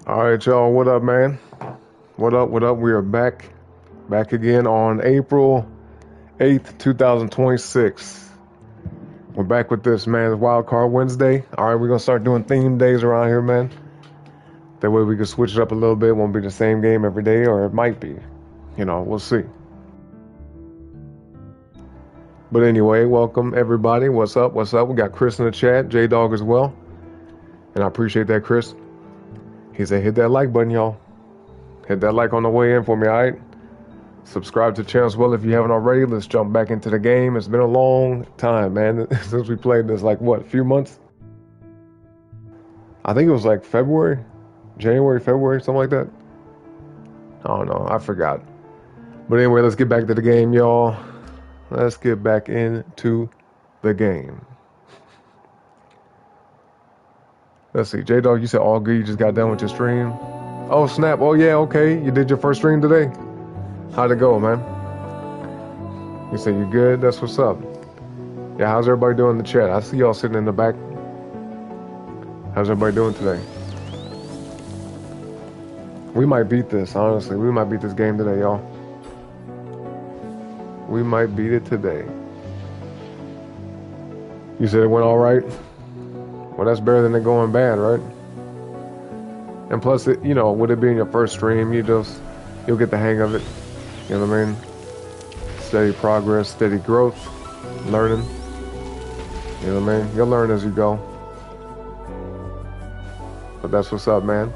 All right, y'all. What up, man? What up? What up? We are back again on April 8th, 2026. We're back with this, man. It's Wildcard Wednesday. All right, we're gonna start doing theme days around here, man. That way we can switch it up a little bit. Won't be the same game every day, or it might be. We'll see. But anyway, welcome everybody. What's up? What's up? We got Chris in the chat, J Dog as well, and I appreciate that, Chris. He said, hit that like button, y'all. Hit that like on the way in for me, all right? Subscribe to the channel as well if you haven't already. Let's jump back into the game. It's been a long time, man, since we played this. Like, what, a few months? I think it was like January, February, something like that. I don't know. I forgot. But anyway, let's get back to the game, y'all. Let's get back into the game. Let's see. J-Dog, you said all good. You just got done with your stream. Oh, snap. Oh, yeah, okay. You did your first stream today? How'd it go, man? You said you good? That's what's up. Yeah, how's everybody doing in the chat? I see y'all sitting in the back. How's everybody doing today? We might beat this, honestly. We might beat this game today, y'all. We might beat it today. You said it went all right? Well, that's better than it going bad, right? And plus, with it being your first stream, you'll get the hang of it. You know what I mean? Steady progress, steady growth, learning. You know what I mean? You'll learn as you go. But that's what's up, man.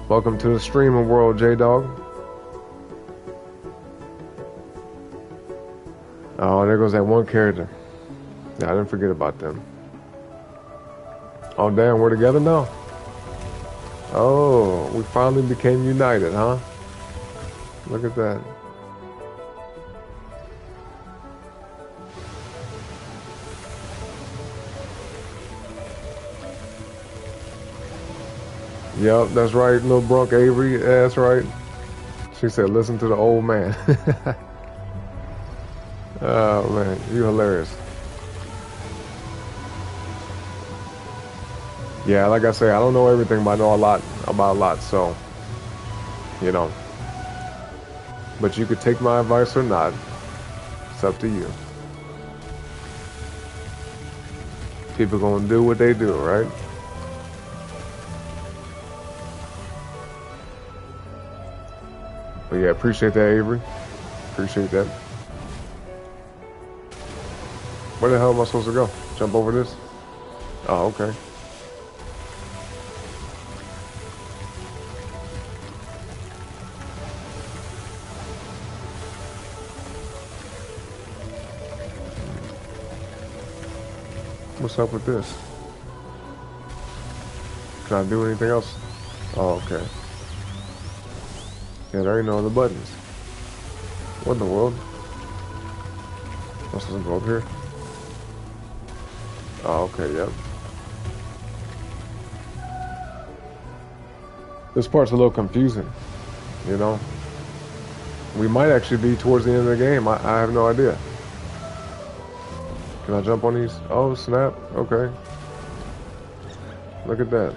Welcome to the streaming world, J-Dog. Oh, there goes that one character. Yeah, I didn't forget about them. Oh, damn, we're together now? Oh, we finally became united, huh? Look at that. Yep, that's right, little Brooke Avery. Yeah, that's right. She said, listen to the old man. Oh, man, you hilarious. Yeah, like I say, I don't know everything, but I know about a lot, so, But you could take my advice or not. It's up to you. People gonna do what they do, right? But yeah, appreciate that, Avery. Appreciate that. Where the hell am I supposed to go? Jump over this? Oh, okay. What's up with this? Can I do anything else? Oh, okay. Yeah, there ain't no other buttons. What in the world? What's this go up here? Oh, okay, yep. This part's a little confusing, We might actually be towards the end of the game. I have no idea. Can I jump on these? Oh, snap. Okay. Look at that.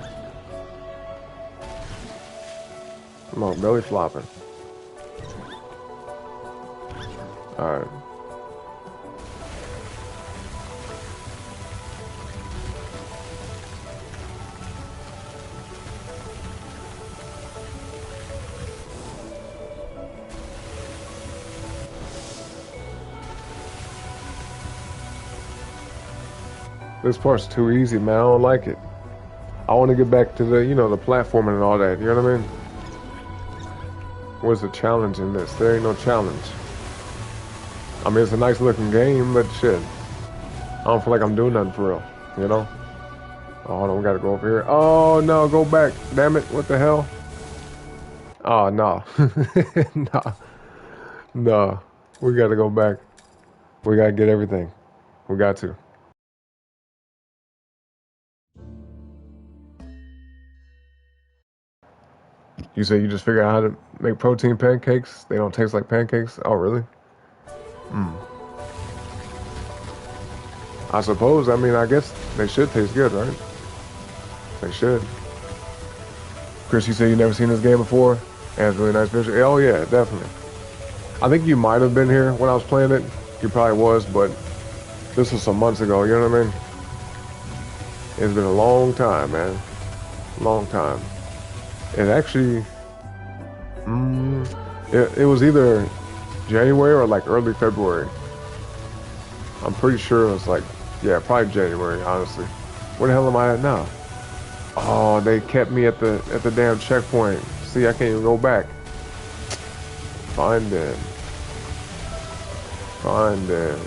Come on, belly flopping. Alright. This part's too easy, man. I don't like it. I want to get back to the, the platforming and all that. You know what I mean? Where's the challenge in this? There ain't no challenge. I mean, it's a nice looking game, but shit. I don't feel like I'm doing nothing for real, Oh, hold on, we gotta go over here. Oh, no, go back. Damn it, what the hell? Oh, no. No. No. We gotta go back. We gotta get everything. We got to. You say you just figured out how to make protein pancakes? They don't taste like pancakes? Oh, really? I suppose. I mean, I guess they should taste good, right? They should. Chris, you said you never seen this game before? And it's really nice picture. Oh yeah, definitely. I think you might have been here when I was playing it. You probably was, but this was some months ago, you know what I mean? It's been a long time, man. Long time. It actually, it was either January or like early February. I'm pretty sure it was like, yeah, probably January, honestly. Where the hell am I at now? Oh, they kept me at the damn checkpoint. See, I can't even go back. Find them. Find them.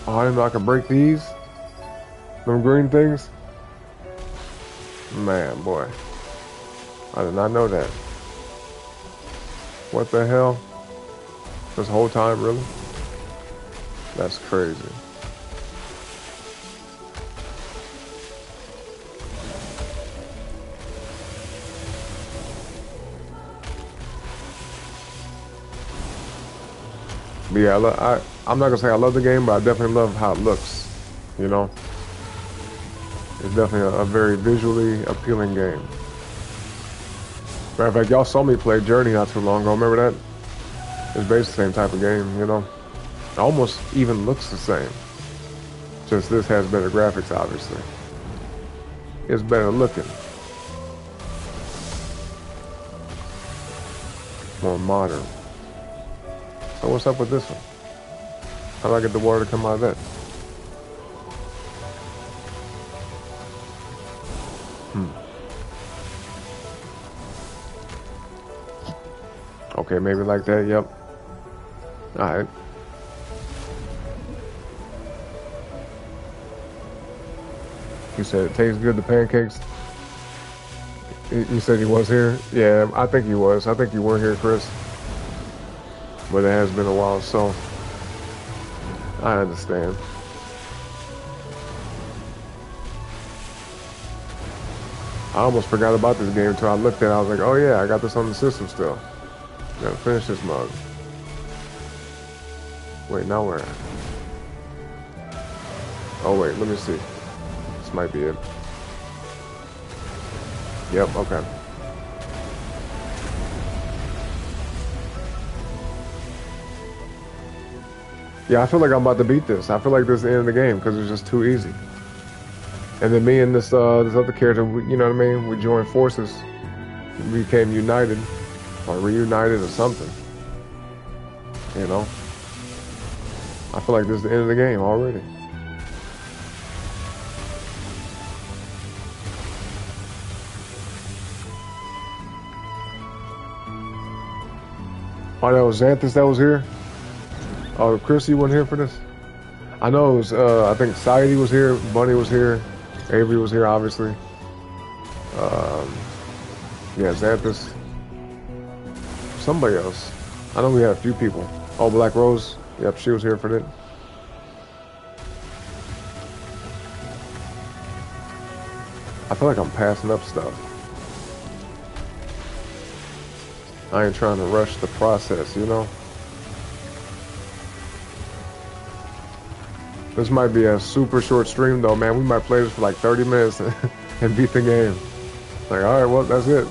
Oh, I didn't know I could break these. Them green things. Man, boy. I did not know that. What the hell? This whole time, really? That's crazy. But yeah, I'm not gonna say I love the game, but I definitely love how it looks. You know, it's definitely a very visually appealing game. Matter of fact, y'all saw me play Journey not too long ago. Remember that? It's basically the same type of game, you know. It almost even looks the same. Just this has better graphics, obviously. It's better looking. More modern. So what's up with this one? How do I get the water to come out of that? Okay, maybe like that, yep. Alright. You said it tastes good, the pancakes? You said he was here? Yeah, I think he was. I think you were here, Chris. But it has been a while, so I understand. I almost forgot about this game until I looked at it. I was like, oh yeah, I got this on the system still. Gotta finish this mug. Wait, now where? Oh wait, let me see. This might be it. Yep, okay. Yeah, I feel like I'm about to beat this. I feel like this is the end of the game because it's just too easy. And then me and this other character, you know what I mean? We joined forces. We became united. Or reunited or something. You know? I feel like this is the end of the game already. Oh, that was Xanthus that was here? Oh, Chris, you weren't here for this? I know it was, I think Saidi was here, Bunny was here, Avery was here, obviously. Yeah, Xanthus. Somebody else. I know we had a few people. Oh, Black Rose. Yep, she was here for that. I feel like I'm passing up stuff. I ain't trying to rush the process, you know? This might be a super short stream though, man. We might play this for like 30 minutes and beat the game. Like, alright, well, that's it.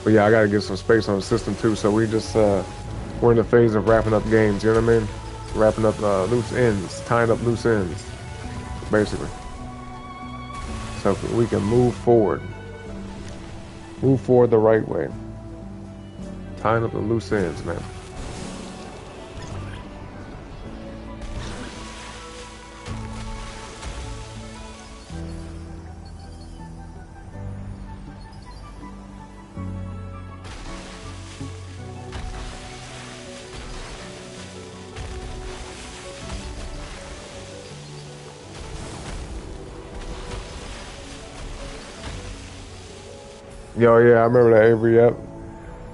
But yeah, I gotta get some space on the system too, so we just, we're in the phase of wrapping up games, you know what I mean? Wrapping up loose ends, tying up loose ends, basically. So we can move forward. Move forward the right way. Tying up the loose ends, man. Yo, yeah, I remember that Avery, yep.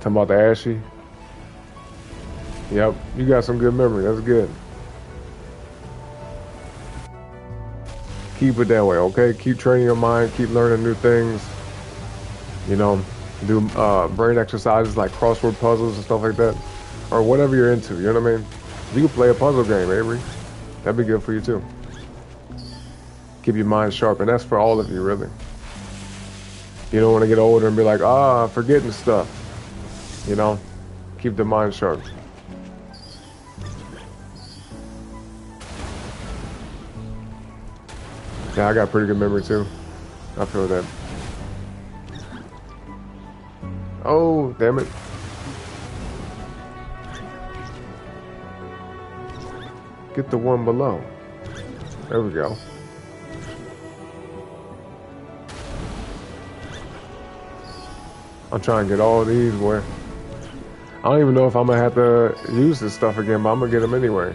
Talking about the Ashy. Yep, you got some good memory, that's good. Keep it that way, okay? Keep training your mind, keep learning new things. You know, do brain exercises like crossword puzzles and stuff like that. or whatever you're into. You know what I mean? You can play a puzzle game, Avery. That'd be good for you too. Keep your mind sharp, and that's for all of you, really. You don't want to get older and be like, forgetting stuff. You know, keep the mind sharp. Yeah, I got pretty good memory too. I feel that. Oh, damn it. Get the one below. There we go. I'm trying to get all these, boy. I don't even know if I'm gonna have to use this stuff again, but I'm gonna get them anyway.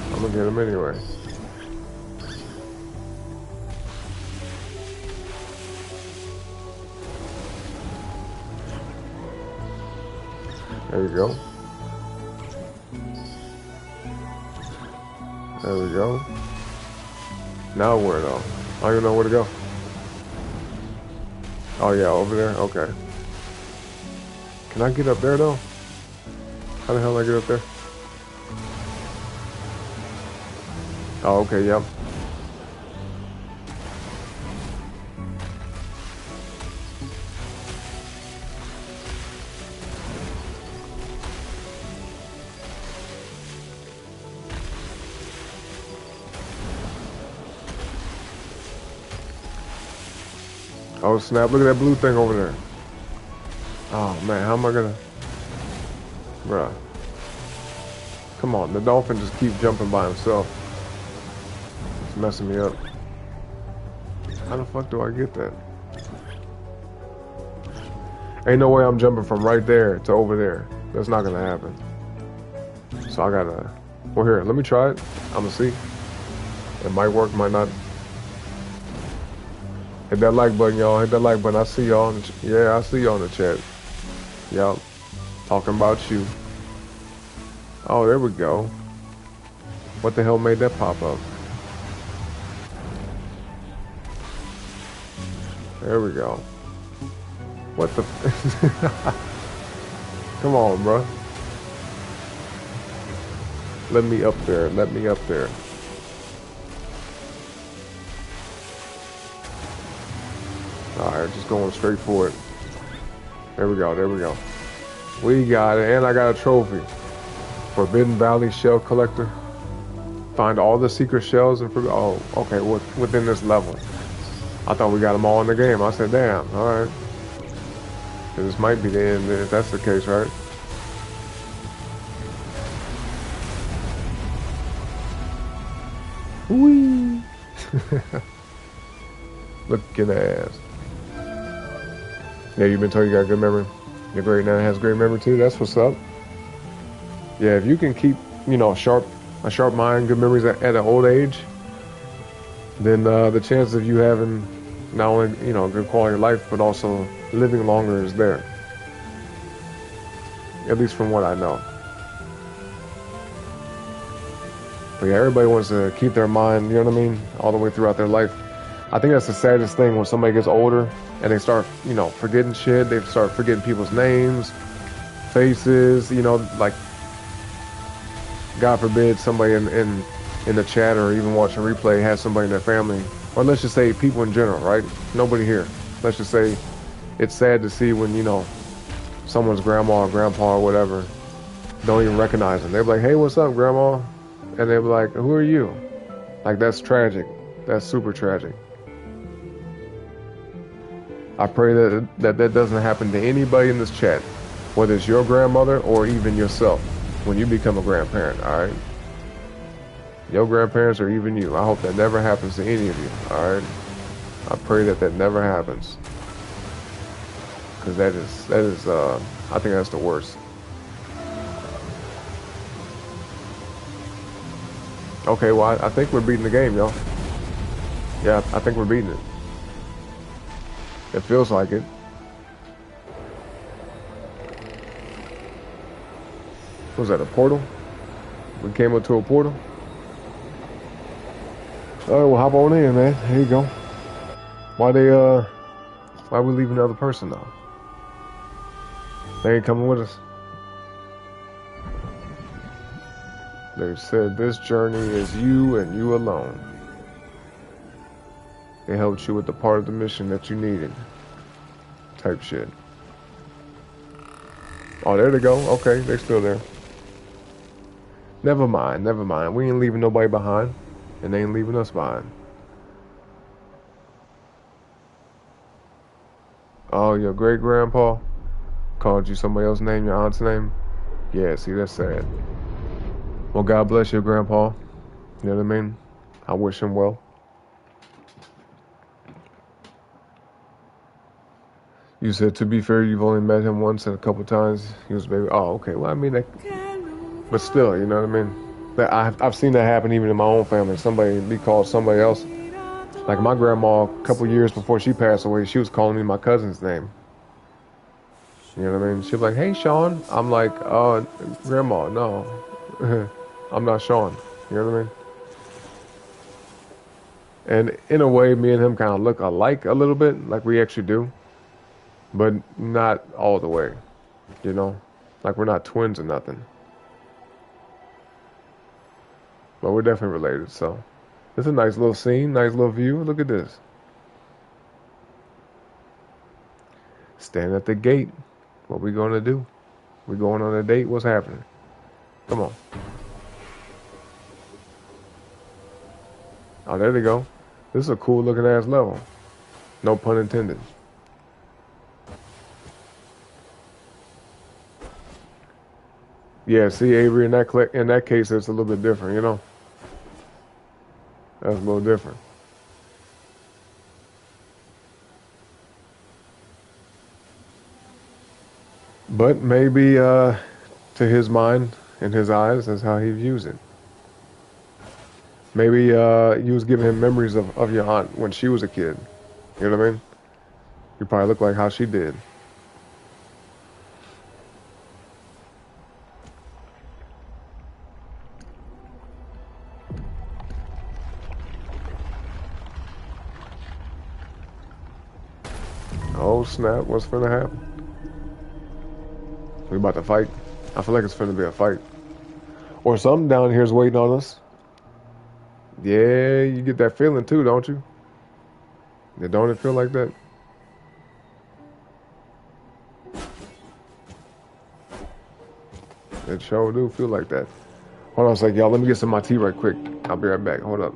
I'm gonna get them anyway. There you go. There we go. Now where though? I don't even know where to go. Oh yeah, over there? Okay. Can I get up there though? How the hell do I get up there? Oh, okay, yep. Oh snap, look at that blue thing over there. Oh man, how am I gonna... Bruh. Come on, the dolphin just keep jumping by himself. It's messing me up. How the fuck do I get that? Ain't no way I'm jumping from right there to over there. That's not gonna happen. So I gotta... Well here, let me try it. I'm gonna see. It might work, might not. Hit that like button, y'all. Hit that like button. I see y'all. Yeah, I see y'all in the chat. Yup. Talking about you. Oh, there we go. What the hell made that pop up? There we go. What the... Come on, bro. Let me up there. Let me up there. Alright, just going straight for it. There we go, there we go. We got it, and I got a trophy. Forbidden Valley Shell Collector. Find all the secret shells and... Oh, okay, within this level. I thought we got them all in the game. I said, damn, alright. This might be the end if that's the case, right? Whee! Looking ass. Yeah, you've been told you got good memory. Your great nan has great memory too. That's what's up. Yeah, if you can keep, you know, a sharp mind, good memories at an old age, then the chances of you having not only, you know, good quality of life, but also living longer is there. At least from what I know. But yeah, everybody wants to keep their mind, you know what I mean, all the way throughout their life. I think that's the saddest thing when somebody gets older and they start, you know, forgetting shit. They start forgetting people's names, faces, you know, like, God forbid somebody in the chat or even watching a replay has somebody in their family, or let's just say people in general, right? Nobody here. Let's just say it's sad to see when, you know, someone's grandma or grandpa or whatever don't even recognize them. They're like, hey, what's up, grandma? And they're like, who are you? Like, that's tragic. That's super tragic. I pray that doesn't happen to anybody in this chat, whether it's your grandmother or even yourself, when you become a grandparent, all right? Your grandparents or even you. I hope that never happens to any of you, all right? I pray that never happens. Because that is, I think that's the worst. Okay, well, I think we're beating the game, y'all. Yeah, I think we're beating it. It feels like it. Was that a portal? We came up to a portal? Alright, well, hop on in, man. Here you go. Why are we leaving the other person, though? They ain't coming with us. They said this journey is you and you alone. They helped you with the part of the mission that you needed. Type shit. Oh, there they go. Okay, they're still there. Never mind, never mind. We ain't leaving nobody behind. And they ain't leaving us behind. Oh, your great-grandpa called you somebody else's name, your aunt's name? Yeah, see, that's sad. Well, God bless your grandpa. You know what I mean? I wish him well. You said, to be fair, you've only met him once and a couple times. He was baby. Oh, okay. Well, I mean, but still, you know what I mean? I've seen that happen even in my own family. Somebody be called somebody else. Like my grandma, a couple years before she passed away, she was calling me my cousin's name. You know what I mean? She was like, "Hey, Sean." I'm like, Grandma, no. I'm not Sean. You know what I mean? And in a way, me and him kind of look alike a little bit, like we actually do. But not all the way, you know? Like we're not twins or nothing. But we're definitely related, so. It's a nice little scene, nice little view. Look at this. Stand at the gate. What we gonna do? We going on a date? What's happening? Come on. Oh, there they go. This is a cool looking ass level. No pun intended. Yeah, see, Avery, in that case, it's a little bit different, you know? That's a little different. But maybe, to his mind and his eyes, that's how he views it. Maybe, you was giving him memories of your aunt when she was a kid. You know what I mean? You probably look like how she did. Oh, snap. What's finna happen? We about to fight? I feel like it's finna be a fight. Or something down here's waiting on us. Yeah, you get that feeling too, don't you? Don't it feel like that? It sure do feel like that. Hold on a sec, y'all. Let me get some of my tea right quick. I'll be right back. Hold up.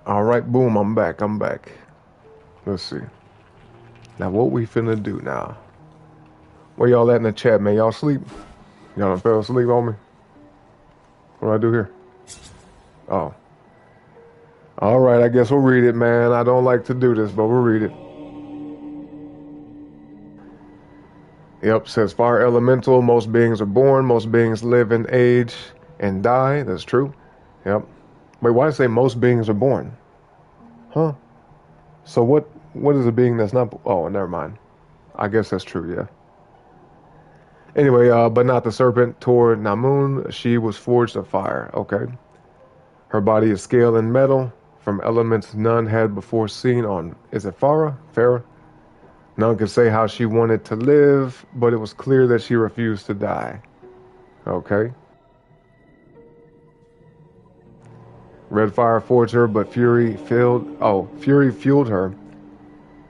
All right, boom, I'm back. I'm back. Let's see. Now, what we finna do now? Where y'all at in the chat, man? Y'all sleep? Y'all done fell asleep on me? What do I do here? Oh. All right, I guess we'll read it, man. I don't like to do this, but we'll read it. Yep, says fire elemental. Most beings are born. Most beings live and age and die. That's true. Yep. Wait, why did it say most beings are born? Huh? So what is a being that's not... Oh, never mind. I guess that's true, yeah. Anyway, but not the serpent. Tor Namun, she was forged of fire. Okay. Her body is scaled in metal from elements none had before seen on... Is it Farah? Farah? None could say how she wanted to live, but it was clear that she refused to die. Okay. Red fire forged her, but fury fueled her,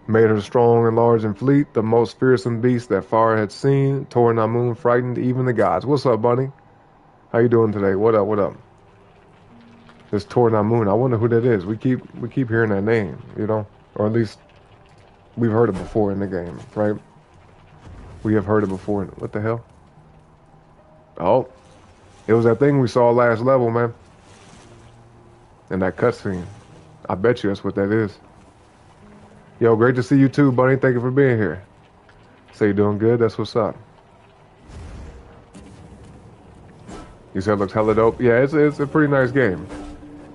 made her strong and large and fleet, the most fearsome beast that Far had seen. Tor Namun frightened even the gods. What's up, Bunny? How you doing today? What up? What up? This Tor Namun. I wonder who that is. We keep hearing that name, you know, or at least we've heard it before in the game, right? We have heard it before. What the hell? Oh, it was that thing we saw last level, man. And that cutscene. I bet you that's what that is. Yo, great to see you too, Bunny. Thank you for being here. Say you're doing good. That's what's up. You said it looks hella dope. Yeah, it's a pretty nice game.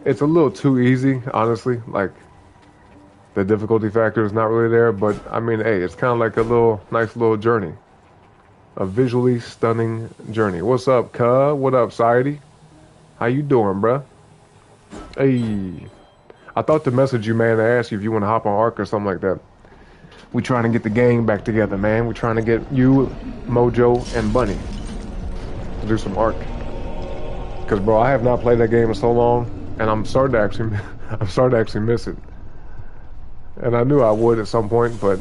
It's a little too easy, honestly. Like, the difficulty factor is not really there, but I mean, hey, it's kind of like a nice little journey. A visually stunning journey. What's up, Cuh? What up, Sidey? How you doing, bruh? Hey, I thought to message you, man, to ask you if you want to hop on Ark or something like that. We trying to get the gang back together, man. We trying to get you, Mojo, and Bunny to do some Ark. Cause, bro, I have not played that game in so long, and I'm starting to actually miss it. And I knew I would at some point, but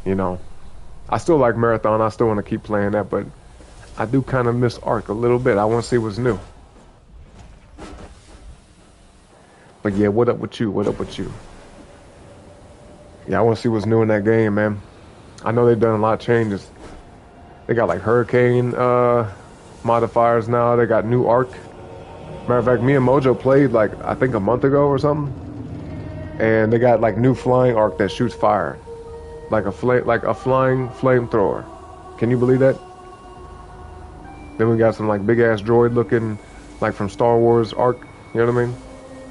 you know, I still like Marathon. I still want to keep playing that, but I do kind of miss Ark a little bit. I want to see what's new. But yeah, what up with you? What up with you? Yeah, I want to see what's new in that game, man. I know they've done a lot of changes. They got like hurricane modifiers now. They got new Ark. Matter of fact, me and Mojo played like I think a month ago or something, and they got like new flying Ark that shoots fire, like a flying flamethrower. Can you believe that? Then we got some like big ass droid looking like from Star Wars Ark. You know what I mean?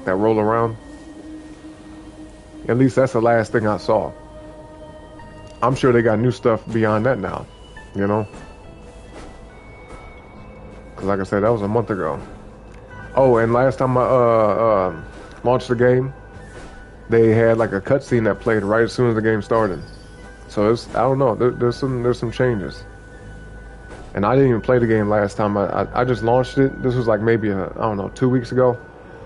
That roll around. At least that's the last thing I saw. I'm sure they got new stuff beyond that now, you know? Because like I said, that was a month ago. Oh, and last time I launched the game, they had like a cutscene that played right as soon as the game started. So it's, I don't know, there's some changes. And I didn't even play the game last time. I just launched it. This was like maybe, I don't know, 2 weeks ago.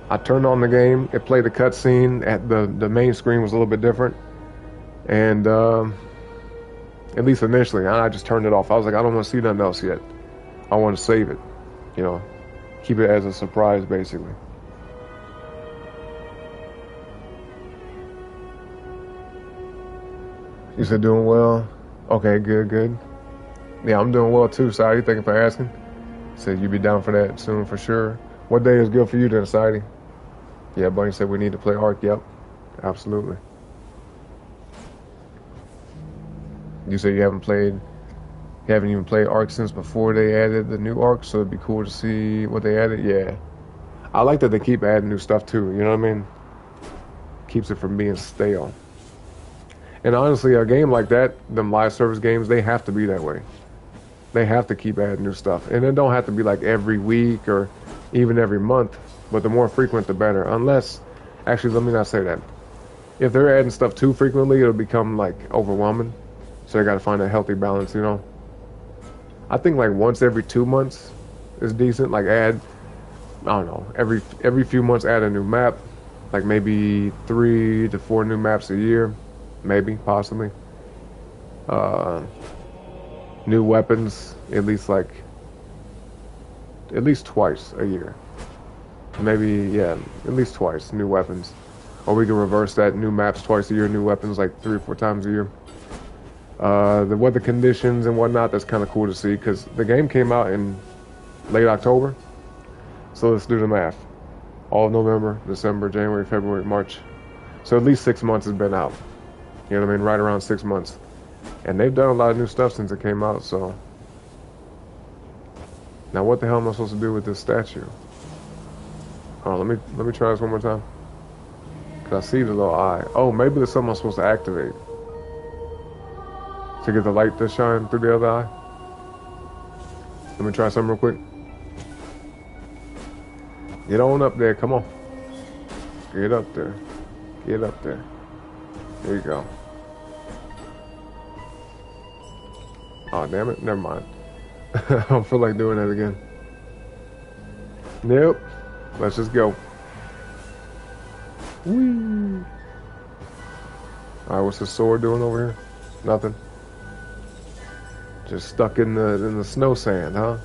I turned on the game. It played a cutscene. At the main screen was a little bit different, and at least initially, I just turned it off. I was like, I don't want to see nothing else yet. I want to save it, you know, keep it as a surprise, basically. You said doing well. Okay, good. Yeah, I'm doing well too, Sadie. Thank you for asking. Said you'd be down for that soon for sure. What day is good for you then, Sadie? Yeah, Bunny said we need to play Ark. Yep, absolutely. You said you haven't even played Ark since before they added the new Ark, so it'd be cool to see what they added. Yeah, I like that they keep adding new stuff too. You know what I mean? Keeps it from being stale. And honestly, a game like that, them live service games, they have to be that way. They have to keep adding new stuff, and it don't have to be like every week or even every month. But the more frequent, the better. Unless, actually, let me not say that. If they're adding stuff too frequently, it'll become like overwhelming. So they got to find a healthy balance, you know. I think like once every 2 months is decent. Like add, I don't know, every few months add a new map. Like maybe 3 to 4 new maps a year, maybe, possibly. New weapons, at least twice a year. Maybe, yeah, at least twice, new weapons. Or we can reverse that, new maps twice a year, new weapons like 3 or 4 times a year. The weather conditions and whatnot, that's kind of cool to see, because the game came out in late October. So let's do the math. All of November, December, January, February, March. So at least 6 months has been out. You know what I mean? Right around 6 months. And they've done a lot of new stuff since it came out, so. Now what the hell am I supposed to do with this statue? Oh, let me try this one more time. Cause I see the little eye. Oh, maybe there's something I'm supposed to activate. To get the light to shine through the other eye. Let me try something real quick. Get on up there, come on. Get up there. Get up there. There you go. Oh, damn it. Never mind. I don't feel like doing that again. Nope. Let's just go. Whee. Alright, what's the sword doing over here? Nothing. Just stuck in the snow sand, huh?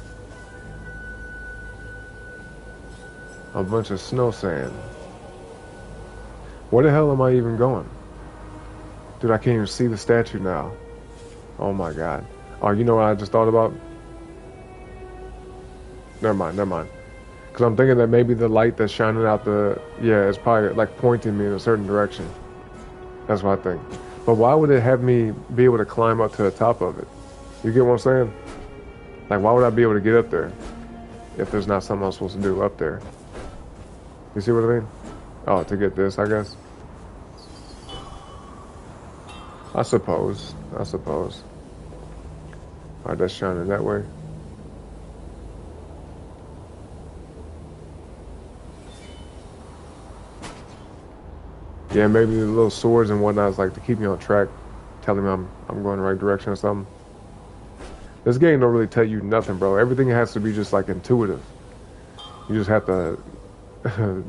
A bunch of snow sand. Where the hell am I even going? Dude, I can't even see the statue now. Oh my god. Oh, you know what I just thought about? Never mind, never mind. Because I'm thinking that maybe the light that's shining out the... Yeah, it's probably like pointing me in a certain direction. That's what I think. But why would it have me be able to climb up to the top of it? You get what I'm saying? Like, why would I be able to get up there if there's not something I'm supposed to do up there? You see what I mean? Oh, to get this, I guess. I suppose. Alright, that's shining that way. Yeah, maybe the little swords and whatnot is like to keep me on track, telling me I'm going the right direction or something. This game don't really tell you nothing, bro. Everything has to be just like intuitive. You just have to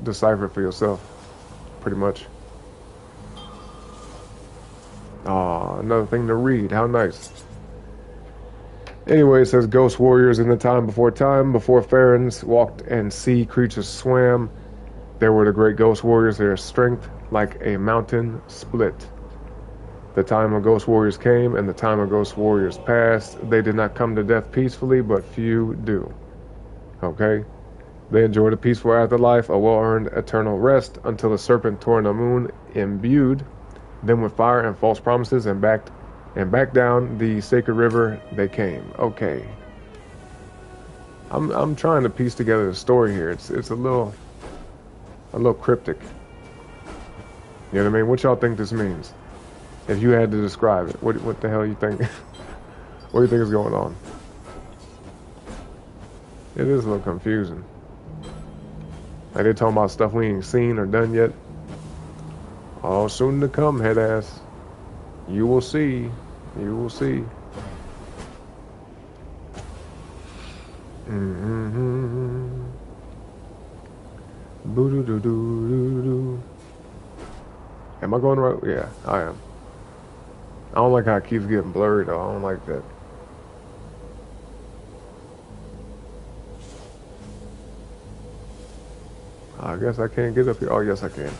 decipher it for yourself, pretty much. Oh, another thing to read. How nice. Anyway, it says ghost warriors in the time, before Pharaohs walked and sea creatures swam. There were the great ghost warriors, their strength like a mountain split. The time of ghost warriors came, and the time of ghost warriors passed. They did not come to death peacefully, but few do. Okay? They enjoyed a peaceful afterlife, a well-earned eternal rest, until the serpent tore the moon, imbued them with fire and false promises, and back down the sacred river they came. Okay. I'm trying to piece together the story here. It's a little cryptic. You know what I mean? What y'all think this means? If you had to describe it, what the hell you think? What do you think is going on? It is a little confusing. Like they're talking about stuff we ain't seen or done yet. All soon to come, head ass. You will see. You will see. Mm-hmm. Boo-doo-doo-doo-doo-doo. Am I going right? Yeah, I am. I don't like how it keeps getting blurry though. I don't like that. I guess I can't get up here. Oh, yes, I can.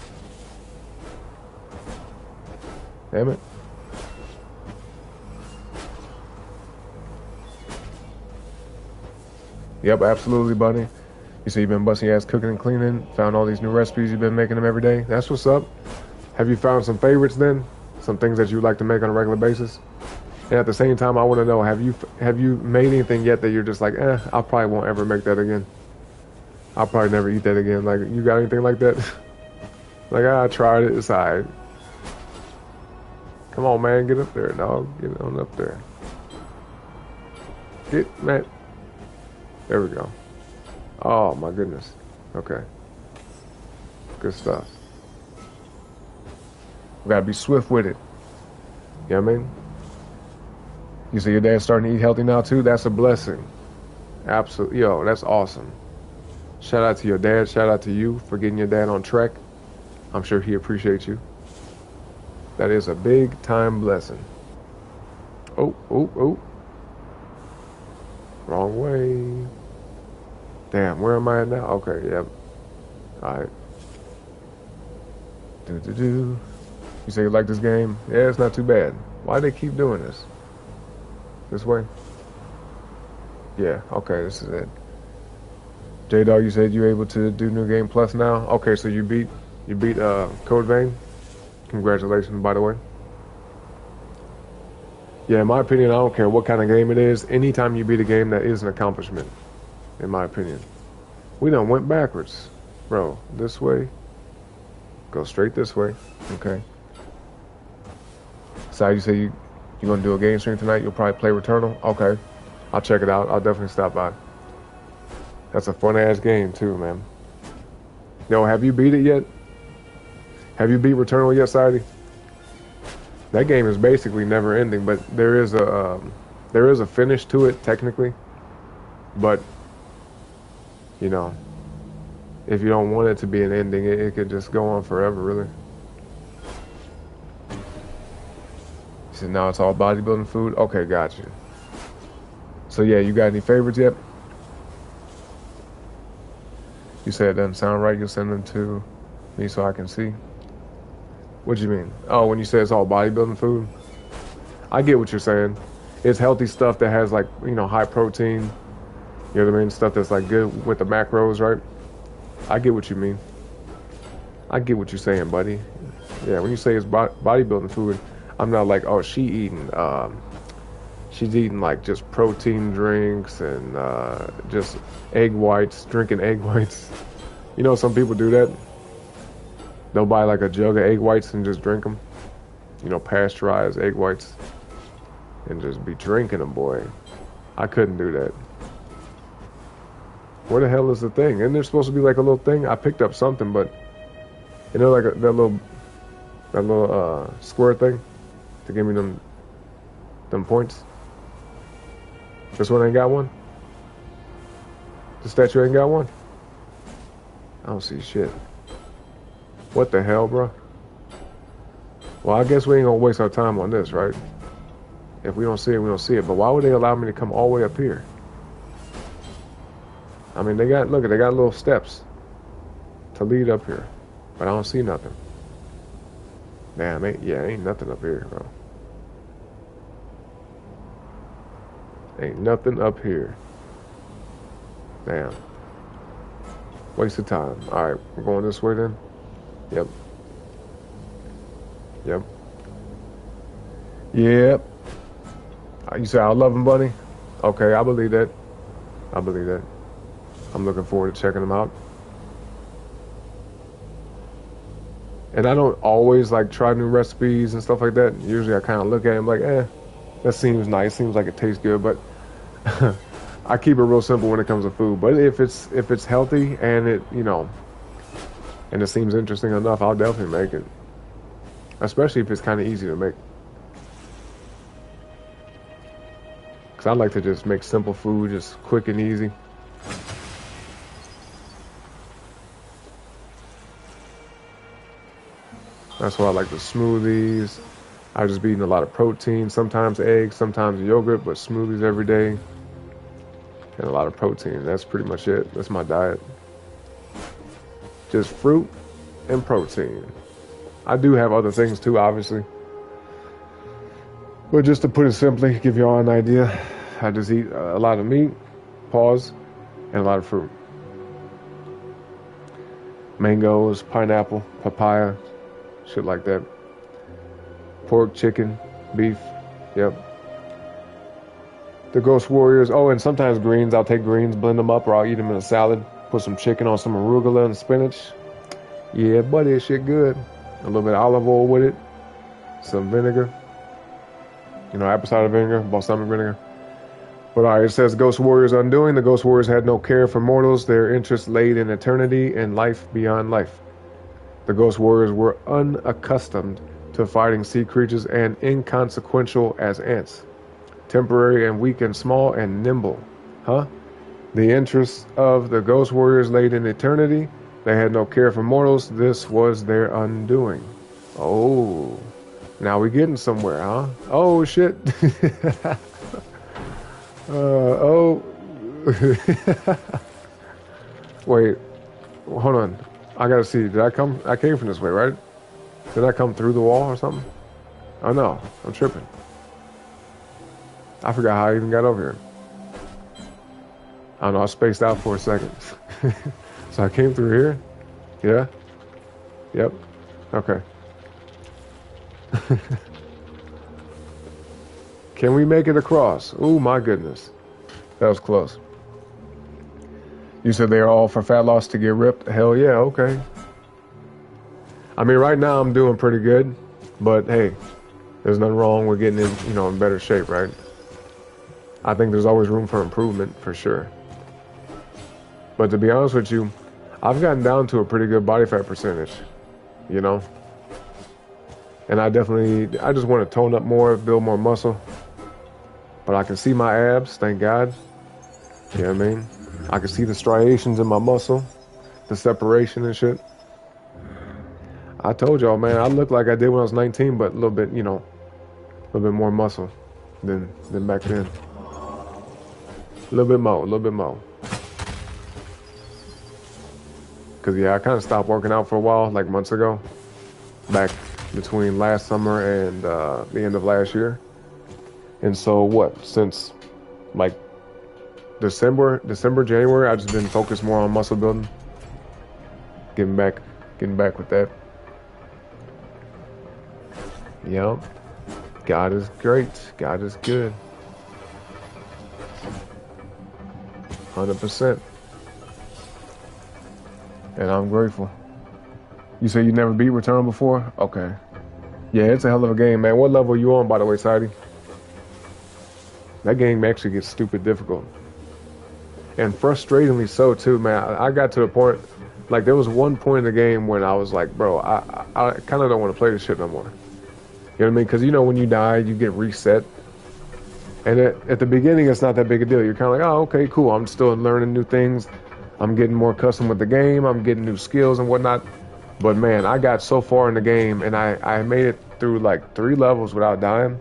Damn it. Yep, absolutely, buddy. You say you've been busting your ass cooking and cleaning, found all these new recipes, you've been making them every day. That's what's up. Have you found some favorites then? Some things that you like to make on a regular basis? And at the same time, I want to know, have you made anything yet that you're just like, I probably won't ever make that again. I'll probably never eat that again. Like, you got anything like that? Like, I tried it, it's alright. Come on, man, get up there, dog. Get on up there. Get, man. There we go. Oh, my goodness. Okay. Good stuff. We gotta be swift with it. You know what I mean? You see your dad's starting to eat healthy now, too? That's a blessing. Absolutely. Yo, that's awesome. Shout out to your dad. Shout out to you for getting your dad on track. I'm sure he appreciates you. That is a big time blessing. Oh, oh, oh. Wrong way. Damn, where am I at now? Okay, yep. Alright. Do. You say you like this game? Yeah, it's not too bad. Why do they keep doing this? This way? Yeah, okay, this is it. J-Dog, you said you're able to do New Game Plus now? Okay, so you beat Code Vein? Congratulations, by the way. Yeah, in my opinion, I don't care what kind of game it is. Anytime you beat a game, that is an accomplishment, in my opinion. We done went backwards. Bro, this way. Go straight this way. Okay. So you say you're going to do a game stream tonight? You'll probably play Returnal? Okay. I'll check it out. I'll definitely stop by. That's a fun-ass game, too, man. Yo, have you beat it yet? Have you beat Returnal yet, Saidi? That game is basically never ending, but there is a finish to it technically. But you know, if you don't want it to be an ending, it could just go on forever, really. He said now it's all bodybuilding food. Okay, got you. So yeah, you got any favorites yet? You said it doesn't sound right. You'll send them to me so I can see. What do you mean? Oh, when you say it's all bodybuilding food? I get what you're saying. It's healthy stuff that has like, you know, high protein. You know what I mean? Stuff that's like good with the macros, right? I get what you mean. I get what you're saying, buddy. Yeah, when you say it's bodybuilding food, I'm not like, oh, she's eating like just protein drinks and just egg whites, drinking egg whites. You know, some people do that. They'll buy like a jug of egg whites and just drink them. You know, pasteurized egg whites. And just be drinking them, boy. I couldn't do that. Where the hell is the thing? Isn't there supposed to be like a little thing? I picked up something, but you know, like that little square thing to give me them points. This one ain't got one. The statue ain't got one. I don't see shit. What the hell, bro? Well, I guess we ain't gonna waste our time on this, right? If we don't see it, we don't see it. But why would they allow me to come all the way up here? I mean, they got little steps to lead up here, but I don't see nothing. Damn, ain't nothing up here, bro. Ain't nothing up here. Damn. Waste of time. All right, we're going this way then. Yep. You say I love him, buddy? Okay, I believe that. I'm looking forward to checking them out. And I don't always like try new recipes and stuff like that. Usually I kind of look at them like, that seems nice, seems like it tastes good, but I keep it real simple when it comes to food. But if it's healthy and it, you know, and it seems interesting enough, I'll definitely make it. Especially if it's kind of easy to make. Because I like to just make simple food, just quick and easy. That's why I like the smoothies. I just be eating a lot of protein, sometimes eggs, sometimes yogurt, but smoothies every day. And a lot of protein. That's pretty much it. That's my diet. Just fruit and protein. I do have other things too, obviously. But just to put it simply, give y'all an idea, I just eat a lot of meat, and a lot of fruit. Mangoes, pineapple, papaya, shit like that. Pork, chicken, beef, yep. The Ghost Warriors, oh, and sometimes greens. I'll take greens, blend them up, or I'll eat them in a salad. Put some chicken on some arugula and spinach. Yeah, buddy, that shit good. A little bit of olive oil with it. Some vinegar. You know, apple cider vinegar, balsamic vinegar. But all right, it says Ghost Warriors Undoing. The Ghost Warriors had no care for mortals. Their interest laid in eternity and life beyond life. The Ghost Warriors were unaccustomed to fighting sea creatures and inconsequential as ants. Temporary and weak and small and nimble. Huh? The interests of the Ghost Warriors laid in eternity. They had no care for mortals. This was their undoing. Oh. Now we getting somewhere, huh? Oh, shit. Wait. Hold on. I gotta see. I came from this way, right? Did I come through the wall or something? Oh no, I'm tripping. I forgot how I even got over here. I don't know, I spaced out for a second. So I came through here? Yeah? Yep. Okay. Can we make it across? Oh my goodness. That was close. You said they're all for fat loss to get ripped? Hell yeah, okay. I mean, right now I'm doing pretty good, but hey, there's nothing wrong with getting in, you know, in better shape, right? I think there's always room for improvement, for sure. But to be honest with you, I've gotten down to a pretty good body fat percentage, you know? And I just want to tone up more, build more muscle. But I can see my abs, thank God. You know what I mean? I can see the striations in my muscle, the separation and shit. I told y'all, man, I look like I did when I was 19, but a little bit, you know, a little bit more muscle than back then. A little bit more. Cause yeah, I kind of stopped working out for a while, like months ago, back between last summer and the end of last year. And so what? Since like December, January, I've just been focused more on muscle building, getting back with that. Yep. God is great. God is good. 100%. And I'm grateful. You say you never beat Return before? Okay. Yeah, it's a hell of a game, man. What level are you on, by the way, Sadie? That game actually gets stupid difficult. And frustratingly so, too, man. I got to the point, like, there was one point in the game when I was like, bro, I kind of don't want to play this shit no more. You know what I mean? Because, you know, when you die, you get reset. And at the beginning, it's not that big a deal. You're kind of like, oh, okay, cool. I'm still learning new things. I'm getting more accustomed with the game. I'm getting new skills and whatnot. But, man, I got so far in the game, and I made it through, like, 3 levels without dying.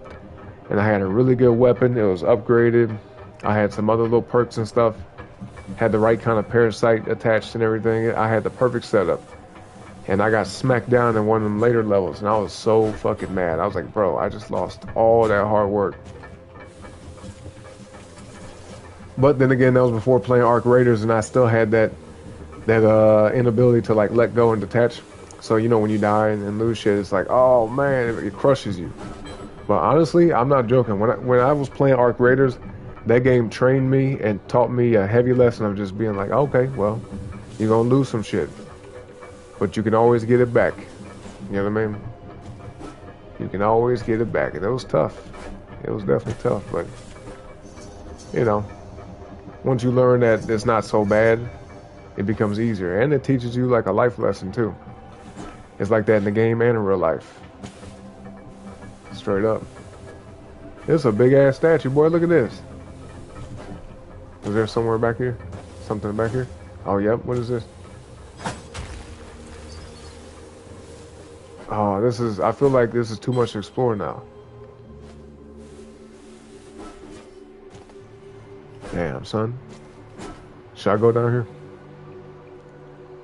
And I had a really good weapon. It was upgraded. I had some other little perks and stuff. Had the right kind of parasite attached and everything. I had the perfect setup. And I got smacked down in one of them later levels, and I was so fucking mad. I was like, bro, I just lost all that hard work. But then again, that was before playing Arc Raiders, and I still had that inability to like let go and detach. So, you know, when you die and lose shit, it's like, oh man, it crushes you. But honestly, I'm not joking. When I was playing Arc Raiders, that game trained me and taught me a heavy lesson of just being like, okay, well, you're gonna lose some shit, but you can always get it back. You know what I mean? You can always get it back. And it was tough. It was definitely tough, but you know, once you learn that it's not so bad, it becomes easier. And it teaches you like a life lesson too. It's like that in the game and in real life. Straight up. It's a big ass statue, boy. Look at this. Is there somewhere back here? Something back here? Oh, yep. What is this? Oh, I feel like this is too much to explore now. Damn, son. Should I go down here?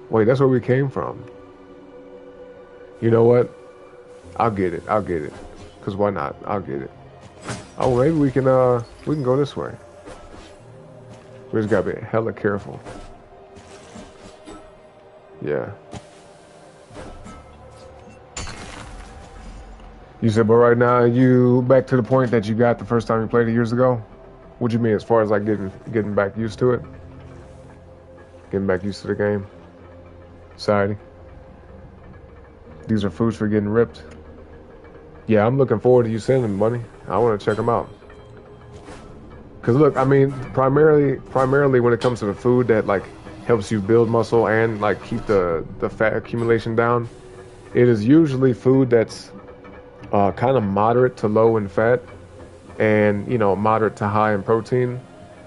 Wait, that's where we came from. You know what? I'll get it. Cause why not? I'll get it. Oh, maybe we can go this way. We just gotta be hella careful. Yeah. You said, but right now you back to the point that you got the first time you played it years ago? What do you mean as far as like getting back used to it? Getting back used to the game? Society? These are foods for getting ripped. Yeah, I'm looking forward to you sending them money. I want to check them out. Cause look, I mean, primarily when it comes to the food that like helps you build muscle and like keep the fat accumulation down, it is usually food that's kind of moderate to low in fat, and you know, moderate to high in protein,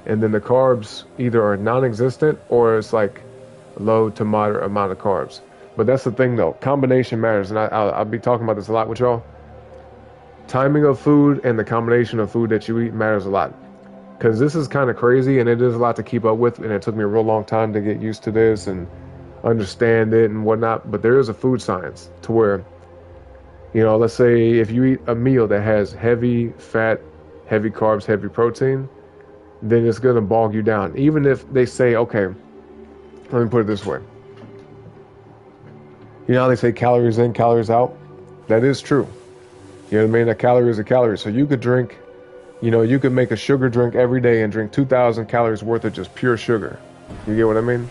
and then the carbs either are non-existent or it's like low to moderate amount of carbs. But that's the thing though, combination matters, and I'll be talking about this a lot with y'all. Timing of food and the combination of food that you eat matters a lot. Because this is kind of crazy and it is a lot to keep up with, and it took me a real long time to get used to this and understand it and whatnot. But there is a food science to where You know, let's say if you eat a meal that has heavy fat, heavy carbs, heavy protein, then it's going to bog you down. Even if they say, okay, let me put it this way. You know how they say calories in, calories out? That is true. You know what I mean? A calorie is a calorie. So you could drink, you know, you could make a sugar drink every day and drink 2,000 calories worth of just pure sugar. You get what I mean?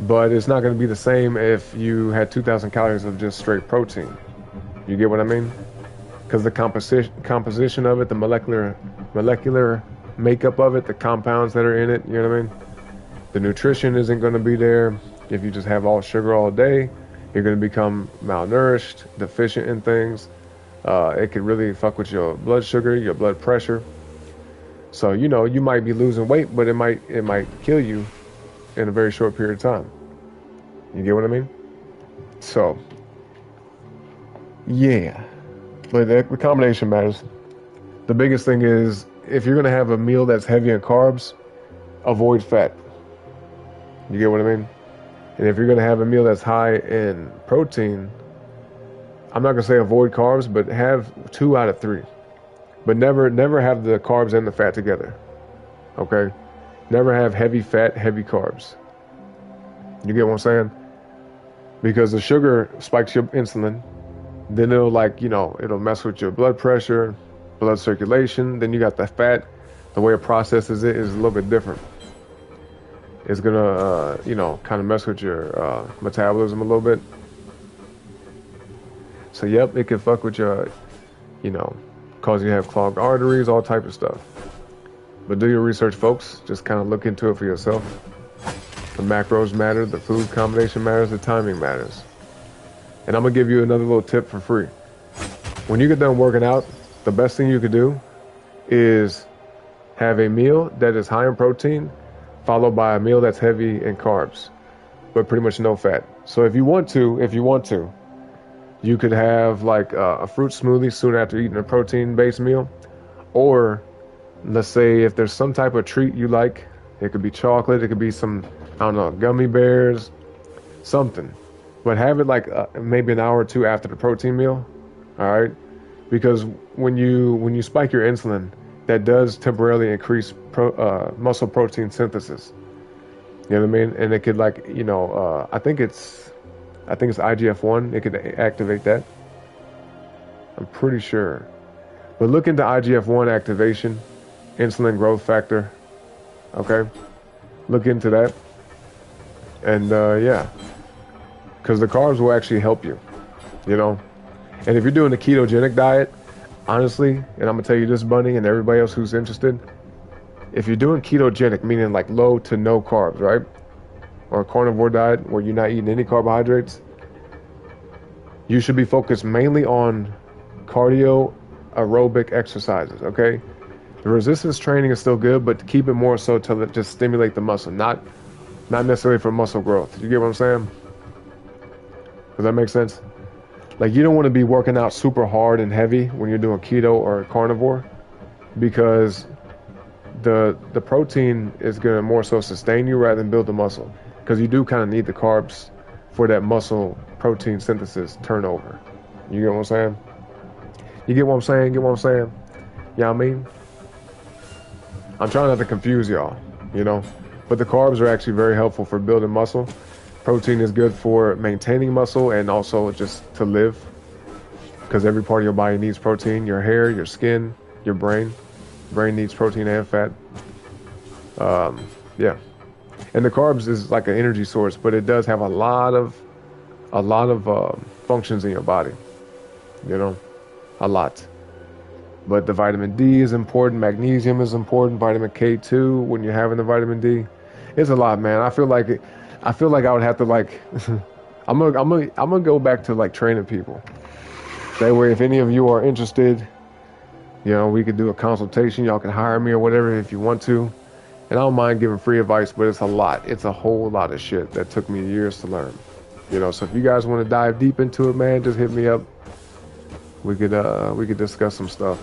But it's not going to be the same if you had 2,000 calories of just straight protein. You get what I mean? Because the composition of it, the molecular makeup of it, the compounds that are in it, you know what I mean? The nutrition isn't going to be there. If you just have all sugar all day, you're going to become malnourished, deficient in things. It could really fuck with your blood sugar, your blood pressure. So, you know, you might be losing weight, but it might kill you in a very short period of time. You get what I mean? So, yeah. But the combination matters. The biggest thing is, if you're going to have a meal that's heavy in carbs, avoid fat. You get what I mean? And if you're going to have a meal that's high in protein, I'm not going to say avoid carbs, but have 2 out of 3. But never have the carbs and the fat together. Okay? Never have heavy fat, heavy carbs. You get what I'm saying? Because the sugar spikes your insulin. Then it'll, like, you know, it'll mess with your blood pressure, blood circulation. Then you got the fat. The way it processes it is a little bit different. It's going to, you know, kind of mess with your metabolism a little bit. So, yep, it can fuck with your, you know, cause you to have clogged arteries, all type of stuff. But do your research, folks. Just kind of look into it for yourself. The macros matter, the food combination matters, the timing matters. And I'm going to give you another little tip for free. When you get done working out, the best thing you could do is have a meal that is high in protein, followed by a meal that's heavy in carbs, but pretty much no fat. So if you want to, you could have like a fruit smoothie soon after eating a protein-based meal. Or let's say if there's some type of treat you like, it could be chocolate, it could be some, I don't know, gummy bears, something. But have it like maybe an hour or 2 after the protein meal, all right? Because when you spike your insulin, that does temporarily increase muscle protein synthesis. You know what I mean? And it could, like, you know, I think it's IGF-1. It could activate that. I'm pretty sure. But look into IGF-1 activation, insulin growth factor. Okay? Look into that. And, yeah. Because the carbs will actually help you, you know? And if you're doing a ketogenic diet, honestly, and I'm going to tell you this, Bunny, and everybody else who's interested, if you're doing ketogenic, meaning like low to no carbs, right? Or a carnivore diet where you're not eating any carbohydrates, you should be focused mainly on cardio aerobic exercises, okay? The resistance training is still good, but keep it more so to just stimulate the muscle, not necessarily for muscle growth. You get what I'm saying? Does that make sense? Like, you don't want to be working out super hard and heavy when you're doing keto or carnivore, because the protein is going to more so sustain you rather than build the muscle, because you do kind of need the carbs for that muscle protein synthesis turnover. You get what I'm saying? You get what I'm saying? Get what I'm saying? You know what I mean? I'm trying not to confuse y'all, you know? But the carbs are actually very helpful for building muscle. Protein is good for maintaining muscle and also just to live, because every part of your body needs protein. Your hair, your skin, your brain. Brain needs protein and fat. Yeah. And the carbs is like an energy source, but it does have a lot of functions in your body, you know, a lot. But the vitamin D is important. Magnesium is important. Vitamin K2 when you're having the vitamin D. It's a lot, man. I feel like I would have to, like, I'm gonna go back to like training people. That way, if any of you are interested, you know, we could do a consultation. Y'all can hire me or whatever if you want to. And I don't mind giving free advice, but it's a lot. It's a whole lot of shit that took me years to learn. You know, so if you guys want to dive deep into it, man, just hit me up. We could discuss some stuff.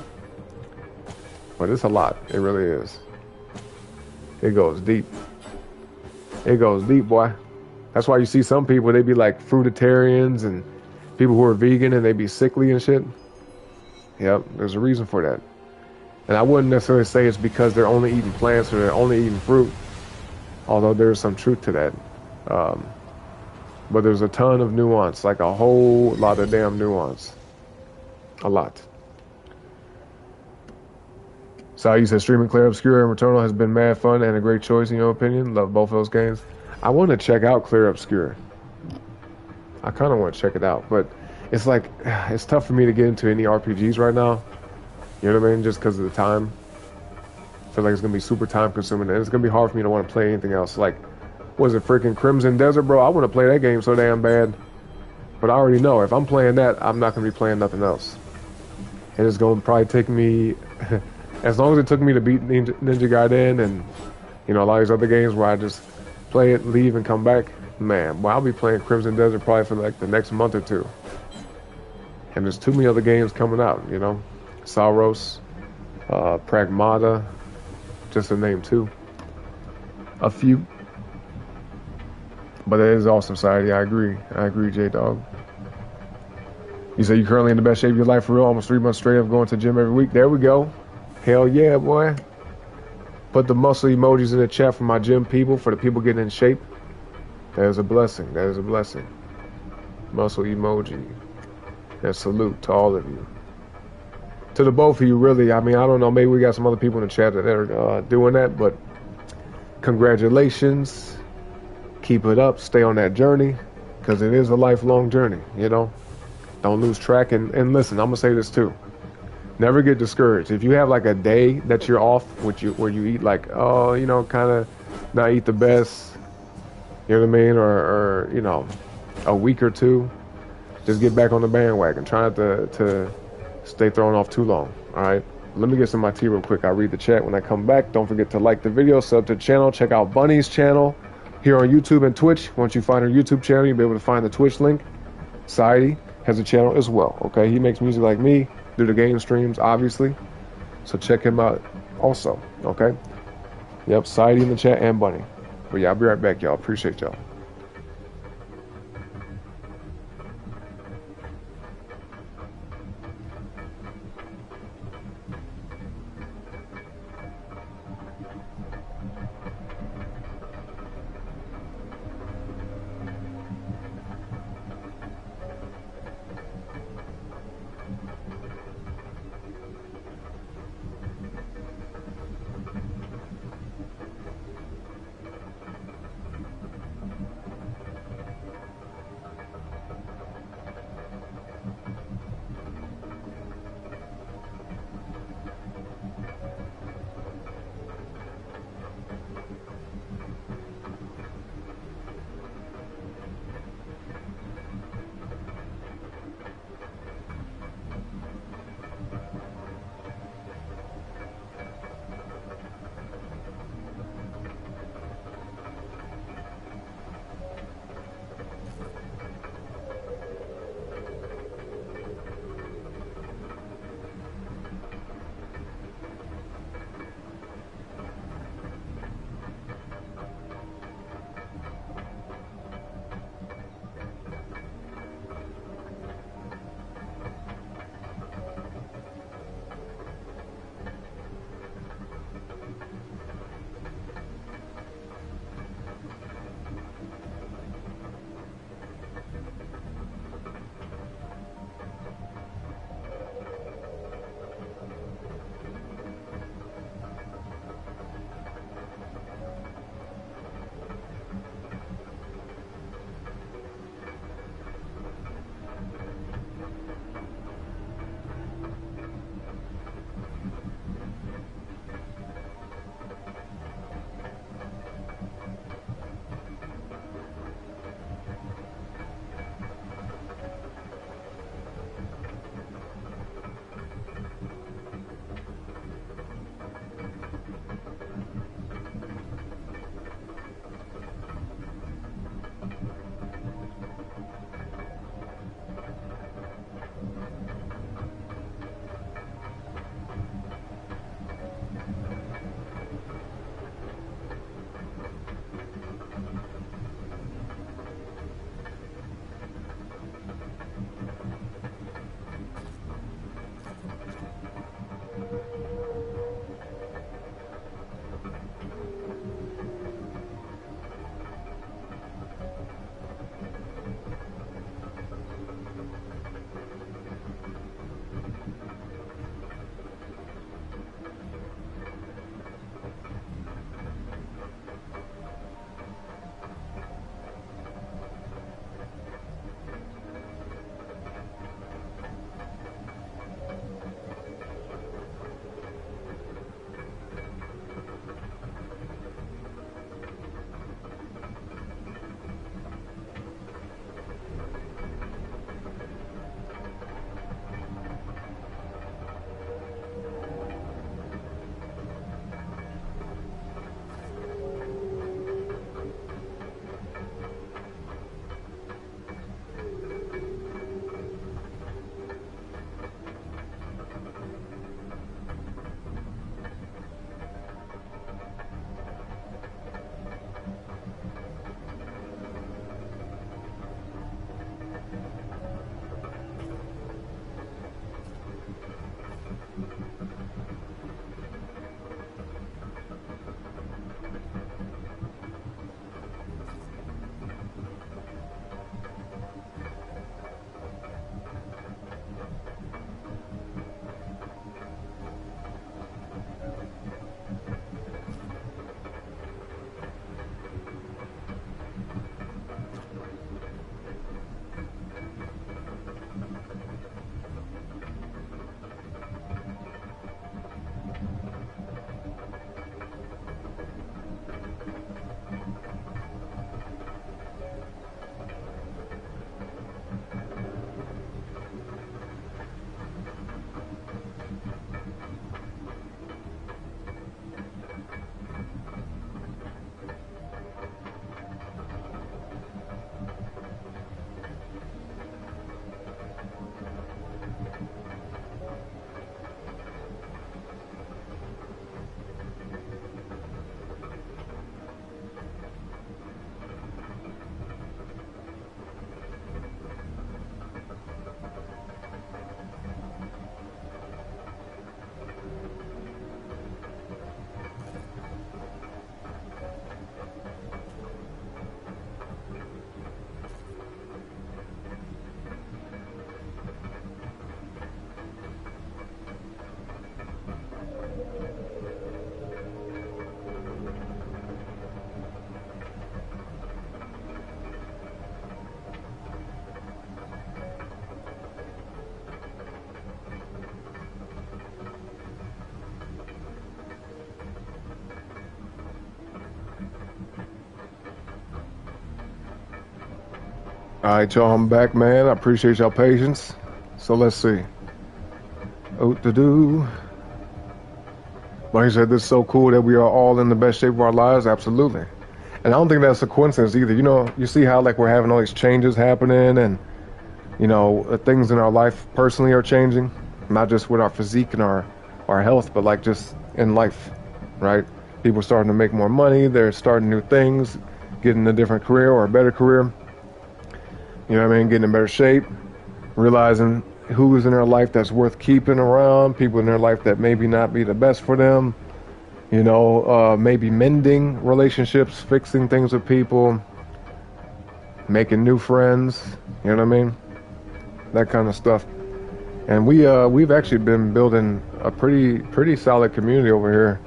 But it's a lot. It really is. It goes deep. It goes deep, boy. That's why you see some people, they be like fruitarians and People who are vegan and they be sickly and shit. Yep, there's a reason for that. And I wouldn't necessarily say it's because they're only eating plants or they're only eating fruit, although there's some truth to that. But there's a ton of nuance, like a whole lot of damn nuance. A lot. So you said streaming Clear Obscure and Returnal has been mad fun and a great choice in your opinion. Love both of those games. I want to check out Clear Obscure. I kind of want to check it out, but it's like, it's tough for me to get into any RPGs right now. You know what I mean? Just because of the time. I feel like it's going to be super time consuming and it's going to be hard for me to want to play anything else. Like, was it freaking Crimson Desert, bro? I want to play that game so damn bad. But I already know if I'm playing that, I'm not going to be playing nothing else. And it's going to probably take me, as long as it took me to beat Ninja Gaiden and, you know, a lot of these other games where I just play it, leave, and come back, man, well, I'll be playing Crimson Desert probably for like the next month or two. And there's too many other games coming out, you know? Sauros, Pragmata, just to name two. A few. But it is awesome, Society. I agree, J-Dog. You say you're currently in the best shape of your life for real, almost 3 months straight of going to the gym every week. There we go. Hell yeah, boy. Put the muscle emojis in the chat for my gym people, for the people getting in shape. That is a blessing. That is a blessing. Muscle emoji. And salute to all of you. To the both of you, really. I mean, I don't know. Maybe we got some other people in the chat that are doing that, but congratulations. Keep it up. Stay on that journey, because it is a lifelong journey, you know? Don't lose track. And listen, I'm going to say this too. Never get discouraged. If you have like a day that you're off, where you eat like, oh, you know, kind of not eat the best, you know what I mean? Or you know, a week or two, just get back on the bandwagon. Try not to stay thrown off too long, all right? Let me get some of my tea real quick. I'll read the chat when I come back. Don't forget to like the video, sub to the channel, check out Bunny's channel here on YouTube and Twitch. Once you find her YouTube channel, you'll be able to find the Twitch link. Society has a channel as well, okay? He makes music like me, do the game streams, obviously. So check him out also, okay? Yep, Society in the chat and Bunny. But yeah, I'll be right back, y'all. Appreciate y'all. All right, y'all, I'm back, man. I appreciate y'all patience. So let's see. Do. Like I said, this is so cool that we are all in the best shape of our lives. Absolutely. And I don't think that's a coincidence either. You know, you see how like we're having all these changes happening, and you know, things in our life personally are changing, not just with our physique and our health, but like just in life, right? People are starting to make more money. They're starting new things, getting a different career or a better career. You know what I mean? Getting in better shape, realizing who is in their life that's worth keeping around, people in their life that maybe not be the best for them. You know, maybe mending relationships, fixing things with people, making new friends. You know what I mean? That kind of stuff. And we've actually been building a pretty solid community over here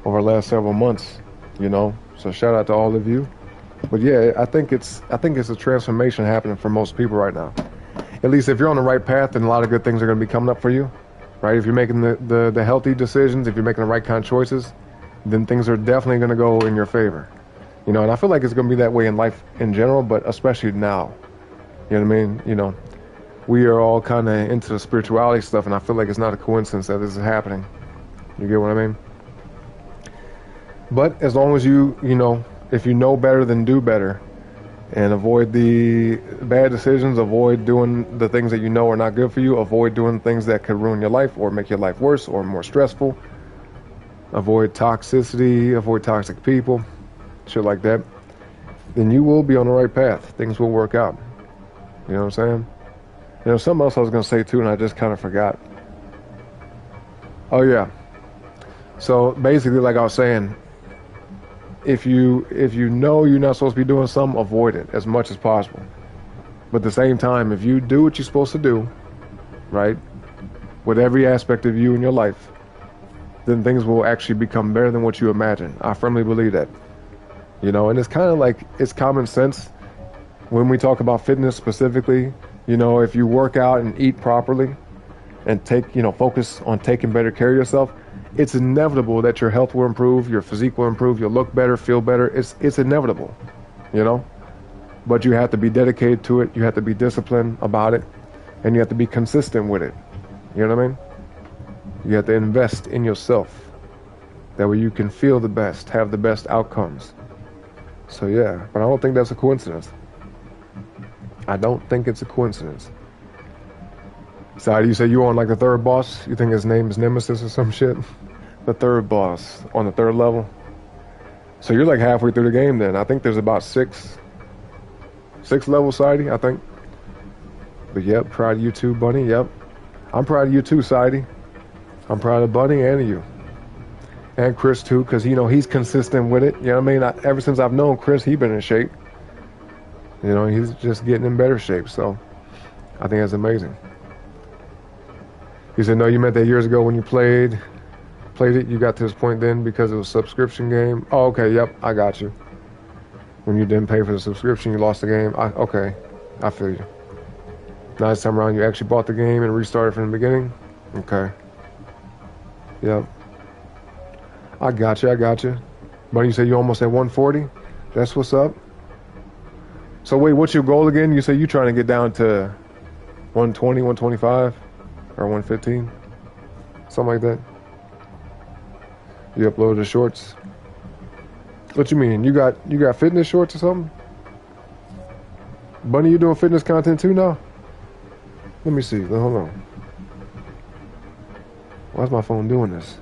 over the last several months. You know, so shout out to all of you. But yeah, I think it's a transformation happening for most people right now. At least if you're on the right path, then a lot of good things are going to be coming up for you, right? If you're making the healthy decisions, if you're making the right kind of choices, then things are definitely going to go in your favor. You know, and I feel like it's going to be that way in life in general, but especially now. You know what I mean? You know, we are all kind of into the spirituality stuff, and I feel like it's not a coincidence that this is happening. You get what I mean? But as long as you know, if you know better, then do better. And avoid the bad decisions, avoid doing the things that you know are not good for you, avoid doing things that could ruin your life or make your life worse or more stressful. Avoid toxicity, avoid toxic people, shit like that. Then you will be on the right path. Things will work out. You know what I'm saying? You know, something else I was going to say too, and I just kind of forgot. Oh yeah. So basically, like I was saying, if you know you're not supposed to be doing something, avoid it as much as possible. But at the same time, if you do what you're supposed to do, right, with every aspect of you in your life, then things will actually become better than what you imagine. I firmly believe that. You know, and it's kind of like, it's common sense when we talk about fitness specifically. You know, if you work out and eat properly and focus on taking better care of yourself, it's inevitable that your health will improve, your physique will improve, you'll look better, feel better. It's inevitable, you know? But you have to be dedicated to it, you have to be disciplined about it, and you have to be consistent with it. You know what I mean? You have to invest in yourself. That way you can feel the best, have the best outcomes. So yeah, but I don't think that's a coincidence. I don't think it's a coincidence. So you say you on like the third boss? You think his name is Nemesis or some shit? The third boss on the third level. So you're like halfway through the game then. I think there's about six levels, Sidey, I think. But yep, proud of you too, Bunny. Yep. I'm proud of you too, Sidey. I'm proud of Bunny and you. And Chris too, because you know he's consistent with it. You know what I mean? Ever since I've known Chris, he's been in shape. You know, he's just getting in better shape. So I think that's amazing. He said, no, you meant that years ago when you played it, you got to this point then because it was a subscription game. Oh, okay, yep, I got you. When you didn't pay for the subscription, you lost the game. Okay, I feel you. Now this time around, you actually bought the game and restarted from the beginning? Okay. Yep. I got you. But you said you almost at 140? That's what's up. So wait, what's your goal again? You say you're trying to get down to 120, 125? Or 115, something like that. You upload the shorts. What you mean? You got fitness shorts or something? Bunny, you doing fitness content too now? Let me see. Hold on. Why's my phone doing this?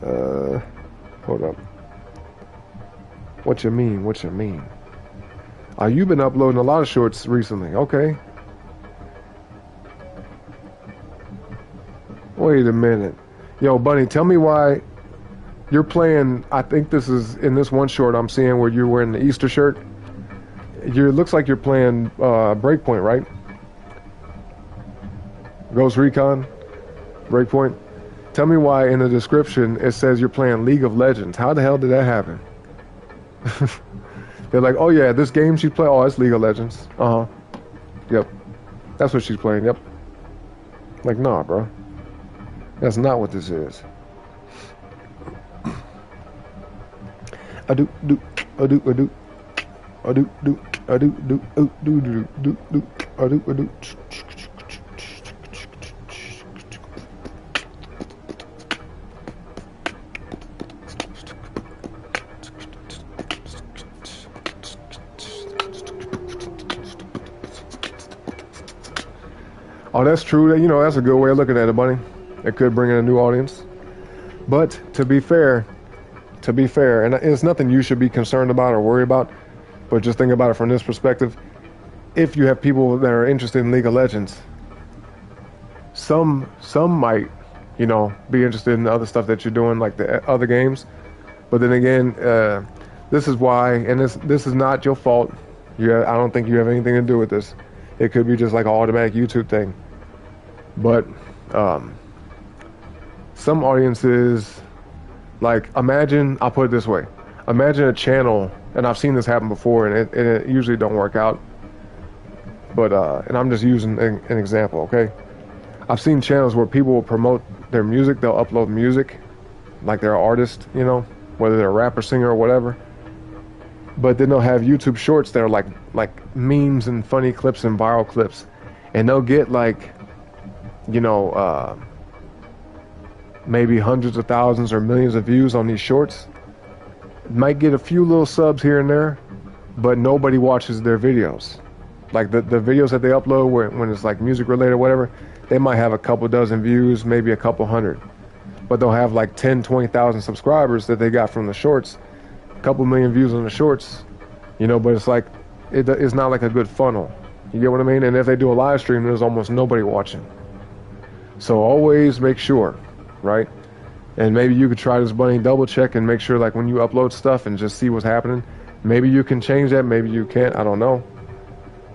Hold up. What you mean? Oh, you've been uploading a lot of shorts recently. Okay. Wait a minute. Yo, Bunny, tell me why you're playing. I think this is in this one short I'm seeing where you're wearing the Easter shirt. It looks like you're playing Breakpoint, right? Ghost Recon, Breakpoint. Tell me why in the description it says you're playing League of Legends. How the hell did that happen? They're like, oh yeah, this game she's playing. Oh, it's League of Legends. Yep. That's what she's playing. Yep. Like, nah, bro. That's not what this is. I do. A do do a do do do do do do do a do a do. Oh, that's true. You know, that's a good way of looking at it, buddy. It could bring in a new audience. But to be fair, and it's nothing you should be concerned about or worry about, but just think about it from this perspective. If you have people that are interested in League of Legends, some might, you know, be interested in the other stuff that you're doing, like the other games. But then again, this is why, and this is not your fault. I don't think you have anything to do with this. It could be just like an automatic YouTube thing. But some audiences, like, imagine, I'll put it this way. Imagine a channel, and I've seen this happen before, and it usually don't work out. But, and I'm just using an example, okay? I've seen channels where people will promote their music. They'll upload music, like they're an artist, you know, whether they're a rapper, singer, or whatever. But then they'll have YouTube shorts that are like memes and funny clips and viral clips. And they'll get like, you know, maybe hundreds of thousands or millions of views on these shorts. Might get a few little subs here and there, but nobody watches their videos. Like the videos that they upload when it's like music related or whatever, they might have a couple dozen views, maybe a couple hundred. But they'll have like 10, 20,000 subscribers that they got from the shorts, a couple million views on the shorts, you know, but it's like, it's not like a good funnel. You get what I mean? And if they do a live stream, there's almost nobody watching. So always make sure, right? And maybe you could try this, Bunny, double check and make sure, like, when you upload stuff and just see what's happening. Maybe you can change that, maybe you can't, I don't know.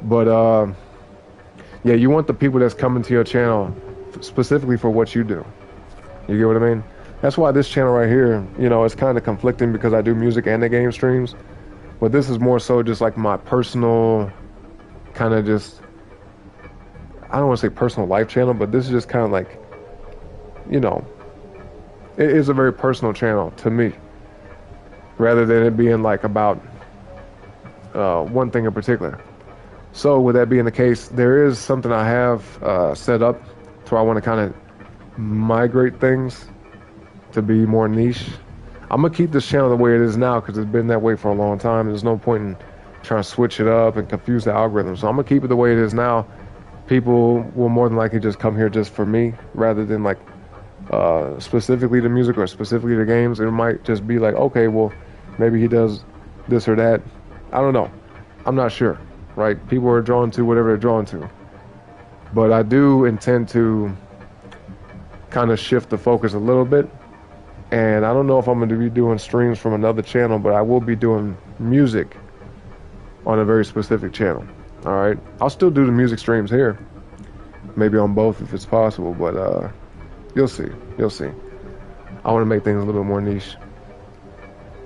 But yeah, you want the people that's coming to your channel specifically for what you do. You get what I mean? That's why this channel right here, you know, it's kind of conflicting because I do music and the game streams. But this is more so just like my personal kind of just, I don't want to say personal life channel, but this is just kind of like, you know, it is a very personal channel to me, rather than it being like about one thing in particular. So with that being the case, there is something I have set up to where I want to kind of migrate things to be more niche. I'm going to keep this channel the way it is now because it's been that way for a long time. There's no point in trying to switch it up and confuse the algorithm. So I'm going to keep it the way it is now. People will more than likely just come here just for me rather than like specifically the music or specifically the games. It might just be like, okay, well, maybe he does this or that. I don't know. I'm not sure, right? People are drawn to whatever they're drawn to. But I do intend to kind of shift the focus a little bit. And I don't know if I'm going to be doing streams from another channel, but I will be doing music on a very specific channel. All right. I'll still do the music streams here. Maybe on both if it's possible, but you'll see. You'll see. I want to make things a little bit more niche.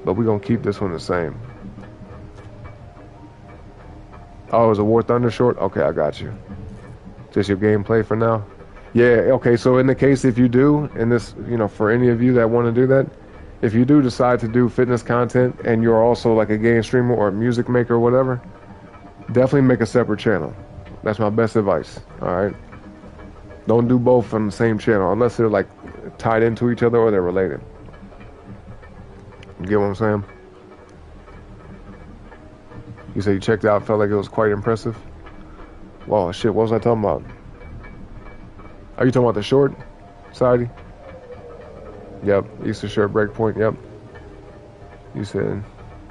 But we're going to keep this one the same. Oh, it was a War Thunder short? Okay, I got you. Just your gameplay for now? Yeah, okay, so in the case if you do, and this, you know, for any of you that want to do that, if you do decide to do fitness content and you're also like a game streamer or a music maker or whatever, definitely make a separate channel. That's my best advice, all right? Don't do both on the same channel unless they're like tied into each other or they're related. You get what I'm saying? You said you checked it out, felt like it was quite impressive? Whoa, shit, what was I talking about? Are you talking about the short, Saudi? Yep, Easter short breakpoint, yep. You said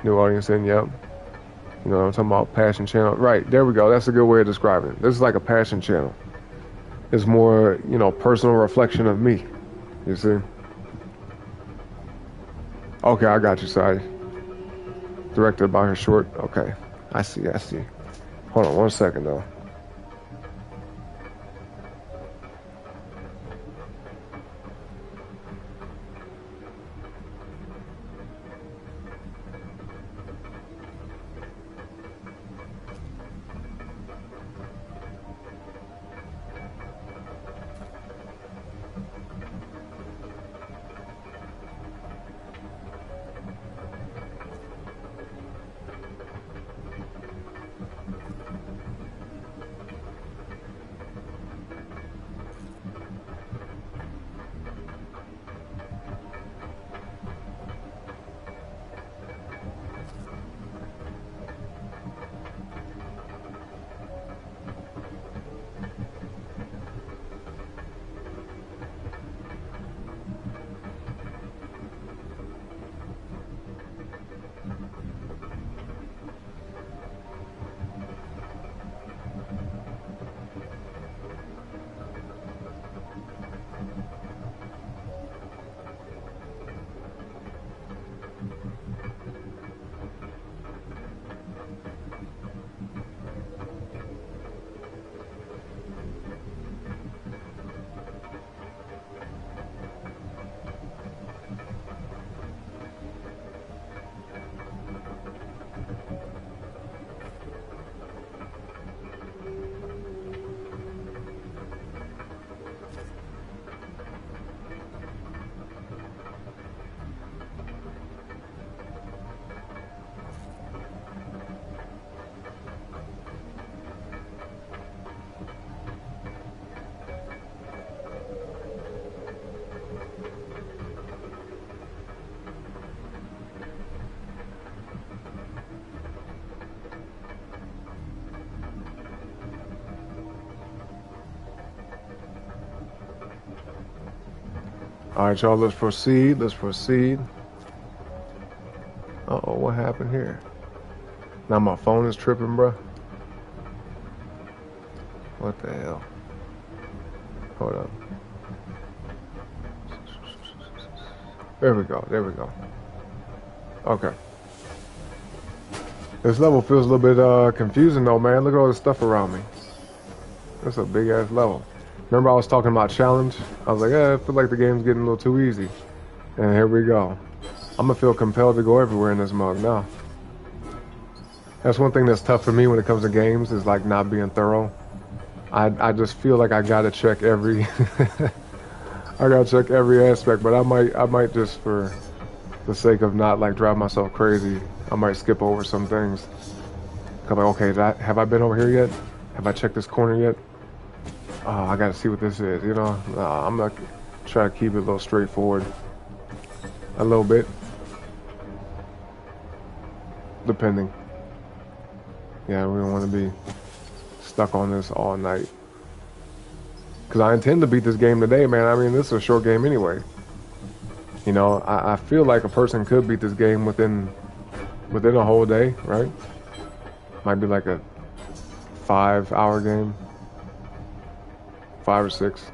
new audience in, yep. You know, I'm talking about passion channel. Right, there we go, that's a good way of describing it. This is like a passion channel. It's more, you know, personal reflection of me, you see? Okay, I got you, Saudi. Directed by her short, okay. I see. Hold on 1 second, though. Alright, y'all, let's proceed. Let's proceed. Uh-oh, what happened here? Now my phone is tripping, bro. What the hell? Hold up. There we go. There we go. Okay. This level feels a little bit confusing though, man. Look at all this stuff around me. That's a big ass level. Remember I was talking about challenge? I was like, I feel like the game's getting a little too easy. And here we go. I'm gonna feel compelled to go everywhere in this mug now. That's one thing that's tough for me when it comes to games, is like not being thorough. I just feel like I gotta check every I gotta check every aspect, but I might just for the sake of not like drive myself crazy, I might skip over some things. Cause like, okay, have I been over here yet? Have I checked this corner yet? Oh, I gotta see what this is, you know? I'm gonna try to keep it a little straightforward. A little bit. Depending. Yeah, we don't want to be stuck on this all night. Because I intend to beat this game today, man. I mean, this is a short game anyway. You know, I feel like a person could beat this game within a whole day, right? Might be like a 5-hour game. 5 or 6.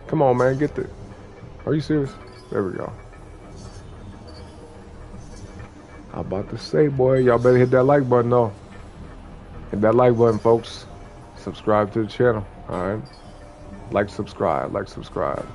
Come on, man, get there. Are you serious? There we go. I'm about to say, boy, y'all better hit that like button, though. Hit that like button, folks. Subscribe to the channel, alright? Like, subscribe, like, subscribe.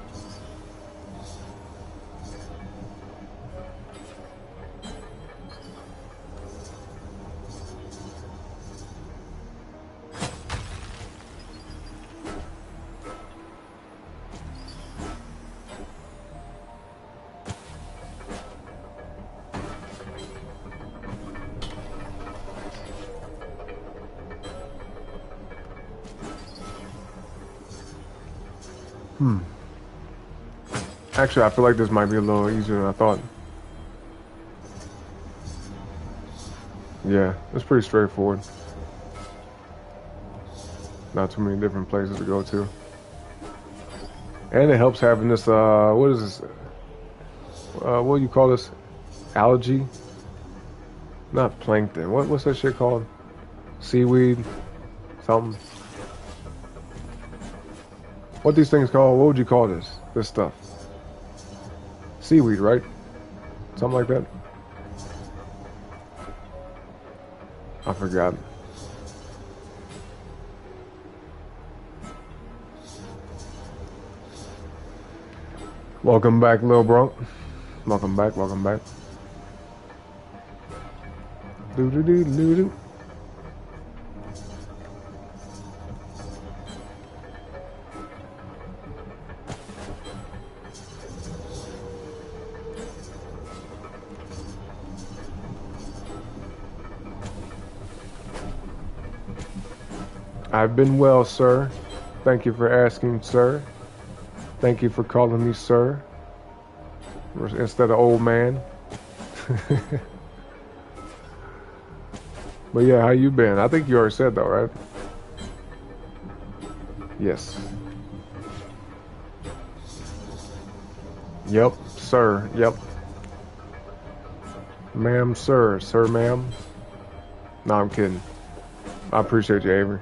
Actually, I feel like this might be a little easier than I thought. Yeah, it's pretty straightforward. Not too many different places to go to. And it helps having this, what is this? What do you call this? Algae? Not plankton. What's that shit called? Seaweed? Something? What these things called? What would you call this? This stuff? Seaweed, right? Something like that? I forgot. Welcome back, Lil Bronk. Welcome back, welcome back. Do-do-do-do-do. I've been well, sir. Thank you for asking, sir. Thank you for calling me sir instead of old man. But yeah, how you been? I think you already said though, right? Yes. Yep, sir. Yep. Ma'am, sir. Sir, ma'am. No, I'm kidding. I appreciate you, Avery.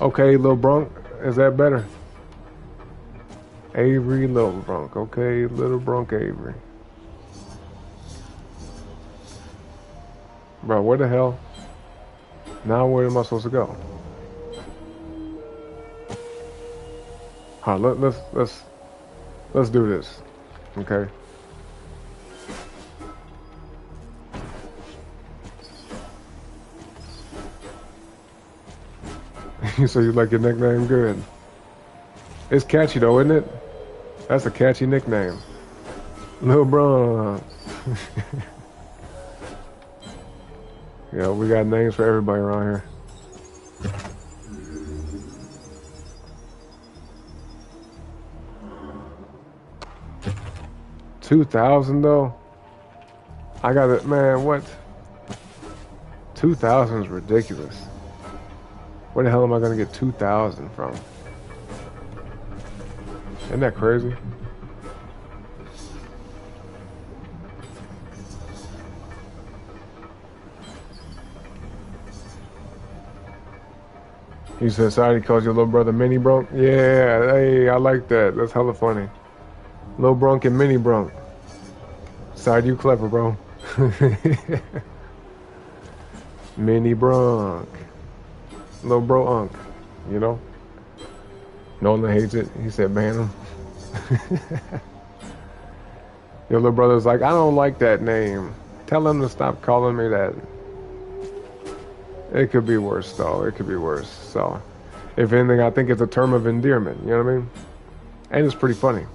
Okay, Lil Brunk, is that better? Avery, Lil Brunk. Okay, Little Brunk, Avery. Bro, where the hell? Now where am I supposed to go? Alright, let's do this. Okay. So you like your nickname? Good. It's catchy though, isn't it? That's a catchy nickname. Lil Bron. Yeah, we got names for everybody around here. $2,000 though? I got it, man, what? 2,000 is ridiculous. Where the hell am I gonna get 2,000 from? Isn't that crazy? He said, sorry, he calls your little brother Mini Brunk. Yeah, hey, I like that. That's hella funny. Lil Brunk and Mini Brunk. Sorry, you clever, bro. Mini Brunk. Lil Bro Unk. You know? Nolan hates it. He said, ban him. Your little brother's like, I don't like that name. Tell him to stop calling me that. It could be worse, though. It could be worse. So, if anything, I think it's a term of endearment. You know what I mean? And it's pretty funny.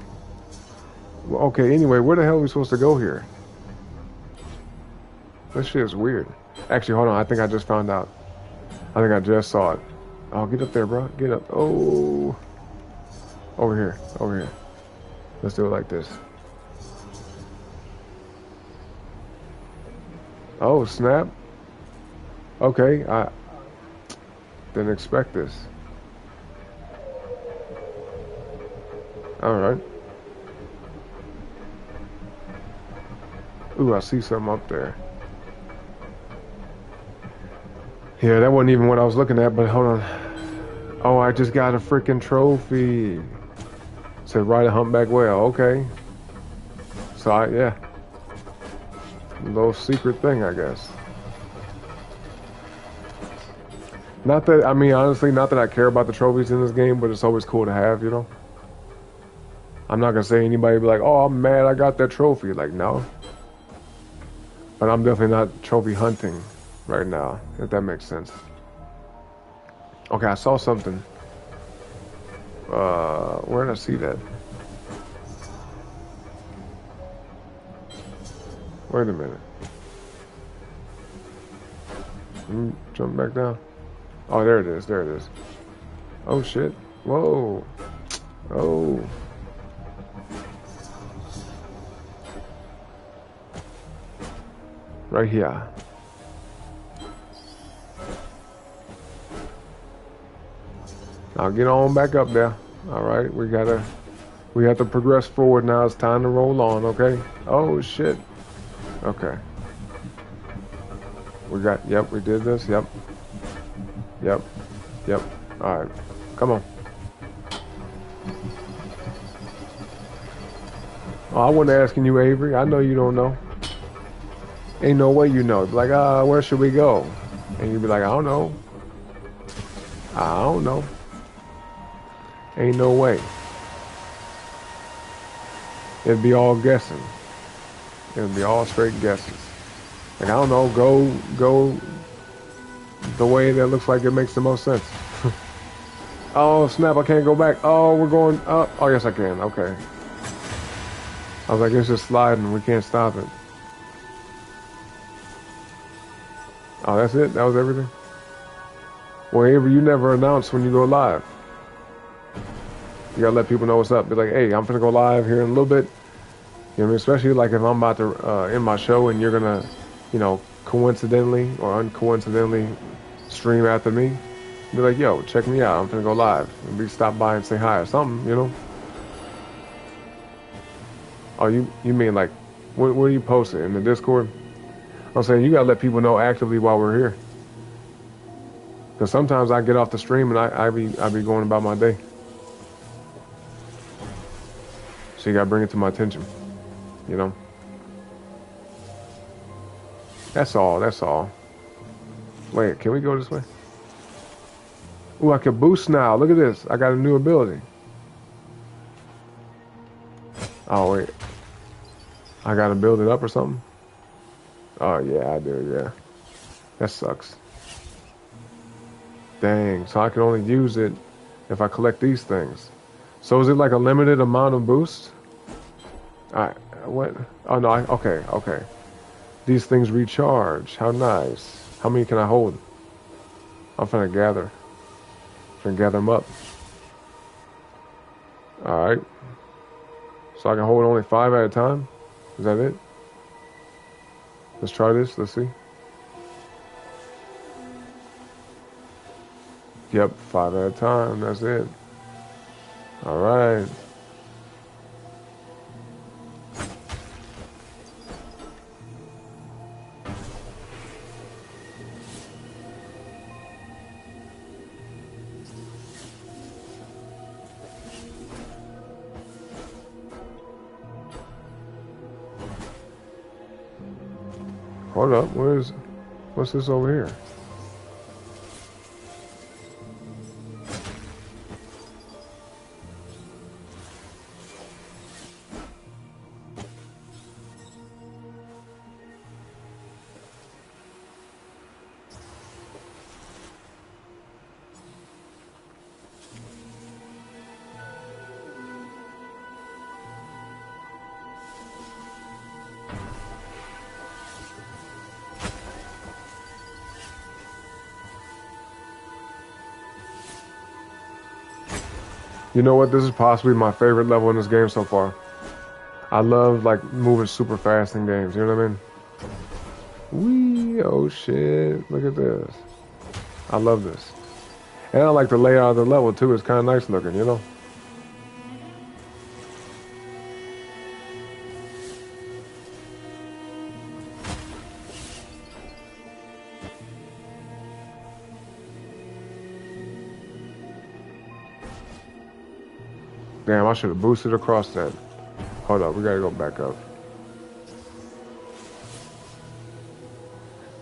Well, okay, anyway, where the hell are we supposed to go here? This shit is weird. Actually, hold on. I think I just found out. I think I just saw it. Oh, get up there, bro. Get up. Oh. Over here. Over here. Let's do it like this. Oh, snap. Okay, I didn't expect this. Alright. Ooh, I see something up there. Yeah, that wasn't even what I was looking at, but hold on. Oh, I just got a freaking trophy. It said ride a humpback whale. Okay. So, yeah. A little secret thing, I guess. Not that, I mean, honestly, not that I care about the trophies in this game, but it's always cool to have, you know? I'm not going to say anybody be like, oh, I'm mad I got that trophy. Like, no. But I'm definitely not trophy hunting right now, if that makes sense. Okay, I saw something. Where did I see that? Wait a minute. Jump back down. Oh, there it is. There it is. Oh, shit. Whoa. Oh. Right here. I'll get on back up there. All right, we have to progress forward now. It's time to roll on, okay? Oh, shit. Okay. Yep, we did this. Yep. Yep. Yep. All right. Come on. Oh, I wasn't asking you, Avery. I know you don't know. Ain't no way you know. Be like, where should we go? And you'd be like, I don't know. I don't know. Ain't no way. It'd be all guessing. It'd be all straight guesses. Like, I don't know, go the way that looks like it makes the most sense. Oh, snap, I can't go back. Oh, we're going up. Oh, yes, I can. Okay. I was like, it's just sliding. We can't stop it. Oh, that's it? That was everything? Well, Avery, you never announce when you go live. You gotta let people know what's up. Be like, hey, I'm gonna go live here in a little bit. You know what I mean? Especially like if I'm about to end my show and you're gonna, you know, coincidentally or uncoincidentally stream after me. Be like, yo, check me out. I'm gonna go live. And be stop by and say hi or something, you know? Oh, you mean like, what are you posting in the Discord? I'm saying you gotta let people know actively while we're here. Because sometimes I get off the stream and I be going about my day. So you gotta bring it to my attention, you know? That's all, that's all. Wait, can we go this way? Ooh, I can boost now. Look at this. I got a new ability. Oh, wait. I gotta build it up or something? Oh, yeah, I do, yeah. That sucks. Dang, so I can only use it if I collect these things. So is it like a limited amount of boost? Alright, what? Oh, no, okay. These things recharge. How nice. How many can I hold? I'm finna gather. Finna gather them up. Alright. So I can hold only 5 at a time? Is that it? Let's try this. Let's see. Yep, 5 at a time. That's it. Alright. Hold up, what's this over here? You know what? This is possibly my favorite level in this game so far. I love like moving super fast in games. You know what I mean? Wee! Oh shit! Look at this. I love this, and I like the layout of the level too. It's kind of nice looking. You know. Damn! I should have boosted across that. Hold up, we gotta go back up.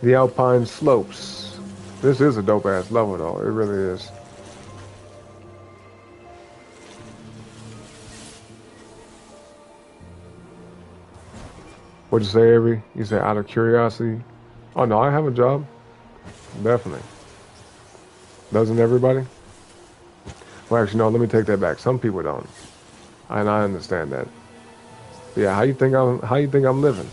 The Alpine Slopes. This is a dope ass level though, it really is. What'd you say, Avery? You said out of curiosity? Oh no, I have a job. Definitely. Doesn't everybody? Well actually no, let me take that back. Some people don't. And I understand that. Yeah, how you think I'm living?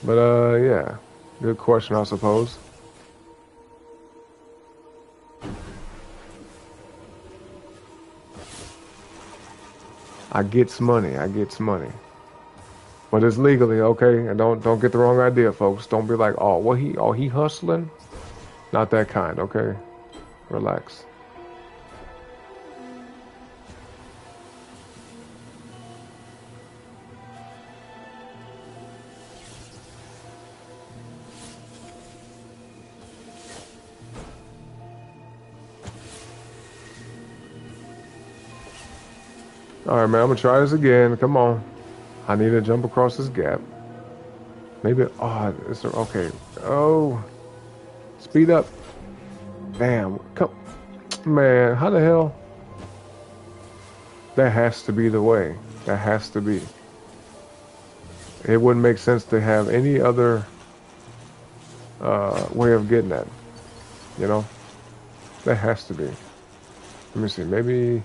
But yeah. Good question, I suppose. I gets money. But it's legally, okay? And don't get the wrong idea, folks. Don't be like, oh, he hustling? Not that kind, okay? Relax. Alright, man, I'm gonna try this again. Come on. I need to jump across this gap. Maybe, oh, it's okay. Oh, speed up. Damn, come, man, how the hell? That has to be the way. That has to be. It wouldn't make sense to have any other way of getting that. You know? That has to be. Let me see, maybe...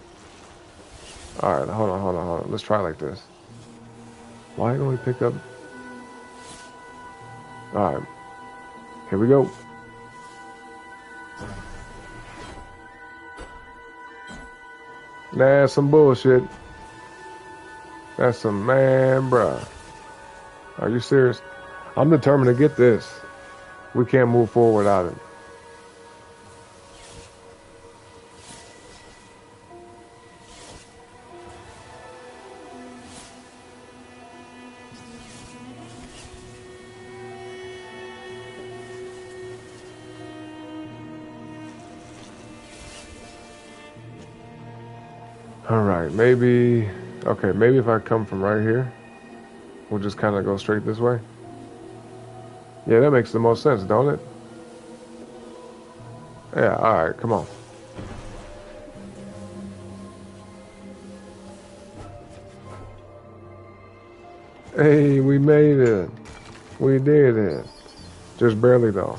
Alright, hold on. Let's try like this. Why don't we pick up... Alright. Here we go. That's some bullshit. That's some... Man, bruh. Are you serious? I'm determined to get this. We can't move forward without it. Alright, maybe... Okay, maybe if I come from right here, we'll just kind of go straight this way. Yeah, that makes the most sense, don't it? Yeah, alright, come on. Hey, we made it. We did it. Just barely, though.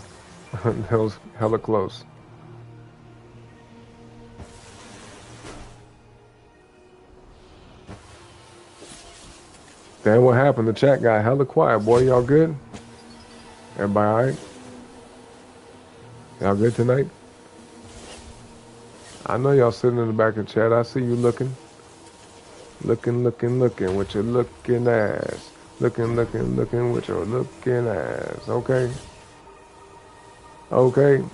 That was hella close. Damn, what happened? The chat got hella quiet. Boy, y'all good? Everybody alright? Y'all good tonight? I know y'all sitting in the back of the chat. I see you looking. Looking with your looking ass. Looking with your looking ass. Okay? Okay?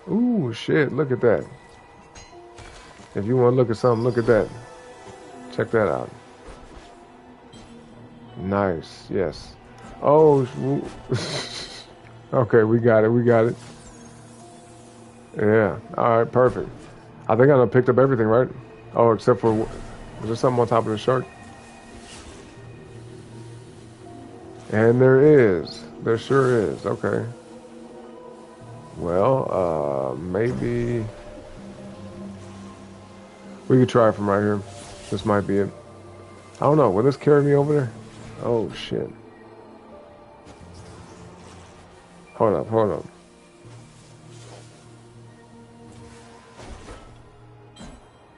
Ooh, shit. Look at that. If you want to look at something, look at that. Check that out. Nice. Yes. Oh. Okay, we got it. Yeah. All right, perfect. I think I done picked up everything, right? Oh, except for Is there something on top of the shark? And there is. There sure is. Okay. Well, maybe we could try it from right here. This might be it. I don't know. Will this carry me over there? Oh, shit. Hold up, hold up.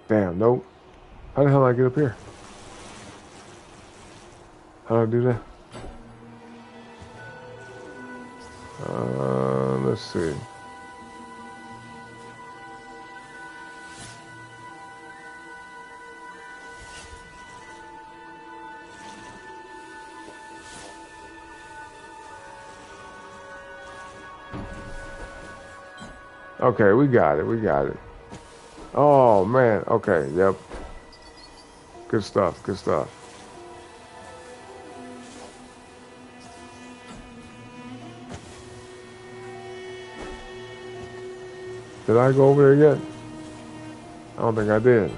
Damn, nope. How the hell do I get up here? How do I do that? Let's see. Okay, we got it, we got it. Oh, man, okay, yep. Good stuff, good stuff. Did I go over there yet? I don't think I did.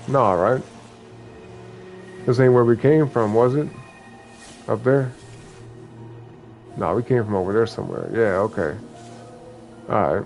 No, right? This ain't where we came from, was it? Up there? No, we came from over there somewhere. Yeah, okay. Alright.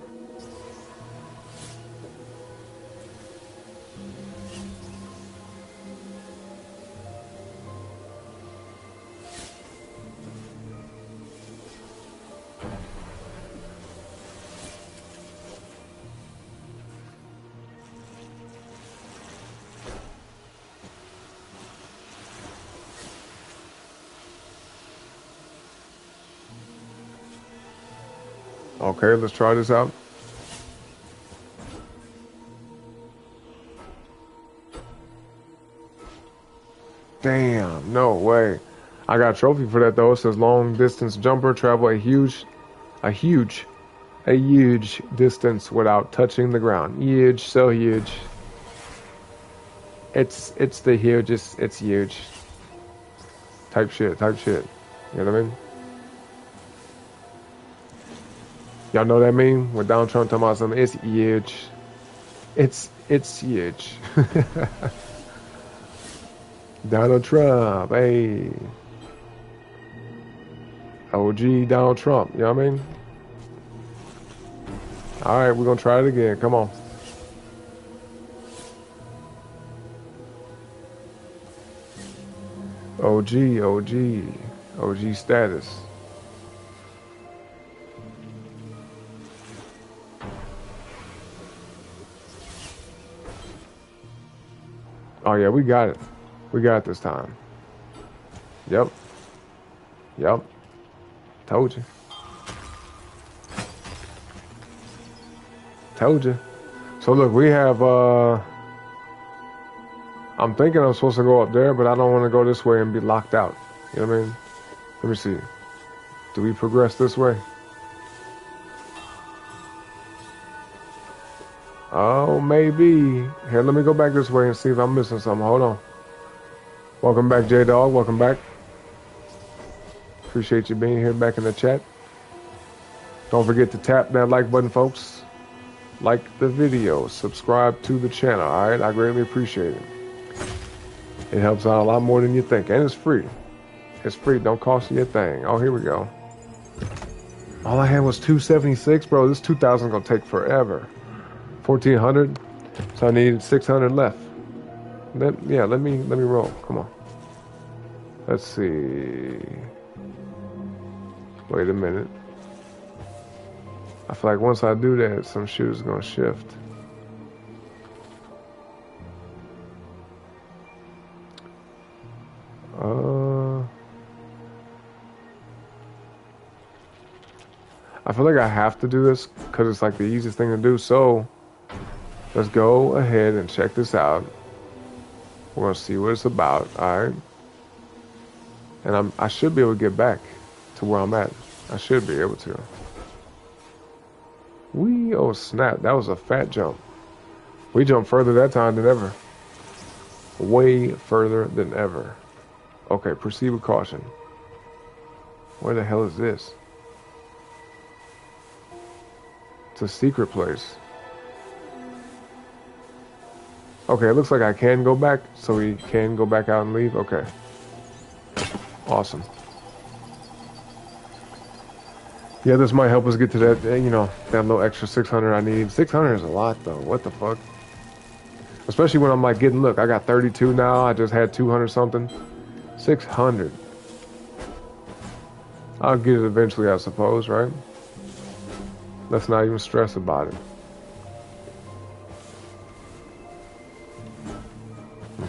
Okay, let's try this out. Damn, no way. I got a trophy for that though. It says long distance jumper, travel a huge distance without touching the ground. Huge, so huge. It's the hugest, it's huge. Type shit, type shit. You know what I mean? Y'all know that meme? With Donald Trump talking about something, it's huge. It's huge. Donald Trump, hey. OG Donald Trump, you know what I mean? Alright, we're gonna try it again. Come on. OG status. Oh yeah, we got it. We got it this time. Yep. Yep. Told you. Told you. So look, we have, I'm thinking I'm supposed to go up there, but I don't want to go this way and be locked out. You know what I mean? Let me see. Do we progress this way? Oh, maybe. Here, let me go back this way and see if I'm missing something. Hold on. Welcome back, J-Dog. Welcome back. Appreciate you being here back in the chat. Don't forget to tap that like button, folks. Like the video. Subscribe to the channel, all right? I greatly appreciate it. It helps out a lot more than you think. And it's free. It's free. Don't cost you a thing. Oh, here we go. All I had was 276, bro. This 2,000 gonna take forever. 1,400. So I need 600 left. Let me roll. Come on. Let's see. Wait a minute. I feel like once I do that, some shit is gonna shift. I feel like I have to do this because it's like the easiest thing to do. So let's go ahead and check this out. We're gonna see what it's about. All right. And I should be able to get back to where I'm at. I should be able to. Oh snap, that was a fat jump. We jumped further that time than ever. Way further than ever. Okay, proceed with caution. Where the hell is this? It's a secret place. Okay, it looks like I can go back, so we can go back out and leave. Okay. Awesome. Yeah, this might help us get to that, you know, that little extra 600 I need. 600 is a lot, though. What the fuck? Especially when I'm like getting, look, I got 32 now. I just had 200 something. 600. I'll get it eventually, I suppose, right? Let's not even stress about it.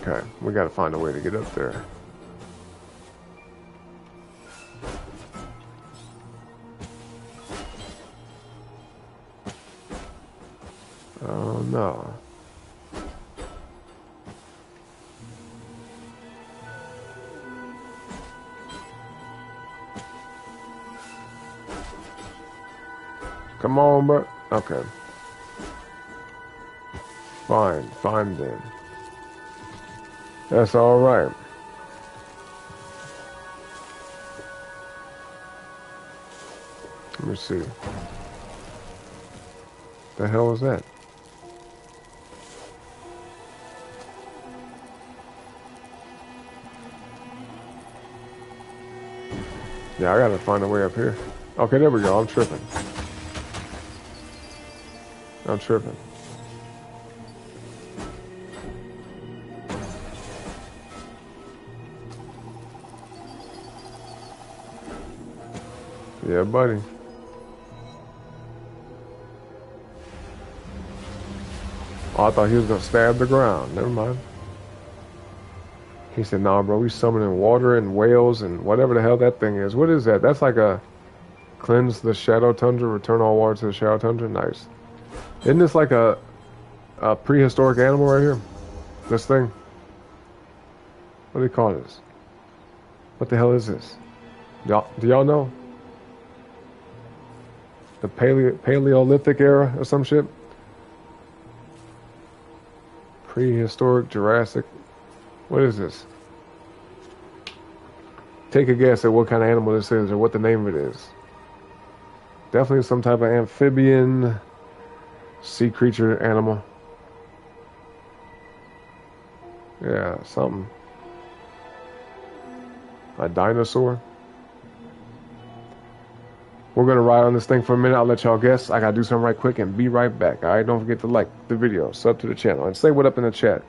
Okay, we gotta find a way to get up there. Oh no. Come on, bro. Okay. Fine then. That's all right. Let me see. The hell is that? Yeah, I gotta find a way up here. Okay, there we go. I'm tripping. Yeah, buddy. Oh, I thought he was gonna stab the ground. Never mind. He said, nah, bro, we summoning water and whales and whatever the hell that thing is. What is that? That's like a cleanse the shadow tundra, return all water to the shadow tundra. Nice. Isn't this like a prehistoric animal right here? This thing? What do you call this? What the hell is this? Do y'all know? The Paleolithic era or some shit? Prehistoric, Jurassic. What is this? Take a guess at what kind of animal this is or what the name of it is. Definitely some type of amphibian, sea creature animal. Yeah, something. A dinosaur. We're going to ride on this thing for a minute. I'll let y'all guess. I got to do something right quick and be right back. All right, don't forget to like the video, sub to the channel, and say what up in the chat.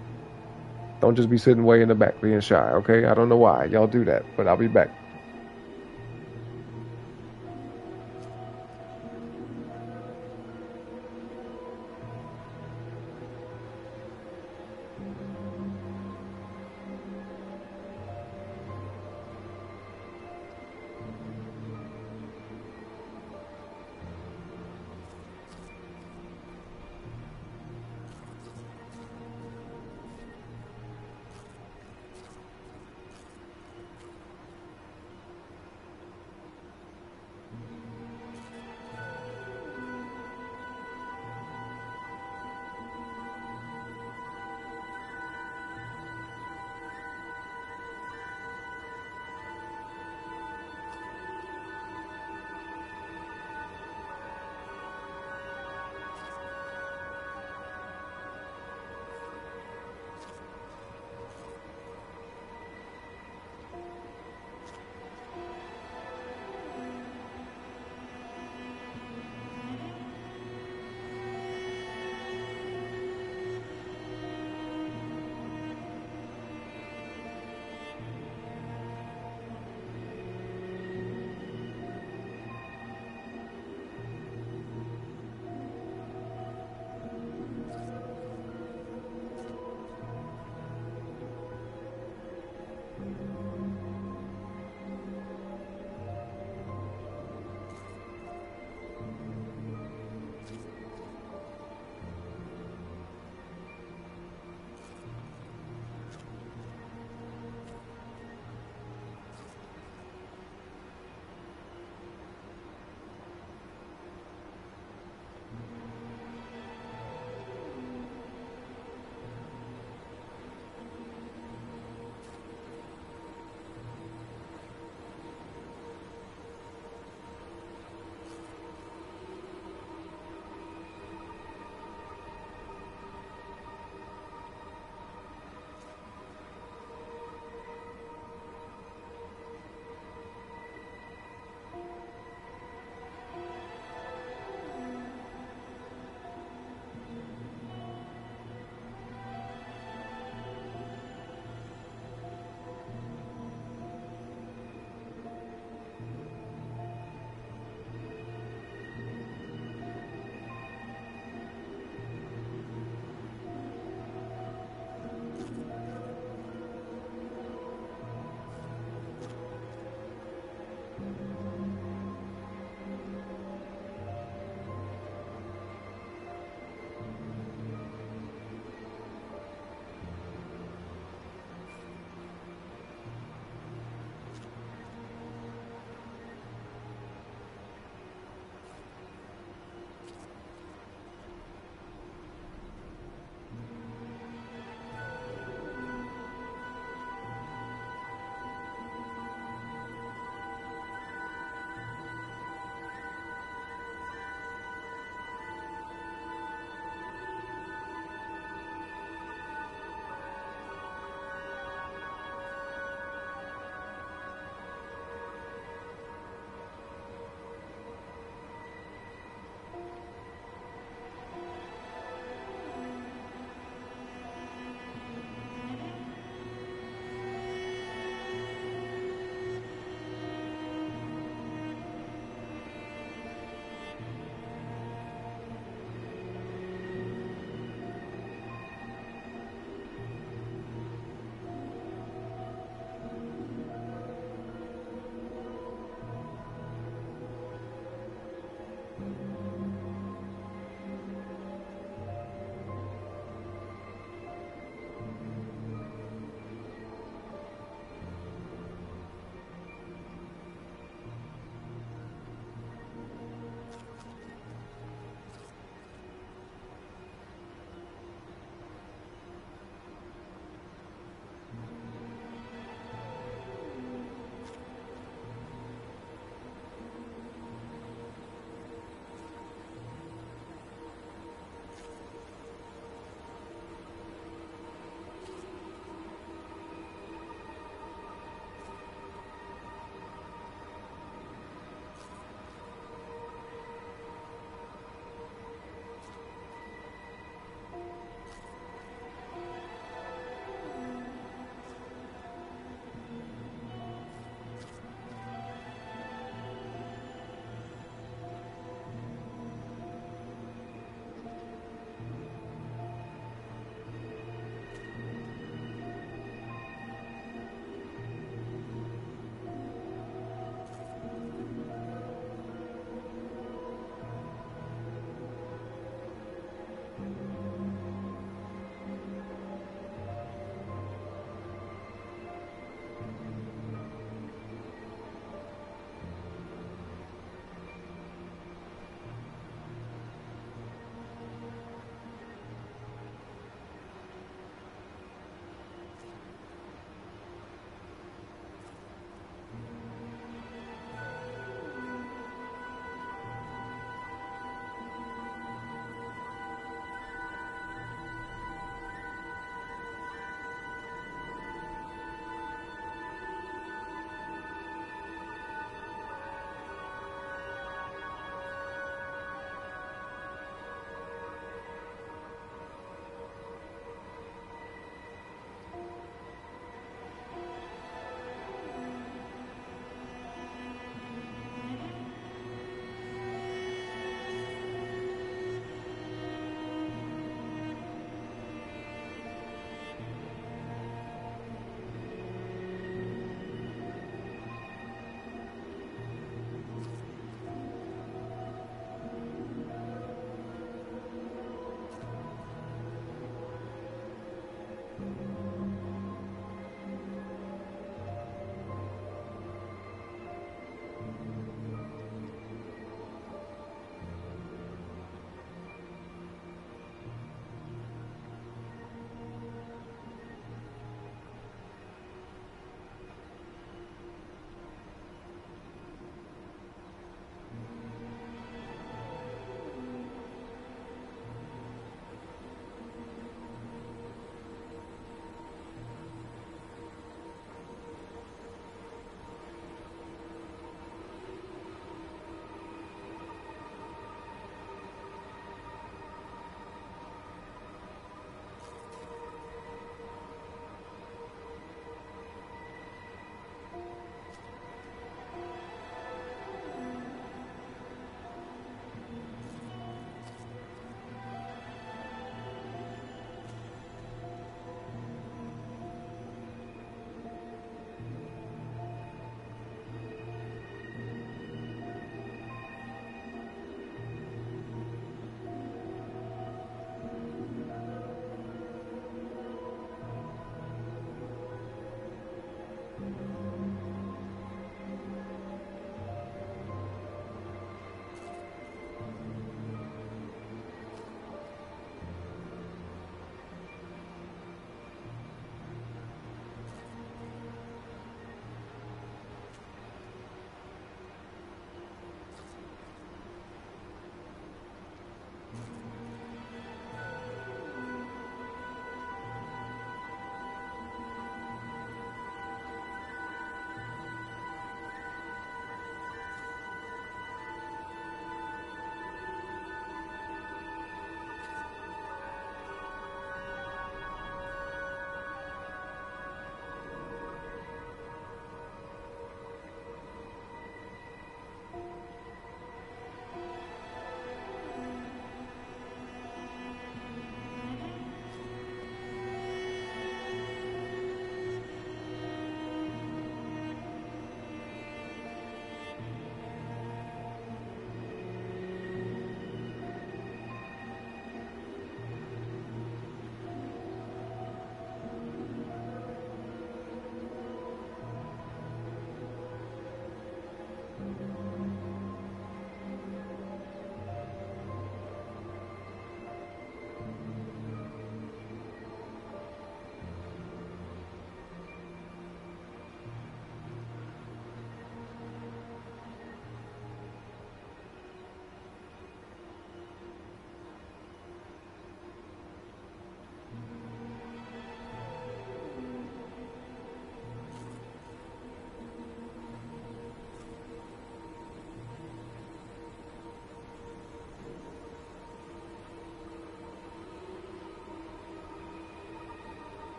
Don't just be sitting way in the back being shy, okay? I don't know why y'all do that, but I'll be back.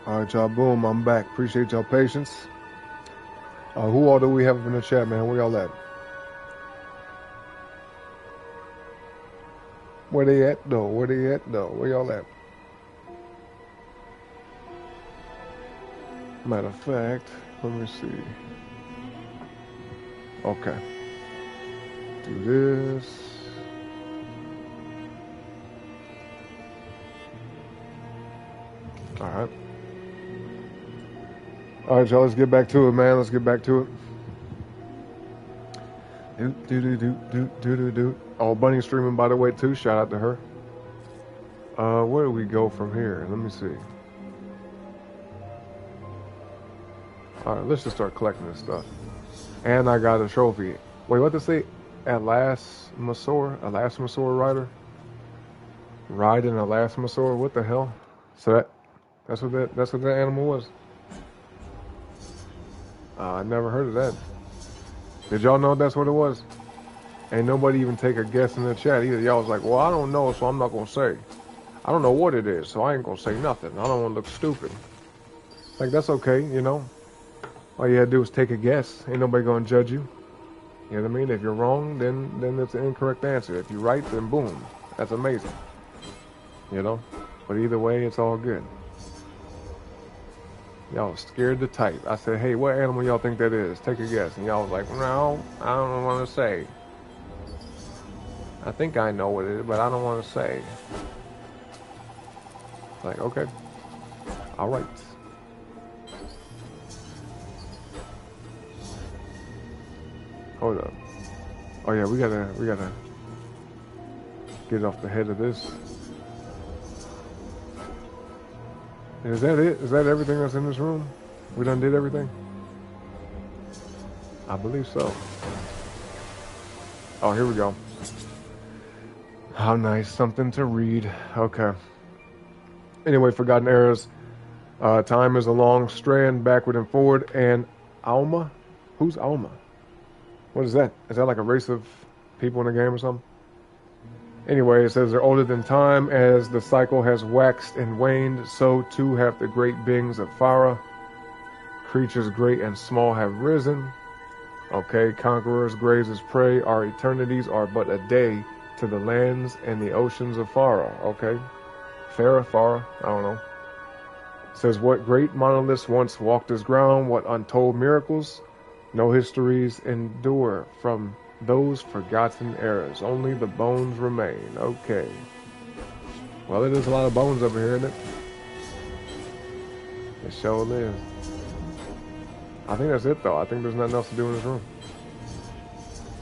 All right, y'all. Boom. I'm back. Appreciate y'all patience. Who all do we have in the chat, man? Where y'all at? Where they at, though? Where they at, though? Where y'all at? Matter of fact, let me see. Okay. Do this. All right. All right, y'all. Let's get back to it, man. Let's get back to it. Do. Oh, Bunny's streaming, by the way, too. Shout out to her. Where do we go from here? Let me see. All right, let's just start collecting this stuff. And I got a trophy. Wait, what to say? Elasmosaur rider? Riding Elasmosaur? What the hell? So that's what that animal was. I never heard of that. Did y'all know that's what it was? Ain't nobody even take a guess in the chat either. Y'all was like, well, I don't know, so I'm not gonna say. I don't know what it is, so I ain't gonna say nothing. I don't want to look stupid. Like, that's okay, you know? All you had to do is take a guess. Ain't nobody gonna judge you. You know what I mean? If you're wrong, then it's an incorrect answer. If you're right, then boom. That's amazing. You know? But either way, it's all good. Y'all was scared to type. I said, hey, what animal y'all think that is? Take a guess. And y'all was like, no, I don't want to say. I think I know what it is, but I don't want to say. Like, okay. All right. Hold up. Oh yeah, we gotta get off the head of this. Is that it? Is that everything that's in this room? We done did everything? I believe so. Oh, here we go. How nice. Something to read. Okay. Anyway, Forgotten Eras. Time is a long strand, backward and forward. And Alma? Who's Alma? What is that? Is that like a race of people in a game or something? Anyway, it says they're older than time. As the cycle has waxed and waned, so too have the great beings of Farah. Creatures great and small have risen. Okay, conquerors, graves as prey. Our eternities are but a day to the lands and the oceans of Farah. Okay. Farah, I don't know. It says, what great monoliths once walked this ground, what untold miracles. No histories endure from those forgotten eras. Only the bones remain. Okay. Well, there's a lot of bones over here, isn't it? It sure is. I think that's it, though. I think there's nothing else to do in this room.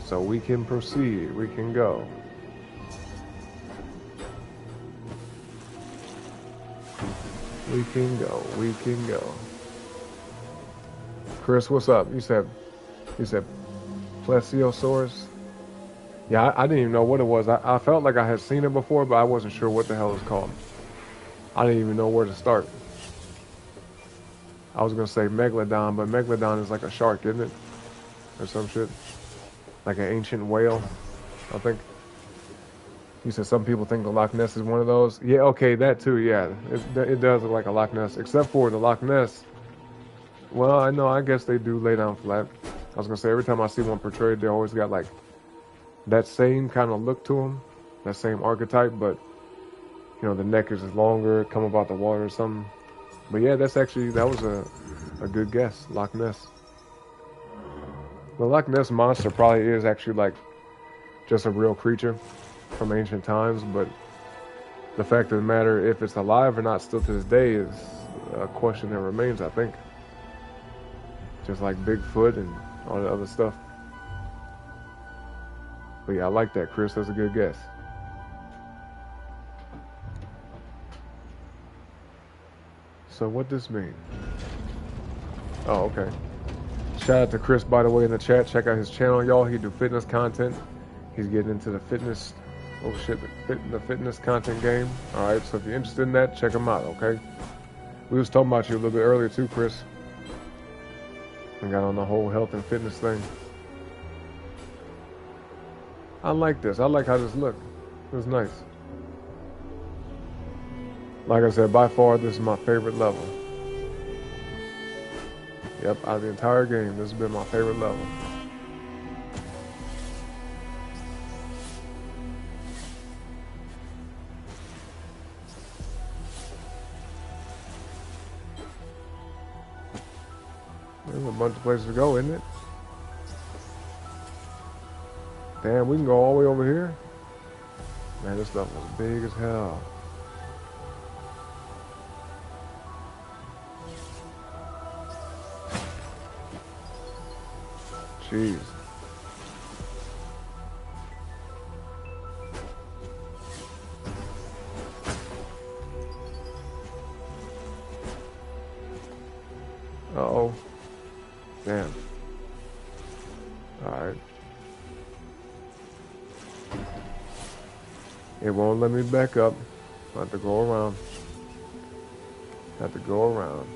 So we can proceed. We can go. We can go. We can go. Chris, what's up? You said Plesiosaurus? Yeah, I didn't even know what it was. I felt like I had seen it before, but I wasn't sure what the hell it's called. I didn't even know where to start. I was going to say Megalodon, but Megalodon is like a shark, isn't it? Or some shit. Like an ancient whale, I think. You said some people think the Loch Ness is one of those. Yeah, okay, that too, yeah. It does look like a Loch Ness, except for the Loch Ness. Well, I know, I guess they do lay down flat. I was going to say, every time I see one portrayed, they always got like that same kind of look to them, that same archetype, but, you know, the neck is longer, come up out the water or something. But yeah, that was a good guess, Loch Ness. The Loch Ness monster probably is actually like just a real creature from ancient times, but the fact of the matter, if it's alive or not still to this day, is a question that remains, I think. Just like Bigfoot and all the other stuff. But yeah, I like that, Chris. That's a good guess. So what this mean? Oh, okay. Shout out to Chris, by the way, in the chat. Check out his channel, y'all. He do fitness content. He's getting into the fitness, the fitness content game. All right, so if you're interested in that, check him out, okay? We was talking about you a little bit earlier too, Chris. We got on the whole health and fitness thing. I like this. I like how this look. It's nice. Like I said, by far, this is my favorite level. Yep, out of the entire game, this has been my favorite level. There's a bunch of places to go, isn't it? Damn, we can go all the way over here. Man, this stuff was big as hell. Jeez. Uh-oh. Damn. Alright. It won't let me back up. I have to go around. Have to go around.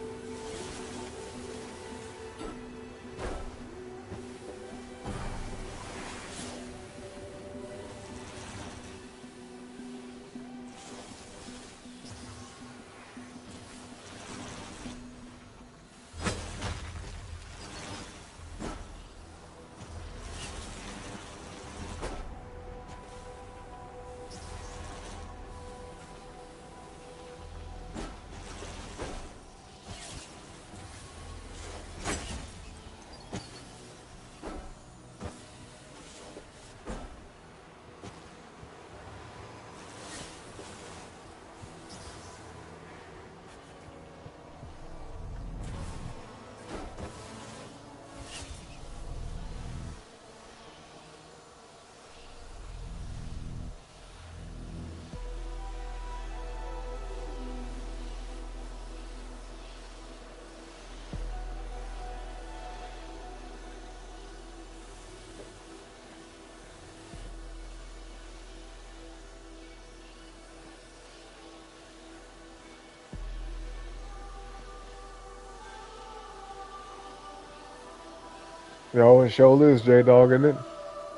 Yo, it sure is, J-Dog, isn't it?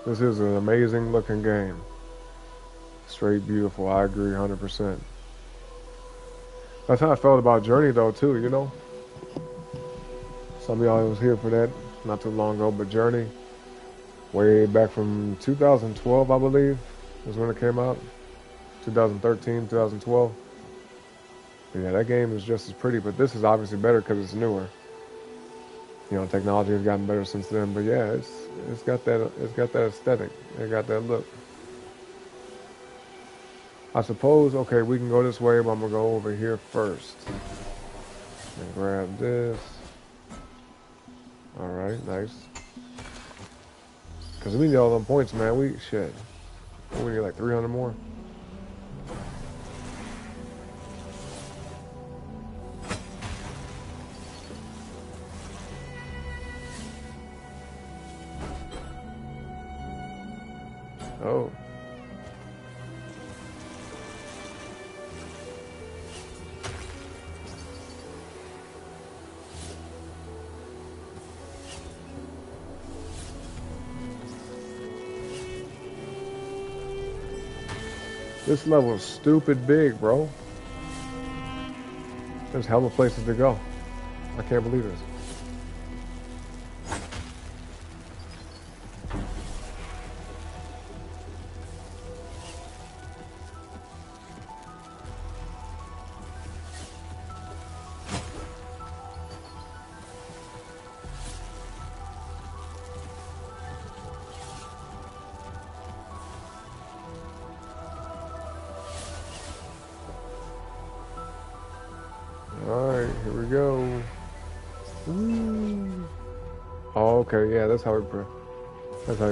This is an amazing looking game. Straight beautiful, I agree 100%. That's how I felt about Journey though too, you know? Some of y'all was here for that not too long ago, but Journey, way back from 2012, I believe, was when it came out. 2013, 2012. But yeah, that game is just as pretty, but this is obviously better because it's newer. You know, technology has gotten better since then, but yeah, it's got that aesthetic. It got that look. I suppose, okay, we can go this way, but I'm gonna go over here first. And grab this. Alright, nice. Cause we need all them points, man. We need like 300 more. Oh. This level is stupid big, bro. There's hella places to go. I can't believe this. Alright, here we go. Ooh. Oh, okay, yeah, that's how we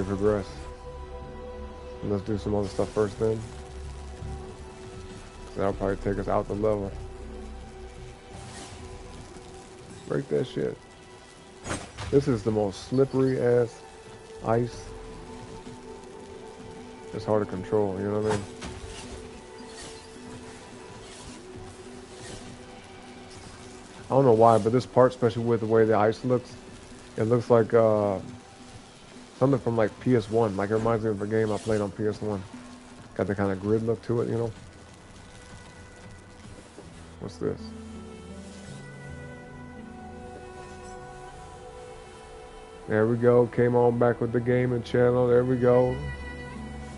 progress. Let's do some other stuff first then. That'll probably take us out the level. Break that shit. This is the most slippery ass ice. It's hard to control, you know what I mean? I don't know why, but this part, especially with the way the ice looks, it looks like something from like PS1. Like it reminds me of a game I played on PS1. Got the kind of grid look to it, you know? What's this? There we go. Came on back with the gaming channel. There we go.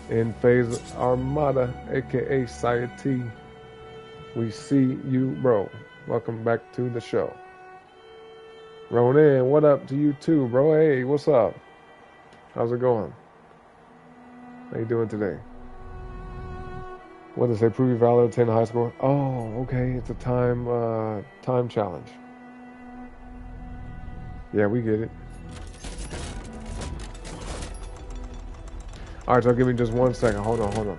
In phase Armada, aka Sire T. We see you, bro. Welcome back to the show. Ronan, what up to you too, bro? Hey, what's up? How's it going? How you doing today? What does it say? Prove your valor, attain a high score. Oh, okay. It's a time challenge. Yeah, we get it. All right, so give me just 1 second. Hold on.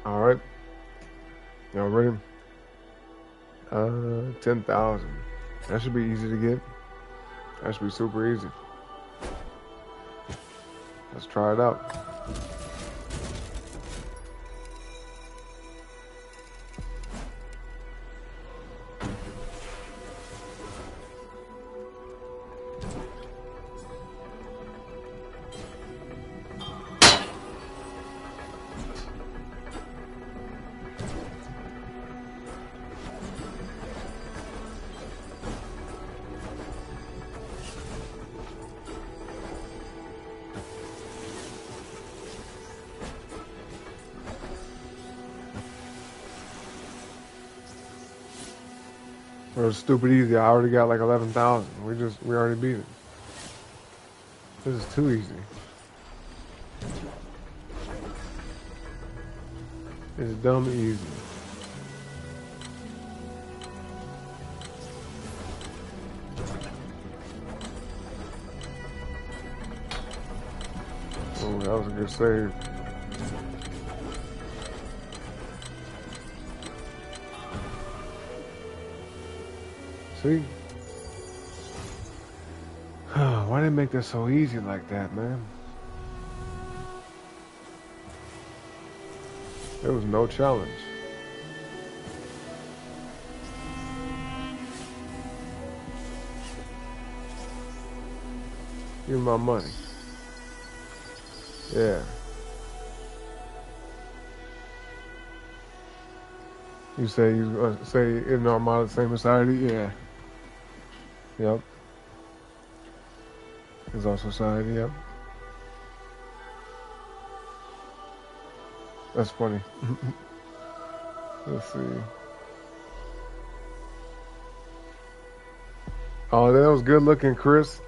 All right. Y'all ready? 10,000. That should be easy to get. That should be super easy. Let's try it out. It was stupid easy. I already got like 11,000. We already beat it. This is too easy. It's dumb easy. Oh, that was a good save. See? Why did they make this so easy like that, man? There was no challenge. Give me my money. Yeah. You say you say in Armada, same society? Yeah. Yep. Is our society, yep. That's funny. Let's see. Oh, that was good looking, Chris.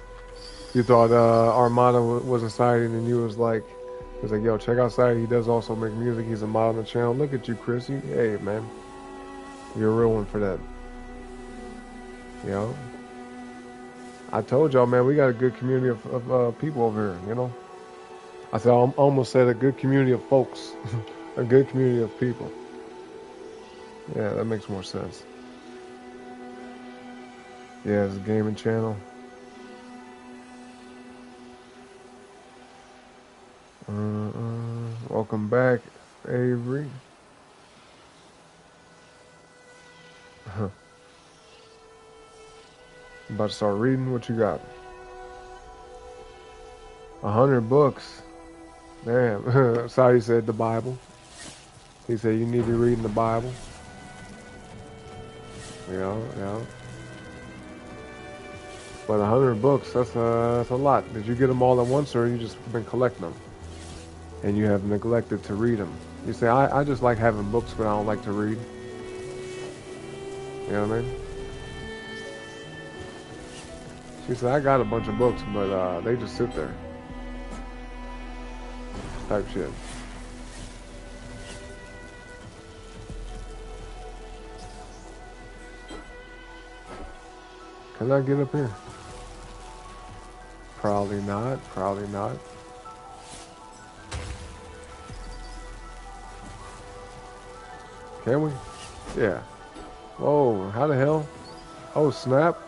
You thought Armada was a society, and then you was like, yo, check out Society. He does also make music. He's a mod on the channel. Look at you, Chris. Hey, man. You're a real one for that. You know? I told y'all, man, we got a good community of people over here, you know? I said, I almost said a good community of folks, a good community of people. Yeah, that makes more sense. Yeah, it's a gaming channel. Welcome back, Avery. About to start reading. What you got? 100 books. Damn. Sorry, said the Bible. He said you need to be reading the Bible. Yeah. But 100 books, that's a lot. Did you get them all at once, or you just been collecting them? And you have neglected to read them. You say, I just like having books, but I don't like to read. You know what I mean? She said, I got a bunch of books, but they just sit there. Type shit. Can I get up here? Probably not. Probably not. Can we? Yeah. Whoa, how the hell? Oh, snap.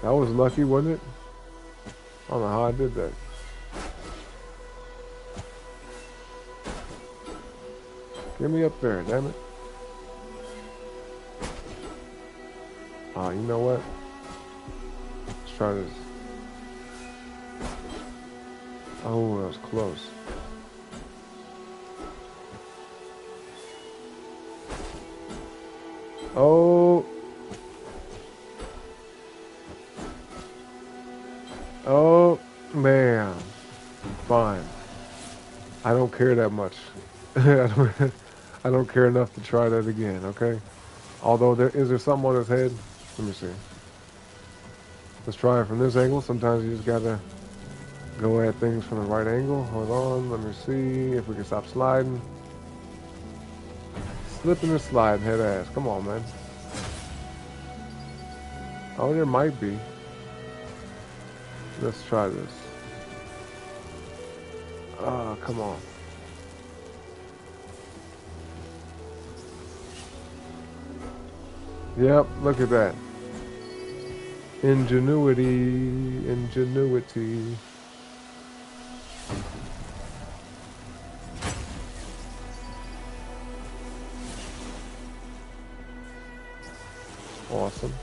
That was lucky, wasn't it? I don't know how I did that. Get me up there, damn it. Oh, you know what? Let's try this. Oh, that was close. Oh. Oh, man. Fine. I don't care that much. I don't care enough to try that again, okay? Although, is there something on his head? Let me see. Let's try it from this angle. Sometimes you just gotta go at things from the right angle. Hold on, let me see if we can stop sliding. Slipping and sliding, head ass. Come on, man. Oh, there might be. Let's try this. Ah, come on. Yep, look at that. Ingenuity. Awesome.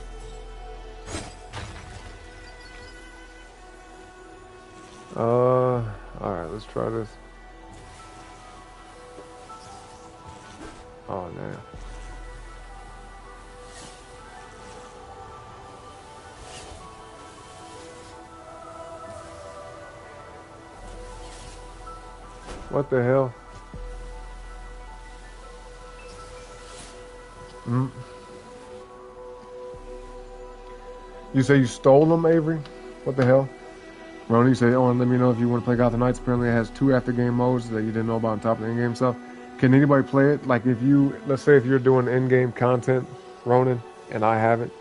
Alright, let's try this. Oh, man. What the hell? You say you stole them, Avery? What the hell? Ronnie, you say, oh, and let me know if you want to play Gotham Knights. Apparently it has 2 after-game modes that you didn't know about on top of the in-game stuff. Can anybody play it? Like if you, let's say if you're doing in-game content, Ronan, and I haven't,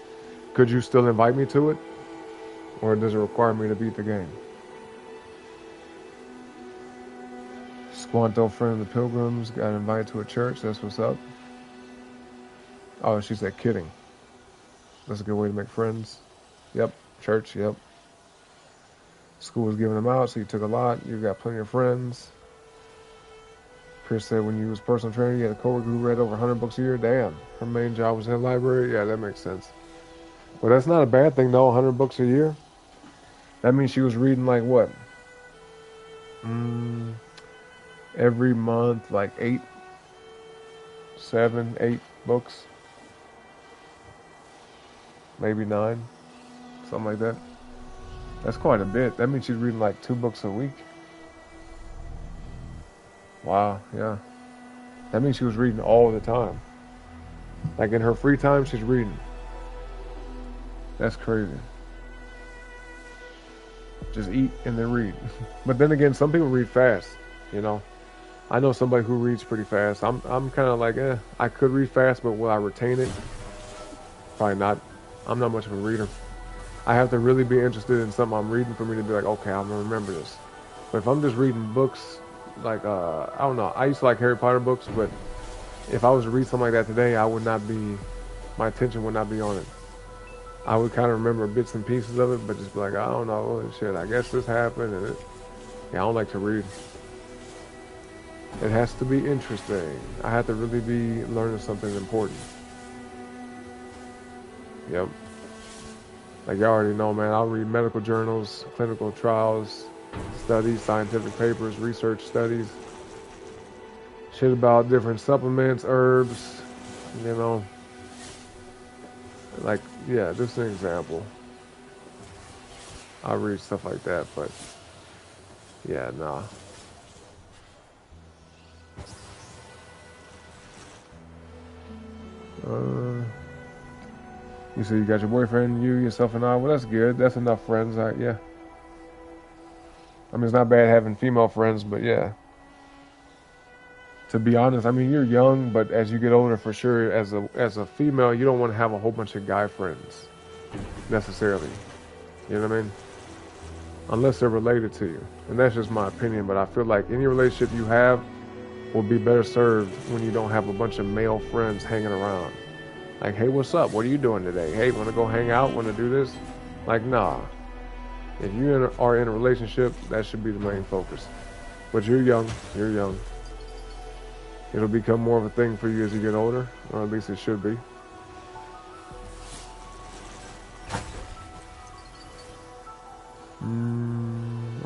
could you still invite me to it? Or does it require me to beat the game? Squanto, friend of the Pilgrims, got invited to a church. That's what's up. Oh, she said kidding. That's a good way to make friends. Yep, church, yep. School was giving them out, so you took a lot. You got plenty of friends. Chris said when you was personal trainer, you had a coworker who read over 100 books a year. Damn, her main job was in the library. Yeah, that makes sense. Well, that's not a bad thing, though, 100 books a year. That means she was reading, like, what? Every month, like 8, 7, 8 books. Maybe 9. Something like that. That's quite a bit. That means she's reading like 2 books a week. Wow, yeah. That means she was reading all the time. Like in her free time, she's reading. That's crazy. Just eat and then read. But then again, some people read fast, you know. I know somebody who reads pretty fast. I'm kind of like, I could read fast, but will I retain it? Probably not. I'm not much of a reader. I have to really be interested in something I'm reading for me to be like, okay, I'm gonna remember this. But if I'm just reading books, like, I don't know, I used to like Harry Potter books, but if I was to read something like that today, I would not be, my attention would not be on it. I would kind of remember bits and pieces of it, but just be like, I don't know, shit, I guess this happened, and yeah, I don't like to read. It has to be interesting. I have to really be learning something important. Yep. Like y'all already know, man, I'll read medical journals, clinical trials, studies, scientific papers, research studies, shit about different supplements, herbs, you know. Like, yeah, just an example. I read stuff like that, but yeah, nah. You said you got your boyfriend, you, yourself, and I. Well, that's good. That's enough friends. Yeah. I mean, it's not bad having female friends, but yeah. To be honest, I mean, you're young, but as you get older, for sure, as a female, you don't want to have a whole bunch of guy friends, necessarily. You know what I mean? Unless they're related to you. And that's just my opinion, but I feel like any relationship you have will be better served when you don't have a bunch of male friends hanging around. Like, hey, what's up? What are you doing today? Hey, want to go hang out? Want to do this? Like, nah. If you are in a relationship, that should be the main focus. But you're young. You're young. It'll become more of a thing for you as you get older, or at least it should be.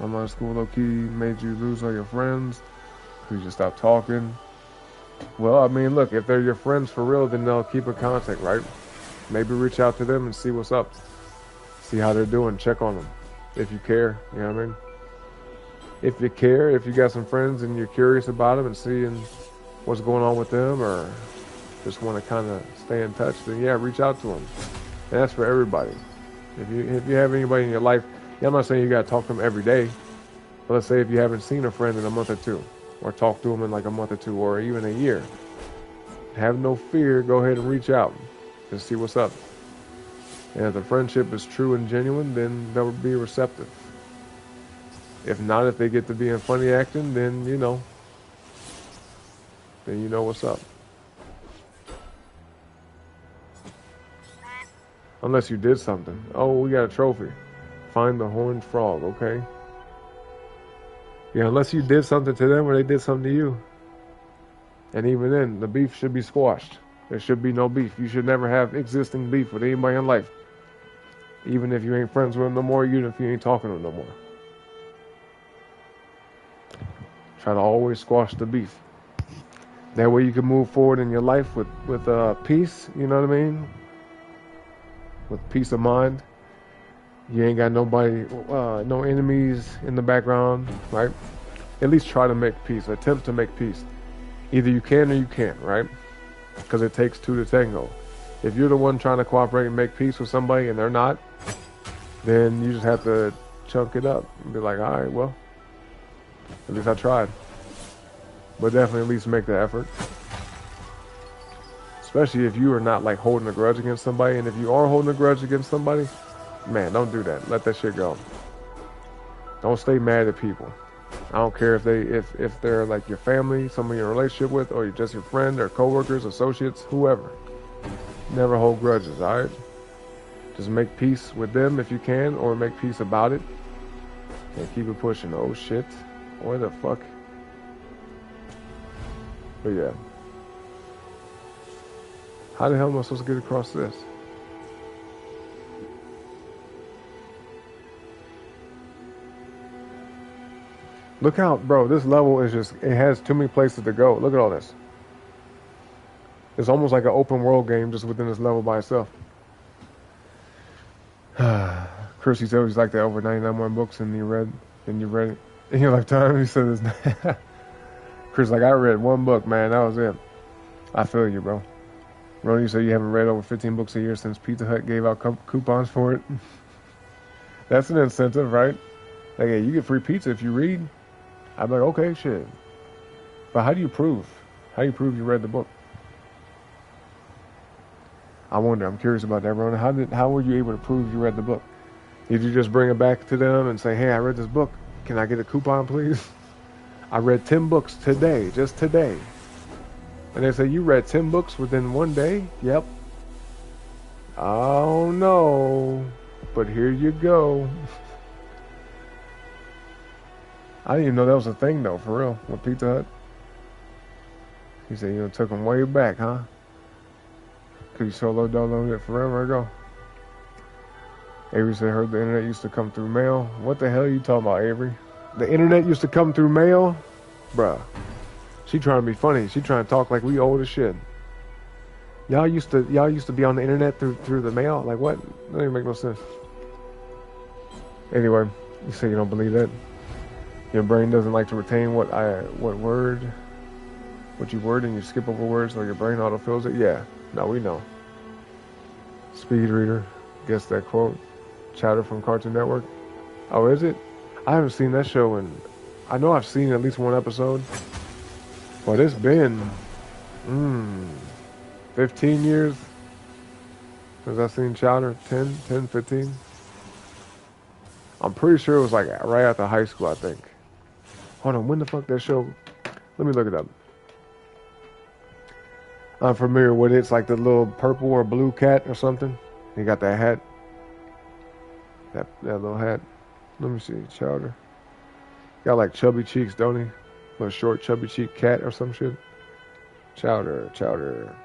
Online school low-key made you lose all your friends. You just stop talking. Well, I mean, look, if they're your friends for real, then they'll keep in contact, right? Maybe reach out to them and see what's up. See how they're doing. Check on them. If you care, you know what I mean? If you care, if you got some friends and you're curious about them and seeing what's going on with them, or just want to kind of stay in touch, then yeah, reach out to them. And that's for everybody. If you have anybody in your life, yeah, I'm not saying you got to talk to them every day, but let's say if you haven't seen a friend in a month or two, or talk to them in like a month or two, or even a year, have no fear, go ahead and reach out and see what's up. And if the friendship is true and genuine, then they'll be receptive. If not, if they get to being funny acting, then you know what's up. Unless you did something. Oh, we got a trophy. Find the horned frog, okay? Yeah, unless you did something to them or they did something to you. And even then, the beef should be squashed. There should be no beef. You should never have existing beef with anybody in life. Even if you ain't friends with them no more, even if you ain't talking to them no more. Try to always squash the beef. That way you can move forward in your life with peace, you know what I mean? With peace of mind. You ain't got nobody, no enemies in the background, right? At least try to make peace. Attempt to make peace. Either you can or you can't, right? Because it takes two to tango. If you're the one trying to cooperate and make peace with somebody and they're not, then you just have to chunk it up and be like, all right, well, at least I tried. But definitely at least make the effort. Especially if you are not like holding a grudge against somebody. And if you are holding a grudge against somebody, man, don't do that. Let that shit go. Don't stay mad at people. I don't care if they're like your family, someone you're in a relationship with, or you're just your friend or coworkers, associates, whoever. Never hold grudges, alright? Just make peace with them if you can, or make peace about it. And keep it pushing. Oh shit. What the fuck? But yeah. How the hell am I supposed to get across this? Look out, bro. This level is just, it has too many places to go. Look at all this. It's almost like an open world game just within this level by itself. Chris, he said he's like that over 99 more books than you read in your lifetime. He said this. Chris, like, I read one book, man. That was it. I feel you, bro. Ronnie, you said you haven't read over 15 books a year since Pizza Hut gave out coupons for it. That's an incentive, right? Like, hey, you get free pizza if you read. I'm like, okay, shit. But how do you prove? How do you prove you read the book? I wonder. I'm curious about that, Ronnie. How were you able to prove you read the book? Did you just bring it back to them and say, hey, I read this book? Can I get a coupon, please? I read 10 books today, just today. And they say, you read 10 books within one day? Yep. Oh no. But here you go. I didn't even know that was a thing though, for real, with Pizza Hut. He said, it took him way back, huh? Cause you solo downloaded it forever ago. Avery said, heard the internet used to come through mail. What the hell are you talking about, Avery? The internet used to come through mail? Bruh. She trying to be funny. She trying to talk like we old as shit. Y'all used to be on the internet through the mail? Like what? That doesn't even make no sense. Anyway, you say you don't believe that. Your brain doesn't like to retain what you word and you skip over words so your brain autofills it. Yeah. No, we know. Speed reader. Guess that quote. Chatter from Cartoon Network. Oh, is it? I haven't seen that show in... I know I've seen at least one episode. But it's been... 15 years since I've seen Chatter. 10, 15. I'm pretty sure it was like right after high school, I think. Hold on, when the fuck that show... Let me look it up. I'm familiar with it. It's like the little purple or blue cat or something. He got that hat. That little hat. Let me see. Chowder. Got like chubby cheeks, don't he? Little short chubby cheek cat or some shit. Chowder.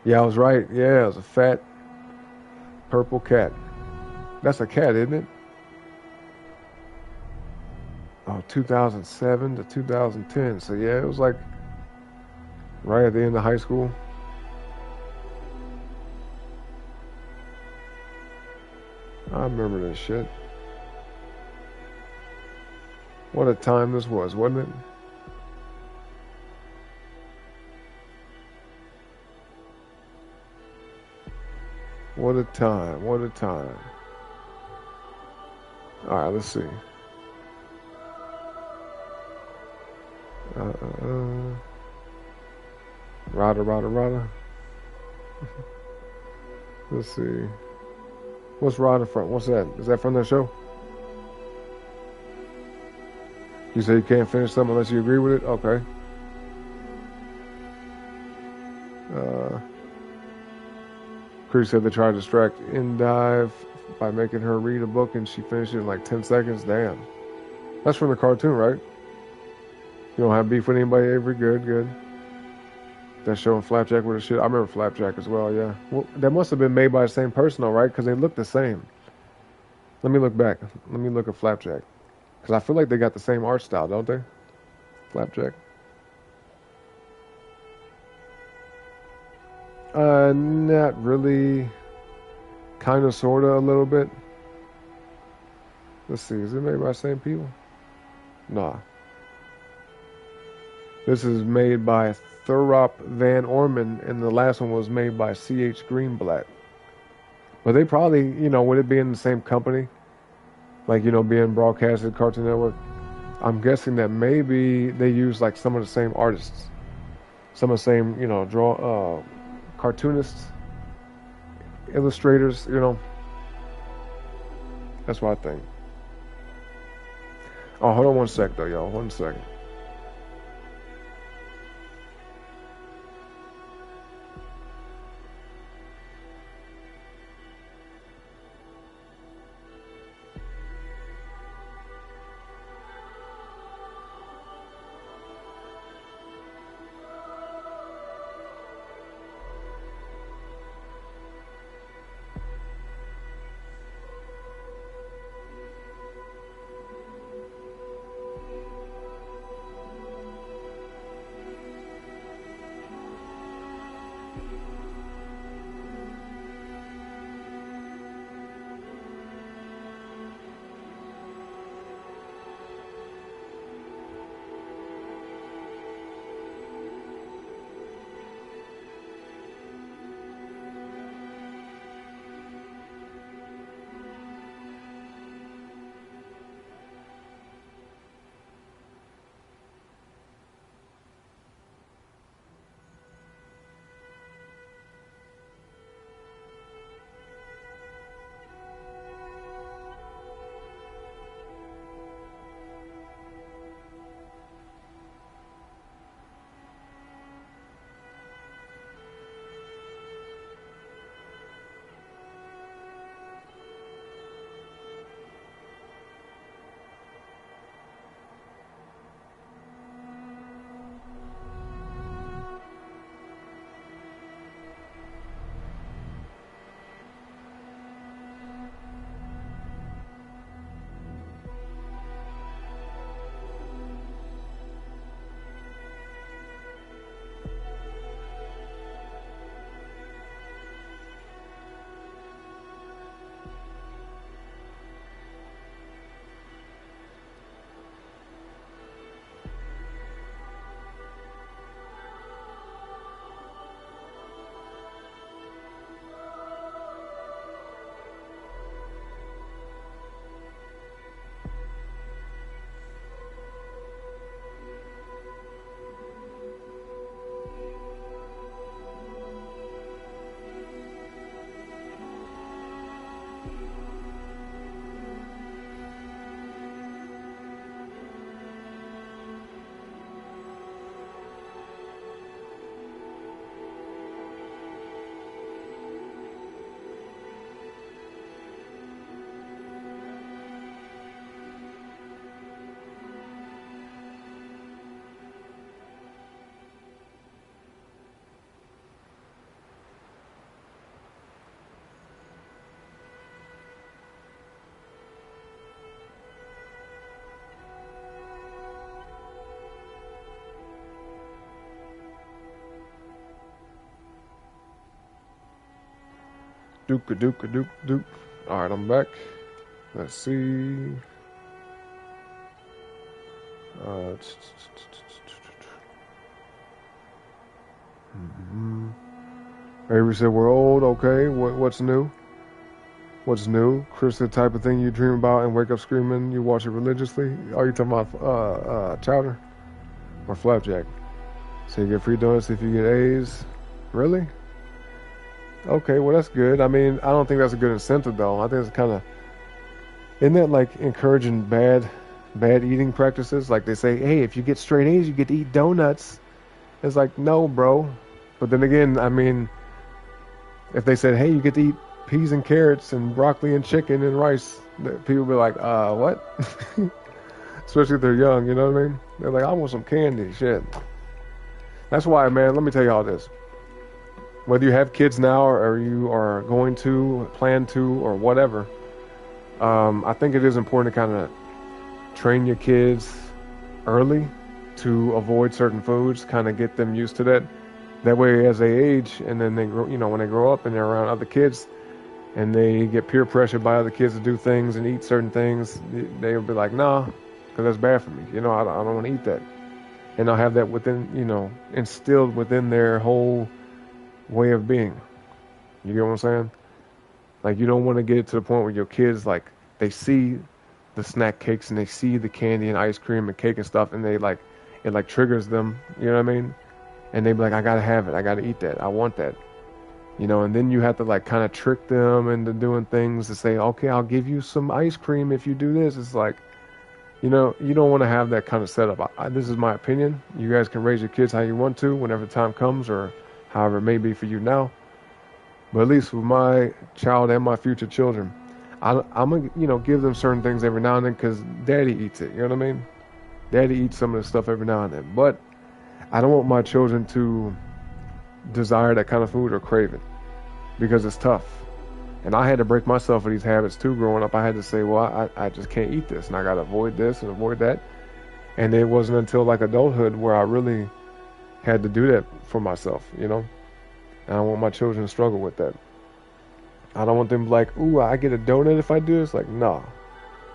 Yeah, I was right. Yeah, it was a fat purple cat. That's a cat, isn't it? Oh, 2007 to 2010. So yeah, it was like right at the end of high school. I remember this shit. What a time this was, wasn't it? What a time. What a time. All right, let's see. Rada. Let's see. What's Rada from? What's that? Is that from that show? You say you can't finish something unless you agree with it? Okay. Chris said they tried to distract Endive by making her read a book and she finished it in like 10 seconds. Damn. That's from the cartoon, right? You don't have beef with anybody, Avery? Good. That showing Flapjack with the shit. I remember Flapjack as well, yeah. Well, that must have been made by the same person, though, right? Because they look the same. Let me look back. Let me look at Flapjack. Because I feel like they got the same art style, don't they? Flapjack. Not really. Kind of, sort of, a little bit. Let's see. Is it made by the same people? Nah. This is made by Thurop Van Orman, and the last one was made by C.H. Greenblatt. But they probably, would it be in the same company? Like, being broadcasted Cartoon Network? I'm guessing that maybe they use, like, some of the same artists. Some of the same, cartoonists, illustrators, That's what I think. Oh, hold on one sec, though, y'all. 1 second. Duke. All right, I'm back. Let's see. Avery said we're old. Okay, what's new? What's new? Chris, the type of thing you dream about and wake up screaming. You watch it religiously. Are you talking about chowder or flapjack? So you get free donuts if you get A's. Really? Okay, well that's good. I mean, I don't think that's a good incentive though. I think it's kind of, isn't that like encouraging bad eating practices? Like they say, hey, if you get straight A's, you get to eat donuts. It's like, no, bro. But then again, I mean, if they said, hey, you get to eat peas and carrots and broccoli and chicken and rice, people be like, what? Especially if they're young, you know what I mean? They're like, I want some candy, shit. That's why, man, let me tell you all this. Whether you have kids now or you are going to, plan to, or whatever, I think it is important to kind of train your kids early to avoid certain foods, kind of get them used to that. That way, as they age, and then they grow, you know, when they grow up and they're around other kids, and they get peer pressured by other kids to do things and eat certain things, they'll be like, nah, because that's bad for me. You know, I don't want to eat that. And I'll have that within, you know, instilled within their whole way of being. You get what I'm saying? Like, you don't want to get to the point where your kids, like, they see the snack cakes and they see the candy and ice cream and cake and stuff, and they like, it like triggers them, you know what I mean? And they be like, I gotta have it, I gotta eat that, I want that. You know, and then you have to like kind of trick them into doing things to say, okay, I'll give you some ice cream if you do this. It's like, you know, you don't want to have that kind of setup. This is my opinion. You guys can raise your kids how you want to whenever the time comes, or however it may be for you now. But at least with my child and my future children, I'm going to, you know, give them certain things every now and then because daddy eats it. You know what I mean? Daddy eats some of the stuff every now and then. But I don't want my children to desire that kind of food or crave it because it's tough. And I had to break myself of these habits too growing up. I had to say, well, I just can't eat this and I got to avoid this and avoid that. And it wasn't until like adulthood where I really had to do that for myself, you know? And I don't want my children to struggle with that. I don't want them like, ooh, I get a donut if I do this. Like, nah,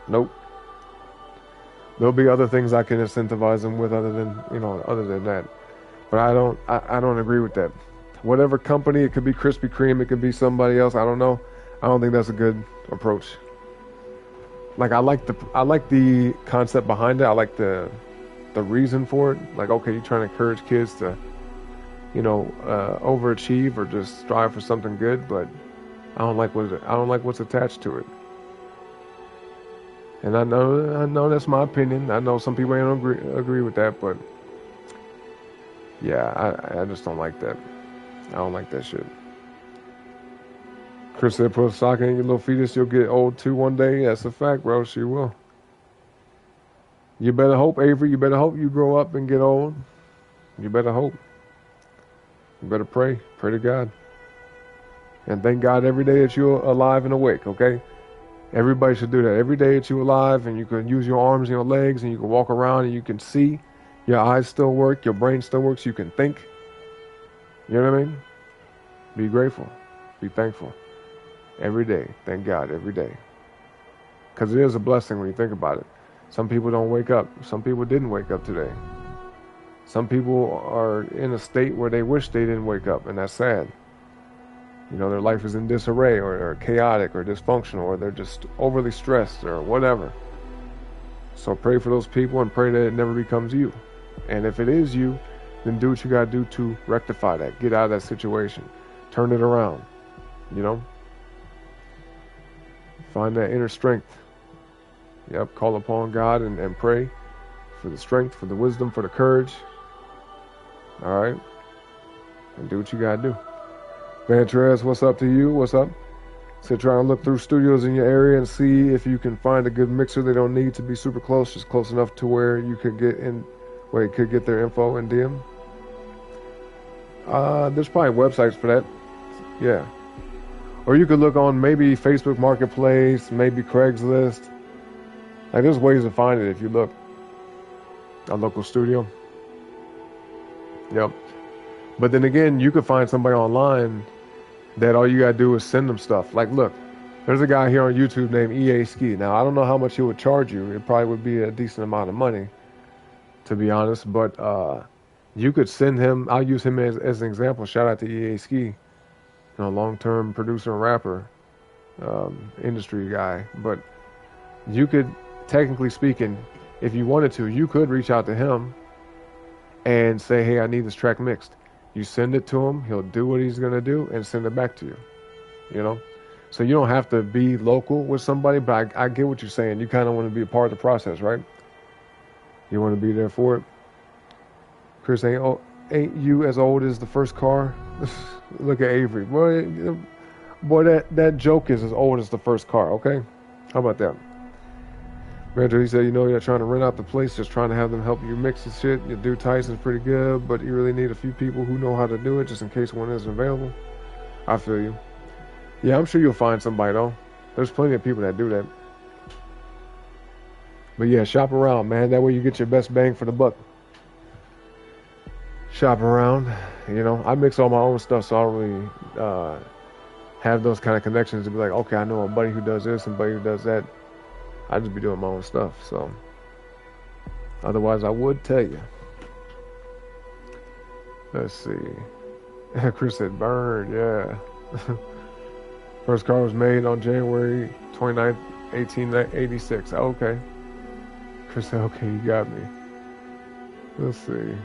nope. There'll be other things I can incentivize them with other than that. But I don't agree with that. Whatever company, it could be Krispy Kreme, it could be somebody else, I don't know. I don't think that's a good approach. Like, I like the concept behind it. I like the reason for it. Like, okay, you're trying to encourage kids to, you know, overachieve or just strive for something good, but I don't like what's attached to it. And I know that's my opinion. I know some people ain't agree with that, but yeah, I just don't like that. I don't like that shit. Chris said, put a sock in your little fetus, you'll get old too one day. That's a fact, bro. She will. You better hope, Avery. You better hope you grow up and get old. You better hope. You better pray. Pray to God. And thank God every day that you're alive and awake, okay? Everybody should do that. Every day that you're alive and you can use your arms and your legs and you can walk around and you can see, your eyes still work, your brain still works, you can think. You know what I mean? Be grateful. Be thankful. Every day. Thank God every day. Because it is a blessing when you think about it. Some people don't wake up. Some people didn't wake up today. Some people are in a state where they wish they didn't wake up, and that's sad. You know, their life is in disarray or chaotic or dysfunctional, or they're just overly stressed or whatever. So pray for those people and pray that it never becomes you. And if it is you, then do what you got to do to rectify that. Get out of that situation. Turn it around. You know? Find that inner strength. Yep, call upon God and pray for the strength, for the wisdom, for the courage. All right? And do what you got to do. Van Trez, what's up to you? What's up? So try and look through studios in your area and see if you can find a good mixer. They don't need to be super close, just close enough to where you could get in, where you could get their info and DM. There's probably websites for that. Yeah. Or you could look on maybe Facebook Marketplace, maybe Craigslist. Like, there's ways to find it if you look. A local studio. Yep. But then again, you could find somebody online that all you gotta do is send them stuff. Like, look, there's a guy here on YouTube named EA Ski. Now, I don't know how much he would charge you. It probably would be a decent amount of money, to be honest. But you could send him. I'll use him as an example. Shout out to EA Ski, long-term producer and rapper, industry guy. But you could, technically speaking, if you wanted to, you could reach out to him and say, hey, I need this track mixed. You send it to him, he'll do what he's going to do and send it back to you, So you don't have to be local with somebody, but I get what you're saying. You kind of want to be a part of the process, right? You want to be there for it. Chris, ain't you as old as the first car? Look at Avery. Boy, that joke is as old as the first car, okay? How about that? Andrew, he said, you're trying to rent out the place, just trying to have them help you mix the shit. Your dude Tyson's pretty good, but you really need a few people who know how to do it, just in case one isn't available. I feel you. Yeah, I'm sure you'll find somebody, though. There's plenty of people that do that. But yeah, shop around, man. That way you get your best bang for the buck. Shop around. I mix all my own stuff, so I don't really have those kind of connections to be like, okay, I know a buddy who does this and a buddy who does that. I just be doing my own stuff, so otherwise I would tell you. Let's see. Chris said burn, yeah. First car was made on January 29th, 1886. Okay. Chris said, okay, you got me. Let's see.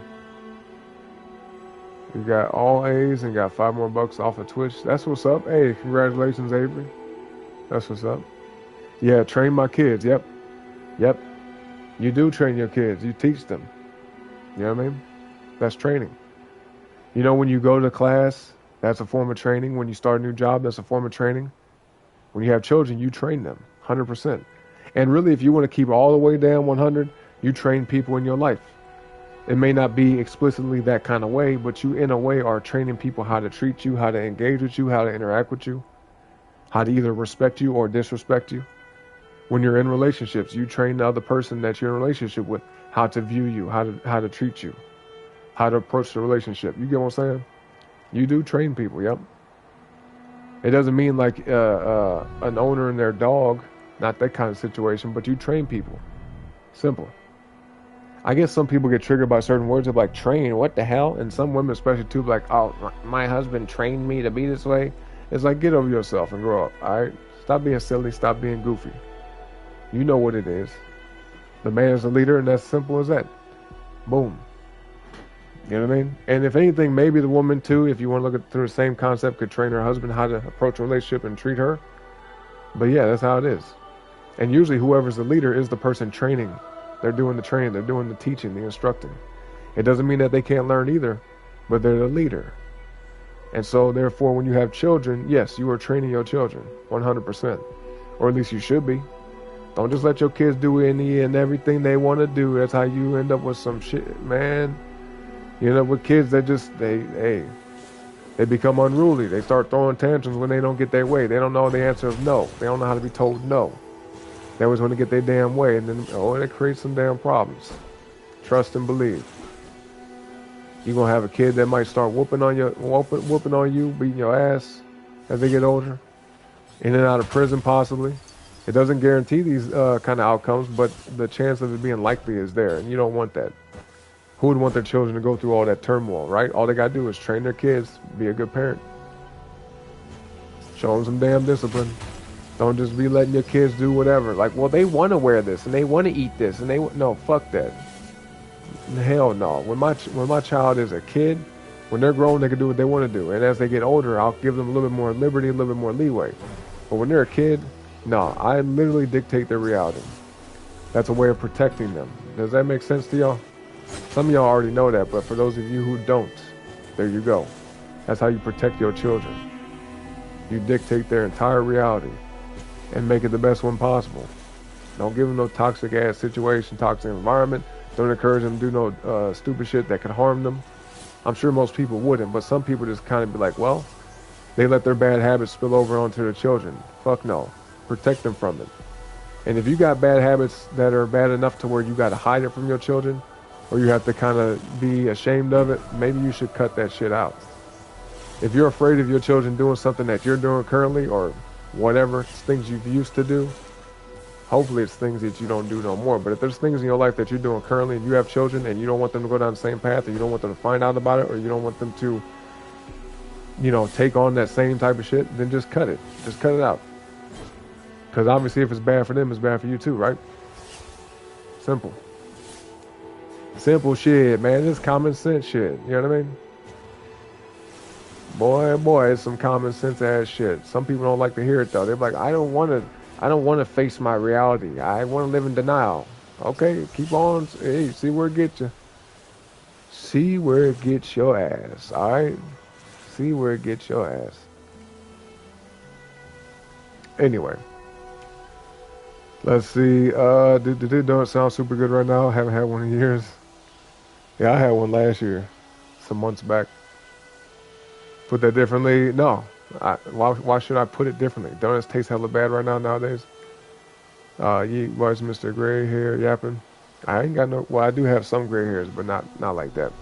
You got all A's and got $5 more off of Twitch. That's what's up. Hey, congratulations, Avery. That's what's up. Yeah, train my kids. Yep. You do train your kids. You teach them. You know what I mean? That's training. When you go to class, that's a form of training. When you start a new job, that's a form of training. When you have children, you train them 100%. And really, if you want to keep all the way down 100, you train people in your life. It may not be explicitly that kind of way, but you, in a way, are training people how to treat you, how to engage with you, how to interact with you, how to either respect you or disrespect you. When you're in relationships, you train the other person that you're in a relationship with how to view you, how to treat you, how to approach the relationship. You get what I'm saying? You do train people, yep. It doesn't mean like an owner and their dog, not that kind of situation, but you train people. Simple. I guess some people get triggered by certain words of like train, what the hell? And some women especially too, like, oh, my husband trained me to be this way. It's like, get over yourself and grow up, all right? Stop being silly, stop being goofy. You know what it is. The man is a leader, and that's simple as that. Boom. You know what I mean? And if anything, maybe the woman too, if you want to look at through the same concept, could train her husband how to approach a relationship and treat her. But yeah, that's how it is. And usually whoever's the leader is the person training. They're doing the training, they're doing the teaching, the instructing. It doesn't mean that they can't learn either, but they're the leader. And so therefore, when you have children, yes, you are training your children 100%. Or at least you should be. Don't just let your kids do any and everything they want to do. That's how you end up with some shit, man. You end up with kids that just, they become unruly. They start throwing tantrums when they don't get their way. They don't know the answer of no. They don't know how to be told no. They always want to get their damn way, and then, it creates some damn problems. Trust and believe. You're going to have a kid that might start whooping on you, beating your ass as they get older. In and out of prison, possibly. It doesn't guarantee these kind of outcomes, but the chance of it being likely is there, and you don't want that. Who would want their children to go through all that turmoil, right? All they got to do is train their kids, be a good parent. Show them some damn discipline. Don't just be letting your kids do whatever. Like, well, they want to wear this, and they want to eat this, and no, fuck that. Hell no. When my child is a kid, when they're grown, they can do what they want to do. And as they get older, I'll give them a little bit more liberty, a little bit more leeway. But when they're a kid, no, I literally dictate their reality. That's a way of protecting them. Does that make sense to y'all? Some of y'all already know that, but for those of you who don't, there you go. That's how you protect your children. You dictate their entire reality and make it the best one possible. Don't give them no toxic ass situation, toxic environment. Don't encourage them to do no stupid shit that could harm them. I'm sure most people wouldn't, but some people just kind of be like, well, they let their bad habits spill over onto their children. Fuck no. Protect them from it. And if you got bad habits that are bad enough to where you got to hide it from your children, or you have to kind of be ashamed of it, maybe you should cut that shit out. If you're afraid of your children doing something that you're doing currently or whatever, things you used to do, hopefully it's things that you don't do no more. But if there's things in your life that you're doing currently and you have children and you don't want them to go down the same path, or you don't want them to find out about it, or you don't want them to, you know, take on that same type of shit, then just cut it. Just cut it out. Because obviously if it's bad for them, it's bad for you too, right? Simple. Simple shit, man. It's common sense shit. You know what I mean? Boy, it's some common sense ass shit. Some people don't like to hear it though. They're like, I don't want to face my reality. I want to live in denial. Okay, keep on. Hey, see where it gets you. See where it gets your ass. All right? See where it gets your ass. Anyway. Let's see. Don't sound super good right now. Haven't had one in years. Yeah, I had one last year. Some months back. Put that differently? No. Why should I put it differently? Donuts taste hella bad right now nowadays. Where's Mr. Gray hair yapping? I ain't got no. Well, I do have some gray hairs, but not like that.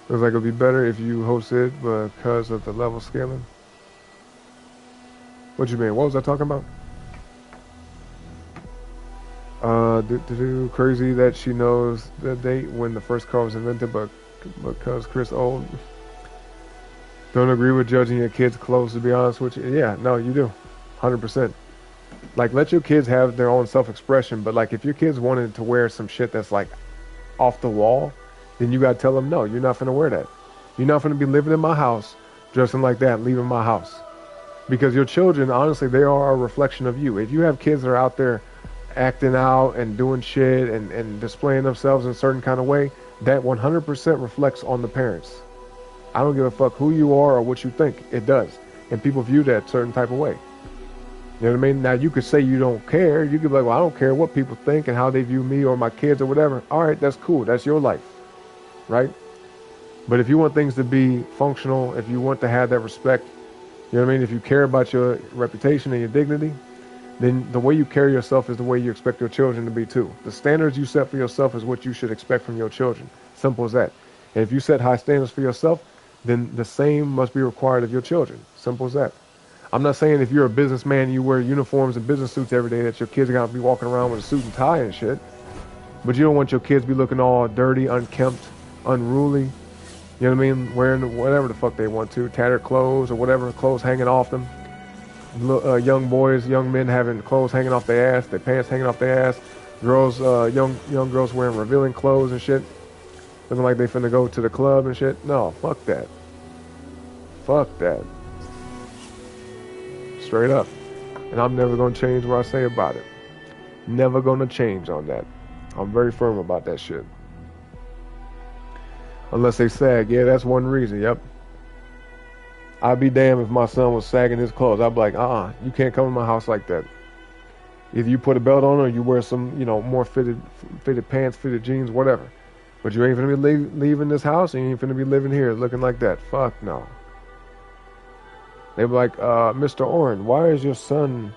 Looks like it'll be better if you hosted because of the level scaling. What you mean? What was I talking about? Crazy that she knows the date when the first car was invented, but because Chris old. Don't agree with judging your kids' clothes, to be honest with you. Yeah, no, you do. 100%. Like, let your kids have their own self-expression, but like if your kids wanted to wear some shit that's like off the wall, then you gotta tell them, no, you're not gonna wear that. You're not gonna be living in my house dressing like that, leaving my house. Because your children, honestly, they are a reflection of you. If you have kids that are out there acting out and doing shit and displaying themselves in a certain kind of way, that 100% reflects on the parents. I don't give a fuck who you are or what you think. It does. And people view that certain type of way. You know what I mean? Now, you could say you don't care. You could be like, well, I don't care what people think and how they view me or my kids or whatever. All right, that's cool. That's your life. Right? But if you want things to be functional, if you want to have that respect, you know what I mean? If you care about your reputation and your dignity, then the way you carry yourself is the way you expect your children to be too. The standards you set for yourself is what you should expect from your children. Simple as that. And if you set high standards for yourself, then the same must be required of your children. Simple as that. I'm not saying if you're a businessman and you wear uniforms and business suits every day that your kids are going to be walking around with a suit and tie and shit. But you don't want your kids to be looking all dirty, unkempt, unruly. You know what I mean? Wearing whatever the fuck they want to. Tattered clothes or whatever, clothes hanging off them. Young boys, young men having clothes hanging off their ass, their pants hanging off their ass. Girls, young girls wearing revealing clothes and shit. Looking like they finna go to the club and shit. No, fuck that. Fuck that. Straight up. And I'm never gonna change what I say about it. Never gonna change on that. I'm very firm about that shit. Unless they sag. Yeah, that's one reason. Yep. I'd be damned if my son was sagging his clothes. I'd be like, you can't come in my house like that. Either you put a belt on or you wear some, more fitted pants, fitted jeans, whatever. But you ain't finna be leaving this house and you ain't finna be living here looking like that. Fuck no. They be like, Mr. Oren, why is your son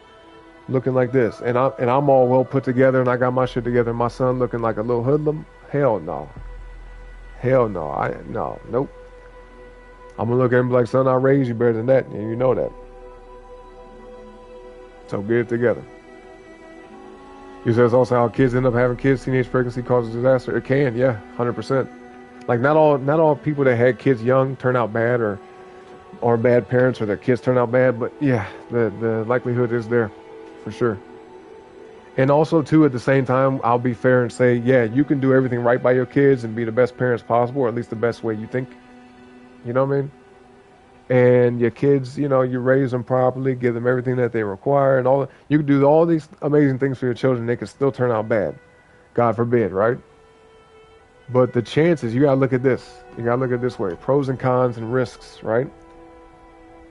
looking like this? And I'm all well put together and I got my shit together. And my son looking like a little hoodlum? Hell no. Hell no. Nope. I'm gonna look at him and be like, son, I raised you better than that, and you know that. So get it together. He says also how kids end up having kids. Teenage pregnancy causes disaster. It can, yeah, 100%. Like not all people that had kids young turn out bad or bad parents or their kids turn out bad, but yeah, the likelihood is there for sure. And also too, at the same time, I'll be fair and say, yeah, you can do everything right by your kids and be the best parents possible, or at least the best way you think. You know what I mean? And your kids, you raise them properly, give them everything that they require, and all. You can do all these amazing things for your children. They can still turn out bad, God forbid, right? But the chances, you gotta look at this. You gotta look at it this way: pros and cons and risks, right?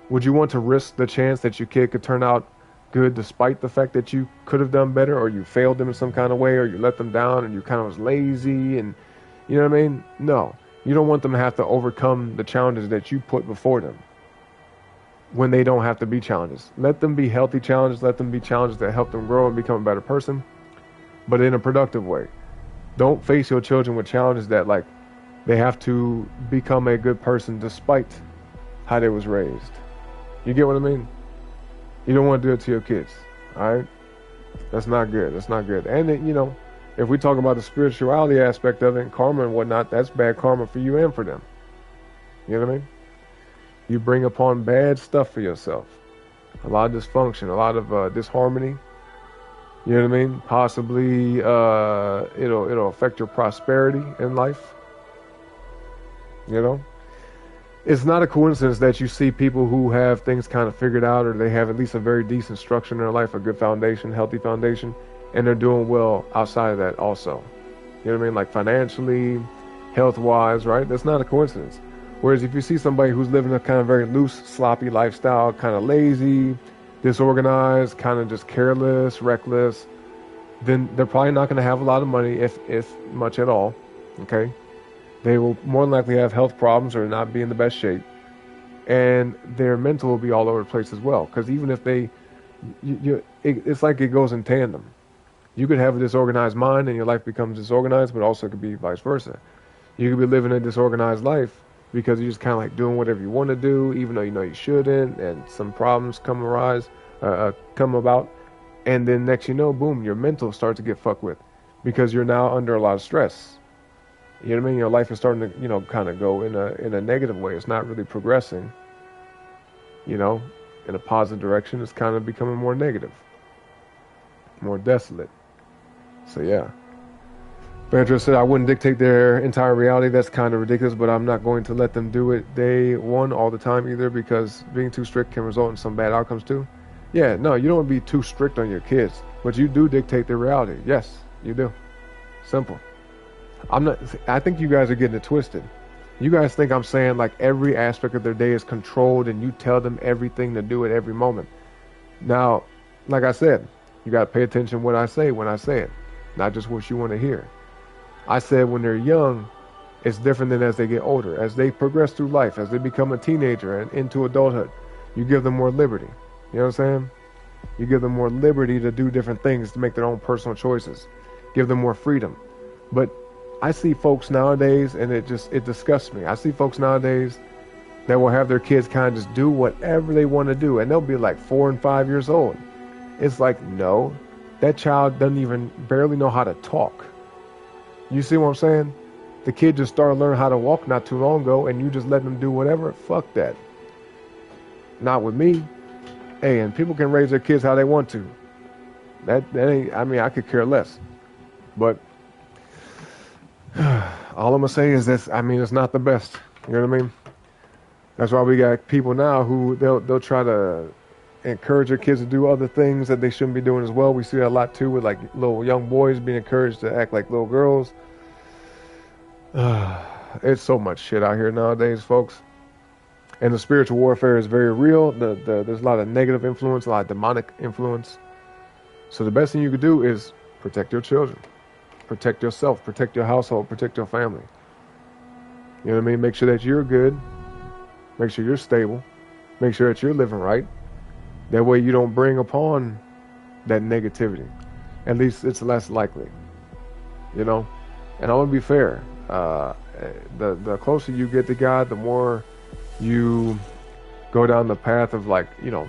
Would you want to risk the chance that your kid could turn out good, despite the fact that you could have done better, or you failed them in some kind of way, or you let them down, and you kind of was lazy, and you know what I mean? No. You don't want them to have to overcome the challenges that you put before them when they don't have to be challenges. Let them be healthy challenges. Let them be challenges that help them grow and become a better person, but in a productive way. Don't face your children with challenges that, like, they have to become a good person despite how they was raised. You get what I mean? You don't want to do it to your kids. All right? That's not good. That's not good. And you know, if we talk about the spirituality aspect of it, and karma and whatnot, that's bad karma for you and for them. You know what I mean? You bring upon bad stuff for yourself. A lot of dysfunction, a lot of disharmony. You know what I mean? Possibly it'll affect your prosperity in life. You know? It's not a coincidence that you see people who have things kind of figured out, or they have at least a very decent structure in their life, a good foundation, healthy foundation, and they're doing well outside of that also. You know what I mean? Like financially, health-wise, right? That's not a coincidence. Whereas if you see somebody who's living a kind of very loose, sloppy lifestyle, kind of lazy, disorganized, kind of just careless, reckless, then they're probably not going to have a lot of money, if much at all, okay? They will more than likely have health problems or not be in the best shape. And their mental will be all over the place as well. Because even if it's like it goes in tandem. You could have a disorganized mind and your life becomes disorganized, but also it could be vice versa. You could be living a disorganized life because you're just kind of like doing whatever you want to do, even though you know you shouldn't, and some problems come about. And then next you know, boom, your mental starts to get fucked with because you're now under a lot of stress. You know what I mean? Your life is starting to, you know, kind of go in a negative way. It's not really progressing, you know, in a positive direction. It's kind of becoming more negative, more desolate. So, yeah. Pedro said, I wouldn't dictate their entire reality. That's kind of ridiculous, but I'm not going to let them do it day one all the time either, because being too strict can result in some bad outcomes too. Yeah, no, you don't want to be too strict on your kids, but you do dictate their reality. Yes, you do. Simple. I think you guys are getting it twisted. You guys think I'm saying like every aspect of their day is controlled and you tell them everything to do at every moment. Now, like I said, you got to pay attention when I say it, not just what you want to hear. I said when they're young, it's different than as they get older. As they progress through life, as they become a teenager and into adulthood, you give them more liberty. You know what I'm saying? You give them more liberty to do different things, to make their own personal choices. Give them more freedom. But I see folks nowadays, and it disgusts me. I see folks nowadays that will have their kids kind of just do whatever they want to do, and they'll be like 4 and 5 years old. It's like, no, that child doesn't even barely know how to talk. You see what I'm saying? The kid just started learning how to walk not too long ago, and you just let them do whatever? Fuck that. Not with me. Hey, and people can raise their kids how they want to. That ain't, I mean, I could care less. But all I'm going to say is this, I mean, it's not the best. You know what I mean? That's why we got people now who they'll try to encourage their kids to do other things that they shouldn't be doing as well. We see that a lot too with like little young boys being encouraged to act like little girls. It's so much shit out here nowadays, folks. And the spiritual warfare is very real. There's a lot of negative influence, a lot of demonic influence. So the best thing you could do is protect your children. Protect yourself, protect your household, protect your family. You know what I mean? Make sure that you're good. Make sure you're stable. Make sure that you're living right. That way you don't bring upon that negativity. At least it's less likely. You know? And I'm going to be fair. The closer you get to God, the more you go down the path of like, you know,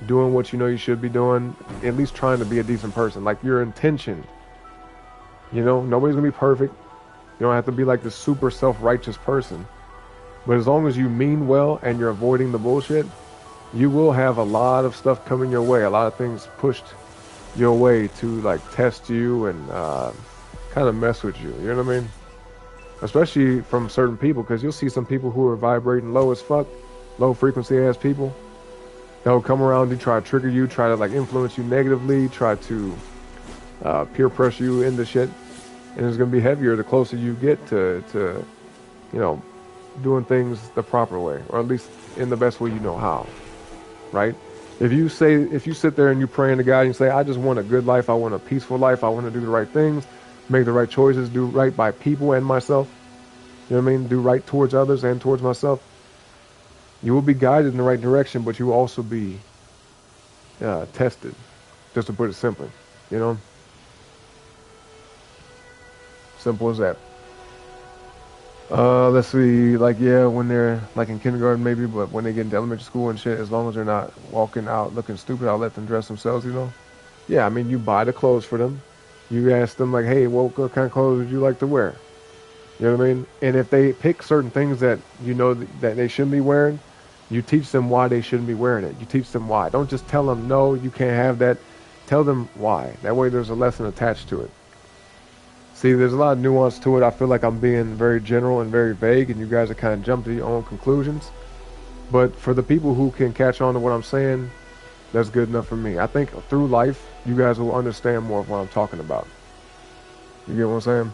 doing what you know you should be doing. At least trying to be a decent person. Like your intention. You know, nobody's going to be perfect. You don't have to be like this super self-righteous person. But as long as you mean well and you're avoiding the bullshit, you will have a lot of stuff coming your way. A lot of things pushed your way to like test you and kind of mess with you. You know what I mean? Especially from certain people, because you'll see some people who are vibrating low as fuck, low frequency ass people. They'll come around and try to trigger you, try to like influence you negatively, try to peer pressure you into shit. And it's going to be heavier the closer you get to, you know, doing things the proper way, or at least in the best way you know how, right? If you sit there and you pray to God and you say, I just want a good life, I want a peaceful life, I want to do the right things, make the right choices, do right by people and myself, you know what I mean? Do right towards others and towards myself. You will be guided in the right direction, but you will also be tested, just to put it simply, you know? Simple as that. Let's see, like, yeah, when they're like in kindergarten maybe, but when they get into elementary school and shit, as long as they're not walking out looking stupid, I'll let them dress themselves, you know? Yeah, I mean, you buy the clothes for them. You ask them like, hey, what kind of clothes would you like to wear? You know what I mean? And if they pick certain things that you know that they shouldn't be wearing, you teach them why they shouldn't be wearing it. You teach them why. Don't just tell them, no, you can't have that. Tell them why. That way there's a lesson attached to it. See, there's a lot of nuance to it. I feel like I'm being very general and very vague, and you guys are kind of jump to your own conclusions. But for the people who can catch on to what I'm saying, that's good enough for me. I think through life, you guys will understand more of what I'm talking about. You get what I'm saying?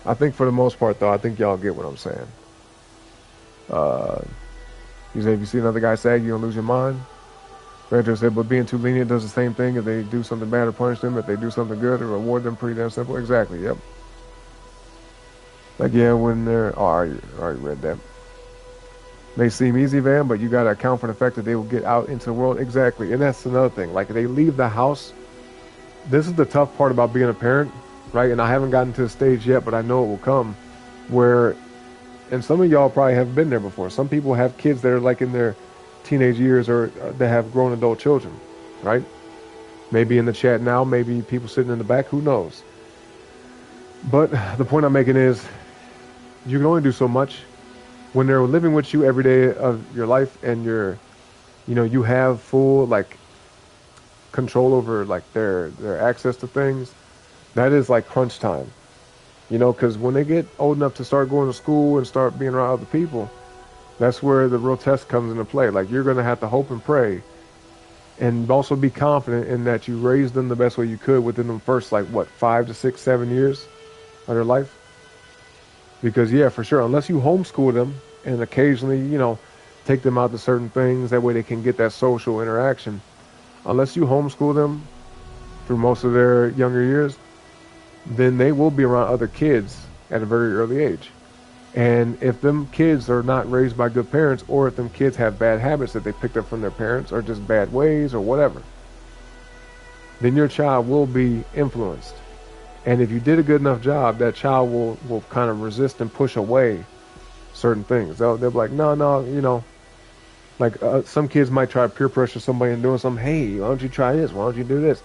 I think for the most part, though, I think y'all get what I'm saying. Uh, you say if you see another guy sag, you're gonna lose your mind. Rancho said, but being too lenient does the same thing. If they do something bad or punish them, if they do something good or reward them, pretty damn simple. Exactly, yep. Like, yeah, when they're... Oh, I already read that. May seem easy, Van, but you gotta account for the fact that they will get out into the world. Exactly, and that's another thing. Like, they leave the house. This is the tough part about being a parent, right? And I haven't gotten to the stage yet, but I know it will come, where... And some of y'all probably have been there before. Some people have kids that are like in their teenage years or that have grown adult children, right? Maybe in the chat now, maybe people sitting in the back, who knows? But the point I'm making is you can only do so much when they're living with you every day of your life and you have full like control over like their access to things. That is like crunch time, because when they get old enough to start going to school and start being around other people, that's where the real test comes into play. Like, you're going to have to hope and pray and also be confident in that you raised them the best way you could within the first, 5 to 6, 7 years of their life. Because, yeah, for sure, unless you homeschool them and occasionally, take them out to certain things, that way they can get that social interaction. Unless you homeschool them through most of their younger years, then they will be around other kids at a very early age. And if them kids are not raised by good parents, or if them kids have bad habits that they picked up from their parents, or just bad ways or whatever, then your child will be influenced. And if you did a good enough job, that child will kind of resist and push away certain things. They'll be like, no, some kids might try to peer pressure somebody into doing something. Hey, why don't you try this? Why don't you do this?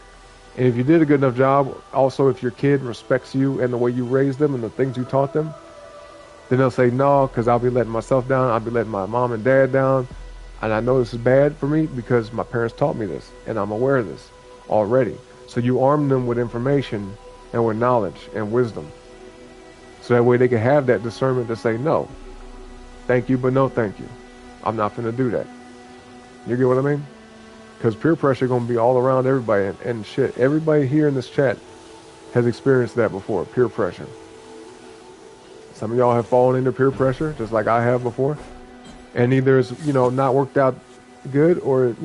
And if you did a good enough job, also if your kid respects you and the way you raised them and the things you taught them, then they'll say no, because I'll be letting myself down. I'll be letting my mom and dad down. And I know this is bad for me because my parents taught me this. And I'm aware of this already. So you arm them with information and with knowledge and wisdom. So that way they can have that discernment to say no. Thank you, but no thank you. I'm not going to do that. You get what I mean? Because peer pressure going to be all around everybody. And shit, everybody here in this chat has experienced that before, peer pressure. Some of y'all have fallen into peer pressure, just like I have before. And either it's, not worked out good, or,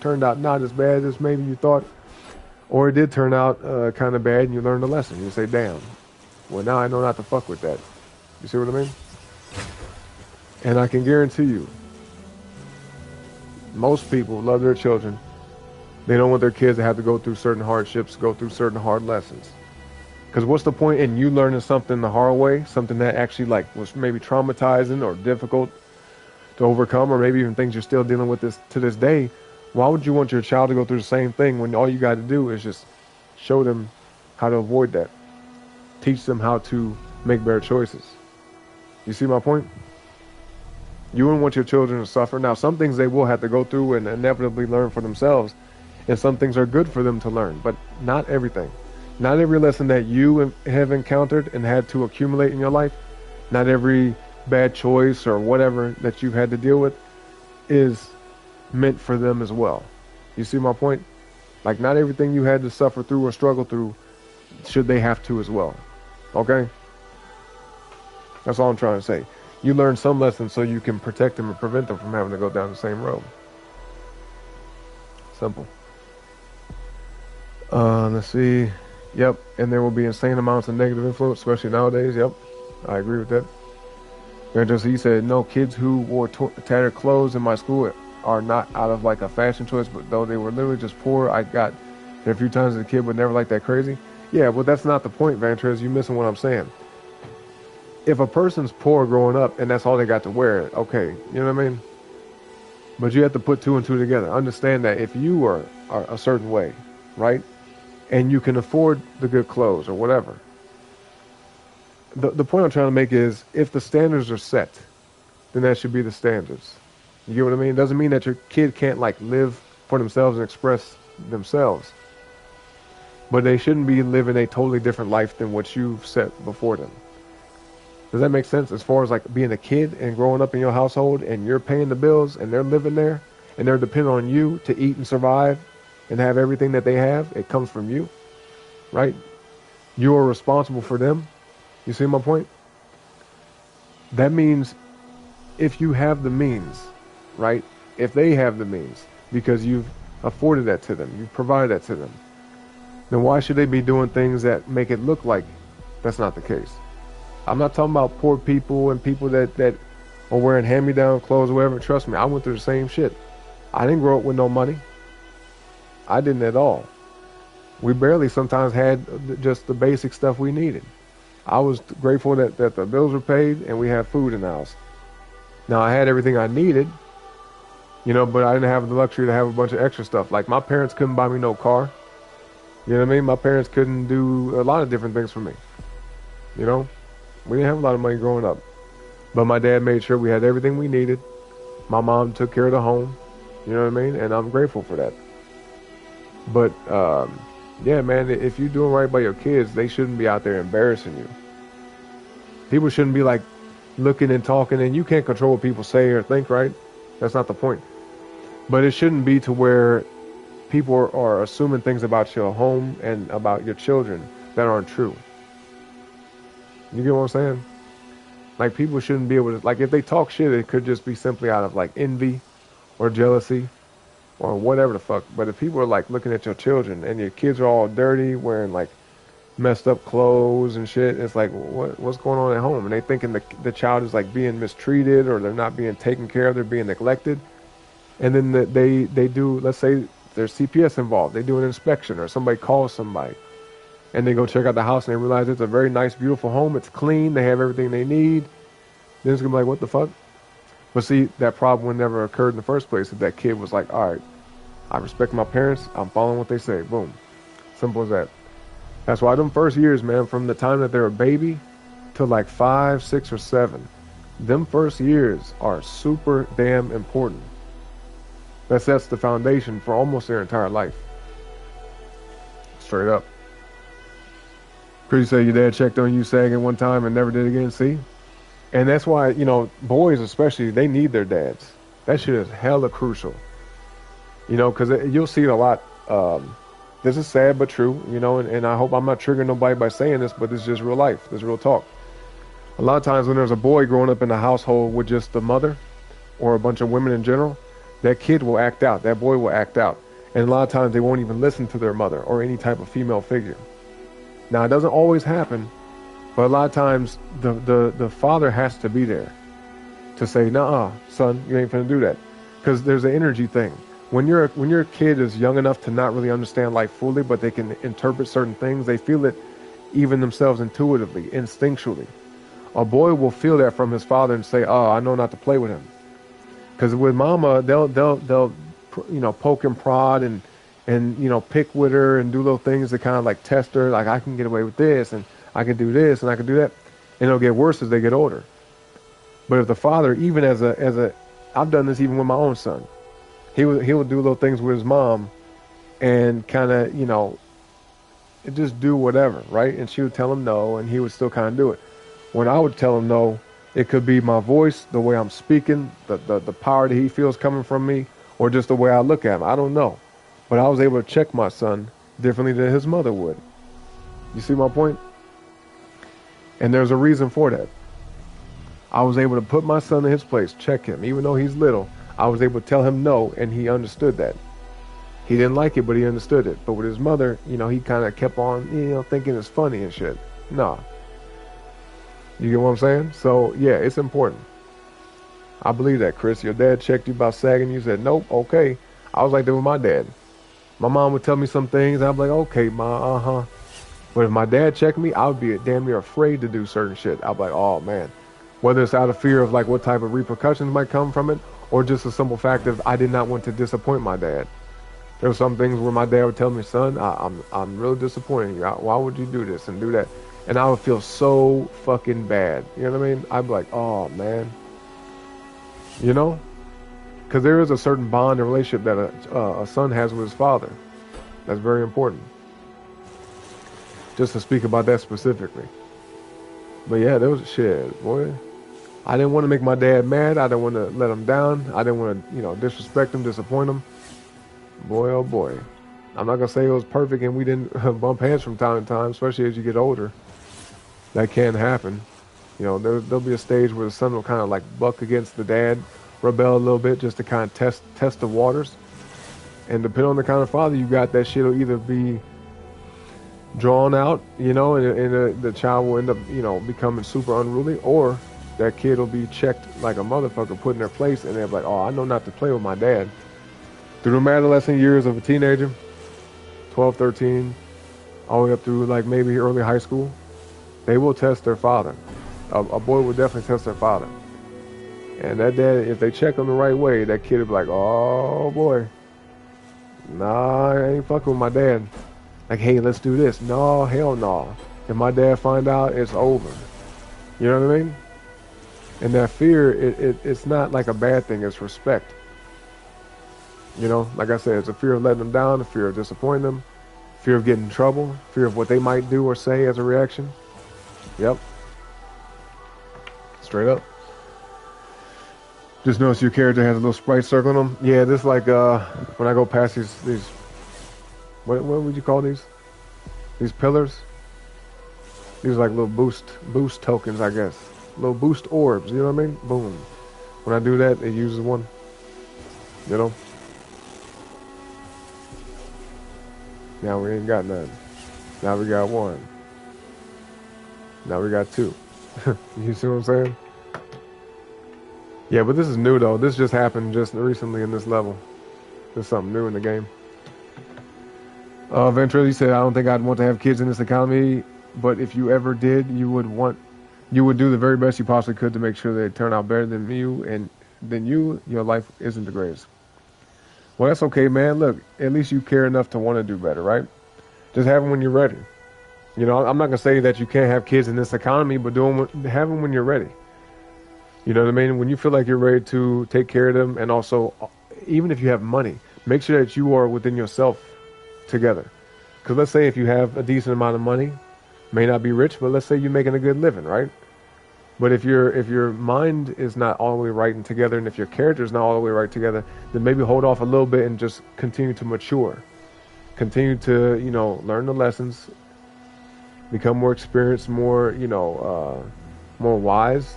turned out not as bad as maybe you thought. Or it did turn out kind of bad and you learned a lesson. You say, damn, well, now I know not to fuck with that. You see what I mean? And I can guarantee you, most people love their children. They don't want their kids to have to go through certain hardships, go through certain hard lessons. Because what's the point in you learning something the hard way, something that actually was maybe traumatizing or difficult to overcome, or maybe even things you're still dealing with to this day? Why would you want your child to go through the same thing when all you got to do is just show them how to avoid that? Teach them how to make better choices. You see my point? You wouldn't want your children to suffer. Now, some things they will have to go through and inevitably learn for themselves, and some things are good for them to learn, but not everything. Not every lesson that you have encountered and had to accumulate in your life, not every bad choice or whatever that you've had to deal with is meant for them as well. You see my point? Like, not everything you had to suffer through or struggle through should they have to as well. Okay? That's all I'm trying to say. You learn some lessons so you can protect them and prevent them from having to go down the same road. Simple. Let's see. Yep, and there will be insane amounts of negative influence, especially nowadays. Yep, I agree with that. He said, no, kids who wore tattered clothes in my school are not out of a fashion choice, but though they were literally just poor. I got there a few times as a kid, but never like that crazy. Yeah, but that's not the point, Vantrez. You're missing what I'm saying. if a person's poor growing up and that's all they got to wear, okay, you know what I mean? But you have to put two and two together. Understand that if you are a certain way, right, and you can afford the good clothes or whatever, the point I'm trying to make is if the standards are set, then that should be the standards. You get what I mean? It doesn't mean that your kid can't like live for themselves and express themselves. But they shouldn't be living a totally different life than what you've set before them. Does that make sense? As far as like being a kid and growing up in your household and you're paying the bills and they're living there and they're dependent on you to eat and survive and have everything that they have, it comes from you, right? You are responsible for them. You see my point? That means if you have the means, right? If they have the means because you've afforded that to them, you've provided that to them, then why should they be doing things that make it look like that's not the case? I'm not talking about poor people and people that are wearing hand-me-down clothes or whatever. Trust me, I went through the same shit. I didn't grow up with no money. I didn't at all. We barely sometimes had just the basic stuff we needed. I was grateful that the bills were paid and we had food in the house. Now, I had everything I needed, you know, but I didn't have the luxury to have a bunch of extra stuff. Like, my parents couldn't buy me no car. You know what I mean? My parents couldn't do a lot of different things for me. You know? We didn't have a lot of money growing up. But my dad made sure we had everything we needed. My mom took care of the home. You know what I mean? And I'm grateful for that. But, yeah, man, if you're doing right by your kids, they shouldn't be out there embarrassing you. People shouldn't be, like, looking and talking, and you can't control what people say or think, right? That's not the point. But it shouldn't be to where people are assuming things about your home and about your children that aren't true. You get what I'm saying? Like, people shouldn't be able to, like, if they talk shit, it could just be simply out of, like, envy or jealousy or whatever the fuck. But if people are, like, looking at your children and your kids are all dirty, wearing, like, messed up clothes and shit, it's like, what's going on at home? And they thinking the child is, like, being mistreated or they're not being taken care of, they're being neglected. And then they do, let's say there's CPS involved. They do an inspection or somebody calls somebody. And they go check out the house and they realize it's a very nice, beautiful home. It's clean. They have everything they need. Then it's going to be like, what the fuck? But see, that problem would never occurred in the first place if that kid was like, all right, I respect my parents. I'm following what they say. Boom. Simple as that. That's why them first years, man, from the time that they're a baby to like 5, 6, or 7, them first years are super damn important. That sets the foundation for almost their entire life. Straight up. Chris, you say your dad checked on you sagging one time and never did again, see? And that's why, you know, boys especially, they need their dads. That shit is hella crucial. You know, because you'll see it a lot. This is sad but true, you know, and I hope I'm not triggering nobody by saying this, but it's just real life. It's real talk. A lot of times when there's a boy growing up in a household with just the mother or a bunch of women in general, that kid will act out. That boy will act out. And a lot of times they won't even listen to their mother or any type of female figure. Now, it doesn't always happen, but a lot of times the father has to be there to say, "Nuh-uh, son, you ain't finna do that," because there's an energy thing. When your kid is young enough to not really understand life fully, but they can interpret certain things, they feel it even themselves intuitively, instinctually. A boy will feel that from his father and say, "Oh, I know not to play with him," because with mama, they'll you know, poke and prod and you know, pick with her and do little things to kind of like test her, like, I can get away with this and I can do this and I can do that, and it'll get worse as they get older. But if the father, even as a I've done this even with my own son, he would do little things with his mom and kind of, you know, just do whatever, right? And she would tell him no, and he would still kind of do it. When I would tell him no, it could be my voice, the way I'm speaking, the power that he feels coming from me, or just the way I look at him. I don't know. But I was able to check my son differently than his mother would. You see my point? And there's a reason for that. I was able to put my son in his place, check him. Even though he's little, I was able to tell him no, and he understood that. He didn't like it, but he understood it. But with his mother, you know, he kind of kept on, you know, thinking it's funny and shit. Nah. You get what I'm saying? So, yeah, it's important. I believe that, Chris. Your dad checked you about sagging. You said, nope, okay. I was like that with my dad. My mom would tell me some things, and I'd be like, okay, ma, But if my dad checked me, I would be damn near afraid to do certain shit. I'd be like, oh man. Whether it's out of fear of like what type of repercussions might come from it, or just a simple fact of I did not want to disappoint my dad. There were some things where my dad would tell me, son, I'm real disappointed in you. Why would you do this and do that? And I would feel so fucking bad. You know what I mean? I'd be like, oh man. You know? Because there is a certain bond and relationship that a son has with his father. That's very important. Just to speak about that specifically. But yeah, there was shit, boy. I didn't want to make my dad mad. I didn't want to let him down. I didn't want to, disrespect him, disappoint him. Boy, oh boy. I'm not going to say it was perfect and we didn't bump heads from time to time, especially as you get older. That can happen. There'll be a stage where the son will kind of like buck against the dad, rebel a little bit just to kind of test the waters. And depending on the kind of father you got, that shit will either be drawn out, and the child will end up, becoming super unruly, or that kid will be checked like a motherfucker, put in their place, and they're like, oh, I know not to play with my dad. Through the adolescent years of a teenager, 12, 13, all the way up through like maybe early high school, they will test their father. A boy will definitely test their father. And that dad, if they check him the right way, that kid will be like, oh boy, nah, I ain't fucking with my dad. Like, hey, let's do this. No, hell no. If my dad find out, it's over. You know what I mean? And that fear, it's not like a bad thing. It's respect. Like I said, it's a fear of letting them down, a fear of disappointing them, fear of getting in trouble, fear of what they might do or say as a reaction. Yep. Straight up. Just notice your character has a little sprite circling them. Yeah, this like when I go past these what would you call these? These pillars? These are like little boost tokens, I guess. Little boost orbs, you know what I mean? Boom. When I do that, it uses one. Now we ain't got none. Now we got one. Now we got two. You see what I'm saying? Yeah, but this is new though. This just happened just recently in this level. There's something new in the game. Ventrell, said, I don't think I'd want to have kids in this economy, but if you ever did, you would do the very best you possibly could to make sure they turn out better than you, and then your life isn't the greatest. Well, that's okay, man. Look, at least you care enough to want to do better, right? Just have them when you're ready. I'm not going to say that you can't have kids in this economy, but have them when you're ready. You know what I mean? When you feel like you're ready to take care of them, and also, even if you have money, make sure that you are within yourself together. Because let's say if you have a decent amount of money, may not be rich, but let's say you're making a good living, right? But if your mind is not all the way right and together, and if your character is not all the way right together, then maybe hold off a little bit and just continue to mature. Continue to, learn the lessons, become more experienced, more, more wise,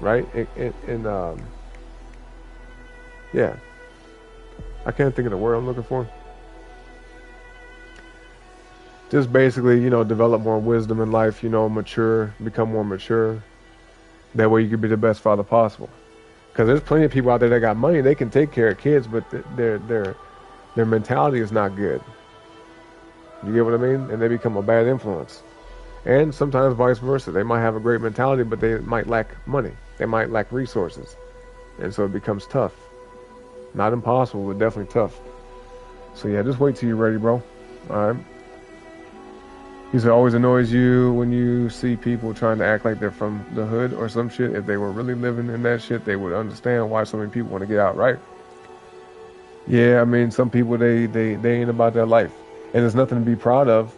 right? And yeah. I can't think of the word I'm looking for. Just basically, develop more wisdom in life, mature, become more mature. That way you can be the best father possible. Because there's plenty of people out there that got money, they can take care of kids, but their mentality is not good. You get what I mean? And they become a bad influence. And sometimes vice versa. They might have a great mentality, but they might lack money. They might lack resources. And so it becomes tough. Not impossible, but definitely tough. So yeah, just wait till you're ready, bro. All right. He said, always annoys you when you see people trying to act like they're from the hood or some shit. If they were really living in that shit, they would understand why so many people want to get out, right? Yeah, I mean, some people, they ain't about that life. And there's nothing to be proud of,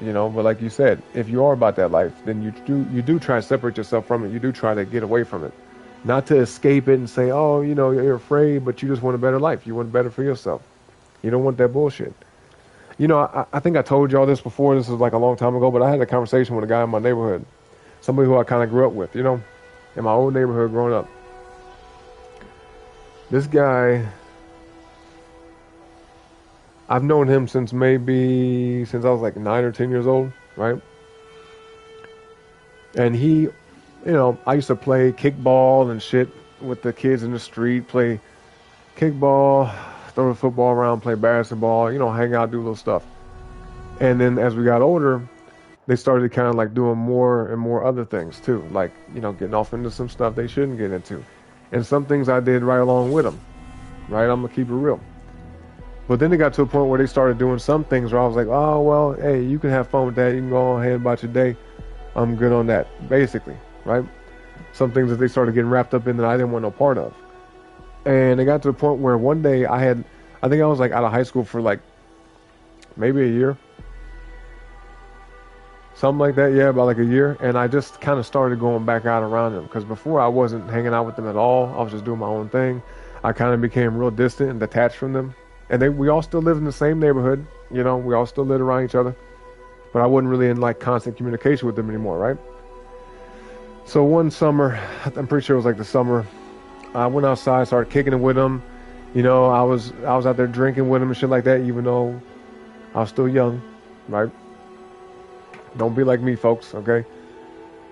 but like you said, if you are about that life, then you do try to separate yourself from it. You do try to get away from it. Not to escape it and say, oh, you're afraid, but you just want a better life. You want better for yourself. You don't want that bullshit. I think I told y'all this before. This was like a long time ago, but I had a conversation with a guy in my neighborhood. Somebody who I kind of grew up with, in my old neighborhood growing up. This guy, I've known him since I was like 9 or 10 years old, right? And he, I used to play kickball and shit with the kids in the street, play kickball, throw the football around, play basketball, hang out, do little stuff. And then as we got older, they started kind of like doing more and more other things too, like, you know, getting off into some stuff they shouldn't get into. And some things I did right along with them, right? I'm gonna keep it real. But then it got to a point where they started doing some things where I was like, oh, well, hey, you can have fun with that. You can go ahead about your day. I'm good on that, basically, right? Some things that they started getting wrapped up in that I didn't want no part of. And it got to the point where one day I think I was like out of high school for like maybe a year. Something like that, yeah, about like a year. And I just kind of started going back out around them. Because before I wasn't hanging out with them at all. I was just doing my own thing. I kind of became real distant and detached from them. And we all still lived in the same neighborhood. You know, we all still lived around each other. But I wasn't really in like constant communication with them anymore, right? So one summer, I'm pretty sure it was like the summer, I went outside, started kicking it with them. You know, I was out there drinking with them and shit like that, even though I was still young, right? Don't be like me, folks, okay?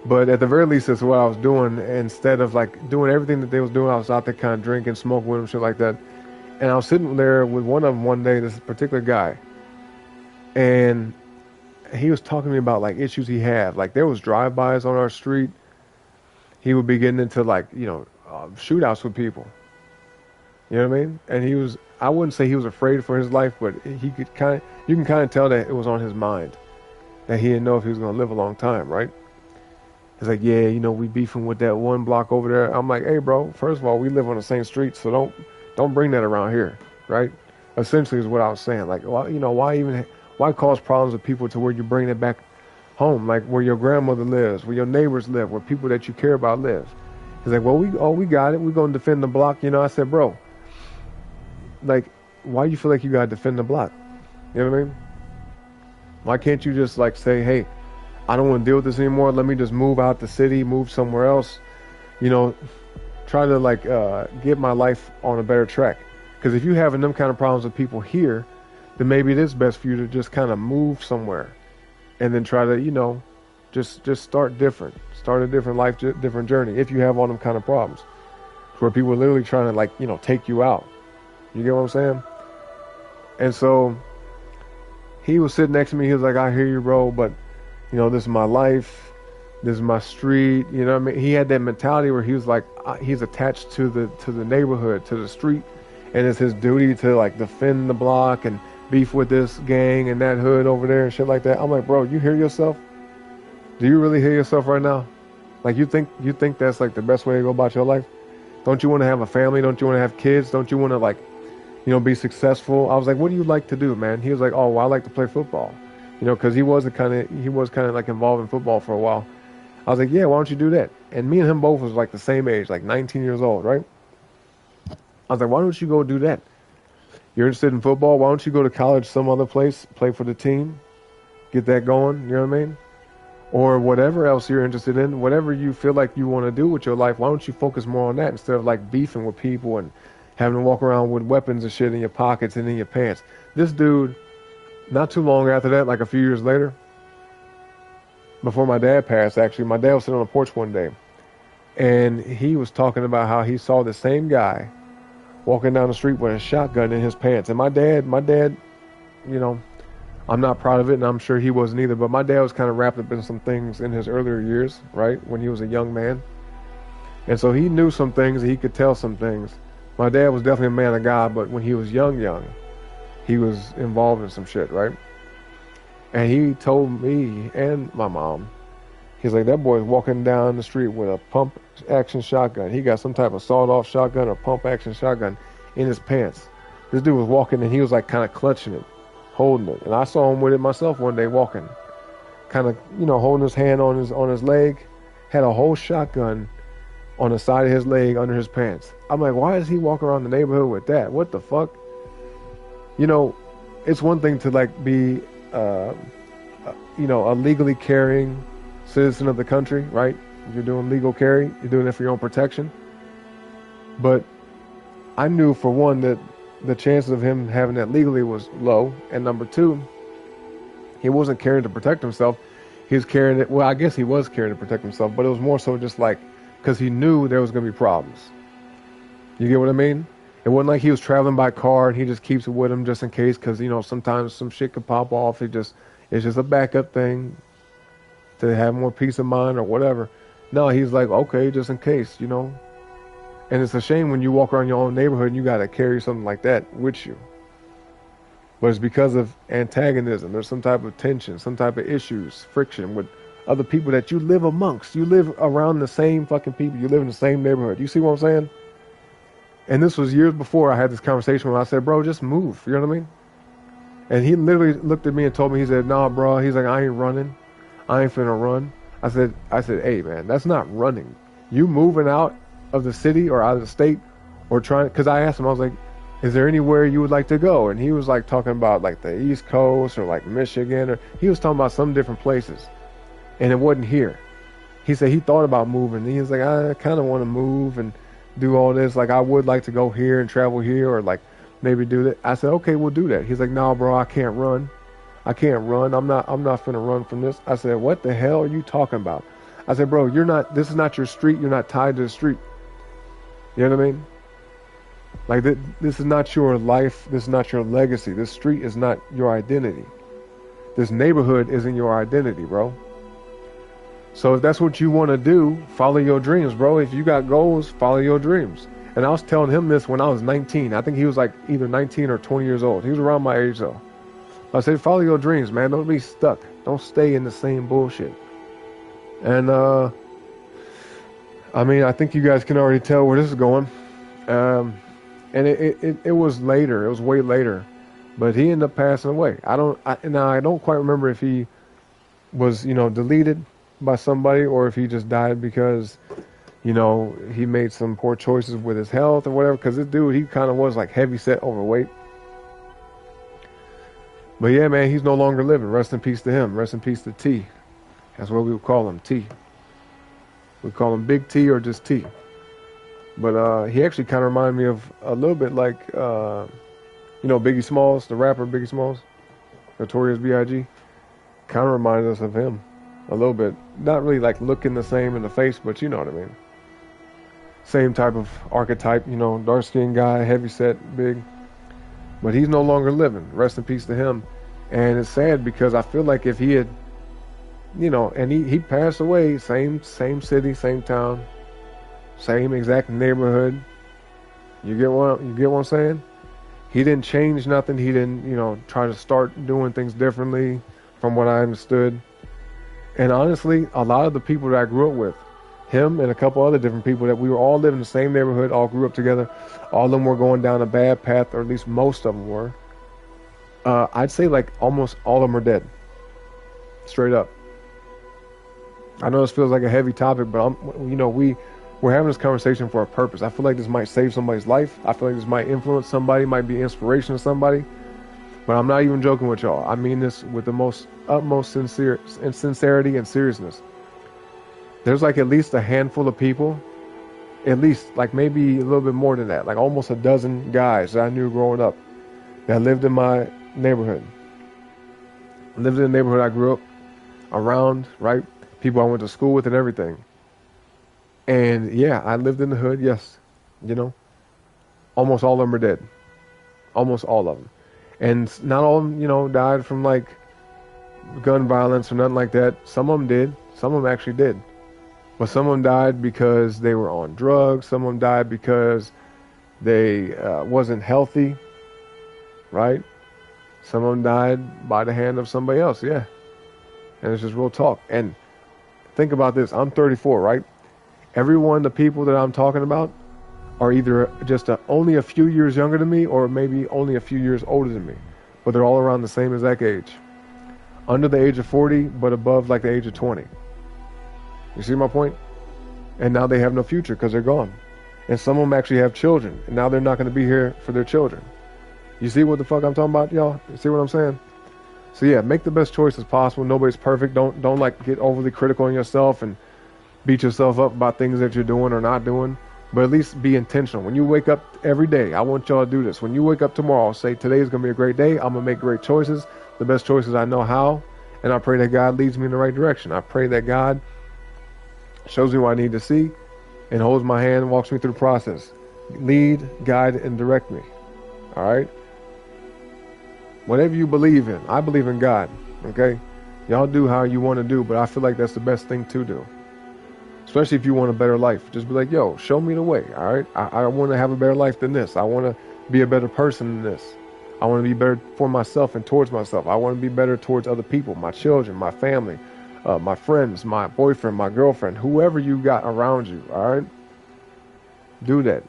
But at the very least, that's what I was doing. Instead of like doing everything that they was doing, I was out there kind of drinking, smoking with them, shit like that. And I was sitting there with one of them one day, this particular guy, and he was talking to me about like issues he had. Like there was drive-bys on our street. He would be getting into like, you know, shootouts with people. You know what I mean? And I wouldn't say he was afraid for his life, but you can kind of tell that it was on his mind. That he didn't know if he was going to live a long time, right? He's like, yeah, you know, we beefing with that one block over there. I'm like, hey, bro, first of all, we live on the same street, so don't bring that around here, right? Essentially is what I was saying. Like, well, you know, why cause problems with people to where you bring it back home, like where your grandmother lives, where your neighbors live, where people that you care about live? He's like, well, we got it. We're going to defend the block. You know, I said, bro, like, why you feel like you got to defend the block? You know what I mean? Why can't you just like say, hey, I don't want to deal with this anymore. Let me just move out the city, move somewhere else, you know, try to like get my life on a better track. Because if you're having them kind of problems with people here, then maybe it is best for you to just kind of move somewhere and then try to, you know, just start different. Start a different life, different journey if you have all them kind of problems. Where people are literally trying to like, you know, take you out. You get what I'm saying? And so he was sitting next to me. He was like, I hear you, bro, but, you know, this is my life. This is my street. You know what I mean? He had that mentality where he was like, he's attached to the neighborhood, to the street. And it's his duty to like defend the block and beef with this gang and that hood over there and shit like that. I'm like, bro, you hear yourself? Do you really hear yourself right now? Like you think that's like the best way to go about your life? Don't you want to have a family? Don't you want to have kids? Don't you want to like, you know, be successful? I was like, what do you like to do, man? He was like, oh, well, I like to play football. You know, because he was kind of like involved in football for a while. I was like, yeah, why don't you do that? And me and him both was like the same age, like 19 years old, right? I was like, why don't you go do that? You're interested in football? Why don't you go to college some other place, play for the team, get that going, you know what I mean? Or whatever else you're interested in, whatever you feel like you want to do with your life, why don't you focus more on that instead of like beefing with people and having to walk around with weapons and shit in your pockets and in your pants. This dude, not too long after that, like a few years later, before my dad passed, actually, my dad was sitting on the porch one day, and he was talking about how he saw the same guy walking down the street with a shotgun in his pants. And my dad, you know, I'm not proud of it, and I'm sure he wasn't either, but my dad was kind of wrapped up in some things in his earlier years, right, when he was a young man. And so he knew some things, he could tell some things. My dad was definitely a man of God, but when he was young, he was involved in some shit, right? And he told me and my mom, he's like, that boy's walking down the street with a pump action shotgun. He got some type of sawed-off shotgun or pump action shotgun in his pants. This dude was walking, and he was like kind of clutching it, holding it. And I saw him with it myself one day walking, kind of, you know, holding his hand on his leg, had a whole shotgun on the side of his leg under his pants. I'm like, why does he walk around the neighborhood with that? What the fuck? You know, it's one thing to like be, you know, a legally carrying citizen of the country, right? You're doing legal carry. You're doing it for your own protection. But I knew, for one, that the chances of him having that legally was low. And number two, he wasn't carrying to protect himself. He was carrying it. Well, I guess he was carrying to protect himself, but it was more so just like because he knew there was going to be problems. You get what I mean? It wasn't like he was traveling by car and he just keeps it with him just in case, because, you know, sometimes some shit could pop off. It's just a backup thing. to have more peace of mind or whatever. No, he's like, okay, just in case, you know. And it's a shame when you walk around your own neighborhood and you got to carry something like that with you. But it's because of antagonism. There's some type of tension, some type of issues, friction with other people that you live amongst. You live around the same fucking people. You live in the same neighborhood. You see what I'm saying? And this was years before I had this conversation when I said, bro, just move. You know what I mean? And he literally looked at me and told me, he said, nah, bro. He's like, I ain't running. I ain't finna run. I said, hey, man, that's not running. You moving out of the city or out of the state or trying, because I asked him, I was like, is there anywhere you would like to go? And he was like talking about like the East Coast or like Michigan, or he was talking about some different places. And it wasn't here. He said he thought about moving. And he was like, I kind of want to move and do all this. Like, I would like to go here and travel here, or like maybe do that. I said, okay, we'll do that. He's like, no, bro, I can't run. I can't run. I'm not finna run from this. I said, what the hell are you talking about? I said, bro, this is not your street. You're not tied to the street. You know what I mean? Like, this is not your life. This is not your legacy. This street is not your identity. This neighborhood isn't your identity, bro. So if that's what you want to do, follow your dreams, bro. If you got goals, follow your dreams. And I was telling him this when I was 19. I think he was like either 19 or 20 years old. He was around my age, though. I said, follow your dreams, man. Don't be stuck. Don't stay in the same bullshit. And, I mean, I think you guys can already tell where this is going. And it was later. It was way later. But he ended up passing away. I don't quite remember if he was, deleted by somebody or if he just died because, he made some poor choices with his health or whatever. Because this dude, he kind of was like heavy set overweight. But yeah, man, he's no longer living. Rest in peace to him. Rest in peace to T. That's what we would call him, T. We call him Big T or just T. But he actually kind of reminded me of a little bit like, Biggie Smalls, the rapper Biggie Smalls, Notorious B.I.G. Kind of reminded us of him a little bit. Not really like looking the same in the face, but you know what I mean. Same type of archetype, dark-skinned guy, heavy set, big. But he's no longer living. Rest in peace to him. And it's sad because I feel like if he had, and he passed away, same city, same town, same exact neighborhood. You get what I'm saying? He didn't change nothing. He didn't, try to start doing things differently from what I understood. And honestly, a lot of the people that I grew up with, him and a couple other different people that we were all living in the same neighborhood, all grew up together. All of them were going down a bad path, or at least most of them were. I'd say like almost all of them are dead. Straight up. I know this feels like a heavy topic, but we're having this conversation for a purpose. I feel like this might save somebody's life. I feel like this might influence somebody, might be inspiration to somebody. But I'm not even joking with y'all. I mean this with the utmost sincerity and seriousness. There's like at least a handful of people, at least like maybe a little bit more than that, like almost a dozen guys that I knew growing up that lived in my neighborhood. Lived in the neighborhood I grew up around, right? People I went to school with and everything. And yeah, I lived in the hood, yes. Almost all of them are dead. Almost all of them. And not all of them, died from like gun violence or nothing like that. Some of them did. Some of them actually did. But some of them died because they were on drugs. Some of them died because they wasn't healthy, right? Some of them died by the hand of somebody else, yeah. And it's just real talk. And think about this. I'm 34, right? The people that I'm talking about are either just only a few years younger than me or maybe only a few years older than me. But they're all around the same exact age. Under the age of 40, but above like the age of 20. You see my point? And now they have no future because they're gone. And some of them actually have children. And now they're not going to be here for their children. You see what the fuck I'm talking about, y'all? You see what I'm saying? So yeah, make the best choices possible. Nobody's perfect. Don't like get overly critical on yourself and beat yourself up about things that you're doing or not doing. But at least be intentional. When you wake up every day, I want y'all to do this. When you wake up tomorrow, say today's going to be a great day. I'm going to make great choices. The best choices I know how. And I pray that God leads me in the right direction. I pray that God shows me what I need to see and holds my hand and walks me through the process. Lead, guide, and direct me. All right? Whatever you believe in. I believe in God. Okay? Y'all do how you want to do, but I feel like that's the best thing to do. Especially if you want a better life. Just be like, yo, show me the way, all right? I want to have a better life than this. I want to be a better person than this. I want to be better for myself and towards myself. I want to be better towards other people, my children, my family, my friends, my boyfriend, my girlfriend, whoever you got around you, all right? Do that.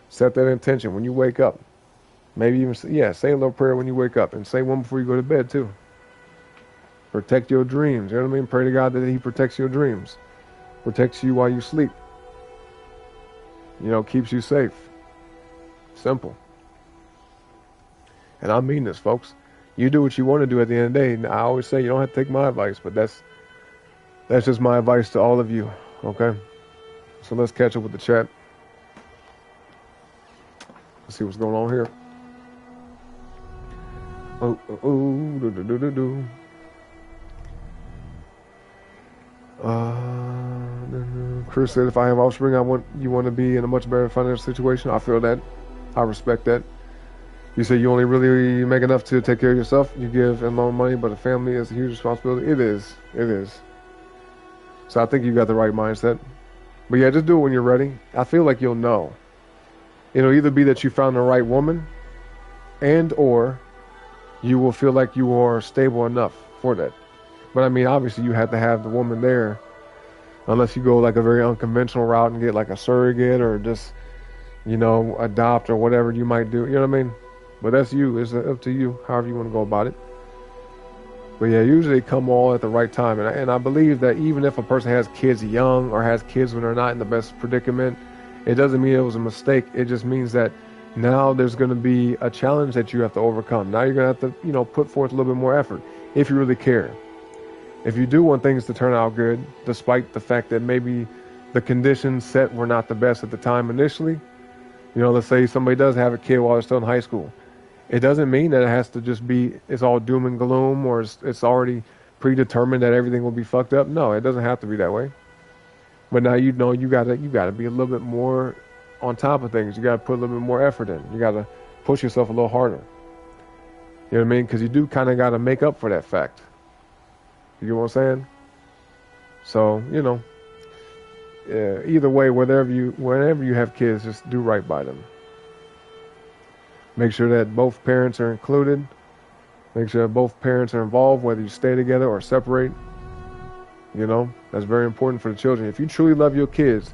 Set that intention when you wake up. Maybe even, say a little prayer when you wake up, and say one before you go to bed too. Protect your dreams, you know what I mean? Pray to God that He protects your dreams. Protects you while you sleep. You know, keeps you safe. Simple. And I mean this, folks. You do what you want to do at the end of the day. And I always say you don't have to take my advice, but that's just my advice to all of you, okay? So let's catch up with the chat. Let's see what's going on here. Chris said, if I have offspring, you want to be in a much better financial situation. I feel that. I respect that. You say you only really make enough to take care of yourself. You give and loan money, but a family is a huge responsibility. It is. It is. So I think you got the right mindset. But yeah, just do it when you're ready. I feel like you'll know. It'll either be that you found the right woman, and or you will feel like you are stable enough for that. But I mean, obviously you have to have the woman there, unless you go like a very unconventional route and get like a surrogate or just, you know, adopt or whatever you might do. You know what I mean? But that's you. It's up to you, however you want to go about it. But yeah, usually they come all at the right time. And I believe that even if a person has kids young or has kids when they're not in the best predicament, it doesn't mean it was a mistake. It just means that now there's going to be a challenge that you have to overcome. Now you're going to have to, you know, put forth a little bit more effort if you really care. If you do want things to turn out good, despite the fact that maybe the conditions set were not the best at the time initially, you know, let's say somebody does have a kid while they're still in high school. It doesn't mean that it has to just be, it's all doom and gloom, or it's already predetermined that everything will be fucked up. No, it doesn't have to be that way. But now you know you gotta be a little bit more on top of things. You gotta put a little bit more effort in. You gotta push yourself a little harder. You know what I mean? Because you do kind of gotta make up for that fact. You know what I'm saying? So, you know, either way, whenever you have kids, just do right by them. Make sure that both parents are included. Make sure that both parents are involved, whether you stay together or separate. You know, that's very important for the children. If you truly love your kids,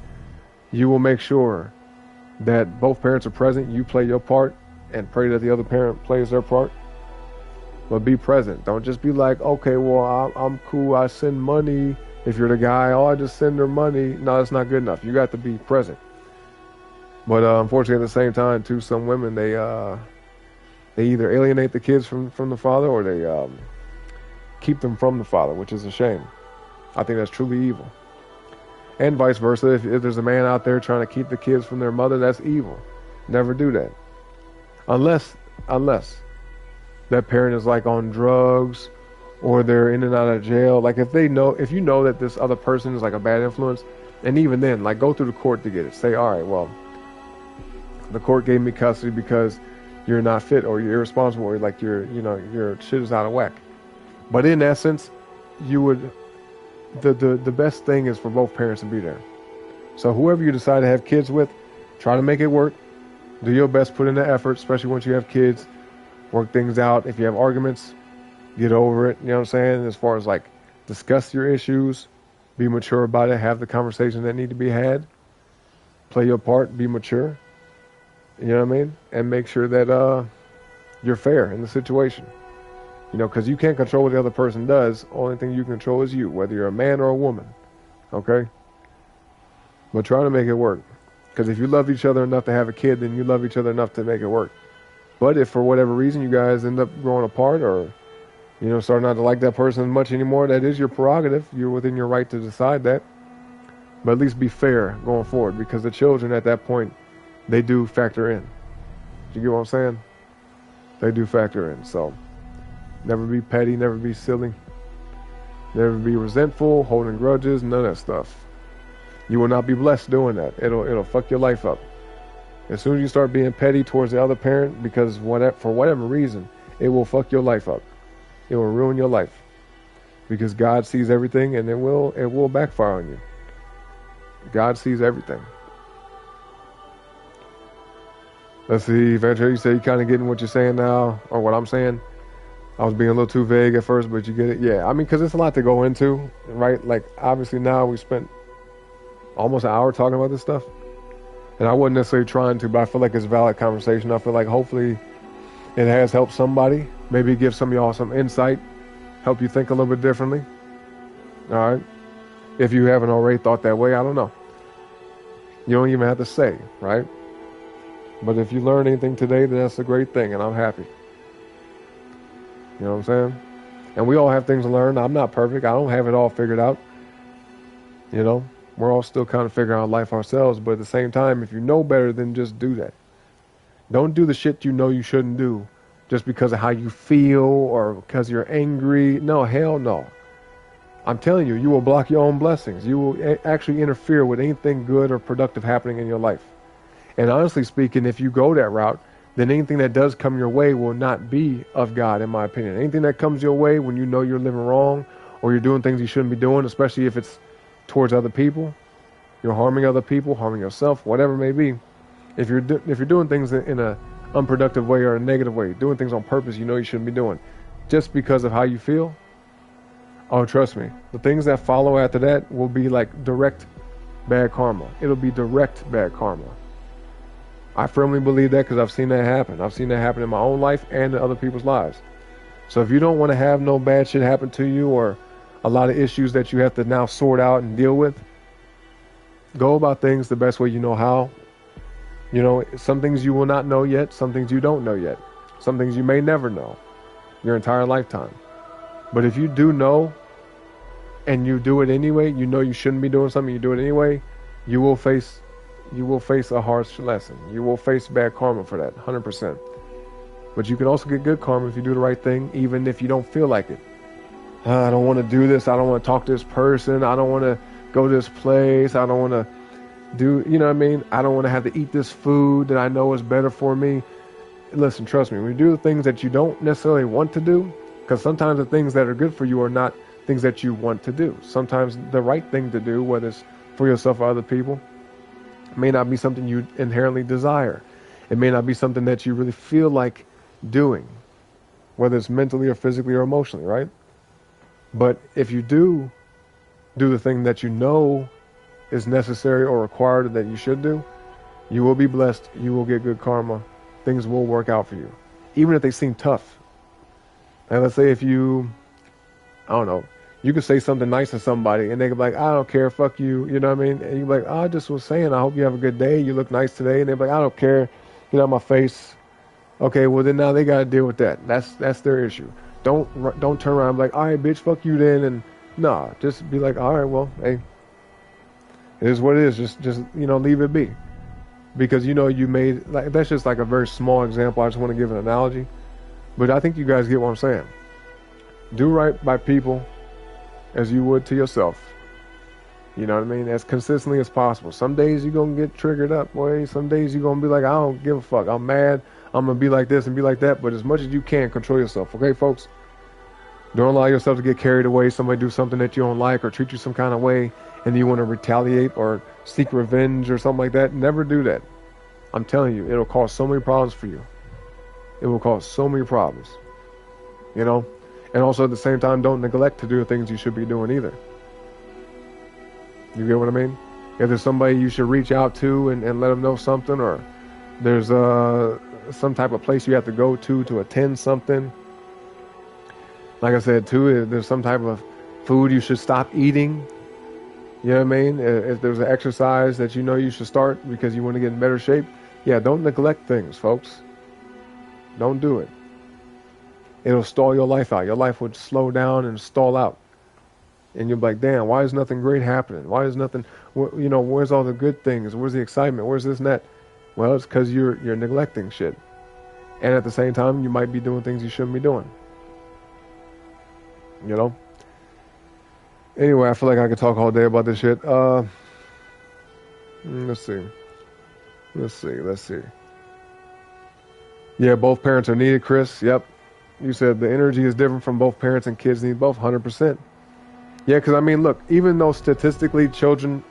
you will make sure that both parents are present. You play your part and pray that the other parent plays their part. But be present. Don't just be like, okay, well, I'm cool. I send money. If you're the guy, I just send her money. No, that's not good enough. You got to be present. But unfortunately, at the same time, too, some women, they either alienate the kids from the father, or they keep them from the father, which is a shame. I think that's truly evil. And vice versa. If there's a man out there trying to keep the kids from their mother, that's evil. Never do that. Unless that parent is like on drugs, or they're in and out of jail. Like if you know that this other person is like a bad influence, and even then, like go through the court to get it. Say, all right, well, the court gave me custody because you're not fit, or you're irresponsible, or like your shit is out of whack. But in essence, the best thing is for both parents to be there. So whoever you decide to have kids with, try to make it work. Do your best, put in the effort, especially once you have kids. Work things out. If you have arguments, get over it. You know what I'm saying? As far as like discuss your issues, be mature about it, have the conversations that need to be had, play your part, be mature. You know what I mean? And make sure that you're fair in the situation. You know, because you can't control what the other person does. Only thing you control is you, whether you're a man or a woman. Okay? But try to make it work. Because if you love each other enough to have a kid, then you love each other enough to make it work. But if for whatever reason you guys end up growing apart, or, you know, start not to like that person much anymore, that is your prerogative. You're within your right to decide that. But at least be fair going forward, because the children at that point, they do factor in. You get what I'm saying? They do factor in. So never be petty, never be silly, never be resentful, holding grudges, none of that stuff. You will not be blessed doing that. It'll fuck your life up. As soon as you start being petty towards the other parent, because for whatever reason, it will fuck your life up. It will ruin your life. because God sees everything, and it will backfire on you. God sees everything. Let's see, Venture, you say you kind of getting what you're saying now, or what I'm saying. I was being a little too vague at first, but you get it. Yeah, I mean, because it's a lot to go into, right? Like, obviously now we spent almost an hour talking about this stuff, and I wasn't necessarily trying to, but I feel like it's a valid conversation. I feel like hopefully it has helped somebody, maybe give some of y'all some insight, help you think a little bit differently. All right, if you haven't already thought that way, I don't know. You don't even have to say, right? But if you learn anything today, then that's a great thing, and I'm happy. You know what I'm saying? And we all have things to learn. I'm not perfect. I don't have it all figured out. You know, we're all still kind of figuring out life ourselves. But at the same time, if you know better, then just do that. Don't do the shit you know you shouldn't do just because of how you feel or because you're angry. No, hell no. I'm telling you, you will block your own blessings. You will actually interfere with anything good or productive happening in your life. And honestly speaking, if you go that route, then anything that does come your way will not be of God, in my opinion. Anything that comes your way when you know you're living wrong or you're doing things you shouldn't be doing, especially if it's towards other people, you're harming other people, harming yourself, whatever it may be. If you're doing things in a unproductive way or a negative way, doing things on purpose you know you shouldn't be doing, just because of how you feel, oh, trust me, the things that follow after that will be like direct bad karma. It'll be direct bad karma. I firmly believe that because I've seen that happen. I've seen that happen in my own life and in other people's lives. So if you don't want to have no bad shit happen to you or a lot of issues that you have to now sort out and deal with, go about things the best way you know how. You know, some things you will not know yet, some things you don't know yet, some things you may never know your entire lifetime. But if you do know and you do it anyway, you know you shouldn't be doing something, you do it anyway, you will face a harsh lesson. You will face bad karma for that, 100%. But you can also get good karma if you do the right thing, even if you don't feel like it. I don't want to do this. I don't want to talk to this person. I don't want to go to this place. I don't want to do, you know what I mean? I don't want to have to eat this food that I know is better for me. Listen, trust me, when you do the things that you don't necessarily want to do, because sometimes the things that are good for you are not things that you want to do. Sometimes the right thing to do, whether it's for yourself or other people, may not be something you inherently desire. It may not be something that you really feel like doing, whether it's mentally or physically or emotionally, right? But if you do the thing that you know is necessary or required that you should do, you will be blessed. You will get good karma. Things will work out for you, even if they seem tough. And let's say if you, I don't know, you could say something nice to somebody and they could be like, I don't care, fuck you, you know what I mean? And you're like, oh, I just was saying, I hope you have a good day. You look nice today. And they're like, I don't care, get out my face. Okay, well then now they got to deal with that. That's their issue. Don't turn around and be like, all right, bitch, fuck you then. And nah, just be like, all right, well, hey, it is what it is. Just leave it be. Because you made, like, that's just like a very small example. I just want to give an analogy. But I think you guys get what I'm saying. Do right by people as you would to yourself. You know what I mean? As consistently as possible. Some days you're going to get triggered up, boy. Some days you're going to be like, I don't give a fuck. I'm mad. I'm going to be like this and be like that. But as much as you can, control yourself. Okay, folks? Don't allow yourself to get carried away. Somebody do something that you don't like or treat you some kind of way and you want to retaliate or seek revenge or something like that. Never do that. I'm telling you, it'll cause so many problems for you. It will cause so many problems. You know? And also at the same time, don't neglect to do the things you should be doing either. You get what I mean? If there's somebody you should reach out to and let them know something, or there's some type of place you have to go to attend something. Like I said too, if there's some type of food you should stop eating. You know what I mean? If there's an exercise that you should start because you want to get in better shape. Yeah, don't neglect things, folks. Don't do it. It'll stall your life out. Your life would slow down and stall out. And you'll be like, damn, why is nothing great happening? Why is nothing, where's all the good things? Where's the excitement? Where's this and that? Well, it's because you're neglecting shit. And at the same time, you might be doing things you shouldn't be doing. You know? Anyway, I feel like I could talk all day about this shit. Let's see. Yeah, both parents are needed, Chris. Yep. You said the energy is different from both parents and kids need both, 100%. Yeah, because I mean, look, even though statistically children,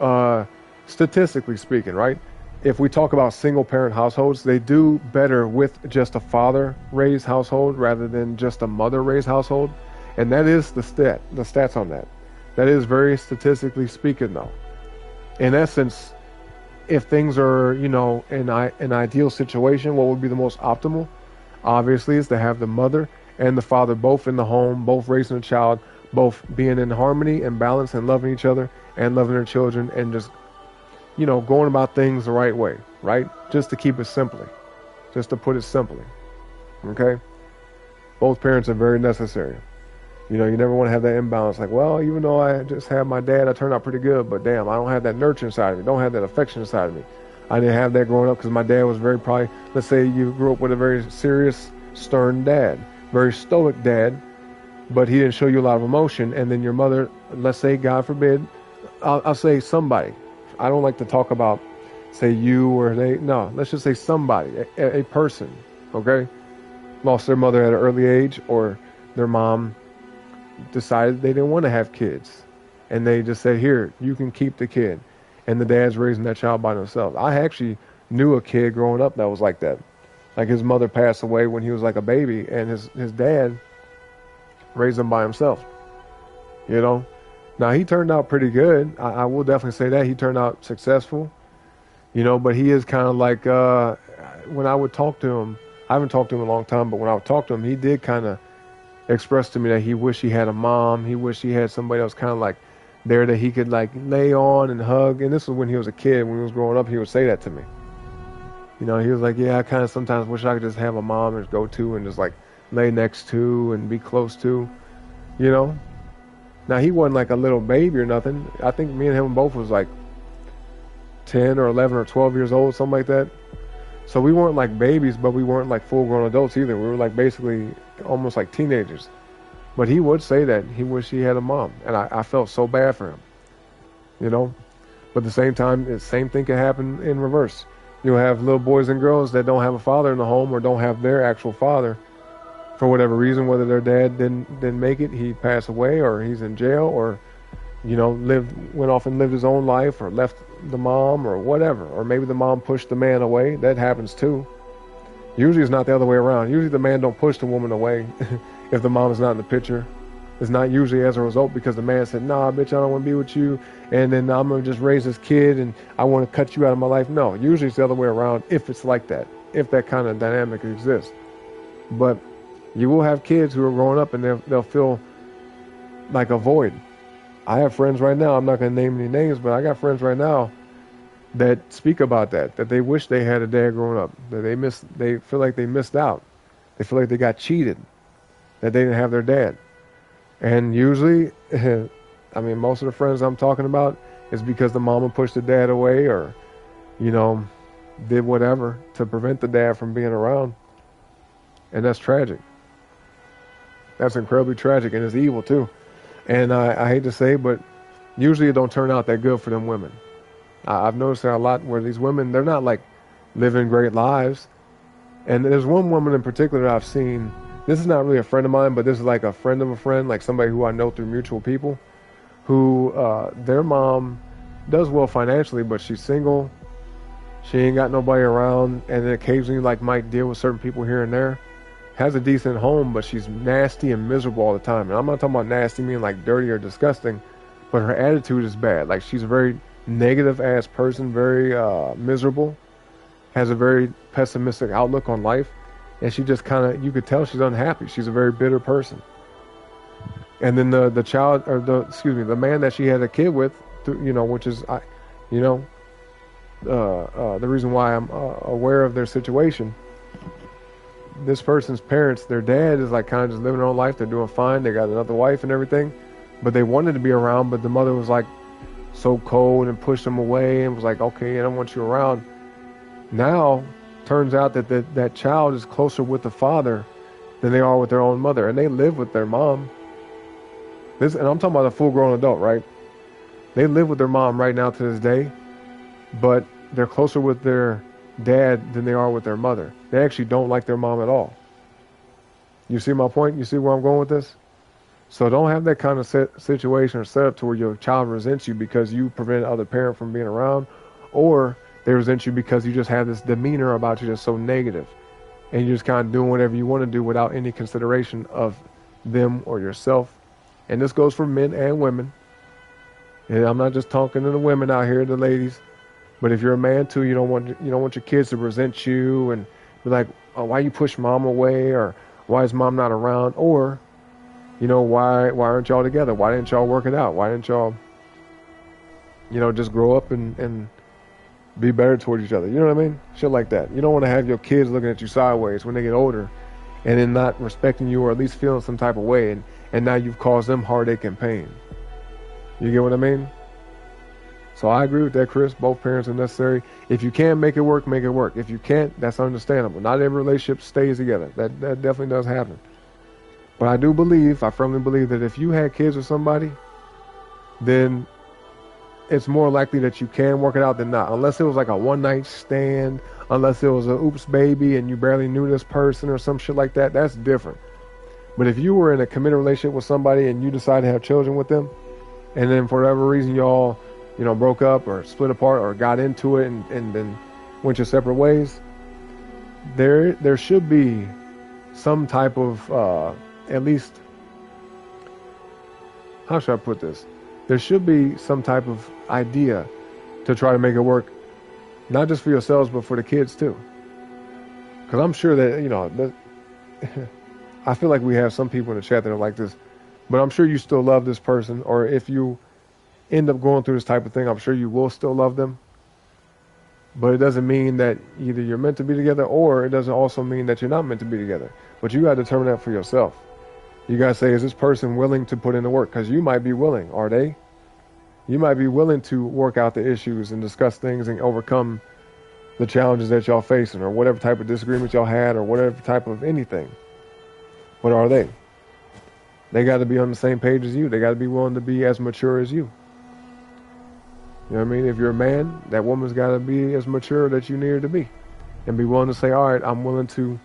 statistically speaking, right? If we talk about single parent households, they do better with just a father raised household rather than just a mother raised household. And that is the stats on that. That is very statistically speaking, though. In essence, if things are, an ideal situation, what would be the most optimal? Obviously, is to have the mother and the father both in the home, both raising a child, both being in harmony and balance and loving each other and loving their children and just, going about things the right way, right? Just to keep it simply, just to put it simply, okay? Both parents are very necessary. You never want to have that imbalance. Like, well, even though I just had my dad, I turned out pretty good, but damn, I don't have that nurturing side of me. Don't have that affection side of me. I didn't have that growing up because my dad was let's say you grew up with a very serious, stern dad, very stoic dad, but he didn't show you a lot of emotion. And then your mother, let's say, God forbid, I'll say somebody. I don't like to talk about, say you or they. No, let's just say somebody, a person, okay, lost their mother at an early age, or their mom decided they didn't want to have kids, and they just said, here, you can keep the kid, and the dad's raising that child by themselves. I actually knew a kid growing up that was like that. Like, his mother passed away when he was like a baby, and his dad raised him by himself. Now he turned out pretty good. I will definitely say that he turned out successful, but he is kind of like, when I would talk to him, I haven't talked to him in a long time, but when I would talk to him, he did kind of express to me that he wished he had a mom. He wished he had somebody else kind of like there that he could like lay on and hug. And this was when he was a kid. When he was growing up, he would say that to me. He was like, yeah, I kind of sometimes wish I could just have a mom and go to and just like lay next to and be close to, Now, he wasn't like a little baby or nothing. I think me and him both was like 10 or 11 or 12 years old, something like that. So we weren't like babies, but we weren't like full-grown adults either. We were like basically almost like teenagers. But he would say that he wished he had a mom. And I felt so bad for him, But at the same time, the same thing can happen in reverse. You'll have little boys and girls that don't have a father in the home or don't have their actual father for whatever reason, whether their dad didn't make it, he passed away, or he's in jail, or went off and lived his own life, or left the mom, or whatever, or maybe the mom pushed the man away. That happens too. Usually it's not the other way around. Usually the man don't push the woman away if the mom is not in the picture. It's not usually as a result because the man said, nah, bitch, I don't want to be with you, and then I'm going to just raise this kid and I want to cut you out of my life. No, usually it's the other way around if it's like that, if that kind of dynamic exists. But you will have kids who are growing up and they'll feel like a void. I have friends right now, I'm not going to name any names, but I got friends right now that speak about that they wish they had a dad growing up, that they feel like they missed out. They feel like they got cheated, that they didn't have their dad. And usually, most of the friends I'm talking about is because the mama pushed the dad away or, did whatever to prevent the dad from being around. And that's tragic. That's incredibly tragic, and it's evil too. And I hate to say, but usually it don't turn out that good for them women. I've noticed that a lot where these women, they're not like living great lives. And there's one woman in particular that I've seen. This is not really a friend of mine, but this is like a friend of a friend, like somebody who I know through mutual people, who their mom does well financially, but she's single. She ain't got nobody around, and then occasionally like might deal with certain people here and there. Has a decent home, but she's nasty and miserable all the time. And I'm not talking about nasty meaning like dirty or disgusting, but her attitude is bad. Like, she's a very negative ass person, very miserable, has a very pessimistic outlook on life, and she just kind of, you could tell she's unhappy. She's a very bitter person. And then the man that she had a kid with, which is the reason why I'm aware of their situation. This person's parents, their dad is like kind of just living their own life. They're doing fine. They got another wife and everything, but they wanted to be around, but the mother was like so cold and pushed them away and was like, okay, I don't want you around. Now, turns out that child is closer with the father than they are with their own mother, and they live with their mom. And I'm talking about a full-grown adult, right? They live with their mom right now to this day, but they're closer with their dad than they are with their mother. They actually don't like their mom at all. You see my point? You see where I'm going with this? So don't have that kind of situation or setup to where your child resents you because you prevented other parent from being around, or they resent you because you just have this demeanor about you that's so negative, and you're just kind of doing whatever you want to do without any consideration of them or yourself. And this goes for men and women. And I'm not just talking to the women out here, the ladies, but if you're a man too, you don't want your kids to resent you and be like, oh, why you push mom away, or why is mom not around, or why aren't y'all together? Why didn't y'all work it out? Why didn't y'all, just grow up and be better towards each other? You know what I mean? Shit like that. You don't want to have your kids looking at you sideways when they get older and then not respecting you or at least feeling some type of way. And now you've caused them heartache and pain. You get what I mean? So I agree with that, Chris. Both parents are necessary. If you can make it work, make it work. If you can't, that's understandable. Not every relationship stays together. That definitely does happen. But I firmly believe that if you had kids with somebody, then it's more likely that you can work it out than not. Unless it was like a one-night stand, unless it was a oops baby and you barely knew this person or some shit like that, that's different. But if you were in a committed relationship with somebody and you decided to have children with them, and then for whatever reason y'all, broke up or split apart or got into it and then went your separate ways, there should be some type of at least, how should I put this? There should be some type of idea to try to make it work, not just for yourselves, but for the kids too. Because I'm sure that, I feel like we have some people in the chat that are like this, but I'm sure you still love this person, or if you end up going through this type of thing, I'm sure you will still love them. But it doesn't mean that either you're meant to be together, or it doesn't also mean that you're not meant to be together. But you got to determine that for yourself. You got to say, is this person willing to put in the work? Because you might be willing. Are they? You might be willing to work out the issues and discuss things and overcome the challenges that y'all facing, or whatever type of disagreement y'all had, or whatever type of anything. But are they? They got to be on the same page as you. They got to be willing to be as mature as you. You know what I mean? If you're a man, that woman's got to be as mature that you need her to be, and be willing to say, all right, I'm willing to,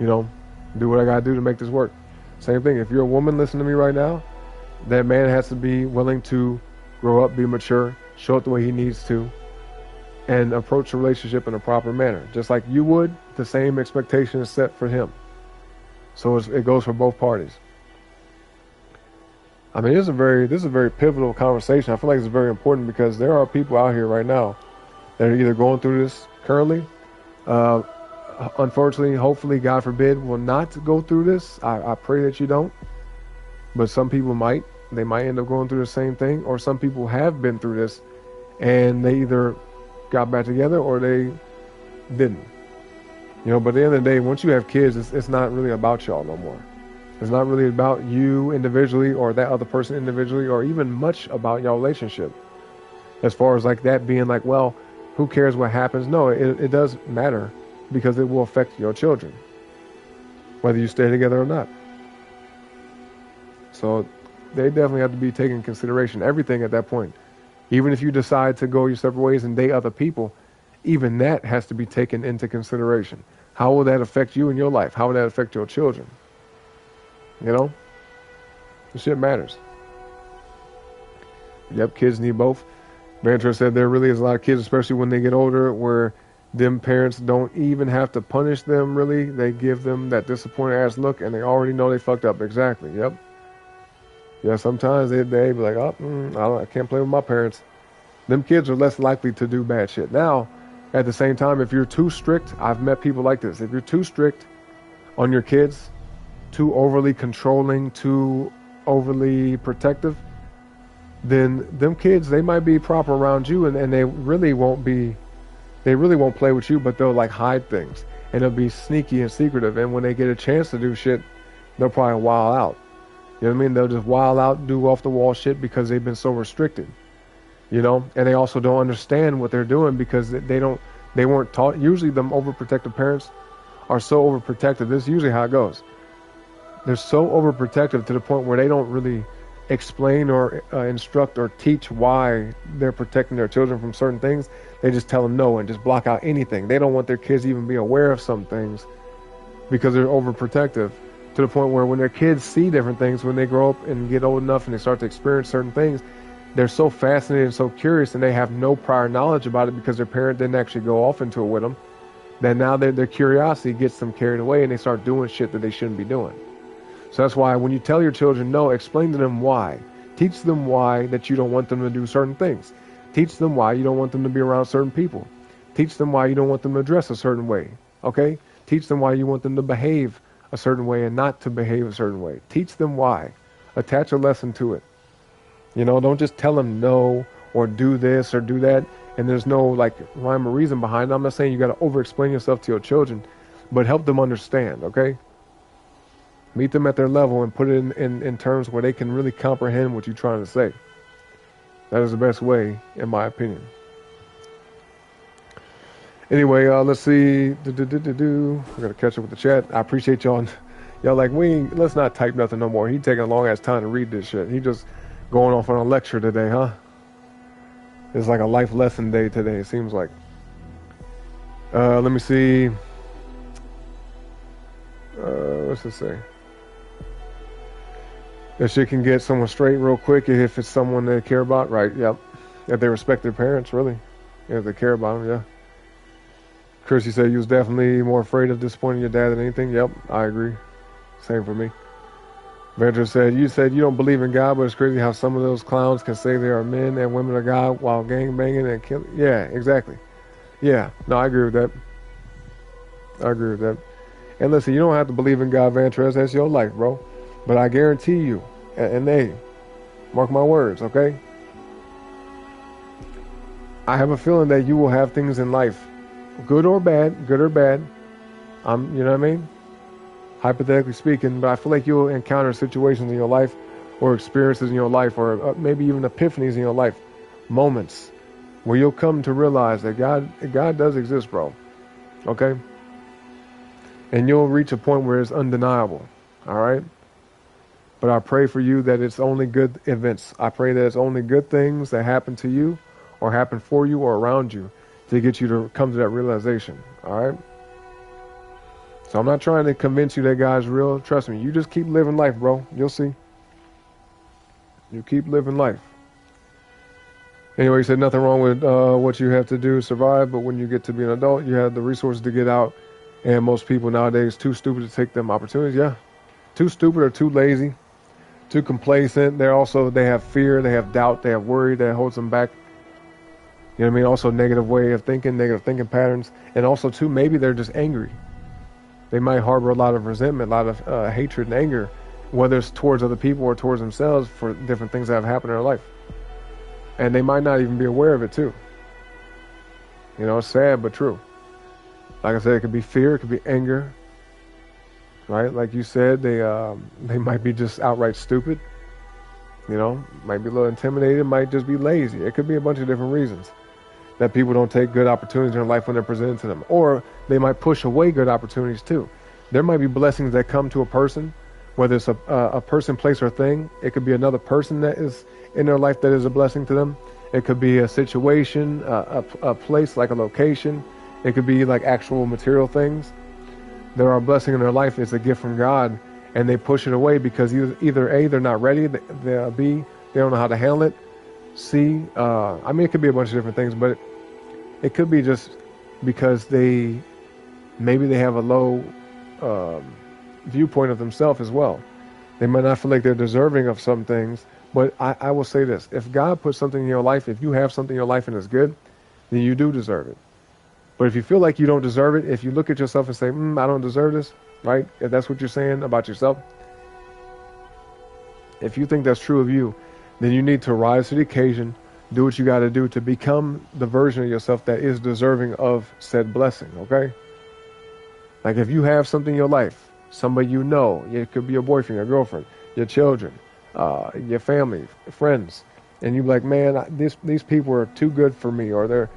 do what I got to do to make this work. Same thing. If you're a woman listening to me right now, that man has to be willing to grow up, be mature, show it the way he needs to, and approach the relationship in a proper manner. Just like you would, the same expectation is set for him. So it goes for both parties. I mean, this is a very pivotal conversation. I feel like it's very important because there are people out here right now that are either going through this currently, unfortunately, hopefully, God forbid, will not go through this. I pray that you don't. But some people might. They might end up going through the same thing. Or some people have been through this and they either got back together or they didn't. But at the end of the day, once you have kids, it's not really about y'all no more. It's not really about you individually or that other person individually, or even much about your relationship. As far as like that being like, well, who cares what happens? No, it does matter, because it will affect your children, whether you stay together or not. So they definitely have to be taken into consideration, everything at that point. Even if you decide to go your separate ways and date other people, even that has to be taken into consideration. How will that affect you in your life? How will that affect your children? The shit matters. Yep, kids need both. Banter said there really is a lot of kids, especially when they get older, where them parents don't even have to punish them, really. They give them that disappointed ass look, and they already know they fucked up. Exactly, yep. Yeah, sometimes they be like, I can't play with my parents. Them kids are less likely to do bad shit. Now, at the same time, if you're too strict, I've met people like this. If you're too strict on your kids, too overly controlling, too overly protective, then them kids, they might be proper around you, and they really won't play with you, but they'll like hide things, and they'll be sneaky and secretive, and when they get a chance to do shit, they'll probably wild out. You know what I mean? They'll just wild out, do off the wall shit because they've been so restricted. And they also don't understand what they're doing because they weren't taught. Usually them overprotective parents are so overprotective. This is usually how it goes. They're so overprotective to the point where they don't really explain or instruct or teach why they're protecting their children from certain things. They just tell them no and just block out anything. They don't want their kids to even be aware of some things because they're overprotective, to the point where when their kids see different things, when they grow up and get old enough and they start to experience certain things, they're so fascinated and so curious, and they have no prior knowledge about it because their parent didn't actually go off into it with them, that now their curiosity gets them carried away and they start doing shit that they shouldn't be doing. So that's why when you tell your children no, explain to them why. Teach them why that you don't want them to do certain things. Teach them why you don't want them to be around certain people. Teach them why you don't want them to dress a certain way. Okay? Teach them why you want them to behave a certain way and not to behave a certain way. Teach them why. Attach a lesson to it. You know, don't just tell them no or do this or do that and there's no like rhyme or reason behind it. I'm not saying you got to over-explain yourself to your children, but help them understand, okay? Meet them at their level and put it in terms where they can really comprehend what you're trying to say. That is the best way, in my opinion. Anyway, let's see. I gotta catch up with the chat. I appreciate y'all. Y'all like, let's not type nothing no more. He taking a long ass time to read this shit. He just going off on a lecture today, huh? It's like a life lesson day today, it seems like. Let me see. What's it say? That shit can get someone straight real quick if it's someone they care about, right? Yep. If they respect their parents, really. If they care about them, yeah. Chrissy said you was definitely more afraid of disappointing your dad than anything. Yep, I agree. Same for me. Venture said you don't believe in God, but it's crazy how some of those clowns can say they are men and women of God while gang banging and killing. Yeah, exactly. Yeah, no, I agree with that. I agree with that. And listen, you don't have to believe in God, Ventress. That's your life, bro. But I guarantee you, and hey, mark my words, okay? I have a feeling that you will have things in life, good or bad. You know what I mean? Hypothetically speaking, but I feel like you'll encounter situations in your life or experiences in your life or maybe even epiphanies in your life, moments where you'll come to realize that God does exist, bro. Okay? And you'll reach a point where it's undeniable. All right? But I pray for you that it's only good events. I pray that it's only good things that happen to you or happen for you or around you to get you to come to that realization. All right? So I'm not trying to convince you that God's real. Trust me. You just keep living life, bro. You'll see. You keep living life. Anyway, he said nothing wrong with what you have to do to survive, but when you get to be an adult, you have the resources to get out. And most people nowadays too stupid to take them opportunities. Yeah. Too stupid or too lazy. Too complacent. They have fear, they have doubt, they have worry that holds them back. You know what I mean? Also negative way of thinking, negative thinking patterns. And also too, maybe they're just angry. They might harbor a lot of resentment, a lot of hatred and anger, whether it's towards other people or towards themselves for different things that have happened in their life. And they might not even be aware of it too. You know, it's sad but true. Like I said, it could be fear, it could be anger. Right? Like you said, they might be just outright stupid. You know, might be a little intimidated, might just be lazy. It could be a bunch of different reasons that people don't take good opportunities in their life when they're presented to them. Or they might push away good opportunities too. There might be blessings that come to a person, whether it's a person, place, or thing. It could be another person that is in their life that is a blessing to them. It could be a situation, a place, like a location. It could be like actual material things. There are blessings in their life. It's a gift from God, and they push it away because either A, they're not ready, B, they don't know how to handle it, C, I mean, it could be a bunch of different things, but it could be just because maybe they have a low viewpoint of themselves as well. They might not feel like they're deserving of some things, but I will say this. If God puts something in your life, if you have something in your life and it's good, then you do deserve it. But if you feel like you don't deserve it, if you look at yourself and say, I don't deserve this, right? If that's what you're saying about yourself, if you think that's true of you, then you need to rise to the occasion, do what you got to do to become the version of yourself that is deserving of said blessing, okay? Like if you have something in your life, somebody you know, it could be your boyfriend, your girlfriend, your children, your family, friends, and you're like, man, these people are too good for me, or they're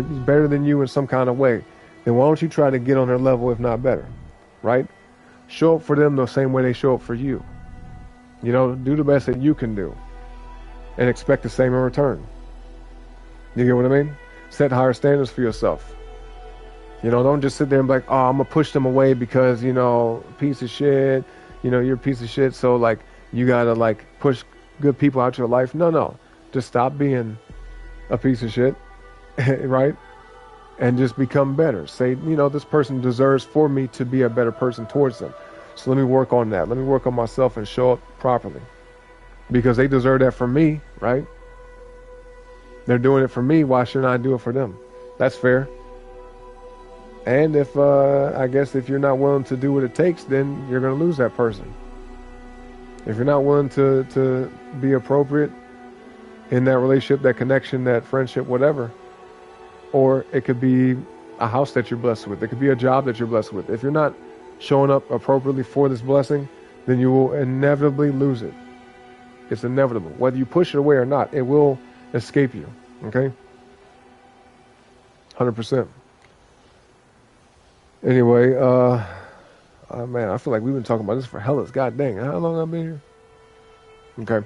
better than you in some kind of way, then why don't you try to get on their level, if not better, right? Show up for them the same way they show up for you. You know, do the best that you can do and expect the same in return. You get what I mean? Set higher standards for yourself. You know, don't just sit there and be like, oh, I'm going to push them away because, you know, piece of shit, you're a piece of shit, so like you gotta like push good people out your life. No, just stop being a piece of shit, right? And just become better. Say, this person deserves for me to be a better person towards them. So let me work on that. Let me work on myself and show up properly. Because they deserve that from me, right? They're doing it for me. Why shouldn't I do it for them? That's fair. And if, I guess if you're not willing to do what it takes, then you're going to lose that person. If you're not willing to be appropriate in that relationship, that connection, that friendship, whatever, or it could be a house that you're blessed with. It could be a job that you're blessed with. If you're not showing up appropriately for this blessing, then you will inevitably lose it. It's inevitable. Whether you push it away or not, it will escape you. Okay? 100%. Anyway, man, I feel like we've been talking about this for hellas. God dang, how long I've been here?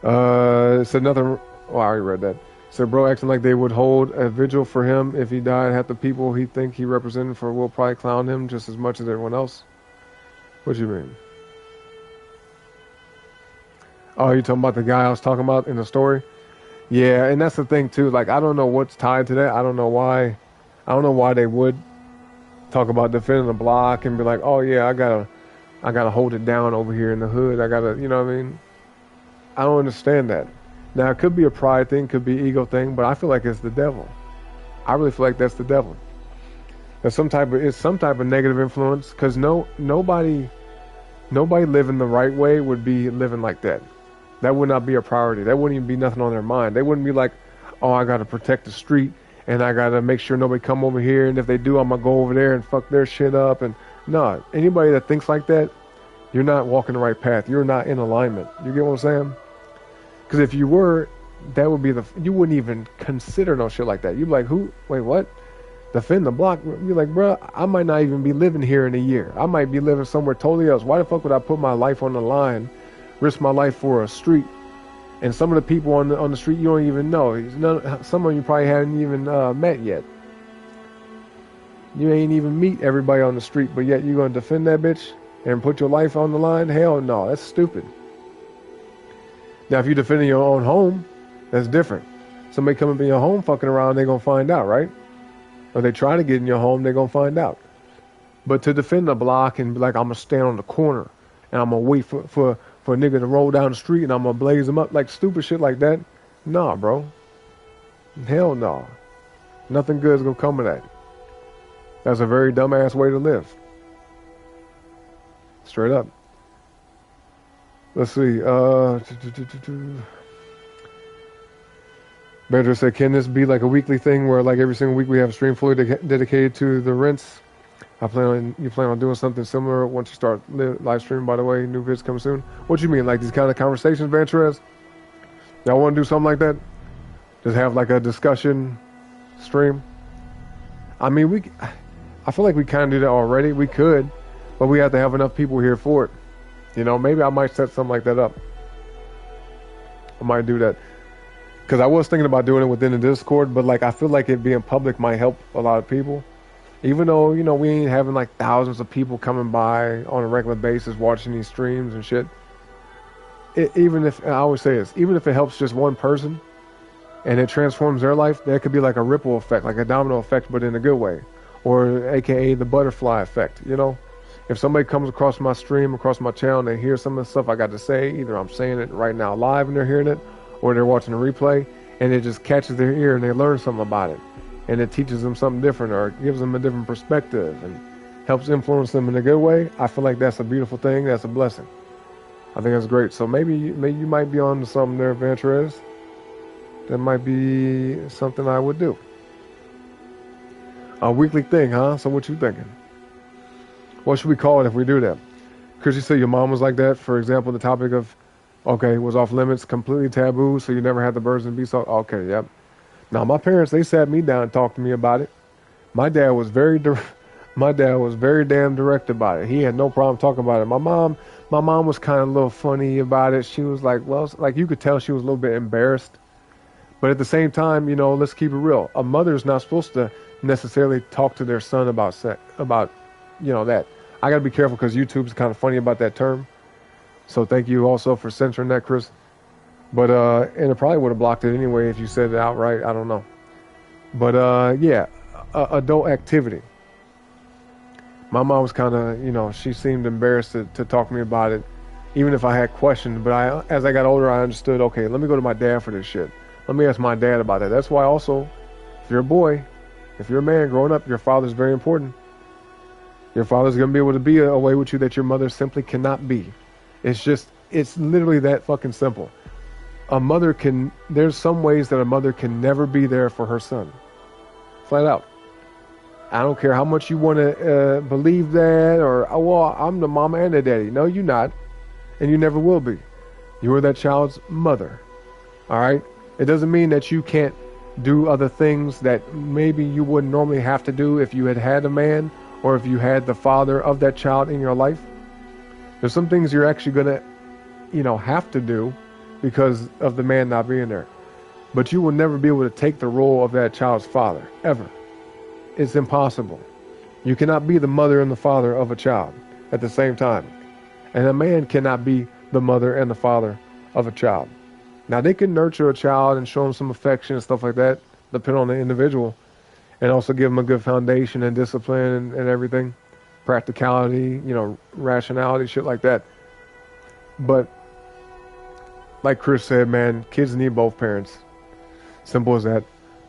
Okay. Said nothing. Oh, I already read that. Said bro acting like they would hold a vigil for him if he died. Half the people he think he represented for will probably clown him just as much as everyone else. What you mean? Oh, you talking about the guy I was talking about in the story? Yeah, and that's the thing too. Like, I don't know what's tied to that. I don't know why they would talk about defending the block and be like, oh yeah, I gotta hold it down over here in the hood. I gotta, you know what I mean? I don't understand that. Now, it could be a pride thing, could be ego thing, but I feel like it's the devil. I really feel like that's the devil. There's some type of negative influence, because nobody living the right way would be living like that. That would not be a priority. That wouldn't even be nothing on their mind. They wouldn't be like, oh, I got to protect the street, and I got to make sure nobody come over here, and if they do, I'm going to go over there and fuck their shit up. And no, anybody that thinks like that, you're not walking the right path. You're not in alignment. You get what I'm saying? Because if you were, that would be you wouldn't even consider no shit like that. You'd be like, who? Wait, what? Defend the block? You're like, bro, I might not even be living here in a year. I might be living somewhere totally else. Why the fuck would I put my life on the line, risk my life for a street? And some of the people on the street you don't even know. Some of you probably haven't even met yet. You ain't even meet everybody on the street, but yet you're going to defend that bitch and put your life on the line? Hell no, that's stupid. Now, if you're defending your own home, that's different. Somebody come up in your home fucking around, they're going to find out, right? Or they try to get in your home, they're going to find out. But to defend the block and be like, I'm going to stand on the corner and I'm going to wait for a nigga to roll down the street and I'm going to blaze him up, like stupid shit like that. Nah, bro. Hell no. Nothing good is going to come of that. That's a very dumbass way to live. Straight up. Let's see. Bedra said, can this be like a weekly thing where like every single week we have a stream fully dedicated to the rinse? You plan on doing something similar once you start live streaming, by the way? New vids coming soon. What you mean? Like these kind of conversations, Venturez? Y'all want to do something like that? Just have like a discussion stream? I mean, I feel like we kind of do that already. We could, but we have to have enough people here for it. You know, maybe I might set something like that up. I might do that. Because I was thinking about doing it within the Discord, but like I feel like it being public might help a lot of people. Even though, you know, we ain't having like thousands of people coming by on a regular basis watching these streams and shit. Even if, I always say this, even if it helps just one person and it transforms their life, there could be like a ripple effect, like a domino effect, but in a good way. Or AKA the butterfly effect, you know? If somebody comes across my stream, across my channel, and they hear some of the stuff I got to say, either I'm saying it right now live and they're hearing it, or they're watching a replay, and it just catches their ear and they learn something about it. And it teaches them something different or gives them a different perspective and helps influence them in a good way. I feel like that's a beautiful thing. That's a blessing. I think that's great. So maybe you might be on to something there, Venturez. That might be something I would do. A weekly thing, huh? So what you thinking? What should we call it if we do that? Could you say your mom was like that? For example, the topic of, okay, was off limits, completely taboo, so you never had the birds and beasts. Okay, yep. Now, my parents, they sat me down and talked to me about it. My dad was very damn direct about it. He had no problem talking about it. My mom was kind of a little funny about it. She was like, well, like you could tell she was a little bit embarrassed. But at the same time, you know, let's keep it real. A mother's not supposed to necessarily talk to their son about sex, about, you know, that. I gotta be careful because YouTube's kind of funny about that term. So thank you also for censoring that, Chris. But and it probably would have blocked it anyway if you said it outright. I don't know. But yeah, adult activity. My mom was kind of, you know, she seemed embarrassed to talk to me about it, even if I had questions. But as I got older, I understood, okay, let me go to my dad for this shit. Let me ask my dad about that. That's why also, if you're a boy, if you're a man growing up, your father's very important. Your father's going to be able to be a way with you that your mother simply cannot be. It's literally that fucking simple. There's some ways that a mother can never be there for her son. Flat out. I don't care how much you want to believe that, or, oh, well, I'm the mama and the daddy. No, you're not. And you never will be. You are that child's mother. All right? It doesn't mean that you can't do other things that maybe you wouldn't normally have to do if you had a man, or if you had the father of that child in your life. There's some things you're actually going to, you know, have to do because of the man not being there. But you will never be able to take the role of that child's father, ever. It's impossible. You cannot be the mother and the father of a child at the same time. And a man cannot be the mother and the father of a child. Now, they can nurture a child and show him some affection and stuff like that, depending on the individual, and also give him a good foundation and discipline and everything, practicality, you know, rationality, shit like that. But like Chris said, man, kids need both parents. Simple as that.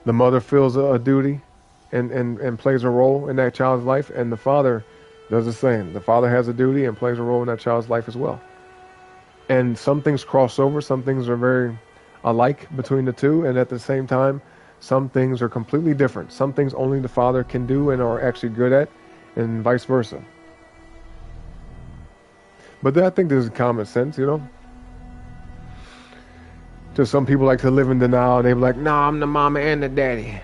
The mother feels a duty and plays a role in that child's life, and the father does the same. The father has a duty and plays a role in that child's life as well. And some things cross over, some things are very alike between the two, and at the same time, some things are completely different. Some things only the father can do and are actually good at, and vice versa. But I think this is common sense, you know? Just some people like to live in denial, and they be like, "Nah, I'm the mama and the daddy."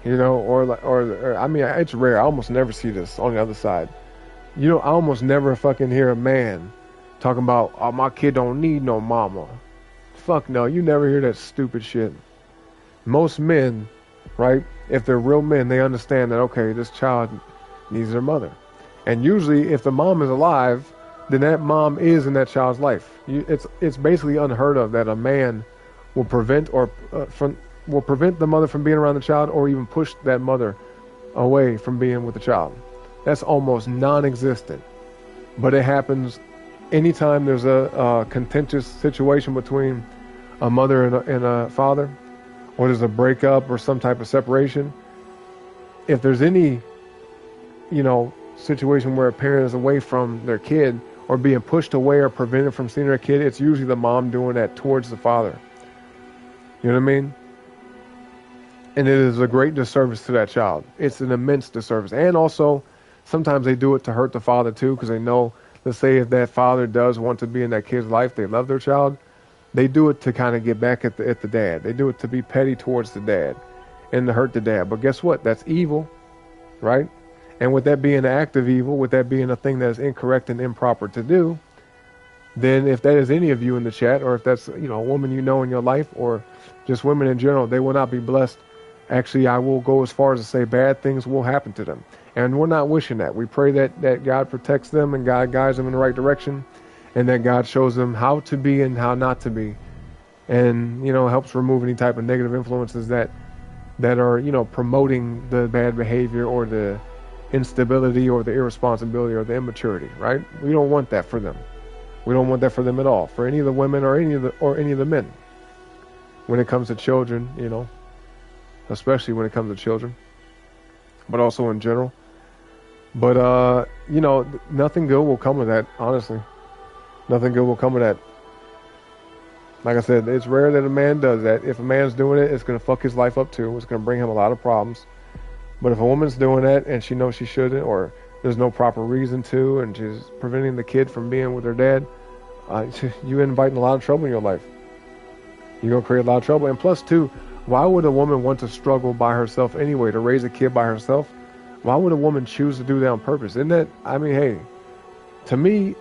You know, or I mean, it's rare. I almost never see this on the other side. You know, I almost never fucking hear a man talking about, "Oh, my kid don't need no mama." Fuck no, you never hear that stupid shit. Most men, right, if they're real men, they understand that, okay, this child needs their mother. And usually, if the mom is alive, then that mom is in that child's life. It's basically unheard of that a man will prevent the mother from being around the child, or even push that mother away from being with the child. That's almost non-existent. But it happens anytime there's a contentious situation between a mother and a father, or there's a breakup or some type of separation. If there's any, you know, situation where a parent is away from their kid, or being pushed away or prevented from seeing their kid, it's usually the mom doing that towards the father. You know what I mean? And it is a great disservice to that child. It's an immense disservice. And also, sometimes they do it to hurt the father too, because they know, let's say if that father does want to be in that kid's life, they love their child, they do it to kind of get back at the dad. They do it to be petty towards the dad and to hurt the dad. But guess what? That's evil, right? And with that being an act of evil, with that being a thing that is incorrect and improper to do, then if that is any of you in the chat, or if that's, you know, a woman you know in your life, or just women in general, they will not be blessed. Actually, I will go as far as to say bad things will happen to them. And we're not wishing that. We pray that God protects them and God guides them in the right direction, and that God shows them how to be and how not to be, and, you know, helps remove any type of negative influences that are, you know, promoting the bad behavior or the instability or the irresponsibility or the immaturity, right? We don't want that for them. We don't want that for them at all, for any of the women or any of the men. When it comes to children, you know, especially when it comes to children, but also in general. But you know, nothing good will come of that, honestly. Nothing good will come of that. Like I said, it's rare that a man does that. If a man's doing it, it's going to fuck his life up too. It's going to bring him a lot of problems. But if a woman's doing that and she knows she shouldn't, or there's no proper reason to, and she's preventing the kid from being with her dad, you're inviting a lot of trouble in your life. You're going to create a lot of trouble. And plus, too, why would a woman want to struggle by herself anyway, to raise a kid by herself? Why would a woman choose to do that on purpose? Isn't that, I mean, hey, to me,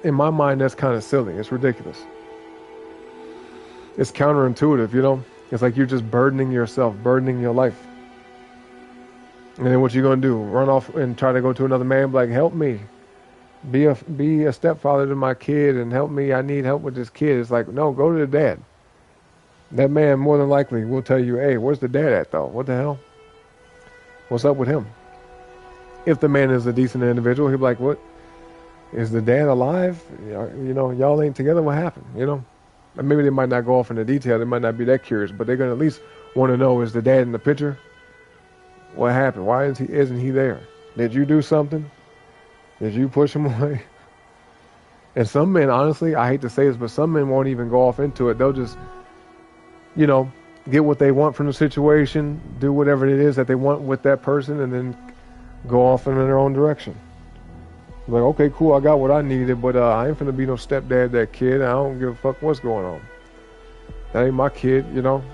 in my mind, that's kind of silly. It's ridiculous. It's counterintuitive, you know? It's like you're just burdening yourself, burdening your life. And then what you going to do? Run off and try to go to another man, like, help me. be a stepfather to my kid and help me. I need help with this kid. It's like, no, go to the dad. That man more than likely will tell you, hey, where's the dad at though? What the hell? What's up with him? If the man is a decent individual, he'll be like, what? Is the dad alive? You know, y'all ain't together. What happened? You know? And maybe they might not go off into detail. They might not be that curious, but they're going to at least want to know, is the dad in the picture? What happened? Why isn't he there? Did you do something? Did you push him away? And some men, honestly, I hate to say this, but some men won't even go off into it. They'll just, you know, get what they want from the situation, do whatever it is that they want with that person, and then go off in their own direction. Like, okay, cool, I got what I needed, but I ain't finna be no stepdad that kid. I don't give a fuck what's going on. That ain't my kid, you know?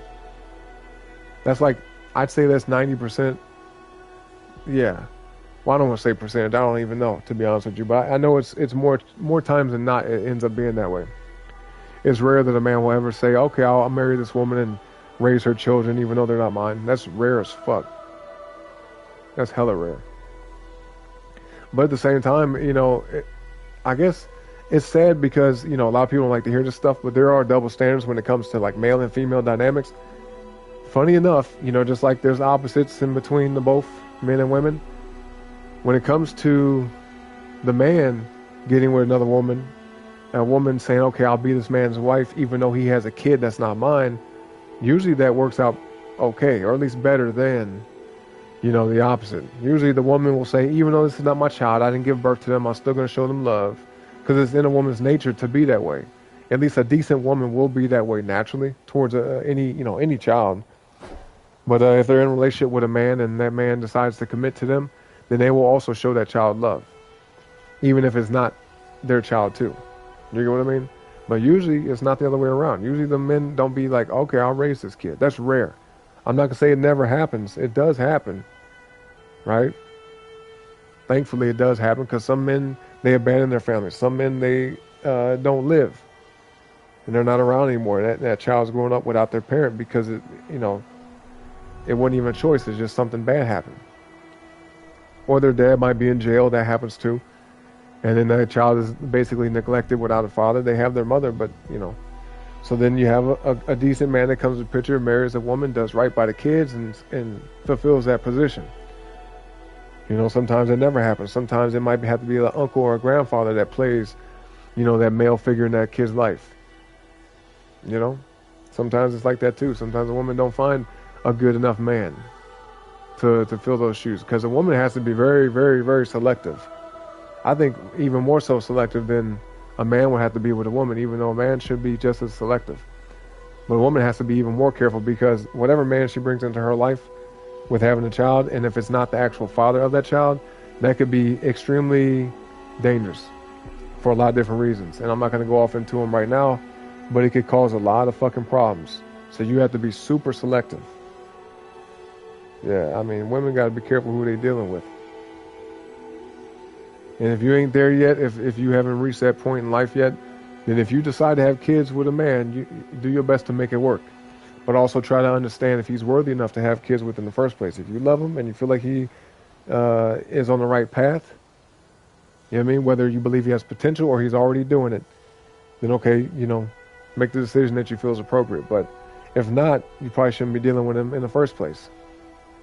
That's like, I'd say that's 90%. Yeah. Well, I don't want to say percentage. I don't even know, to be honest with you. But I know it's more times than not, it ends up being that way. It's rare that a man will ever say, okay, I'll marry this woman and raise her children even though they're not mine. That's rare as fuck. That's hella rare. But at the same time, you know, I guess it's sad because, you know, a lot of people don't like to hear this stuff, but there are double standards when it comes to like male and female dynamics. Funny enough, you know, just like there's opposites in between the both men and women, when it comes to the man getting with another woman, a woman saying, okay, I'll be this man's wife, even though he has a kid that's not mine, usually that works out okay, or at least better than, you know, the opposite. Usually the woman will say, even though this is not my child, I didn't give birth to them, I'm still going to show them love, because it's in a woman's nature to be that way. At least a decent woman will be that way naturally towards any child. But if they're in a relationship with a man and that man decides to commit to them, then they will also show that child love, even if it's not their child too. You get what I mean? But usually it's not the other way around. Usually the men don't be like, okay, I'll raise this kid. That's rare. I'm not going to say it never happens. It does happen, right? Thankfully it does happen, because some men, they abandon their families. Some men, they don't live and they're not around anymore. That child's growing up without their parent because it wasn't even a choice. It's just something bad happened. Or their dad might be in jail. That happens too. And then that child is basically neglected without a father. They have their mother, but, you know. So then you have a decent man that comes to the picture, marries a woman, does right by the kids, and fulfills that position. You know, sometimes it never happens. Sometimes it might have to be an uncle or a grandfather that plays, you know, that male figure in that kid's life. You know? Sometimes it's like that too. Sometimes a woman don't find a good enough man to fill those shoes, because a woman has to be very, very, very selective. I think even more so selective than a man would have to be with a woman, even though a man should be just as selective. But a woman has to be even more careful, because whatever man she brings into her life with having a child, and if it's not the actual father of that child, that could be extremely dangerous for a lot of different reasons. And I'm not going to go off into them right now, but it could cause a lot of fucking problems. So you have to be super selective. Yeah, I mean, women got to be careful who they dealing with. And if you ain't there yet, if you haven't reached that point in life yet, then if you decide to have kids with a man, you do your best to make it work. But also try to understand if he's worthy enough to have kids with in the first place. If you love him and you feel like he is on the right path, you know what I mean? Whether you believe he has potential or he's already doing it, then okay, you know, make the decision that you feel is appropriate. But if not, you probably shouldn't be dealing with him in the first place.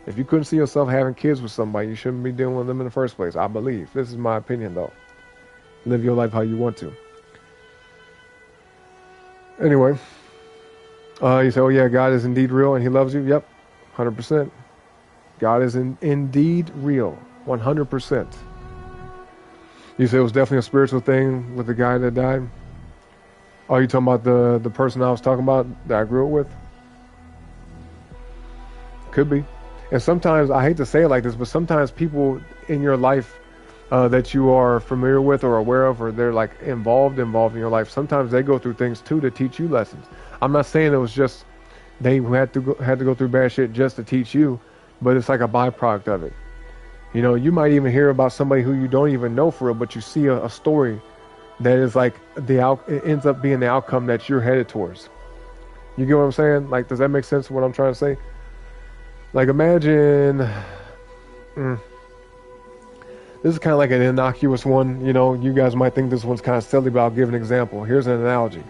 If you couldn't see yourself having kids with somebody, you shouldn't be dealing with them in the first place, I believe. This is my opinion, though. Live your life how you want to. Anyway, you say, oh yeah, God is indeed real and he loves you. Yep, 100%. God is indeed real, 100%. You say it was definitely a spiritual thing with the guy that died? Oh, you talking about the person I was talking about that I grew up with? Could be. And sometimes, I hate to say it like this, but sometimes people in your life that you are familiar with or aware of, or they're like involved in your life, sometimes they go through things too to teach you lessons. I'm not saying it was just they had to go through bad shit just to teach you, but it's like a byproduct of it. You know, you might even hear about somebody who you don't even know for real, but you see a story that is like it ends up being the outcome that you're headed towards. You get what I'm saying? Like, does that make sense? What I'm trying to say? Like, imagine, This is kind of like an innocuous one. You know, you guys might think this one's kind of silly, but I'll give an example. Here's an analogy.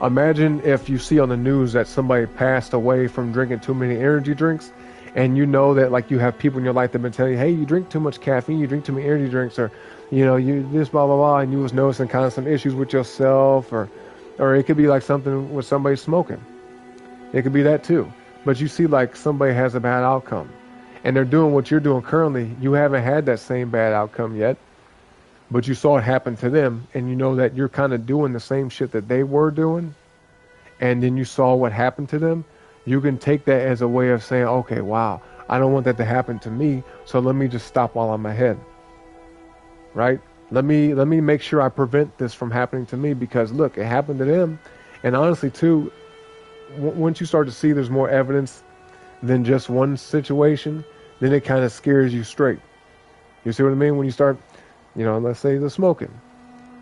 Imagine if you see on the news that somebody passed away from drinking too many energy drinks, and you know that like you have people in your life that have been telling you, hey, you drink too much caffeine, you drink too many energy drinks, or you know, you this blah blah blah, and you was noticing kind of some issues with yourself, or it could be like something with somebody smoking. It could be that too. But you see like somebody has a bad outcome, and they're doing what you're doing currently. You haven't had that same bad outcome yet, but you saw it happen to them, and you know that you're kind of doing the same shit that they were doing, and then you saw what happened to them. You can take that as a way of saying, okay, wow, I don't want that to happen to me, so let me just stop while I'm ahead. Right? Let me make sure I prevent this from happening to me, because look, it happened to them. And honestly too, once you start to see there's more evidence than just one situation, then it kind of scares you straight. You see what I mean? When you start, you know, let's say the smoking,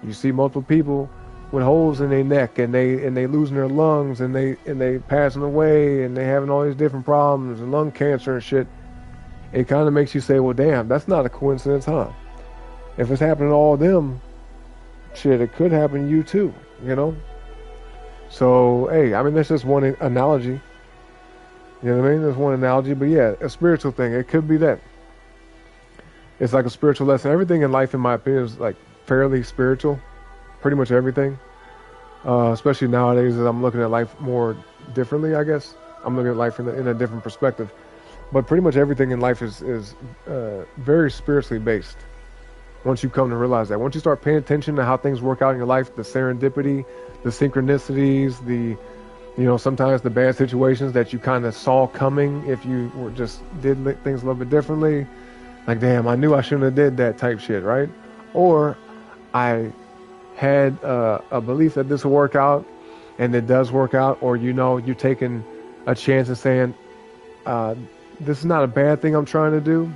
you see multiple people with holes in their neck, and they losing their lungs, and they passing away, and they having all these different problems and lung cancer and shit. It kind of makes you say, well, damn, that's not a coincidence, huh? If it's happening to all of them, shit, it could happen to you too, you know? So, hey, I mean, that's just one analogy. You know what I mean? There's one analogy, but yeah, a spiritual thing. It could be that. It's like a spiritual lesson. Everything in life, in my opinion, is like fairly spiritual. Pretty much everything. Especially nowadays, as I'm looking at life more differently, I guess. I'm looking at life in a different perspective. But pretty much everything in life is very spiritually based. Once you come to realize that. Once you start paying attention to how things work out in your life, the serendipity, the synchronicities, the, you know, sometimes the bad situations that you kind of saw coming if you were just did things a little bit differently. Like, damn, I knew I shouldn't have did that type shit, right? Or I had a belief that this will work out, and it does work out. Or, you know, you're taking a chance and saying, this is not a bad thing I'm trying to do,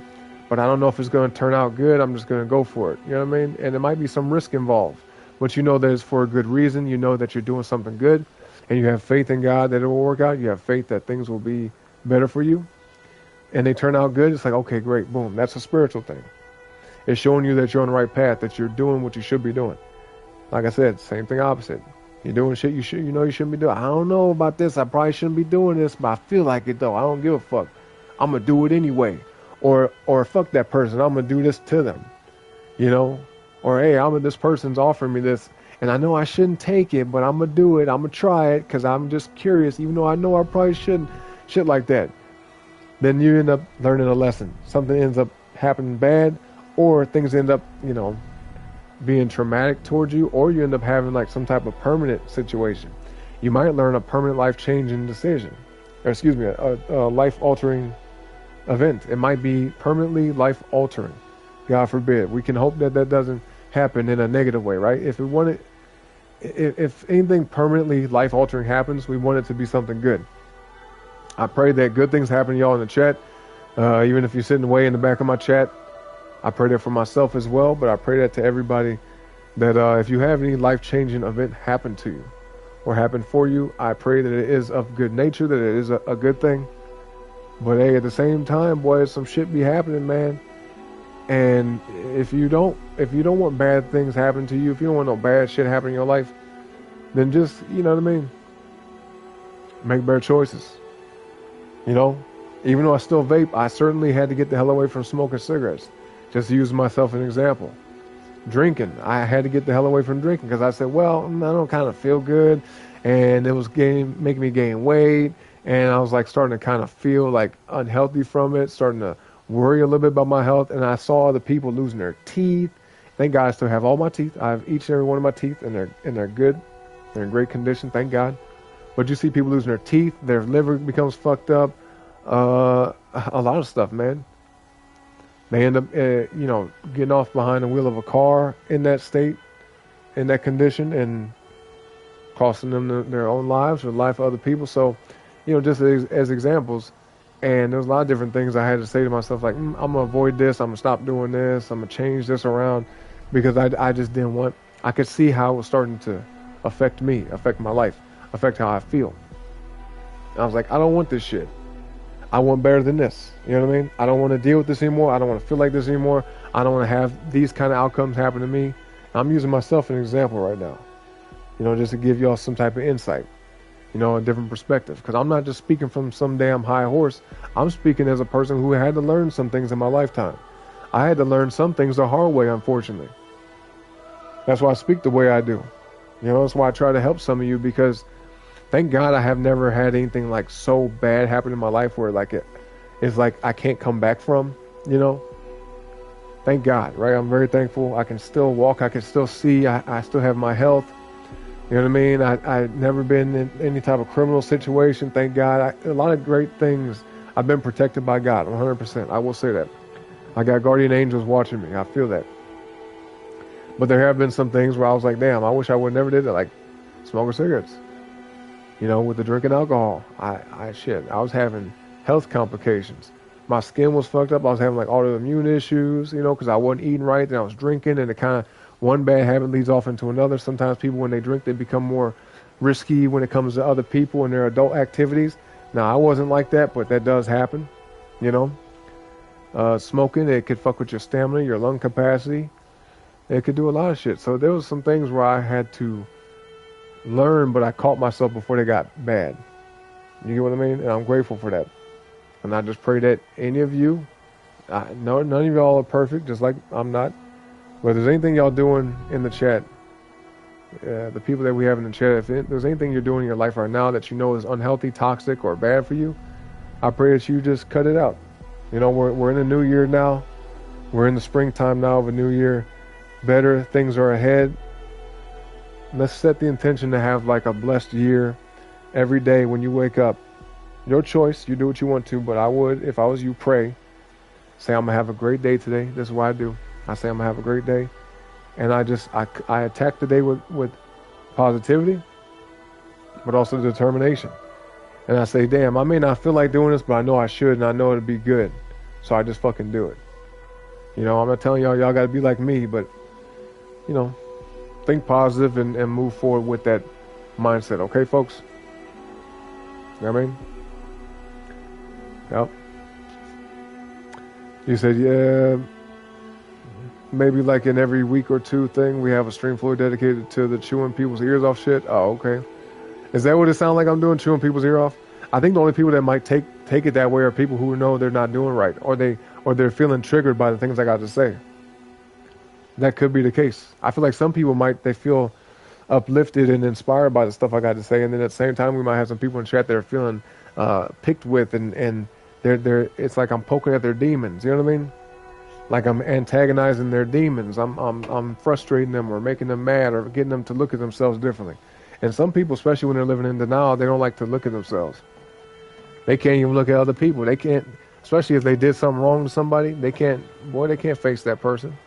but I don't know if it's going to turn out good. I'm just going to go for it. You know what I mean? And there might be some risk involved, but you know that it's for a good reason. You know that you're doing something good, and you have faith in God that it will work out. You have faith that things will be better for you, and they turn out good. It's like, okay, great, boom. That's a spiritual thing. It's showing you that you're on the right path, that you're doing what you should be doing. Like I said, same thing opposite. You're doing shit you shouldn't be doing. I don't know about this. I probably shouldn't be doing this, but I feel like it though. I don't give a fuck. I'm gonna do it anyway. Or fuck that person. I'm gonna do this to them. You know? Or hey, this person's offering me this, and I know I shouldn't take it, but I'm gonna do it. I'm gonna try it because I'm just curious, even though I know I probably shouldn't. Shit like that. Then you end up learning a lesson. Something ends up happening bad, or things end up, you know, being traumatic towards you, or you end up having like some type of permanent situation. You might learn a permanent life-changing decision, or excuse me, a life-altering event. It might be permanently life-altering. God forbid. We can hope that that doesn't happen in a negative way, right? If anything permanently life-altering happens, we want it to be something good. I pray that good things happen to y'all in the chat. Even if you're sitting way in the back of my chat, I pray that for myself as well, but I pray that to everybody, that if you have any life-changing event happen to you or happen for you, I pray that it is of good nature, that it is a good thing. But hey, at the same time, boy, some shit be happening, man. And if you don't want bad things happen to you, if you don't want no bad shit happen in your life, then just, you know what I mean, make better choices. You know, even though I still vape, I certainly had to get the hell away from smoking cigarettes. Just to use myself as an example. Drinking, I had to get the hell away from drinking because I said, well, I don't kind of feel good, and it was making me gain weight, and I was like starting to kind of feel like unhealthy from it, starting to worry a little bit about my health, and I saw other people losing their teeth. Thank God I still have all my teeth. I have each and every one of my teeth, and they're good. They're in great condition, thank God. But you see people losing their teeth, their liver becomes fucked up, a lot of stuff, man. They end up, getting off behind the wheel of a car in that state, in that condition, and costing them their own lives or the life of other people. So, just as examples. And there's a lot of different things I had to say to myself, like, I'm going to avoid this. I'm going to stop doing this. I'm going to change this around because I just didn't want, I could see how it was starting to affect me, affect my life, affect how I feel. And I was like, I don't want this shit. I want better than this. You know what I mean? I don't want to deal with this anymore. I don't want to feel like this anymore. I don't want to have these kind of outcomes happen to me. I'm using myself as an example right now, just to give y'all some type of insight, a different perspective. Because I'm not just speaking from some damn high horse. I'm speaking as a person who had to learn some things in my lifetime. I had to learn some things the hard way, unfortunately. That's why I speak the way I do. That's why I try to help some of you, because thank God I have never had anything like so bad happen in my life where it's like I can't come back from, Thank God, right? I'm very thankful. I can still walk. I can still see. I still have my health. You know what I mean? I've never been in any type of criminal situation. Thank God. A lot of great things. I've been protected by God, 100%. I will say that. I got guardian angels watching me. I feel that. But there have been some things where I was like, damn, I wish I would never did that. Like smoking cigarettes, with the drinking alcohol. I was having health complications. My skin was fucked up. I was having like autoimmune issues, because I wasn't eating right. Then I was drinking, and it kind of, one bad habit leads off into another. Sometimes people, when they drink, they become more risky when it comes to other people and their adult activities. Now, I wasn't like that, but that does happen, Smoking, it could fuck with your stamina, your lung capacity. It could do a lot of shit. So there was some things where I had to learn, but I caught myself before they got bad. You get what I mean? And I'm grateful for that. And I just pray that any of you, no, none of y'all are perfect, just like I'm not. But if there's anything y'all doing in the chat, the people that we have in the chat, if there's anything you're doing in your life right now that you know is unhealthy, toxic, or bad for you, I pray that you just cut it out. We're in a new year now. We're in the springtime now of a new year. Better things are ahead. Let's set the intention to have like a blessed year every day when you wake up. Your choice. You do what you want to, but I would, if I was you, pray. Say, I'm going to have a great day today. This is what I do. I say, I'm going to have a great day. And I attack the day with positivity, but also determination. And I say, damn, I may not feel like doing this, but I know I should, and I know it'll be good. So I just fucking do it. I'm not telling y'all got to be like me, but, think positive and move forward with that mindset. Okay, folks? You know what I mean? Yep. You said, yeah, maybe like in every week or two thing, we have a stream floor dedicated to the chewing people's ears off shit. Oh, okay. Is that what it sounds like I'm doing, chewing people's ear off? I think the only people that might take it that way are people who know they're not doing right, or they're feeling triggered by the things I got to say. That could be the case. I feel like some people they feel uplifted and inspired by the stuff I got to say, and then at the same time we might have some people in chat that are feeling picked with, and they're it's like I'm poking at their demons. You know what I mean? Like I'm antagonizing their demons. I'm frustrating them or making them mad or getting them to look at themselves differently. And some people, especially when they're living in denial, they don't like to look at themselves. They can't even look at other people. They can't, especially if they did something wrong to somebody. They can't face that person.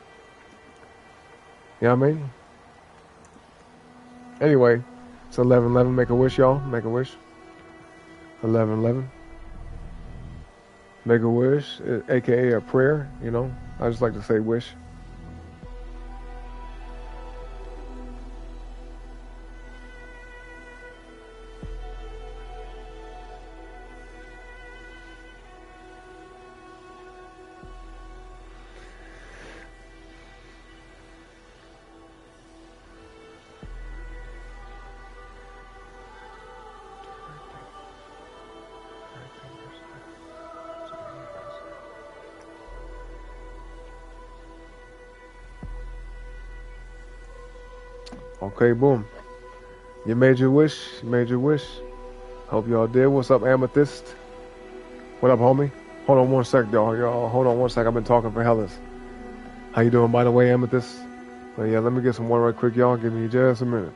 You know what I mean? Anyway, it's 11:11. Make a wish, y'all. Make a wish. 11:11. Make a wish, aka a prayer. I just like to say wish. Okay, boom. You made your wish. You made your wish. Hope y'all did. What's up, Amethyst? What up, homie? Hold on one sec, y'all. Hold on one sec. I've been talking for hellas. How you doing, by the way, Amethyst? But yeah, let me get some water right quick, y'all. Give me just a minute.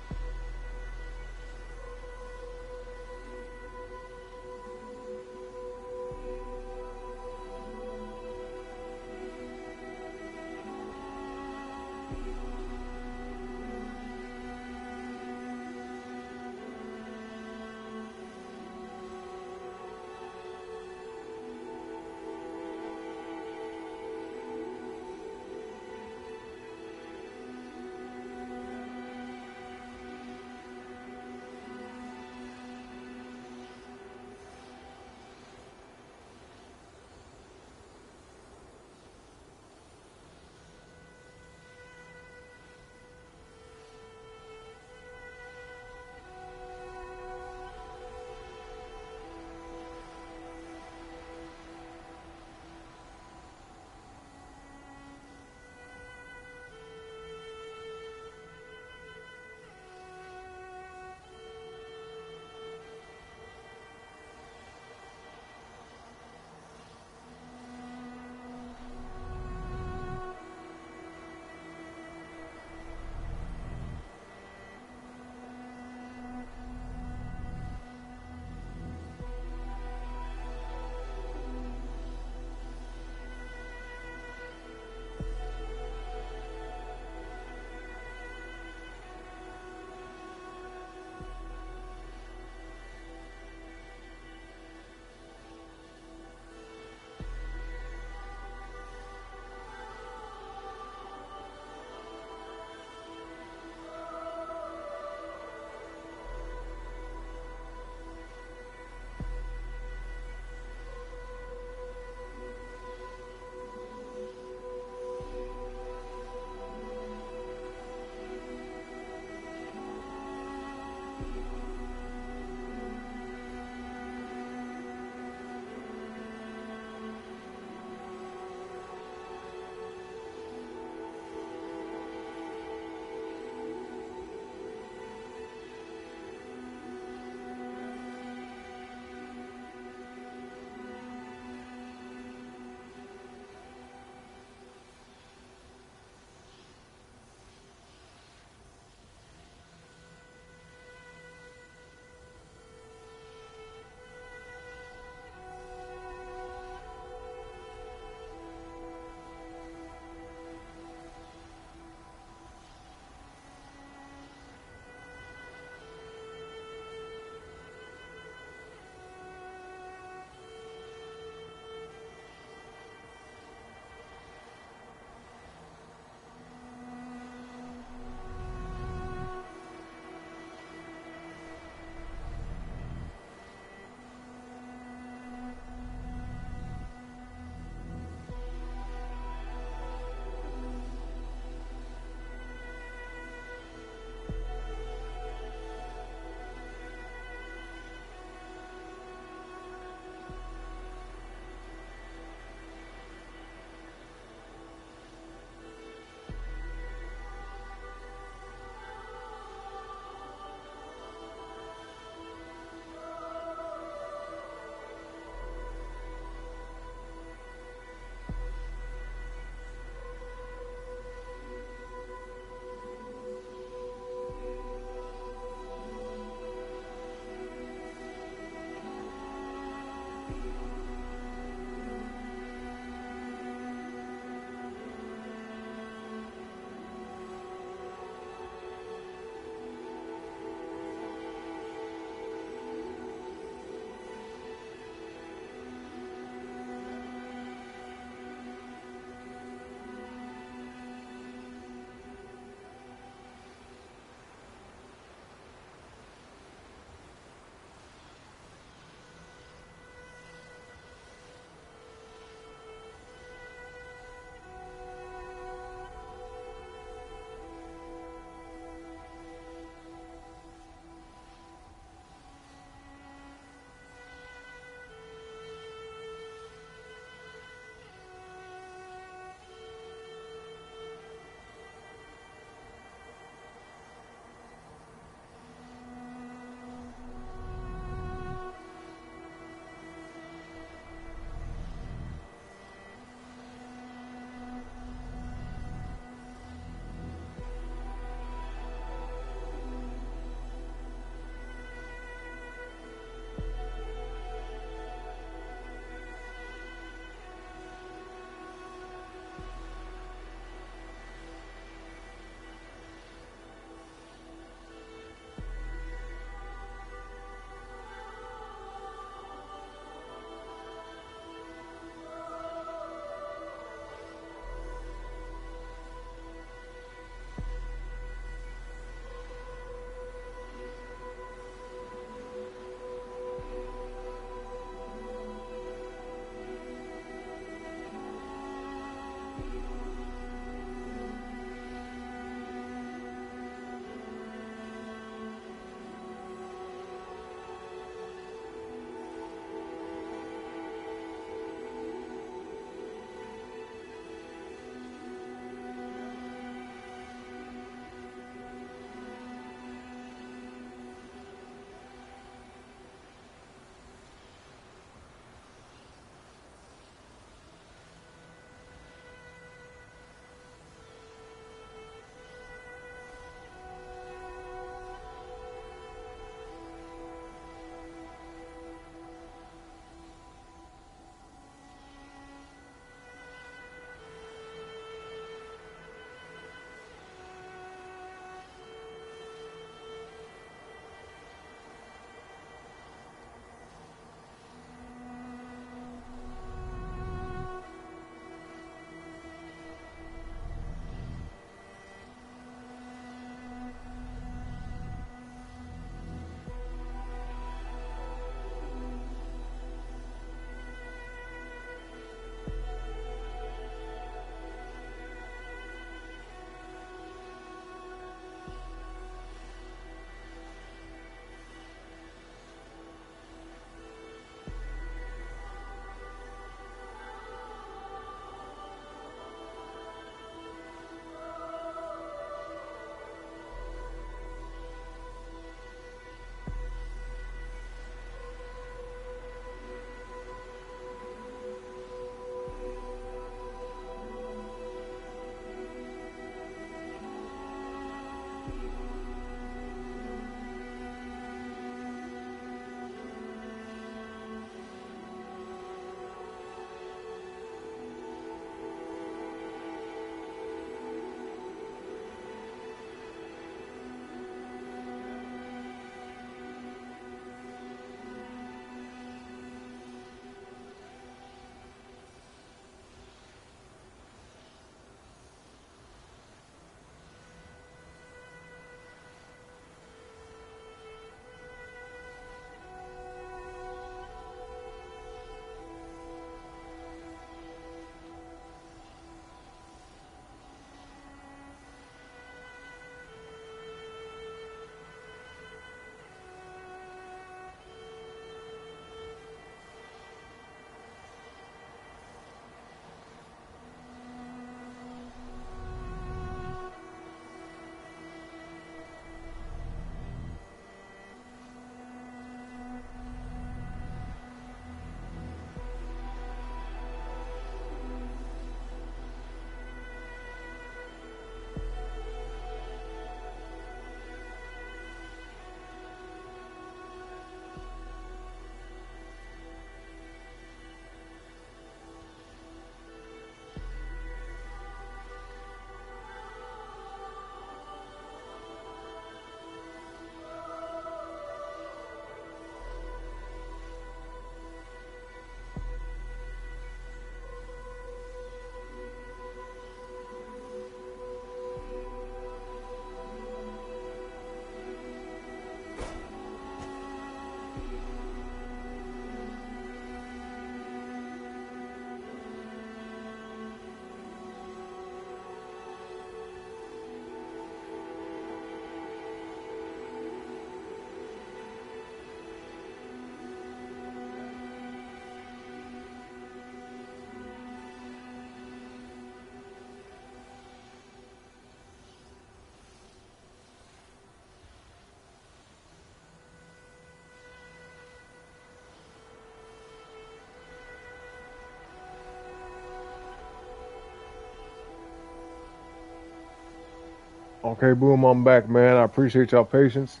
Okay, boom, I'm back, man. I appreciate y'all patience.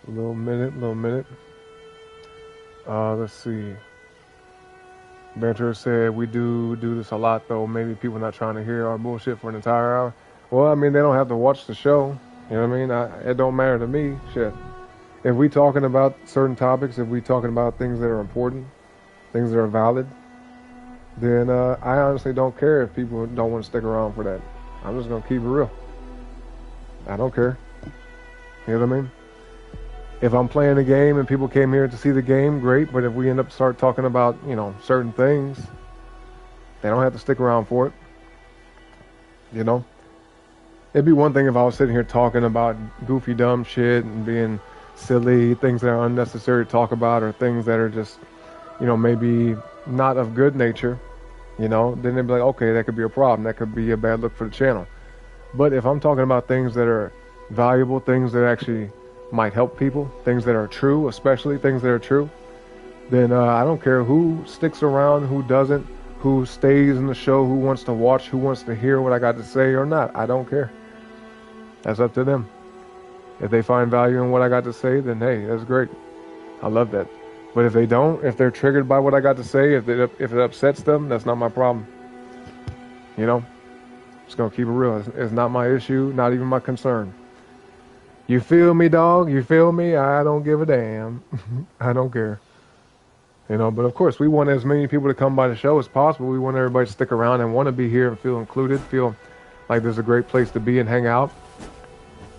A little minute. Let's see. Ventura said we do this a lot, though. Maybe people not trying to hear our bullshit for an entire hour. Well, I mean, they don't have to watch the show. You know what I mean? It don't matter to me. Shit. If we talking about certain topics, if we talking about things that are important, things that are valid, then I honestly don't care if people don't want to stick around for that. I'm just gonna keep it real. I don't care. You know what I mean? If I'm playing a game and people came here to see the game, great. But if we end up start talking about, certain things, they don't have to stick around for it. You know? It'd be one thing if I was sitting here talking about goofy, dumb shit and being silly, things that are unnecessary to talk about, or things that are just, maybe not of good nature, then they'd be like, okay, that could be a problem. That could be a bad look for the channel. But if I'm talking about things that are valuable, things that actually might help people, things that are true, especially things that are true, then I don't care who sticks around, who doesn't, who stays in the show, who wants to watch, who wants to hear what I got to say or not. I don't care. That's up to them. If they find value in what I got to say, then hey, that's great. I love that. But if they don't, if they're triggered by what I got to say, if it upsets them, that's not my problem. Just gonna keep it real. It's not my issue, not even my concern. You feel me, dog? You feel me? I don't give a damn. I don't care. But of course, we want as many people to come by the show as possible. We want everybody to stick around and want to be here and feel included, feel like there's a great place to be and hang out.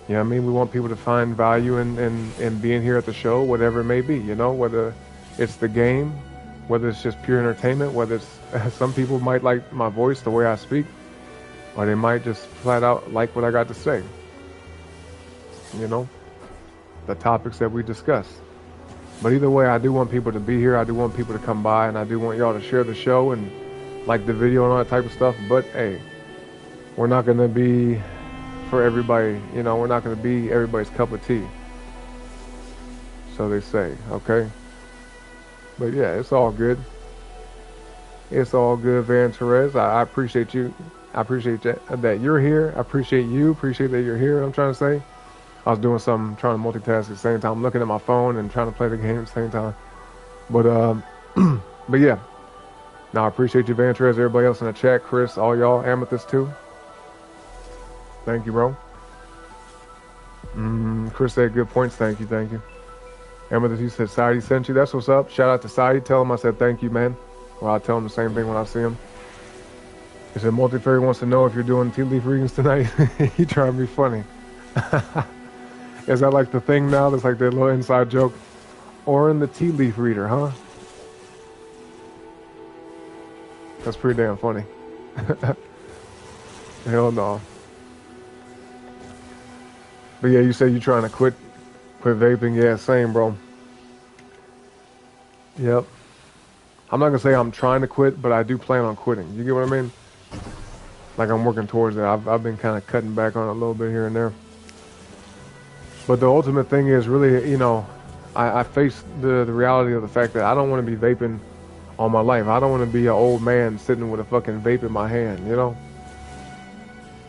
You know what I mean? We want people to find value in being here at the show, whatever it may be, whether it's the game, whether it's just pure entertainment, whether it's, some people might like my voice, the way I speak, or they might just flat out like what I got to say. The topics that we discuss. But either way, I do want people to be here. I do want people to come by, and I do want y'all to share the show and like the video and all that type of stuff. But hey, we're not going to be for everybody, we're not going to be everybody's cup of tea. So they say, okay? But yeah, it's all good. It's all good, Van Therese. I appreciate you. I appreciate that you're here. I appreciate you. Appreciate that you're here, I'm trying to say. I was doing something, trying to multitask at the same time, looking at my phone and trying to play the game at the same time. But but yeah. Now I appreciate you, Van Therese, everybody else in the chat, Chris, all y'all, Amethyst too. Thank you, bro. Chris said good points. Thank you. Amethyst, you said Saidi sent you. That's what's up. Shout out to Saidi. Tell him I said thank you, man. Or I'll tell him the same thing when I see him. He said Multifairy wants to know if you're doing tea leaf readings tonight. He trying to be funny. Is that like the thing now? That's like that little inside joke. Or in the tea leaf reader, huh? That's pretty damn funny. Hell no. But yeah, you said you're trying to quit vaping. Yeah, same, bro. Yep. I'm not gonna say I'm trying to quit, but I do plan on quitting. You get what I mean? Like I'm working towards it. I've been kind of cutting back on it a little bit here and there. But the ultimate thing is really, I face the reality of the fact that I don't want to be vaping all my life. I don't want to be an old man sitting with a fucking vape in my hand,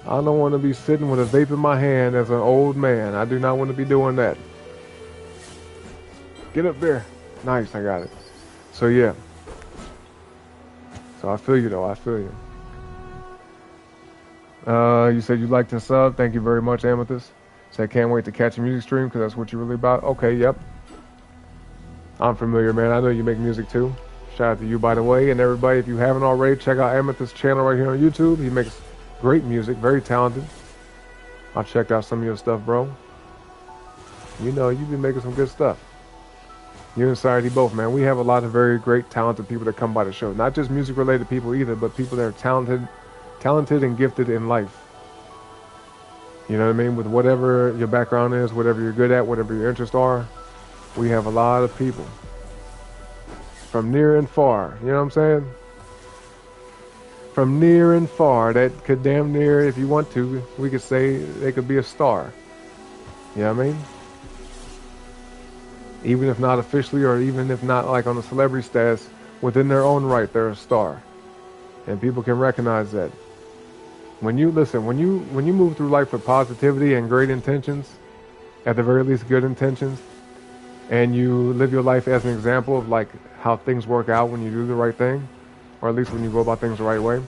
I don't want to be sitting with a vape in my hand as an old man. I do not want to be doing that. Get up there. Nice, I got it. So yeah. So I feel you though, I feel you. You said you liked and sub. Thank you very much, Amethyst. Said can't wait to catch a music stream because that's what you're really about. Okay, yep. I'm familiar, man. I know you make music too. Shout out to you, by the way. And everybody, if you haven't already, check out Amethyst's channel right here on YouTube. He makes great music, very talented. I've checked out some of your stuff, bro. You've been making some good stuff. You and Saidi both, man. We have a lot of very great, talented people that come by the show. Not just music-related people either, but people that are talented and gifted in life. You know what I mean? With whatever your background is, whatever you're good at, whatever your interests are, we have a lot of people. From near and far, you know what I'm saying? From near and far, that could damn near, if you want to, we could say they could be a star. You know what I mean? Even if not officially, or even if not like on a celebrity status, within their own right, they're a star. And people can recognize that. When you listen, when you move through life with positivity and great intentions, at the very least good intentions, and you live your life as an example of like how things work out when you do the right thing, or at least when you go about things the right way,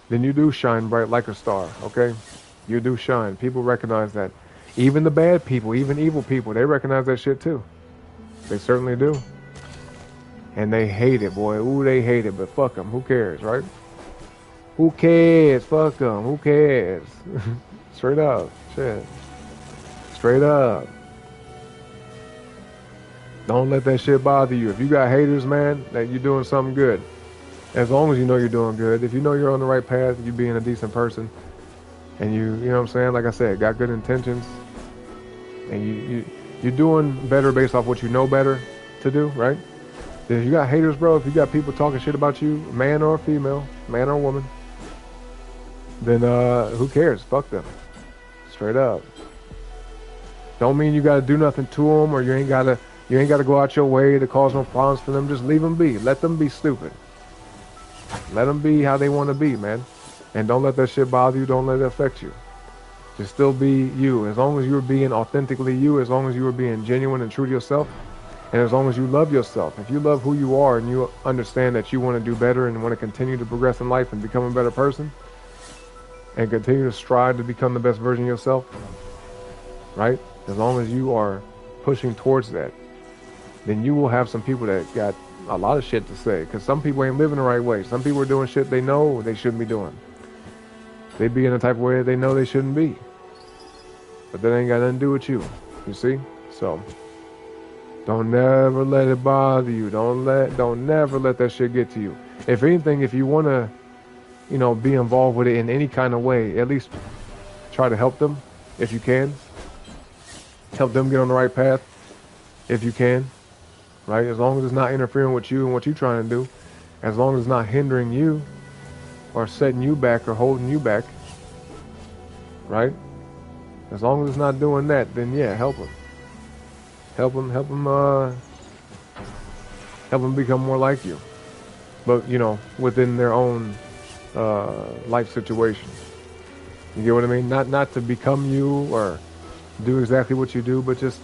then you do shine bright like a star, okay? You do shine. People recognize that. Even the bad people, even evil people, they recognize that shit too. They certainly do. And they hate it, boy. Ooh, they hate it, but fuck them. Who cares, right? Who cares? Fuck them. Who cares? Straight up. Shit. Straight up. Don't let that shit bother you. If you got haters, man, that you're doing something good. As long as you know you're doing good. If you know you're on the right path, you being a decent person, and you know what I'm saying? Like I said, got good intentions, and you're doing better based off what you know better to do, right? If you got haters, bro, if you got people talking shit about you, man or female, man or woman, then who cares? Fuck them. Straight up. Don't mean you gotta do nothing to them, or you ain't gotta go out your way to cause no problems for them. Just leave them be. Let them be stupid. Let them be how they want to be, man. And don't let that shit bother you. Don't let it affect you. Just still be you. As long as you're being authentically you, as long as you are being genuine and true to yourself, and as long as you love yourself. If you love who you are and you understand that you want to do better and want to continue to progress in life and become a better person, and continue to strive to become the best version of yourself, right? As long as you are pushing towards that, then you will have some people that got a lot of shit to say, because some people ain't living the right way. Some people are doing shit they know they shouldn't be doing. They be in a type of way they know they shouldn't be. But that ain't got nothing to do with you. You see? So don't never let it bother you. Don't never let that shit get to you. If anything, if you want to, you know, be involved with it in any kind of way, at least try to help them if you can. Help them get on the right path if you can. Right? As long as it's not interfering with you and what you're trying to do, as long as it's not hindering you or setting you back or holding you back, right? As long as it's not doing that, then yeah, help them. Help them become more like you. But, you know, within their own life situation. You get what I mean? Not to become you or do exactly what you do, but just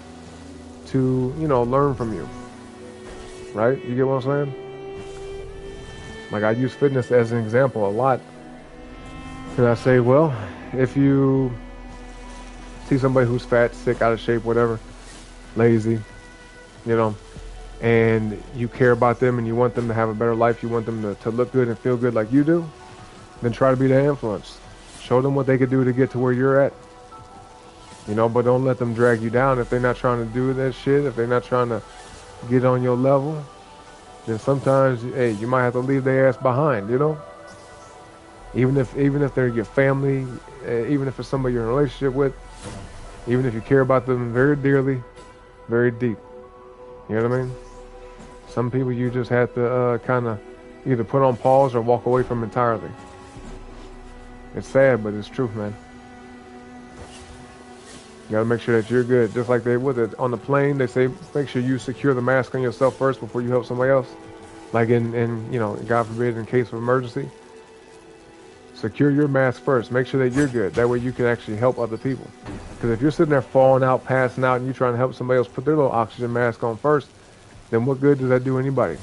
to, you know, learn from you. Right? You get what I'm saying? Like, I use fitness as an example a lot. And I say, well, if you see somebody who's fat, sick, out of shape, whatever, lazy, you know, and you care about them and you want them to have a better life, you want them to look good and feel good like you do, then try to be their influence. Show them what they could do to get to where you're at. You know, but don't let them drag you down if they're not trying to do that shit, if they're not trying to get on your level, then sometimes, hey, you might have to leave their ass behind, you know? Even if they're your family, even if it's somebody you're in a relationship with, even if you care about them very dearly, very deep. You know what I mean? Some people you just have to kind of either put on pause or walk away from entirely. It's sad, but it's true, man. You gotta make sure that you're good. Just like they would on the plane, they say make sure you secure the mask on yourself first before you help somebody else. Like in you know, God forbid, in case of emergency, secure your mask first. Make sure that you're good. That way you can actually help other people. Because if you're sitting there falling out, passing out, and you're trying to help somebody else put their little oxygen mask on first, then what good does that do anybody?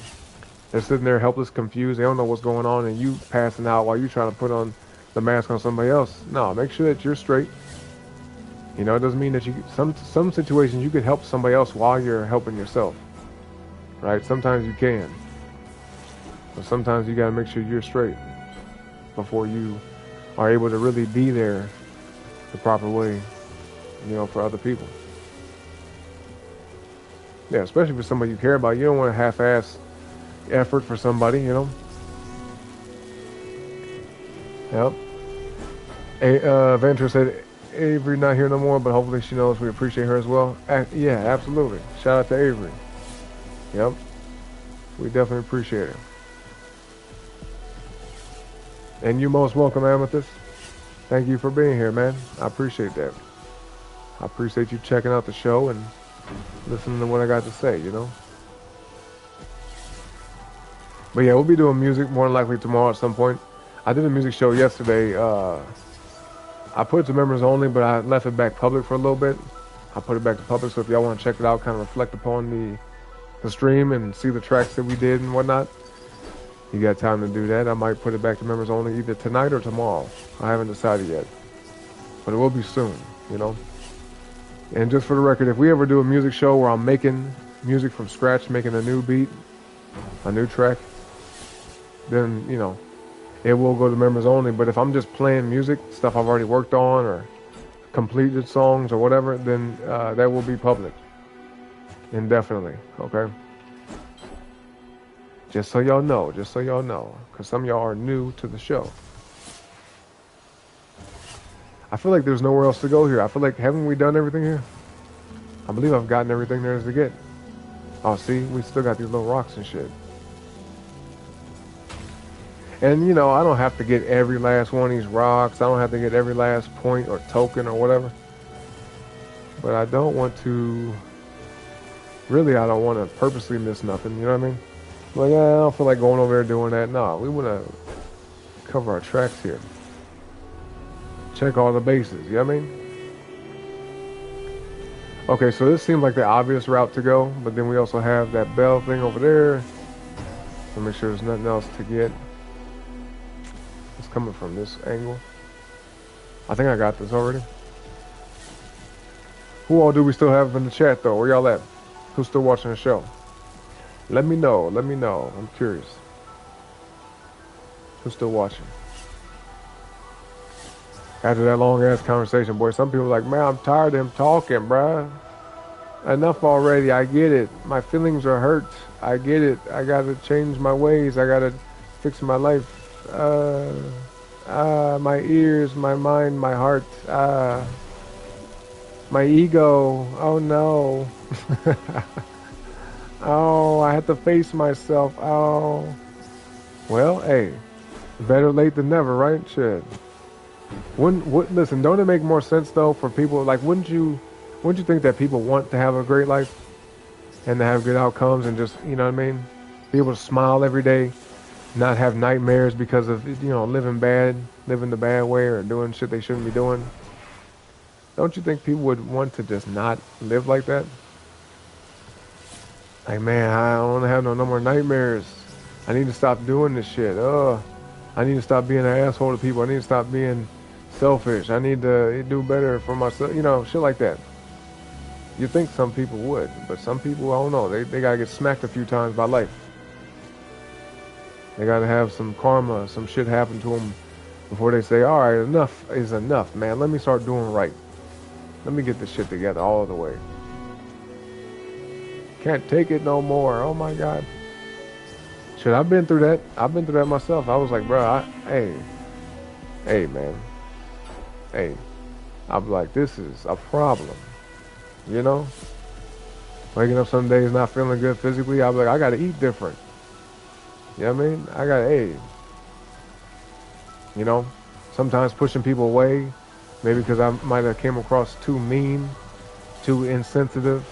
They're sitting there helpless, confused. They don't know what's going on, and you passing out while you're trying to put on the mask on somebody else. No, make sure that you're straight. You know, it doesn't mean that you, some situations you could help somebody else while you're helping yourself, right? Sometimes you can, but sometimes you got to make sure you're straight before you are able to really be there the proper way, you know, for other people. Yeah, especially for somebody you care about. You don't want a half-ass effort for somebody, you know. Yep. Venture said, Avery not here no more, but hopefully she knows we appreciate her as well. Yeah, absolutely. Shout out to Avery. Yep. We definitely appreciate her. And you're most welcome, Amethyst. Thank you for being here, man. I appreciate that. I appreciate you checking out the show and listening to what I got to say, you know. But yeah, we'll be doing music more than likely tomorrow at some point. I did a music show yesterday. I put it to members only, but I left it back public for a little bit. I put it back to public, so if y'all want to check it out, kind of reflect upon the stream and see the tracks that we did and whatnot, you got time to do that. I might put it back to members only either tonight or tomorrow. I haven't decided yet, but it will be soon, you know. And just for the record, if we ever do a music show where I'm making music from scratch, making a new beat, a new track, then, you know, it will go to members only. But if I'm just playing music, stuff I've already worked on or completed songs or whatever, then that will be public indefinitely, okay? Just so y'all know, because some of y'all are new to the show. I feel like there's nowhere else to go here. I feel like, haven't we done everything here? I believe I've gotten everything there is to get. Oh, see, we still got these little rocks and shit. And, you know, I don't have to get every last one of these rocks. I don't have to get every last point or token or whatever. But I don't want to... Really, I don't want to purposely miss nothing, you know what I mean? Like, I don't feel like going over there doing that. No, we want to cover our tracks here. Check all the bases, you know what I mean? Okay, so this seems like the obvious route to go, but then we also have that bell thing over there. So make sure there's nothing else to get. It's coming from this angle. I think I got this already. Who all do we still have in the chat, though? Where y'all at? Who's still watching the show? Let me know. Let me know. I'm curious. Who's still watching? After that long-ass conversation, boy, some people are like, man, I'm tired of him talking, bruh. Enough already. I get it. My feelings are hurt. I get it. I got to change my ways. I got to fix my life. My ears, my mind, my heart. My ego. Oh, no. Oh, I have to face myself. Oh. Well, hey, better late than never, right? Shit. Listen, don't it make more sense though for people, like, wouldn't you think that people want to have a great life and to have good outcomes and just, you know what I mean, be able to smile every day, not have nightmares because of, you know, living the bad way or doing shit they shouldn't be doing? Don't you think people would want to just not live like that? Like, man, I don't want to have no more nightmares. I need to stop doing this shit. I need to stop being an asshole to people. I need to stop being selfish. I need to do better for myself. You know, shit like that. You think some people would, but some people, I don't know. They got to get smacked a few times by life. They got to have some karma, some shit happen to them before they say, all right, enough is enough, man. Let me start doing right. Let me get this shit together all the way. Can't take it no more. Oh, my God. Shit, I've been through that. I've been through that myself. I was like, bro, hey, man. Hey, I'm like, this is a problem. You know? Waking up some days not feeling good physically, I'm like, I gotta eat different. You know what I mean? I gotta, hey. You know? Sometimes pushing people away, maybe because I might have came across too mean, too insensitive,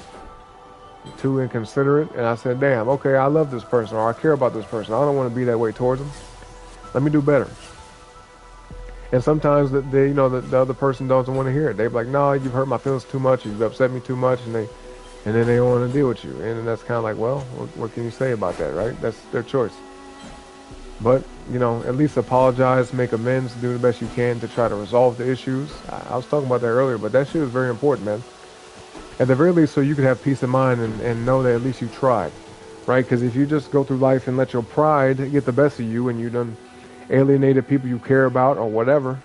too inconsiderate, and I said, damn, okay, I love this person, or I care about this person. I don't want to be that way towards them. Let me do better. And sometimes the other person doesn't want to hear it. They're like, no, you've hurt my feelings too much, you've upset me too much, and then they don't want to deal with you. And that's kind of like, well, what can you say about that, right? That's their choice. But, you know, at least apologize, make amends, do the best you can to try to resolve the issues. I was talking about that earlier, but that shit is very important, man. At the very least, so you can have peace of mind and know that at least you tried, right? Because if you just go through life and let your pride get the best of you and you done alienated people you care about or whatever,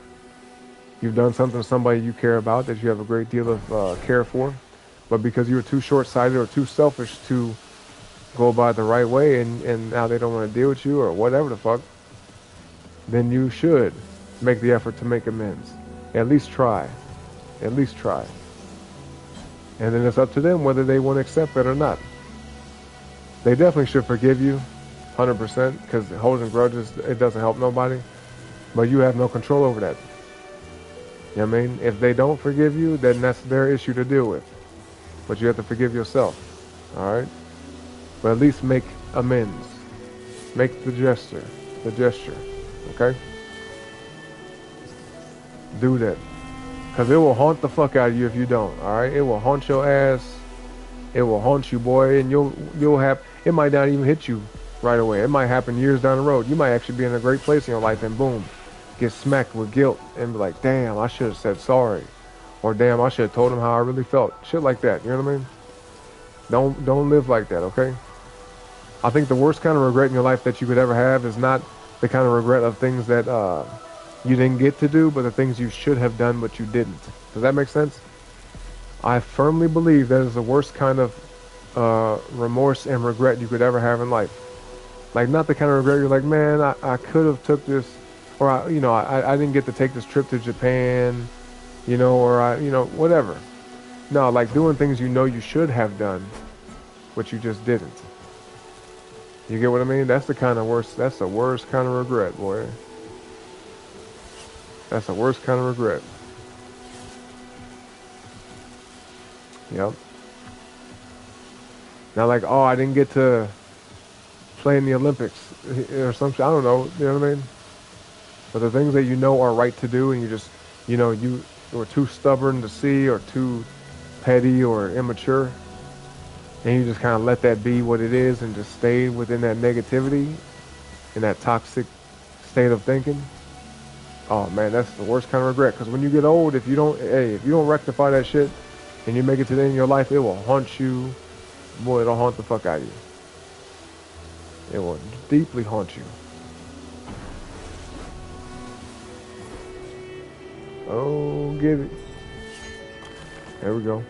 you've done something to somebody you care about that you have a great deal of care for, but because you were too short-sighted or too selfish to go about it the right way and now they don't want to deal with you or whatever the fuck, then you should make the effort to make amends. At least try. At least try. And then it's up to them whether they want to accept it or not. They definitely should forgive you, 100%, because holding grudges, it doesn't help nobody. But you have no control over that. You know what I mean? If they don't forgive you, then that's their issue to deal with. But you have to forgive yourself. All right? But at least make amends. Make the gesture. Okay? Do that. Because it will haunt the fuck out of you if you don't, alright? It will haunt your ass. It will haunt you, boy, and you'll have, it might not even hit you right away. It might happen years down the road. You might actually be in a great place in your life and boom, get smacked with guilt and be like, damn, I should have said sorry. Or damn, I should have told him how I really felt. Shit like that, you know what I mean? Don't live like that, okay? I think the worst kind of regret in your life that you could ever have is not the kind of regret of things that you didn't get to do, but the things you should have done but you didn't. Does that make sense? I firmly believe that is the worst kind of remorse and regret you could ever have in life. Like, not the kind of regret you're like, man, I could have took this, or I didn't get to take this trip to Japan, or whatever. No, like doing things you know you should have done, but you just didn't. You get what I mean? That's the worst kind of regret, boy. That's the worst kind of regret. Yep. Now, like, oh, I didn't get to play in the Olympics or something. I don't know. You know what I mean? But the things that you know are right to do, and you just, you were too stubborn to see, or too petty or immature, and you just kind of let that be what it is, and just stayed within that negativity, in that toxic state of thinking. Oh man, that's the worst kind of regret. Because when you get old, if you don't rectify that shit, and you make it to the end of your life, it will haunt you. Boy, it'll haunt the fuck out of you. It will deeply haunt you. Oh, get it. There we go.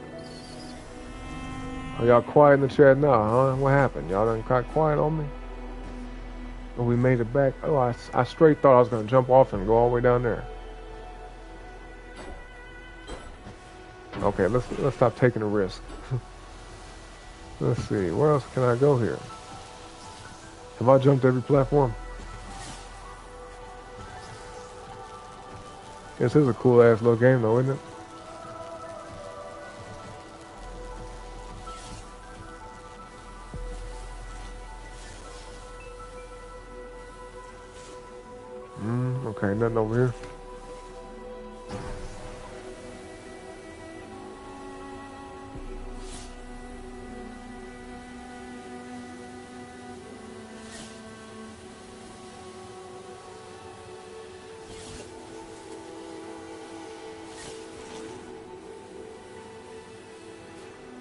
Oh, y'all quiet in the chat now, huh? What happened? Y'all done got quiet on me? Oh, we made it back. Oh, I straight thought I was going to jump off and go all the way down there. Okay, let's stop taking a risk. Let's see, where else can I go here? Have I jumped every platform? This is a cool ass little game though, isn't it? Okay, nothing over here.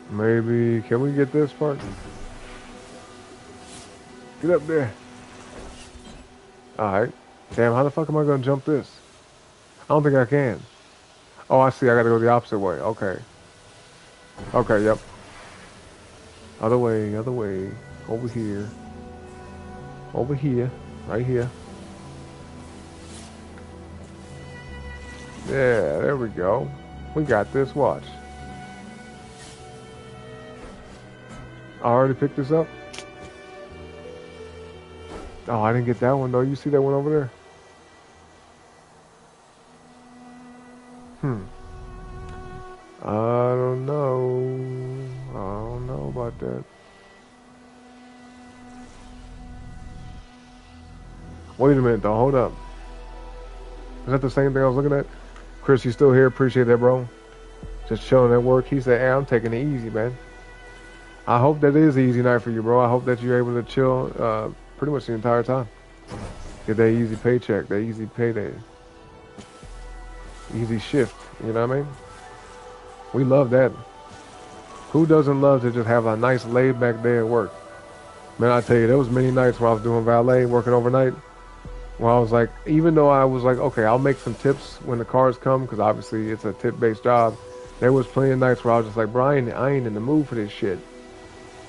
Maybe, can we get this part? Get up there. Alright. Damn, how the fuck am I gonna jump this? I don't think I can. Oh, I see, I gotta go the opposite way. Okay. Okay, yep. Other way, over here. Over here, right here. Yeah, there we go. We got this, watch. I already picked this up. Oh, I didn't get that one though. You see that one over there? I don't know about that. Wait a minute though, hold up. Is that the same thing I was looking at? Chris, you still here? Appreciate that, bro. Just chilling at work. He said, hey, I'm taking it easy, man. I hope that is an easy night for you, bro. I hope that you're able to chill pretty much the entire time. Get that easy paycheck, that easy payday. Easy shift, you know what I mean? We love that. Who doesn't love to just have a nice laid back day at work? Man, I tell you, there was many nights when I was doing valet, working overnight, where I was like, even though I was like, okay, I'll make some tips when the cars come, because obviously it's a tip-based job. There was plenty of nights where I was just like, bro, I ain't in the mood for this shit.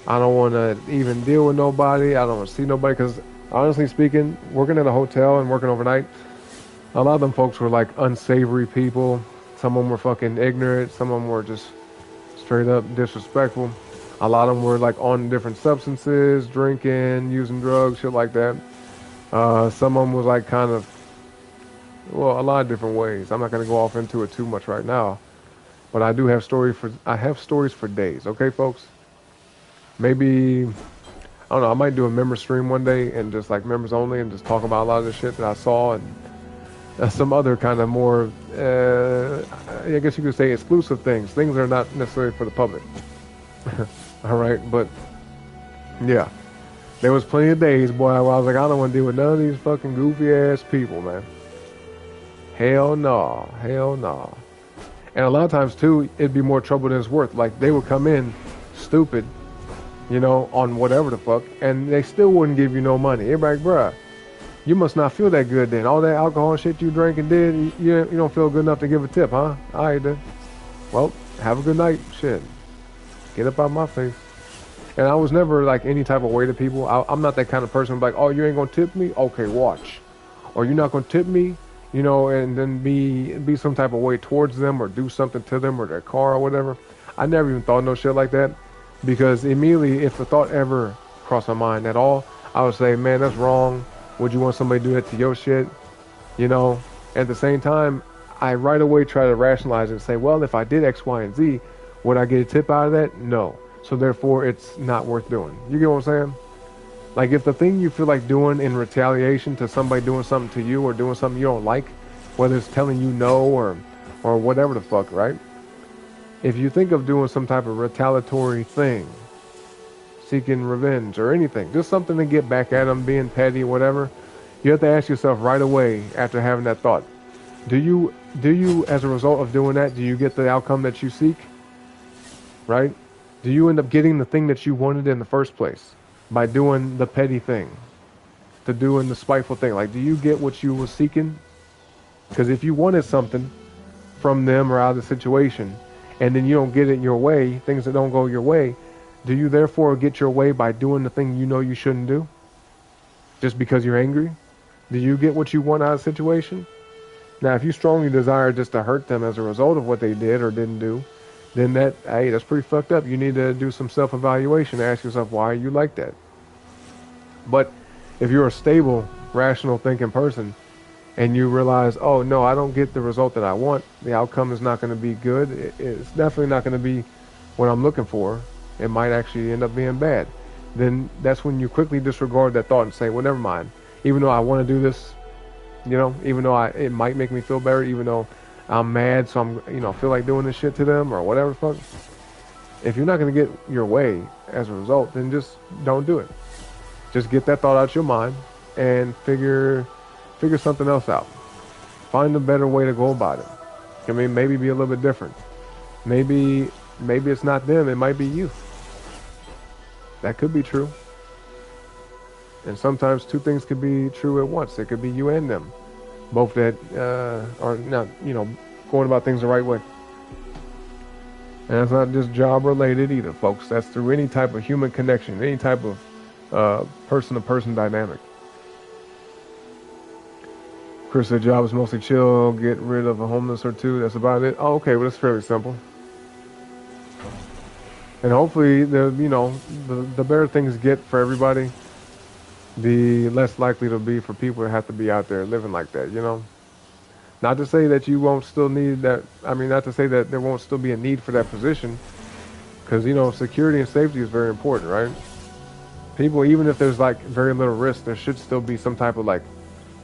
I don't want to even deal with nobody. I don't want to see nobody, because honestly speaking, working at a hotel and working overnight, a lot of them folks were like unsavory people. Some of them were fucking ignorant. Some of them were just straight up disrespectful. A lot of them were like on different substances, drinking, using drugs, shit like that. Some of them was like kind of, well, a lot of different ways. I'm not going to go off into it too much right now, but I have stories for days. Okay, folks? Maybe, I don't know, I might do a member stream one day and just like members only and just talk about a lot of the shit that I saw and some other kind of more, I guess you could say, exclusive things. Things that are not necessarily for the public. All right, but yeah, there was plenty of days, boy, where I was like, I don't want to deal with none of these fucking goofy ass people, man. Hell no, hell no. And a lot of times too, it'd be more trouble than it's worth. Like they would come in stupid, you know, on whatever the fuck, and they still wouldn't give you no money. Everybody, bruh, you must not feel that good then. All that alcohol and shit you drank and did, you don't feel good enough to give a tip, huh? All right then. Well, have a good night. Shit. Get up out my face. And I was never like any type of way to people. I'm not that kind of person like, oh, you ain't gonna tip me? Okay, watch. Or you're not gonna tip me, you know, and then be some type of way towards them or do something to them or their car or whatever. I never even thought no shit like that, because immediately if the thought ever crossed my mind at all, I would say, man, that's wrong. Would you want somebody to do that to your shit? You know, at the same time, I right away try to rationalize it and say, well, if I did X, Y, and Z, would I get a tip out of that? No. So therefore, it's not worth doing. You get what I'm saying? Like if the thing you feel like doing in retaliation to somebody doing something to you or doing something you don't like, whether it's telling you no or whatever the fuck, right? If you think of doing some type of retaliatory thing, seeking revenge or anything, just something to get back at them, being petty, whatever, you have to ask yourself right away after having that thought, do you, as a result of doing that, do you get the outcome that you seek? Right? Do you end up getting the thing that you wanted in the first place by doing the petty thing, to doing the spiteful thing? Like, do you get what you were seeking? Because if you wanted something from them or out of the situation, and then you don't get it your way, things that don't go your way, do you therefore get your way by doing the thing you know you shouldn't do? Just because you're angry? Do you get what you want out of the situation? Now, if you strongly desire just to hurt them as a result of what they did or didn't do, then that's pretty fucked up. You need to do some self-evaluation. Ask yourself, why are you like that? But if you're a stable, rational thinking person and you realize, oh no, I don't get the result that I want, the outcome is not going to be good, it's definitely not going to be what I'm looking for, it might actually end up being bad, then that's when you quickly disregard that thought and say, well, never mind. Even though I want to do this, you know, even though it might make me feel better, even though I'm mad, so I'm, feel like doing this shit to them or whatever the fuck. If you're not going to get your way as a result, then just don't do it. Just get that thought out your mind and figure something else out. Find a better way to go about it. I mean, maybe be a little bit different. Maybe it's not them, it might be you. That could be true. And sometimes two things could be true at once. It could be you and them, both that are not, going about things the right way. And that's not just job related either, folks. That's through any type of human connection, any type of person-to-person dynamic. Chris said job is mostly chill, get rid of a homeless or two, that's about it. Oh, okay, well, that's fairly simple. And hopefully, the better things get for everybody, the less likely it'll be for people to have to be out there living like that, Not to say that you won't still need that, not to say that there won't still be a need for that position, because, security and safety is very important, right? People, even if there's like very little risk, there should still be some type of like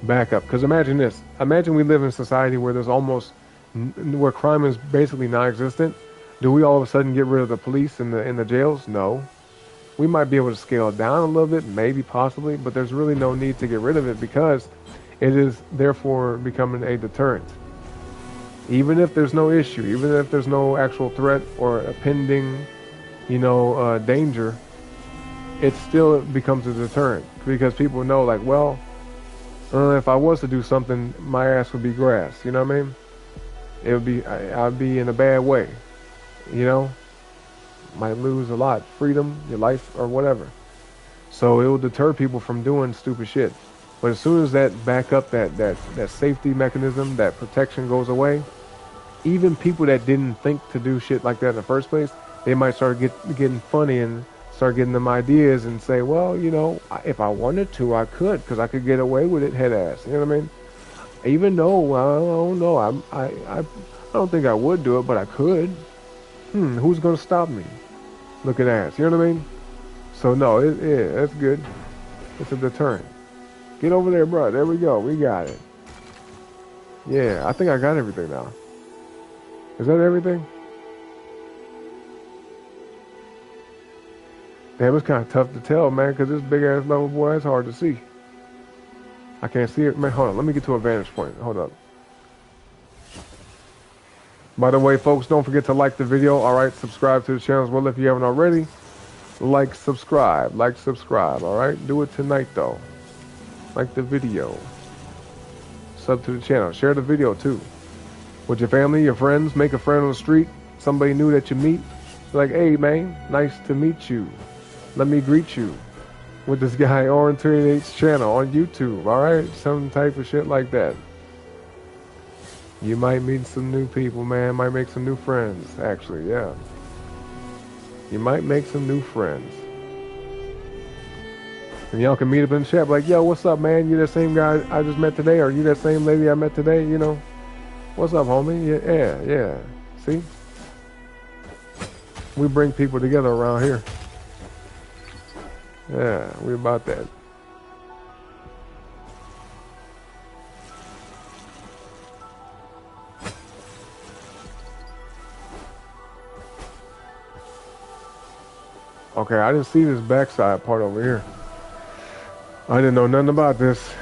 backup. Because imagine this, imagine we live in a society where where crime is basically non-existent. Do we all of a sudden get rid of the police in the jails? No. We might be able to scale it down a little bit, maybe, possibly, but there's really no need to get rid of it because it is therefore becoming a deterrent. Even if there's no issue, even if there's no actual threat or a pending, danger, it still becomes a deterrent because people know, like, well, if I was to do something, my ass would be grass. You know what I mean? It would be, I'd be in a bad way. Might lose a lot, freedom, your life, or whatever. So it will deter people from doing stupid shit. But as soon as that backup, that safety mechanism, that protection goes away, even people that didn't think to do shit like that in the first place, they might start getting funny and start getting them ideas and say, well, if I wanted to, I could, because I could get away with it, head ass. You know what I mean? Even though, I don't know, I don't think I would do it, but I could. Who's gonna stop me? Look at ass. You know what I mean? So no, that's good. It's a deterrent. Get over there, bro. There we go. We got it. Yeah, I think I got everything now. Is that everything? Damn, it's kind of tough to tell, man, because this big-ass level, boy, it's hard to see. I can't see it. Man, hold on. Let me get to a vantage point. Hold up. By the way, folks, don't forget to like the video. All right, subscribe to the channel as well if you haven't already. Like, subscribe. Like, subscribe. All right? Do it tonight, though. Like the video. Sub to the channel. Share the video, too. With your family, your friends. Make a friend on the street. Somebody new that you meet. Like, hey, man, nice to meet you. Let me greet you with this guy on 28's channel on YouTube, alright? Some type of shit like that. You might meet some new people, man. Might make some new friends, actually, yeah. You might make some new friends. And y'all can meet up in the chat, like, yo, what's up, man? You that same guy I just met today? Or you that same lady I met today, you know? What's up, homie? Yeah. See? We bring people together around here. Yeah, we about that. Okay, I didn't see this backside part over here. I didn't know nothing about this.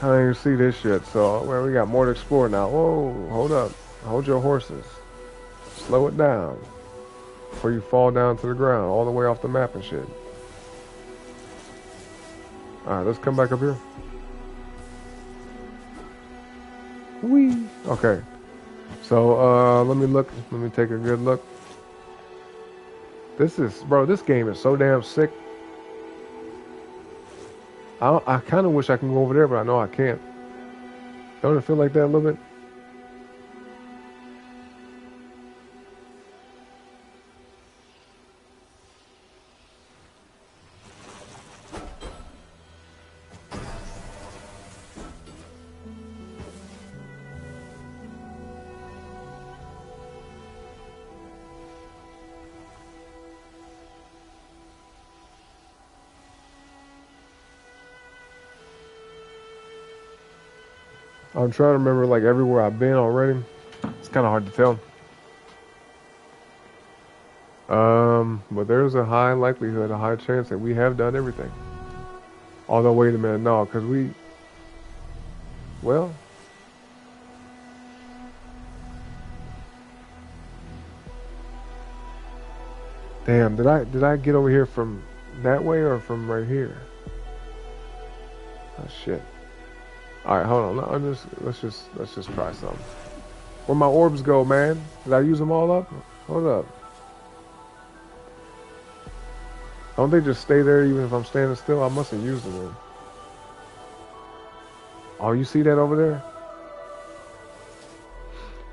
I didn't even see this shit. So, well, we got more to explore now. Whoa, hold up. Hold your horses. Slow it down before you fall down to the ground, all the way off the map and shit. Alright, let's come back up here. Whee! Okay. So, let me look. Let me take a good look. This game is so damn sick. I kind of wish I can go over there, but I know I can't. Don't it feel like that a little bit? I'm trying to remember like everywhere I've been already. It's kind of hard to tell. But there's a high likelihood, a high chance that we have done everything. Although, wait a minute, no, because well, damn, did I get over here from that way or from right here? Oh shit. All right, hold on. Let's just try something. Where my orbs go, man? Did I use them all up? Hold up. Don't they just stay there even if I'm standing still? I must have used them then. Oh, you see that over there?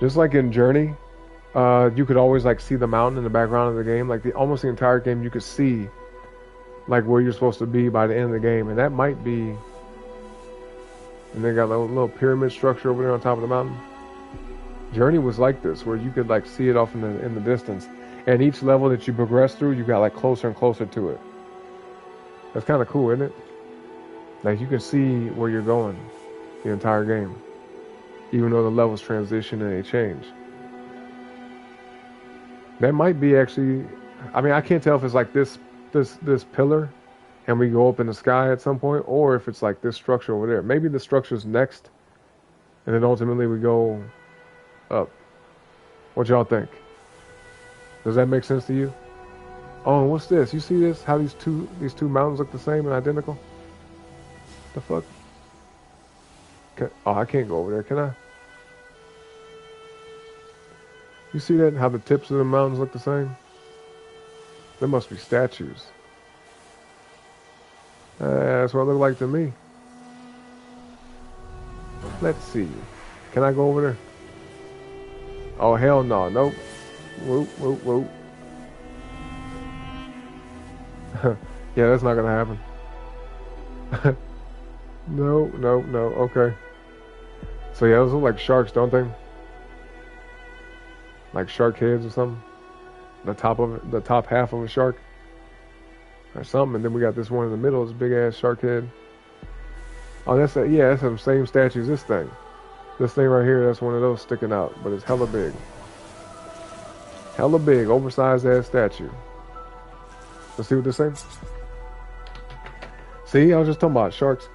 Just like in Journey, you could always like see the mountain in the background of the game. Like almost the entire game, you could see like where you're supposed to be by the end of the game, and that might be. And they got a little pyramid structure over there on top of the mountain. Journey was like this, where you could like see it off in the distance, and each level that you progress through, you got like closer and closer to it. That's kind of cool, isn't it? Like you can see where you're going the entire game, even though the levels transition and they change. That might be actually. I mean, I can't tell if it's like this pillar. And we go up in the sky at some point, or if it's like this structure over there. Maybe the structure's next, and then ultimately we go up. What y'all think? Does that make sense to you? Oh, what's this? You see this? How these two mountains look the same and identical? The fuck? Oh, I can't go over there, can I? You see that? How the tips of the mountains look the same? There must be statues. That's what it looked like to me. Let's see. Can I go over there? Oh, hell no. Nope. Whoop, whoop, whoop. Yeah, that's not gonna happen. No. Okay. So yeah, those look like sharks, don't they? Like shark heads or something. The top half of a shark. Or something, and then we got this one in the middle, this big ass shark head. Oh, that's the same statue as this thing. This thing right here, that's one of those sticking out, but it's hella big. Hella big, oversized ass statue. Let's see what this says. See, I was just talking about sharks.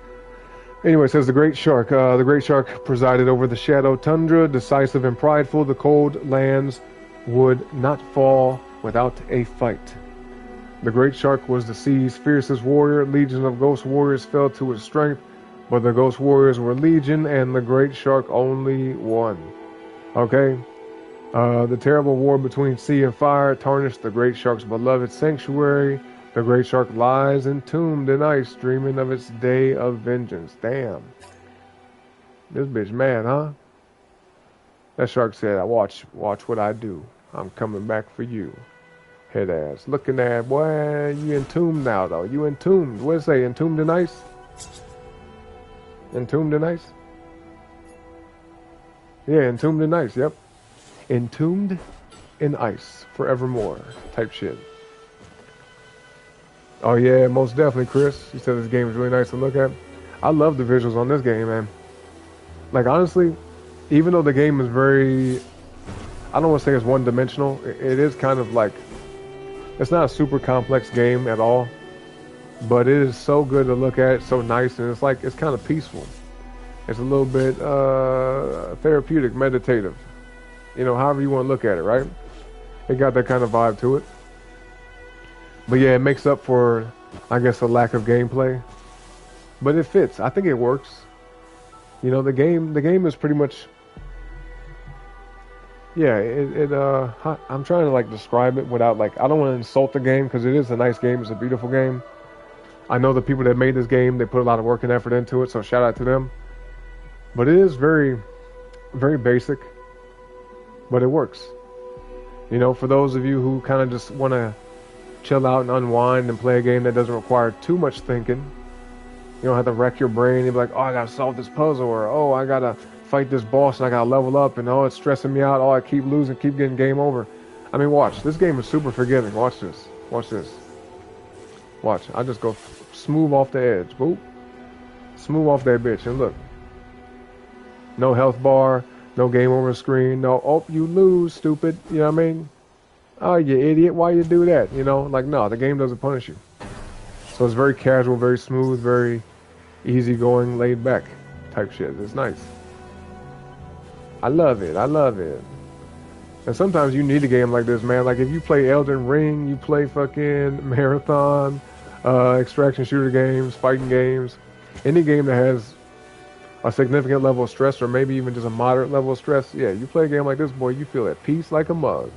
Anyway, it says the great shark. The great shark presided over the shadow tundra, decisive and prideful. The cold lands would not fall without a fight. The great shark was the sea's fiercest warrior. Legions of ghost warriors fell to his strength, but the ghost warriors were legion, and the great shark only won. Okay? The terrible war between sea and fire tarnished the great shark's beloved sanctuary. The great shark lies entombed in ice, dreaming of its day of vengeance. Damn. This bitch mad, huh? That shark said, watch what I do. I'm coming back for you. Head ass. Looking at, boy, you entombed now, though. You entombed. What does it say? Entombed in ice? Entombed in ice? Yeah, entombed in ice, yep. Entombed in ice. Forevermore. Type shit. Oh, yeah, most definitely, Chris. You said this game is really nice to look at. I love the visuals on this game, man. Like, honestly, even though the game is very... I don't want to say it's one-dimensional. It is kind of like... It's not a super complex game at all. But it is so good to look at. It's so nice, and it's like, it's kind of peaceful. It's a little bit therapeutic, meditative. You know, however you want to look at it, right? It got that kind of vibe to it. But yeah, it makes up for, I guess, a lack of gameplay. But it fits. I think it works. You know, the game is pretty much... Yeah, I'm trying to, like, describe it without, like... I don't want to insult the game, because it is a nice game. It's a beautiful game. I know the people that made this game, they put a lot of work and effort into it, so shout out to them. But it is very, very basic. But it works. You know, for those of you who kind of just want to chill out and unwind and play a game that doesn't require too much thinking. You don't have to wreck your brain and be like, oh, I gotta solve this puzzle, or oh, I gotta fight this boss and I gotta level up, and oh, it's stressing me out, oh, I keep losing, keep getting game over. I mean, watch. This game is super forgiving. Watch this. Watch this. Watch. I just go smooth off the edge. Boop. Smooth off that bitch. And look. No health bar. No game over screen. No, oh, you lose, stupid. You know what I mean? Oh, you idiot. Why you do that? You know? Like, no, the game doesn't punish you. So it's very casual, very smooth, very easygoing, laid back type shit. It's nice. I love it. I love it. And sometimes you need a game like this, man. Like if you play Elden Ring, you play fucking Marathon, extraction shooter games, fighting games, any game that has a significant level of stress, or maybe even just a moderate level of stress, yeah, you play a game like this, boy, you feel at peace like a mug.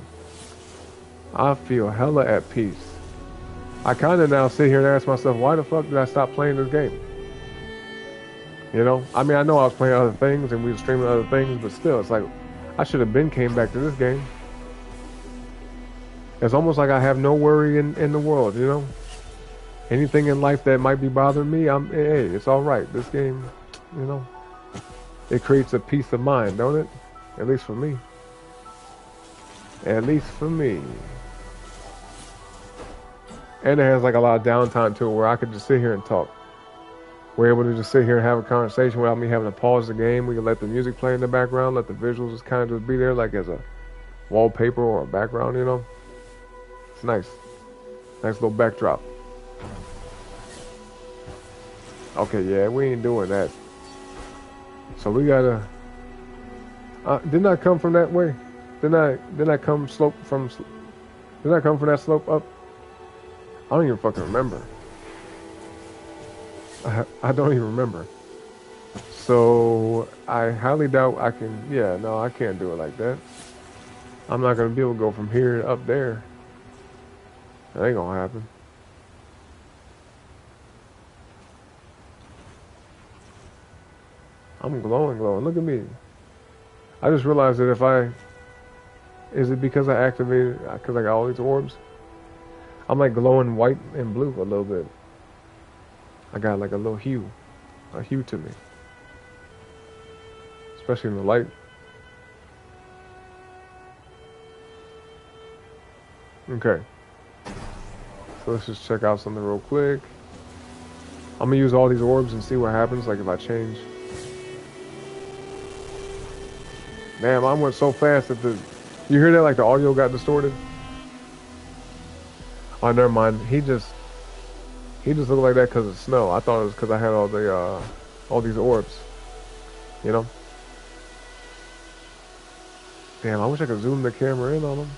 I feel hella at peace. I kind of now sit here and ask myself, why the fuck did I stop playing this game? You know? I mean, I know I was playing other things and we were streaming other things, but still, it's like, I should have came back to this game. It's almost like I have no worry in the world, you know? Anything in life that might be bothering me, hey, it's all right. This game, you know, it creates a peace of mind, don't it? At least for me. At least for me. And it has like a lot of downtime to it where I could just sit here and talk. We're able to just sit here and have a conversation without me having to pause the game. We can let the music play in the background, let the visuals just kind of just be there like as a wallpaper or a background, you know? It's nice. Nice little backdrop. Okay, yeah, we ain't doing that. So we gotta... didn't I come from that way? Didn't I come slope from... Didn't I come from that slope up? I don't even fucking remember. I don't even remember. So I highly doubt I can. Yeah, no, I can't do it like that. I'm not gonna be able to go from here to up there. That ain't gonna happen. I'm glowing. Look at me. I just realized that if I... Is it because I activated... Because I got all these orbs? I'm like glowing white and blue a little bit. I got like a little hue. A hue to me. Especially in the light. Okay. So let's just check out something real quick. I'm gonna use all these orbs and see what happens, like if I change. Damn, I went so fast that the... You hear that? Like the audio got distorted? Oh, never mind. He just looked like that because of snow. I thought it was because I had all these orbs. You know? Damn, I wish I could zoom the camera in on him.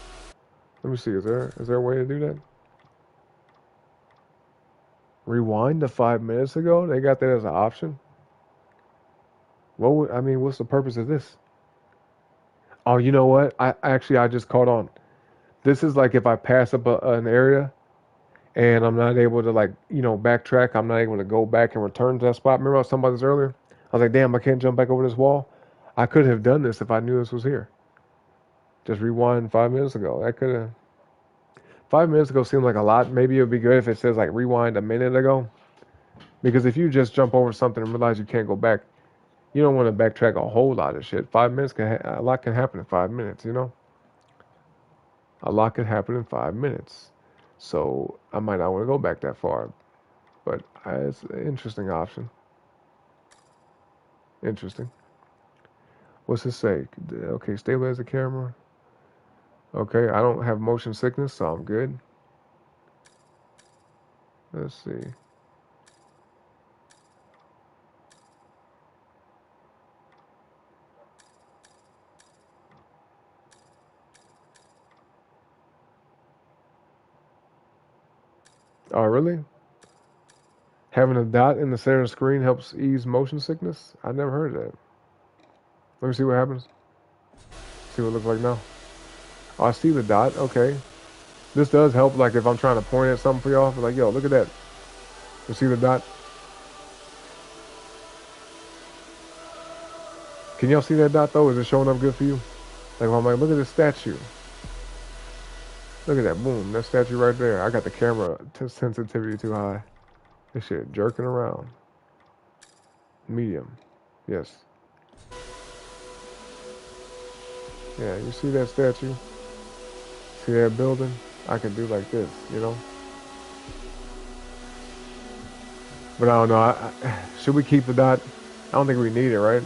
Let me see. Is there a way to do that? Rewind to 5 minutes ago? They got that as an option? I mean, what's the purpose of this? Oh, you know what? I just caught on. This is like if I pass up an area and I'm not able to like, backtrack. I'm not able to go back and return to that spot. Remember I was talking about this earlier? I was like, damn, I can't jump back over this wall. I could have done this if I knew this was here. Just rewind 5 minutes ago. That could have. 5 minutes ago seemed like a lot. Maybe it would be good if it says like rewind a minute ago. Because if you just jump over something and realize you can't go back, you don't want to backtrack a whole lot of shit. 5 minutes a lot can happen in 5 minutes. A lot could happen in 5 minutes. So I might not want to go back that far. But it's an interesting option. Interesting. What's it say? Okay, stabilize the camera. Okay, I don't have motion sickness, so I'm good. Let's see. Oh, really? Having a dot in the center of the screen helps ease motion sickness? I never heard of that. Let me see what happens. See what it looks like now. Oh, I see the dot. Okay. This does help, like, if I'm trying to point at something for y'all. Like, yo, look at that. You see the dot? Can y'all see that dot, though? Is it showing up good for you? Like, I'm like, look at this statue. Look at that. Boom. That statue right there. I got the camera sensitivity too high. This shit jerking around. Medium. Yes. Yeah, you see that statue? See that building? I can do like this, But I don't know. Should we keep the dot? I don't think we need it, right?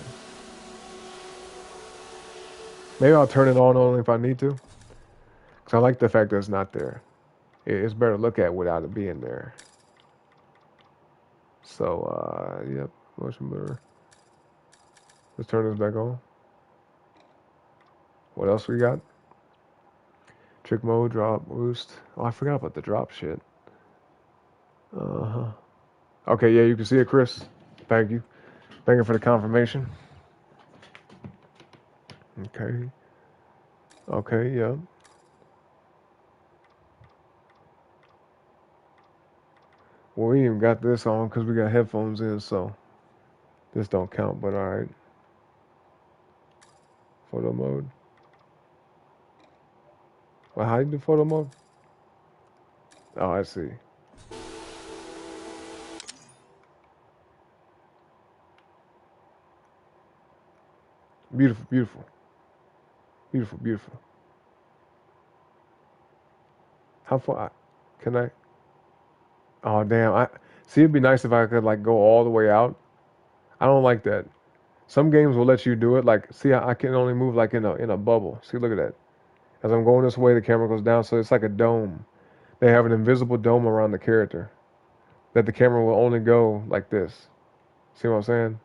Maybe I'll turn it on only if I need to. Because I like the fact that it's not there. It's better to look at without it being there. So, yep. Motion blur. Let's turn this back on. What else we got? Trick mode, drop, boost. Oh, I forgot about the drop shit. Uh-huh. Okay, yeah, you can see it, Chris. Thank you. Thank you for the confirmation. Okay. Okay, yeah. Well, we even got this on because we got headphones in, so this don't count, but all right. Photo mode. Well, how you do photo mode? Oh, I see. Beautiful, beautiful. Beautiful, beautiful. How far can I? Oh, damn. See, it'd be nice if I could like go all the way out. I don't like that. Some games will let you do it. Like, see, I can only move like in a bubble. See, look at that. As I'm going this way, the camera goes down, so it's like a dome. They have an invisible dome around the character that the camera will only go like this. See what I'm saying?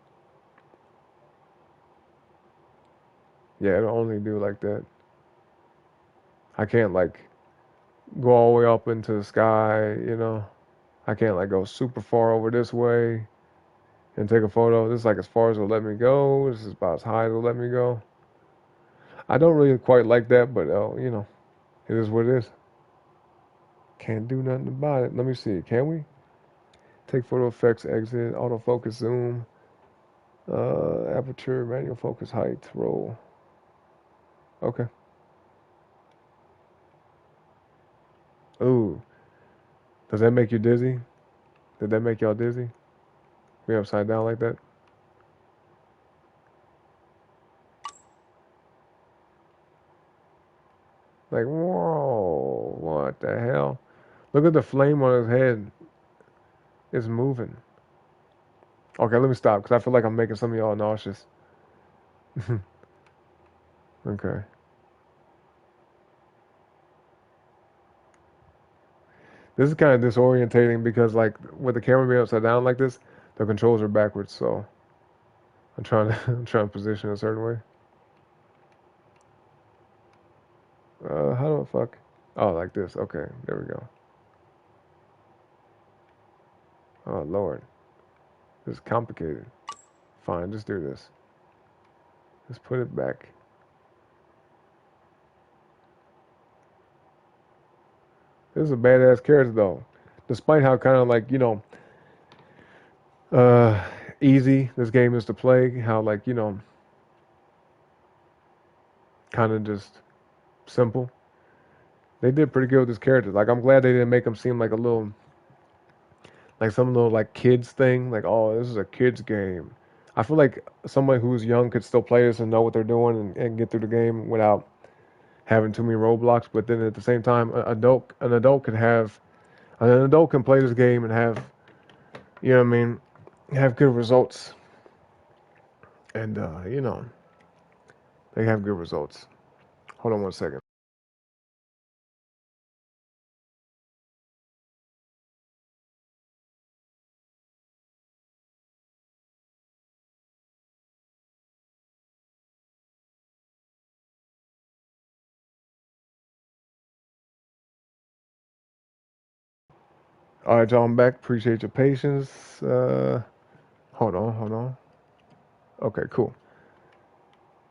Yeah, it'll only do like that. I can't like go all the way up into the sky. I can't like go super far over this way and take a photo. This is like as far as it'll let me go. This is about as high as it'll let me go. I don't really quite like that, but it is what it is. Can't do nothing about it. Let me see. Can we? Take photo effects, exit, autofocus, zoom, aperture, manual focus, height, roll. Okay. Ooh. Does that make you dizzy? Did that make y'all dizzy? We upside down like that? Like, whoa, what the hell? Look at the flame on his head. It's moving. Okay, let me stop because I feel like I'm making some of y'all nauseous. Okay. This is kind of disorientating because, like, with the camera being upside down like this, the controls are backwards. So I'm trying to I'm trying to position a certain way. How the fuck? Oh, like this. Okay, there we go. Oh Lord, this is complicated. Fine, just do this. Let's put it back. This is a badass character though, despite how kind of like uh, easy this game is to play. How like kind of just simple. They did pretty good with this character. Like I'm glad they didn't make him seem like a little like some little like kids thing. Like oh, this is a kids game. I feel like someone who's young could still play this and know what they're doing and get through the game without having too many roadblocks. But then at the same time, an adult could have an adult can play this game and have you know what I mean, have good results. And they have good results. Hold on one second. All right, y'all, I'm back. Appreciate your patience. Hold on. Okay, cool.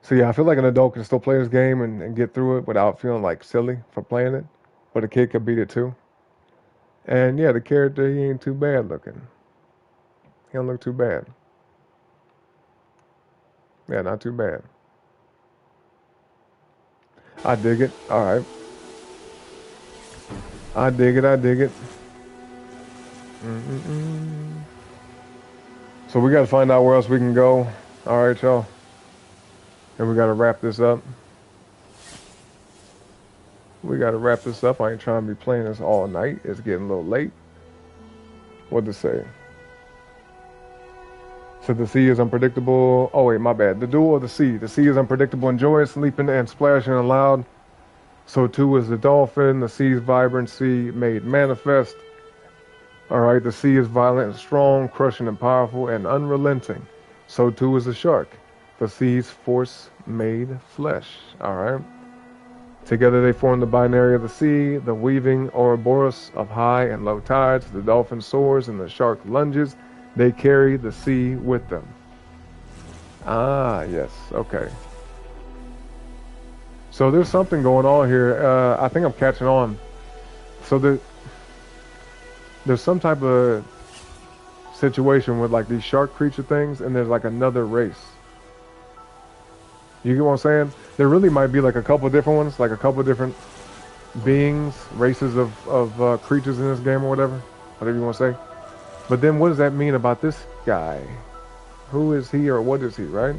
So yeah, I feel like an adult can still play this game and get through it without feeling like silly for playing it, but a kid could beat it too. And yeah, the character he ain't too bad looking. He don't look too bad. Yeah, not too bad. I dig it. All right, I dig it. I dig it. Mm-mm-mm. So we got to find out where else we can go. All right, y'all. And we got to wrap this up. We got to wrap this up. I ain't trying to be playing this all night. It's getting a little late. What to say? So the sea is unpredictable. Oh wait, my bad. The duel of the sea. The sea is unpredictable and joyous, leaping and splashing and loud. So too is the dolphin. The sea's vibrancy made manifest. All right, the sea is violent and strong, crushing and powerful and unrelenting. So too is the shark. The sea's force made flesh. All right. Together they form the binary of the sea, the weaving Ouroboros of high and low tides. The dolphin soars and the shark lunges. They carry the sea with them. Ah, yes. Okay. So there's something going on here. I think I'm catching on. So there's some type of situation with like these shark creature things, and there's like another race. You get what I'm saying? There really might be like a couple different ones, like a couple different beings, races of creatures in this game or whatever you want to say. But then what does that mean about this guy? Who is he or what is he, right?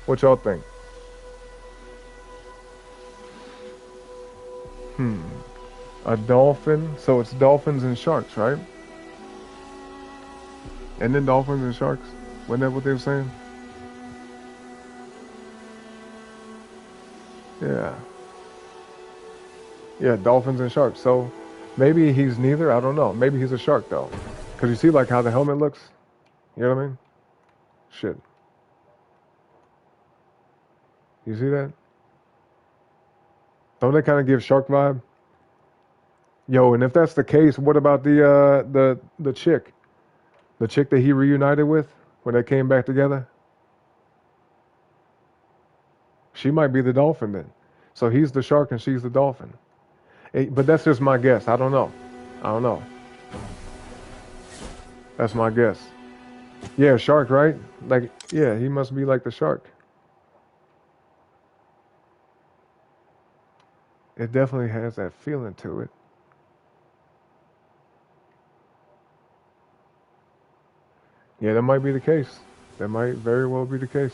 What y'all think? A dolphin. So it's dolphins and sharks, right? And then dolphins and sharks. Wasn't that what they were saying? Yeah. Yeah, dolphins and sharks. So maybe he's neither. I don't know. Maybe he's a shark though. Cause you see like how the helmet looks? You know what I mean? Shit. You see that? Don't they kind of give shark vibe? Yo, and if that's the case, what about the chick? The chick that he reunited with when they came back together? She might be the dolphin then. So he's the shark and she's the dolphin. But that's just my guess. I don't know. I don't know. That's my guess. Yeah, shark, right? Like, yeah, he must be like the shark. It definitely has that feeling to it. Yeah, that might be the case. That might very well be the case.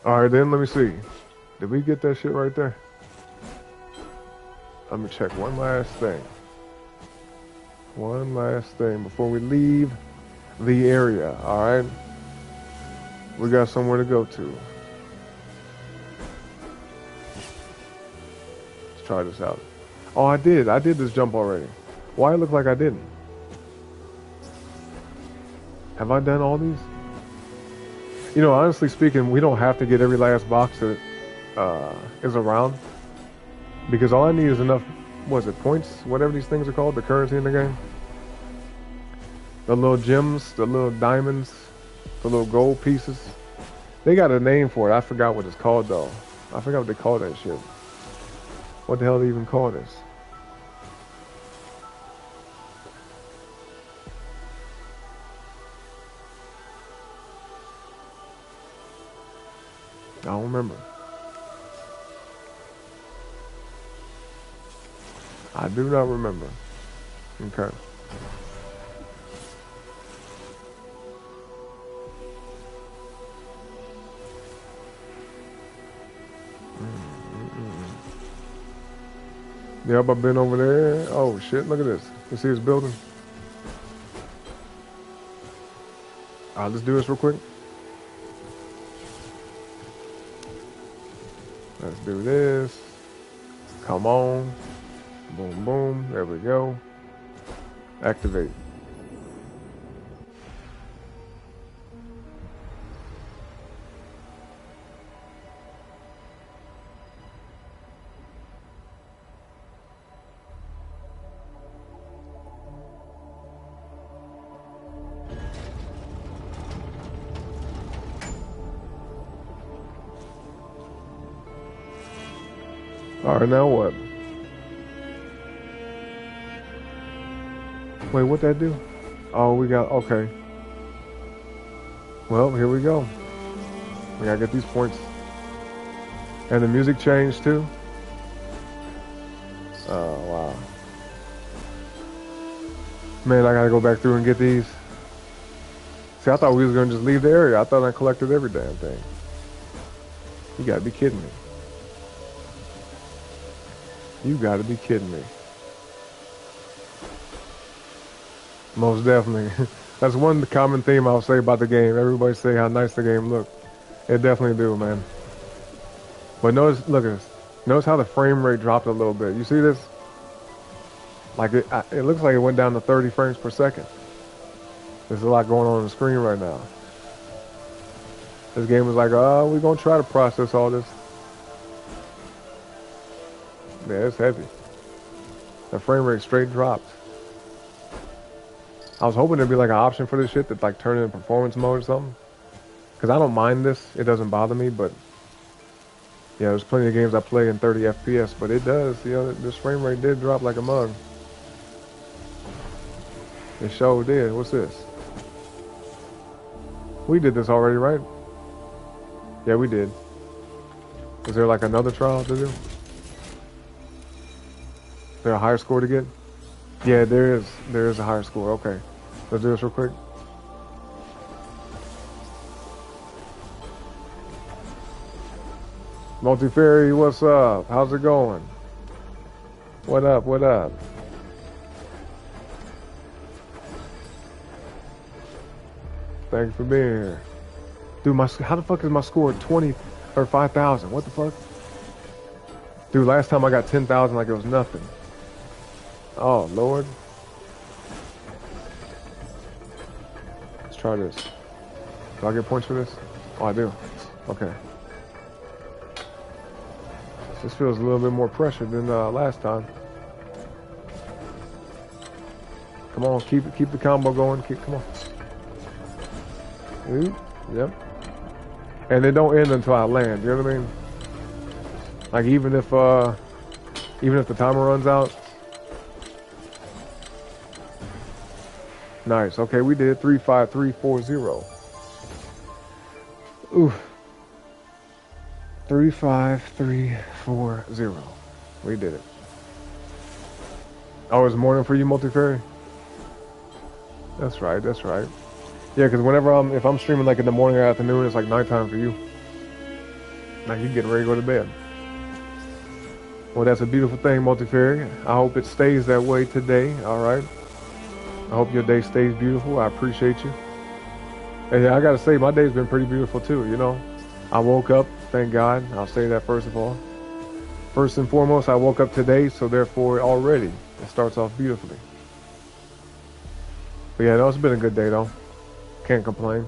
All right, then let me see. Did we get that shit right there? Let me check one last thing. One last thing before we leave. the area, alright? We got somewhere to go to. Let's try this out. Oh, I did this jump already. Why it look like I didn't? Have I done all these? You know, honestly speaking, we don't have to get every last box that is around. Because all I need is enough, what is it, points? Whatever these things are called, the currency in the game. The little gems, the little diamonds, the little gold pieces. They got a name for it. I forgot what it's called though. I forgot what they call that shit. What the hell do they even call this? I don't remember. I do not remember. Okay. Yep, I've been over there. Oh shit, look at this. You see this building? Alright, let's do this real quick. Let's do this. Come on. Boom, boom. There we go. Activate. Alright, now what? Wait, what'd that do? Oh, we got, okay. Well, here we go. We gotta get these points. And the music changed too? Oh, wow. Man, I gotta go back through and get these. See, I thought we was gonna just leave the area. I thought I collected every damn thing. You gotta be kidding me. You gotta be kidding me. Most definitely. That's one common theme I'll say about the game. Everybody say how nice the game look. It definitely do, man. But notice, look at this. Notice how the frame rate dropped a little bit. You see this? Like it looks like it went down to 30 frames per second. There's a lot going on the screen right now. This game is like, we're gonna try to process all this. Yeah, it's heavy. The frame rate straight dropped. I was hoping there'd be like an option for this shit that like turn it in performance mode or something. Cause I don't mind this. It doesn't bother me, but yeah, there's plenty of games I play in 30 FPS, but it does, you know, this frame rate did drop like a mug. It sure did. What's this? We did this already, right? Yeah, we did. Is there like another trial to do? Is there a higher score to get? Yeah, there is. There is a higher score. Okay. Let's do this real quick. Multi-Fairy, what's up? How's it going? What up? What up? Thank you for being here. Dude, how the fuck is my score 20 or 5,000? What the fuck? Dude, last time I got 10,000 like it was nothing. Oh, Lord. Let's try this. Do I get points for this? Oh, I do. Okay. This feels a little bit more pressure than last time. Come on, keep the combo going. Come on. Ooh, yep. And it don't end until I land. You know what I mean? Like even if the timer runs out. Nice. Okay, we did 35340. Ooh. 35340. We did it. Oh, it's morning for you, Multi-Fairy? That's right, that's right. Yeah, because whenever if I'm streaming like in the morning or afternoon, it's like nighttime for you. Like you getting ready to go to bed. Well, that's a beautiful thing, Multi-Fairy. I hope it stays that way today, alright? I hope your day stays beautiful. I appreciate you. And yeah, I gotta say, my day's been pretty beautiful too, you know. I woke up, thank God. I'll say that first of all. First and foremost, I woke up today, so therefore already it starts off beautifully. But yeah, no, it's been a good day though. Can't complain.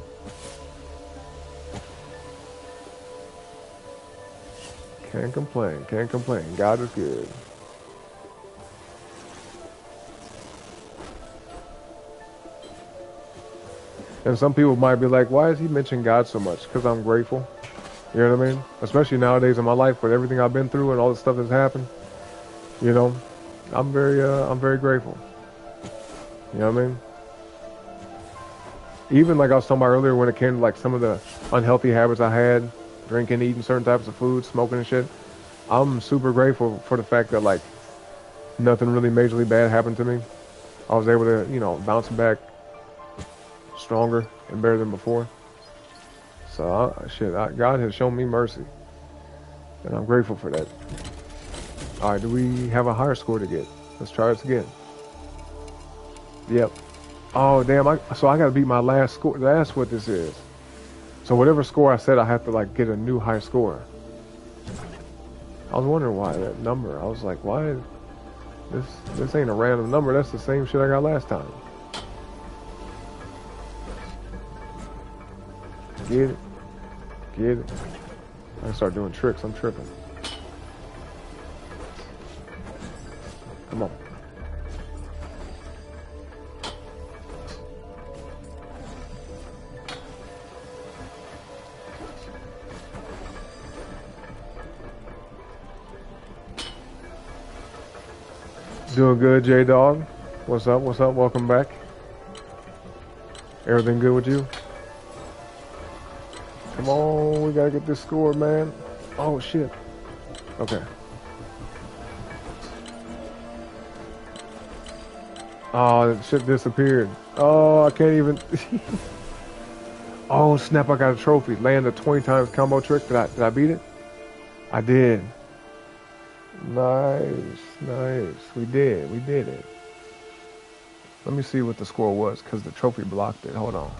Can't complain. Can't complain. God is good. And some people might be like, why is he mentioning God so much? Because I'm grateful. You know what I mean? Especially nowadays in my life with everything I've been through and all the stuff that's happened. You know, I'm very grateful. You know what I mean? Even like I was talking about earlier when it came to like some of the unhealthy habits I had, drinking, eating certain types of food, smoking and shit. I'm super grateful for the fact that like nothing really majorly bad happened to me. I was able to, you know, bounce back stronger and better than before. So God has shown me mercy, and I'm grateful for that. All right, do we have a higher score to get? Let's try this again. Yep. Oh damn! So I got to beat my last score. That's what this is. So whatever score I said, I have to like get a new high score. I was wondering why that number. I was like, why? This ain't a random number. That's the same shit I got last time. Get it. Get it. I can start doing tricks. I'm tripping. Come on. Doing good, J-Dog. What's up? What's up? Welcome back. Everything good with you? Come on, we gotta get this score, man. Oh, shit. Okay. Oh, that shit disappeared. Oh, I can't even... Oh, snap, I got a trophy. Land a 20 times combo trick. Did I beat it? I did. Nice, nice. We did it. Let me see what the score was, because the trophy blocked it. Hold on.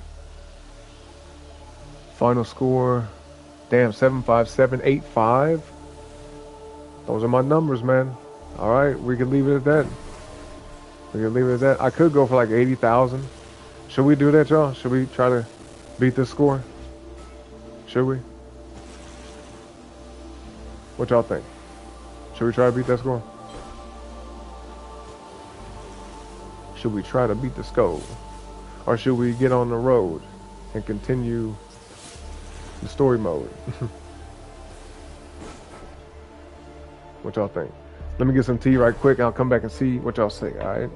Final score. Damn, 75785. Those are my numbers, man. All right, we can leave it at that. We can leave it at that. I could go for like 80,000. Should we do that, y'all? Should we try to beat this score? Should we? What y'all think? Should we try to beat that score? Should we try to beat the score? Or should we get on the road and continue the story mode? What y'all think? Let me get some tea right quick and I'll come back and see what y'all say, alright?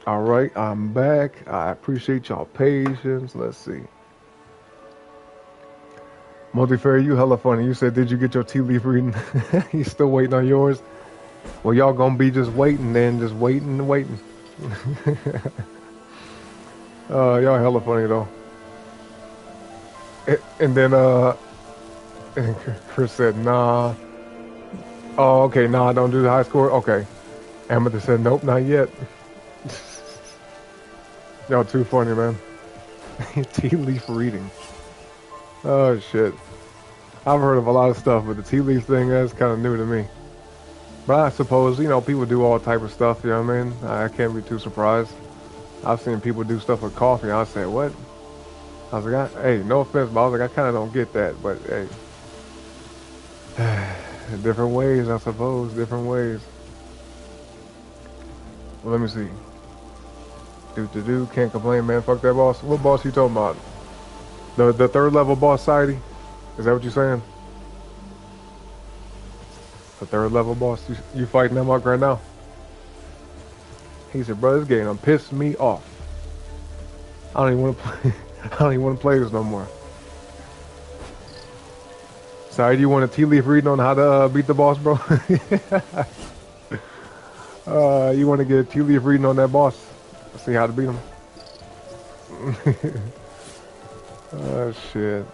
All right, I'm back. I appreciate y'all patience. Let's see. Multifair, you hella funny. You said, did you get your tea leaf reading? You still waiting on yours? Well, y'all gonna be just waiting then, just waiting and waiting. Y'all hella funny though. And then and Chris said, nah. Oh, okay, nah, don't do the high score. Okay. Amethyst said, nope, not yet. Y'all too funny, man. Tea leaf reading. Oh shit. I've heard of a lot of stuff, but the tea leaf thing is kind of new to me. But I suppose, you know, people do all type of stuff, you know what I mean? I can't be too surprised. I've seen people do stuff with coffee, and I said, what? I was like, hey, no offense, but I was like, I kind of don't get that, but hey. Different ways, I suppose, different ways. Well, let me see. Can't complain, man. Fuck that boss. What boss you talking about? The third level boss, Sidey? Is that what you're saying? The third level boss? You fighting them up right now? He said, bro, this game done pissed me off. I don't even want to play. I don't even want to play this no more. Sorry, do you want a tea leaf reading on how to beat the boss, bro? You want to get a tea leaf reading on that boss? See how to beat him. Oh shit.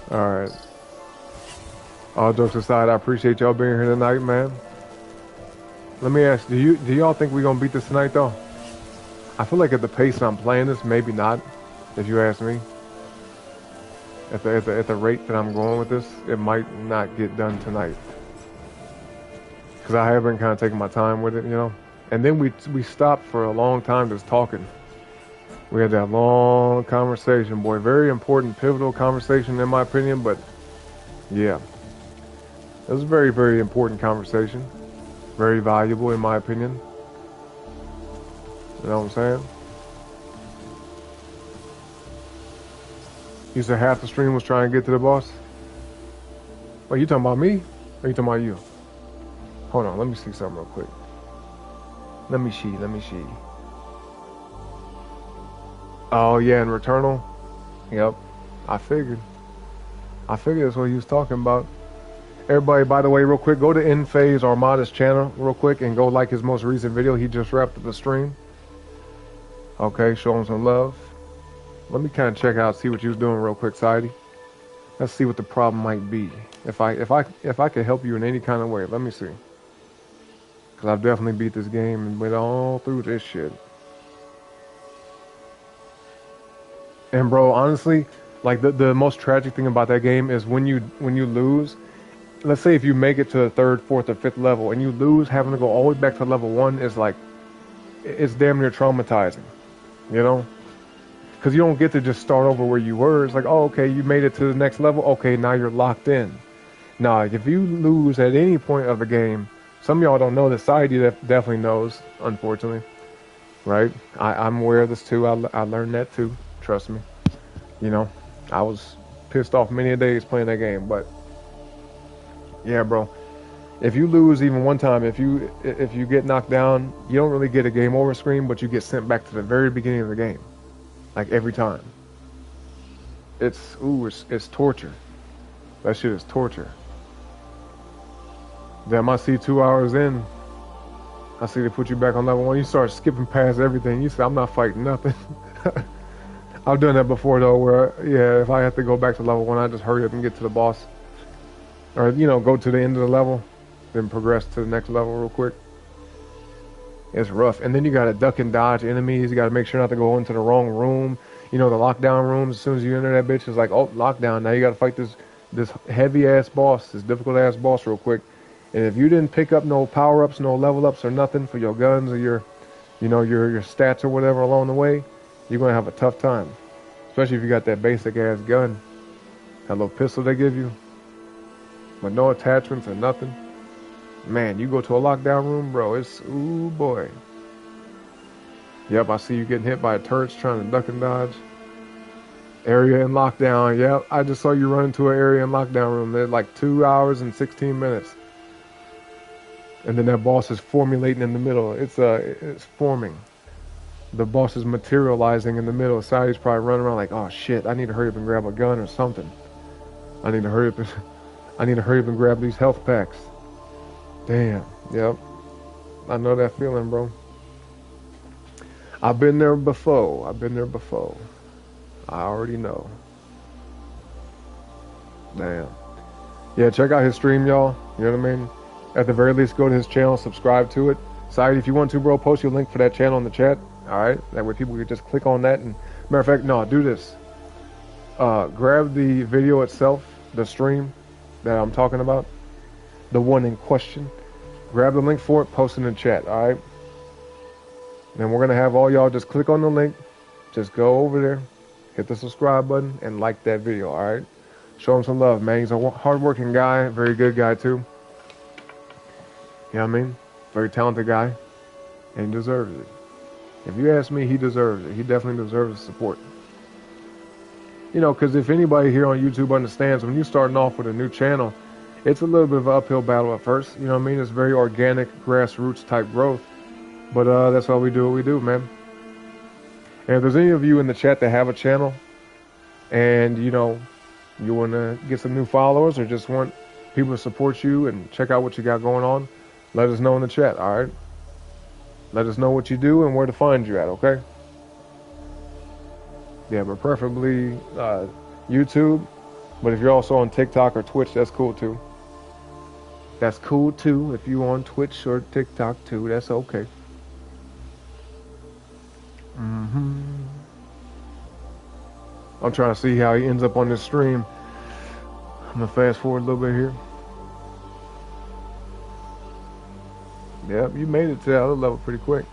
Alright. All jokes aside, I appreciate y'all being here tonight, man. Let me ask, do y'all think we're gonna beat this tonight though? I feel like at the pace I'm playing this, maybe not, if you ask me. At the rate that I'm going with this, it might not get done tonight. Cause I have been kind of taking my time with it, you know. And then we stopped for a long time just talking. We had that long conversation, boy. Very important, pivotal conversation in my opinion, but yeah. It was a very, very important conversation. Very valuable in my opinion. You know what I'm saying? You said half the stream was trying to get to the boss? Wait, you talking about me? Or you talking about you? Hold on, let me see something real quick. Let me see. Oh yeah, in Returnal? Yep. I figured that's what he was talking about. Everybody, by the way, real quick, go to InPhase Armada's channel real quick and go like his most recent video. He just wrapped up the stream. Okay, show him some love. Let me kind of check out, see what you was doing real quick, Sidey. Let's see what the problem might be. If I could help you in any kind of way, let me see. Cause I've definitely beat this game and went all through this shit. And bro, honestly, like the most tragic thing about that game is when you lose. Let's say if you make it to the third, fourth, or fifth level and you lose, having to go all the way back to level 1 is like, it's damn near traumatizing, you know? Because you don't get to just start over where you were. It's like, oh, okay, you made it to the next level. Okay, now you're locked in. Now, if you lose at any point of the game, some of y'all don't know this. Society definitely knows, unfortunately, right? I'm aware of this too. I learned that too. Trust me. You know, I was pissed off many a days playing that game, but yeah, bro. If you lose even one time, if you get knocked down, you don't really get a game over screen, but you get sent back to the very beginning of the game, like every time. It's torture. That shit is torture. Damn, I see 2 hours in. I see they put you back on level 1. You start skipping past everything. You say, I'm not fighting nothing. I've done that before though, where yeah, if I have to go back to level 1, I just hurry up and get to the boss, or you know, go to the end of the level, then progress to the next level real quick. It's rough, and then you gotta duck and dodge enemies. You gotta make sure not to go into the wrong room. You know, the lockdown rooms. As soon as you enter that bitch, it's like, oh, lockdown. Now you gotta fight this heavy ass boss, this difficult ass boss real quick. And if you didn't pick up no power ups, no level ups, or nothing for your guns or your stats or whatever along the way, you're gonna have a tough time. Especially if you got that basic ass gun, that little pistol they give you, with no attachments or nothing. Man, you go to a lockdown room, bro, it's, ooh boy. Yep, I see you getting hit by turrets trying to duck and dodge. Area in lockdown, yep, I just saw you run into an area in lockdown room. They're like 2 hours and 16 minutes. And then that boss is formulating in the middle. It's forming. the boss is materializing in the middle. Sadie's probably running around like, oh shit, I need to hurry up and grab a gun or something. I need to hurry up and, I need to hurry up and grab these health packs. Damn, yep. I know that feeling, bro. I've been there before. I've been there before. I already know. Damn. Yeah, check out his stream, y'all. You know what I mean? At the very least, go to his channel, subscribe to it. Side, if you want to, bro, post your link for that channel in the chat. All right? That way people can just click on that. And matter of fact, no, do this. Grab the video itself, the stream that I'm talking about, the one in question. Grab the link for it, post it in the chat, all right? And we're going to have all y'all just click on the link. Just go over there, hit the subscribe button, and like that video, all right? Show him some love, man. He's a hard-working guy, very good guy, too. You know what I mean? Very talented guy, and he deserves it. If you ask me, he deserves it. He definitely deserves the support. You know, because if anybody here on YouTube understands, when you're starting off with a new channel, it's a little bit of an uphill battle at first. You know what I mean? It's very organic, grassroots type growth. But that's why we do what we do, man. And if there's any of you in the chat that have a channel and, you know, you want to get some new followers or just want people to support you and check out what you got going on, let us know in the chat, all right? Let us know what you do and where to find you at, okay? Yeah, but preferably YouTube. But if you're also on TikTok or Twitch, that's cool too. That's cool too. If you're on Twitch or TikTok too, that's okay. I'm trying to see how he ends up on this stream. I'm gonna fast forward a little bit here. Yep, you made it to the other level pretty quick.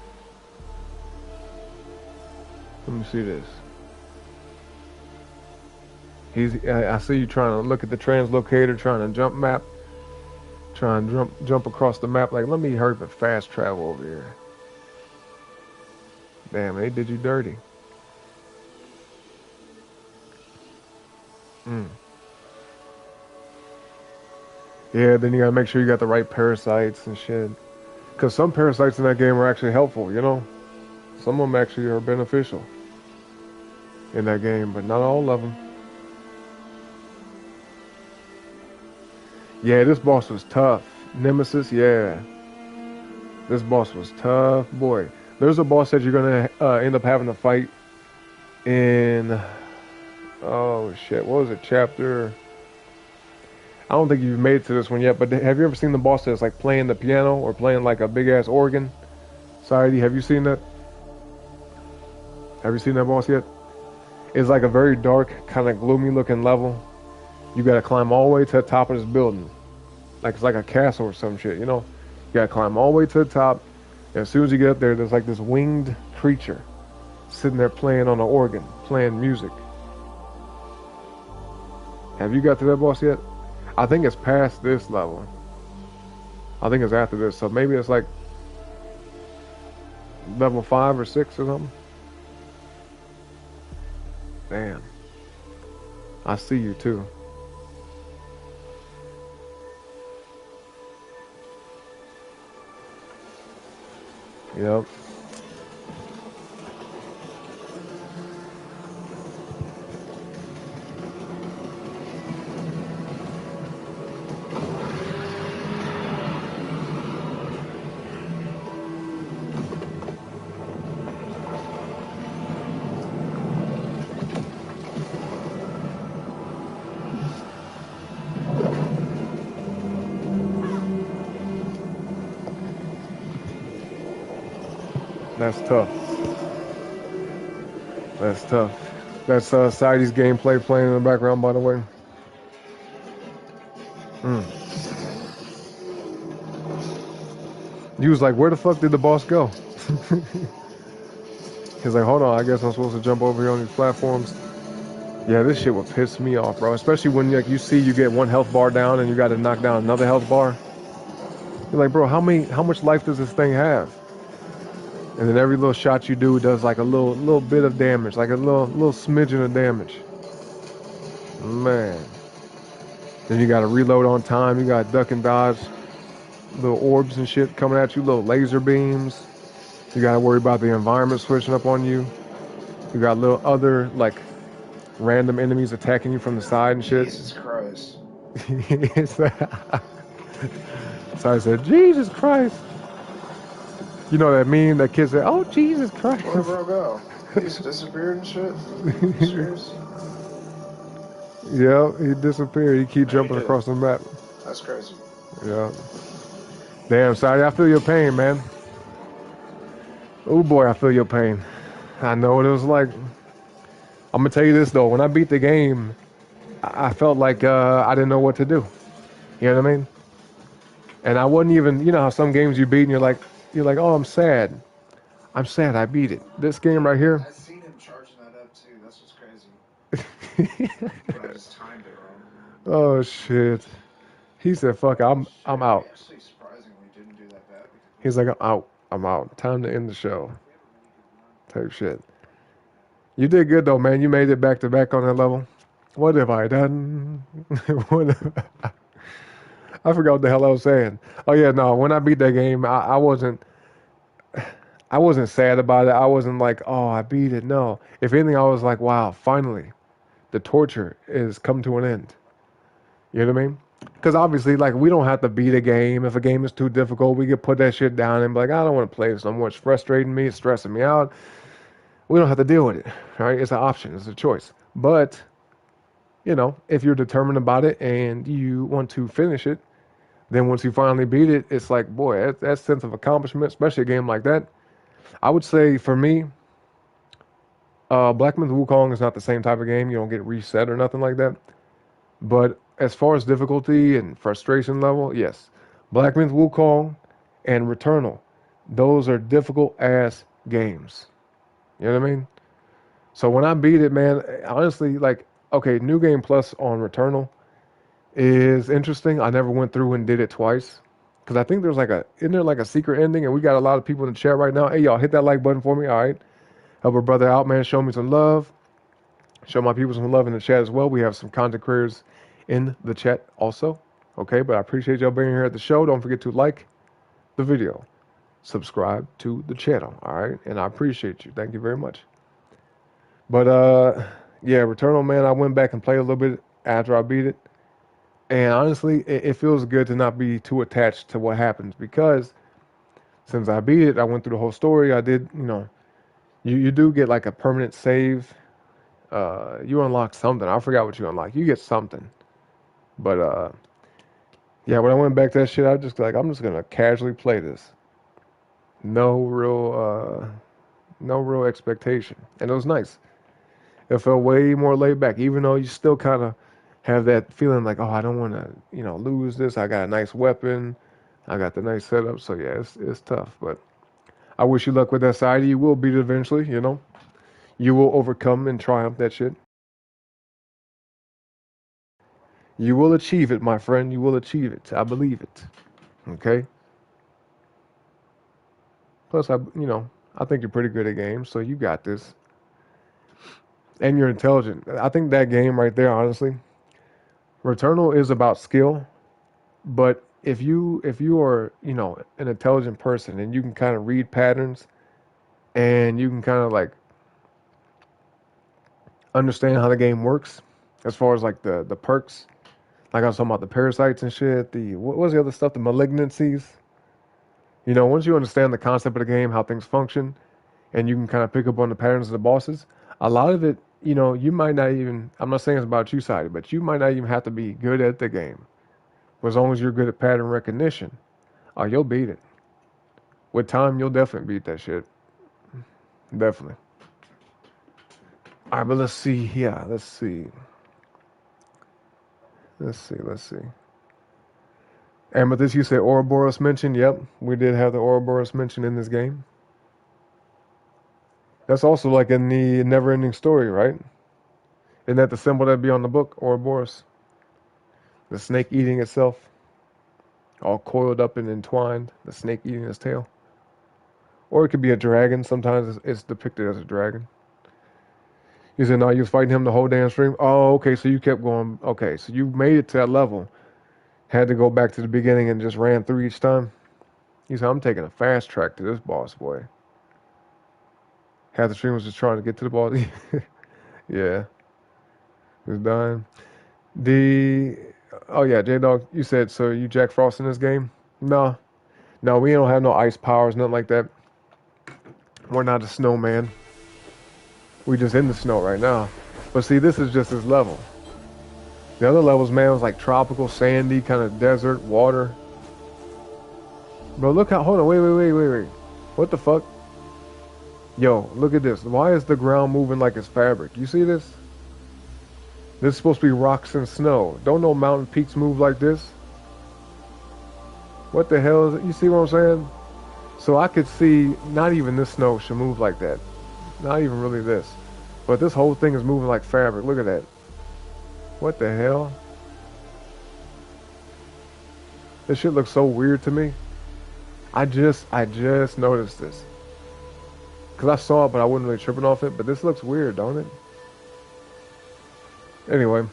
Let me see this. I see you trying to look at the translocator, trying to jump map, trying to jump across the map. Like, let me hurry up and fast travel over here. Damn, they did you dirty. Yeah, then you gotta make sure you got the right parasites and shit. Because some parasites in that game are actually helpful, you know? Some of them actually are beneficial in that game, but not all of them. Yeah, this boss was tough. Nemesis, yeah. This boss was tough, boy. There's a boss that you're going to end up having to fight in... Oh, shit. What was it? Chapter... I don't think you've made it to this one yet, but have you ever seen the boss that's like playing the piano or playing like a big-ass organ? Sorry, have you seen that? Have you seen that boss yet? It's like a very dark, kind of gloomy-looking level. You got to climb all the way to the top of this building. Like it's like a castle or some shit, you know? You got to climb all the way to the top. And as soon as you get up there, there's like this winged creature sitting there playing on an organ, playing music. Have you got to that boss yet? I think it's past this level. I think it's after this. So maybe it's like level 5 or 6 or something. Damn. I see you too. Yep. That's tough. That's tough. That's Sadie's gameplay playing in the background, by the way. You was like, where the fuck did the boss go? He's like, hold on, I guess I'm supposed to jump over here on these platforms. Yeah, this shit would piss me off, bro. Especially when like you see you get one health bar down and you got to knock down another health bar. You're like, bro, how much life does this thing have? And then every little shot you do does like a little bit of damage, like a little smidgen of damage. Man. Then you gotta reload on time, you gotta duck and dodge little orbs and shit coming at you, little laser beams. You gotta worry about the environment switching up on you. You got little other like random enemies attacking you from the side and shit. Jesus Christ. So I said, Jesus Christ. You know that meme that kid said, oh, Jesus Christ. Where'd bro go? He just disappeared and shit? You serious? Yeah, he disappeared. He keep No, he jumping did. across the map. That's crazy. Yeah. Damn, sorry, I feel your pain, man. Oh boy, I feel your pain. I know what it was like. I'm gonna tell you this though, when I beat the game, I felt like I didn't know what to do. You know what I mean? And I wasn't even, you know how some games you beat and you're like, oh, I'm sad. I'm sad I beat it. This game right here. I seen him charging that up too. That's what's crazy. But I just timed it wrong. Oh shit. He said, fuck, I'm out. Actually, surprisingly, didn't do that bad. He's like, I'm out. I'm out. Time to end the show. Type shit. You did good though, man. You made it back to back on that level. What have I done? I forgot what the hell I was saying. Oh yeah, no. When I beat that game, I wasn't sad about it. I wasn't like, oh, I beat it. No. If anything, I was like, wow, finally, the torture is come to an end. You know what I mean? Because obviously, like, we don't have to beat a game. If a game is too difficult, we could put that shit down and be like, I don't want to play this no more. It's frustrating me. It's stressing me out. We don't have to deal with it, right? It's an option. It's a choice. But, you know, if you're determined about it and you want to finish it, then once you finally beat it, it's like, boy, that sense of accomplishment, especially a game like that. I would say for me, Black Myth Wukong is not the same type of game. You don't get reset or nothing like that. But as far as difficulty and frustration level, yes. Black Myth Wukong and Returnal, those are difficult ass games. You know what I mean? So when I beat it, man, honestly, like, okay, New Game Plus on Returnal is interesting. I never went through and did it twice. Because I think isn't there like a secret ending? And we got a lot of people in the chat right now. Hey, y'all, hit that like button for me. All right. Help a brother out, man. Show me some love. Show my people some love in the chat as well. We have some content creators in the chat also. Okay, but I appreciate y'all being here at the show. Don't forget to like the video. Subscribe to the channel. All right. And I appreciate you. Thank you very much. But yeah, Returnal, man, I went back and played a little bit after I beat it. And honestly, it feels good to not be too attached to what happens because since I beat it, I went through the whole story. I did, you know, you do get like a permanent save. You unlock something. I forgot what you unlock. You get something. But yeah, when I went back to that shit, I just like I'm just gonna casually play this. No real expectation. And it was nice. It felt way more laid back, even though you still kind of have that feeling like, oh, I don't want to, you know, lose this. I got a nice weapon. I got the nice setup. So yeah, it's tough. But I wish you luck with that side. You will beat it eventually, you know. You will overcome and triumph that shit. You will achieve it, my friend. You will achieve it. I believe it. Okay. Plus, I think you're pretty good at games, so you got this. And you're intelligent. I think that game right there, honestly, Returnal is about skill, but if you are, you know, an intelligent person and you can kind of read patterns and you can kind of like understand how the game works as far as like the perks, like I was talking about the parasites and shit, what was the other stuff, the malignancies. You know, once you understand the concept of the game, how things function, and you can kind of pick up on the patterns of the bosses, a lot of it, you know, you might not even, I'm not saying it's about you, Sidey, but you might not even have to be good at the game. But as long as you're good at pattern recognition, you'll beat it. With time, you'll definitely beat that shit. Definitely. All right, but let's see. Yeah, let's see. Let's see. And but this, you said Ouroboros mention. Yep, we did have the Ouroboros mention in this game. That's also like in the never-ending story, right? Isn't that the symbol that'd be on the book, Ouroboros? The snake eating itself, all coiled up and entwined, the snake eating its tail. Or it could be a dragon. Sometimes it's depicted as a dragon. You said, no, you was fighting him the whole damn stream? Oh, okay, so you kept going. Okay, so you made it to that level. Had to go back to the beginning and just ran through each time? You said, I'm taking a fast track to this boss, boy. Half the stream was just trying to get to the ball. Yeah, it's done. The oh yeah, J Dog, you said so you Jack Frost in this game? No, no, we don't have no ice powers, nothing like that. We're not a snowman. We just in the snow right now. But see, this is just his level. The other levels, man, was like tropical, sandy, kind of desert, water. Bro, look how, hold on, wait. What the fuck? Yo, look at this. Why is the ground moving like it's fabric? You see this? This is supposed to be rocks and snow. Don't no mountain peaks move like this. What the hell is it? You see what I'm saying? So I could see not even this snow should move like that. Not even really this. But this whole thing is moving like fabric. Look at that. What the hell? This shit looks so weird to me. I just noticed this. Because I saw it, but I wasn't really tripping off it. But this looks weird, don't it? Anyway.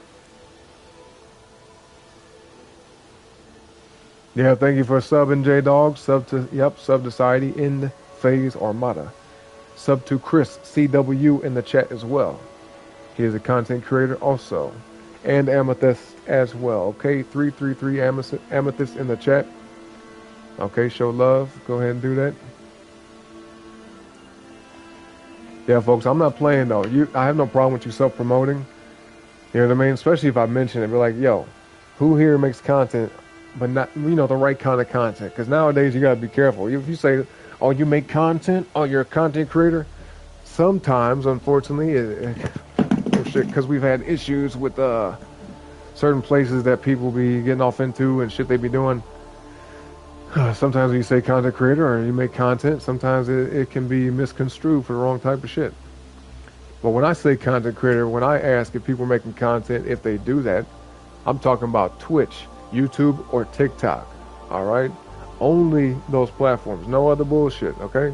Yeah, thank you for subbing, J-Dog. Sub to Society in Phase Armada. Sub to Chris CW in the chat as well. He is a content creator also. And Amethyst as well. Okay, 333 Amethyst in the chat. Okay, show love. Go ahead and do that. Yeah, folks, I'm not playing though. I have no problem with you self-promoting. You know what I mean? Especially if I mention it. Be like, yo, who here makes content, but not, you know, the right kind of content? Because nowadays you gotta be careful. If you say, oh, you make content, oh, you're a content creator. Sometimes, unfortunately, oh shit, because we've had issues with certain places that people be getting off into and shit they be doing. Sometimes when you say content creator or you make content, sometimes it can be misconstrued for the wrong type of shit. But when I say content creator, when I ask if people are making content, if they do that, I'm talking about Twitch, YouTube, or TikTok. All right? Only those platforms. No other bullshit, okay?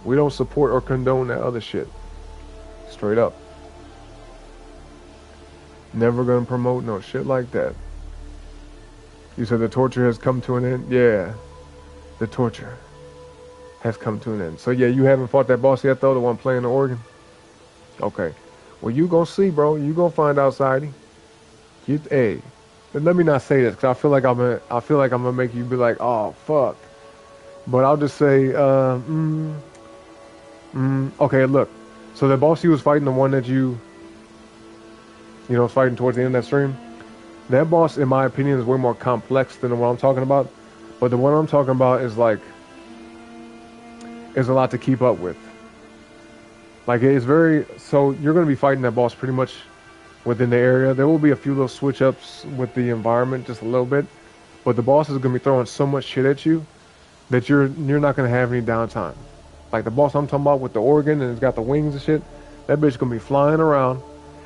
We don't support or condone that other shit. Straight up. Never gonna promote no shit like that. You said the torture has come to an end? Yeah. The torture has come to an end. So yeah, you haven't fought that boss yet though, the one playing the organ? Okay. Well, you gonna see, bro. You gonna find out, Sidey. Hey, let me not say this, because I feel like I'm gonna make you be like, oh fuck. But I'll just say, okay, look. So the boss you was fighting, the one that you know, was fighting towards the end of that stream, that boss, in my opinion, is way more complex than the one I'm talking about. But the one I'm talking about is like, is a lot to keep up with. Like, it's very, so you're going to be fighting that boss pretty much within the area. There will be a few little switch ups with the environment, just a little bit. But the boss is going to be throwing so much shit at you that you're not going to have any downtime. Like the boss I'm talking about with the organ and it's got the wings and shit, that bitch going to be flying around.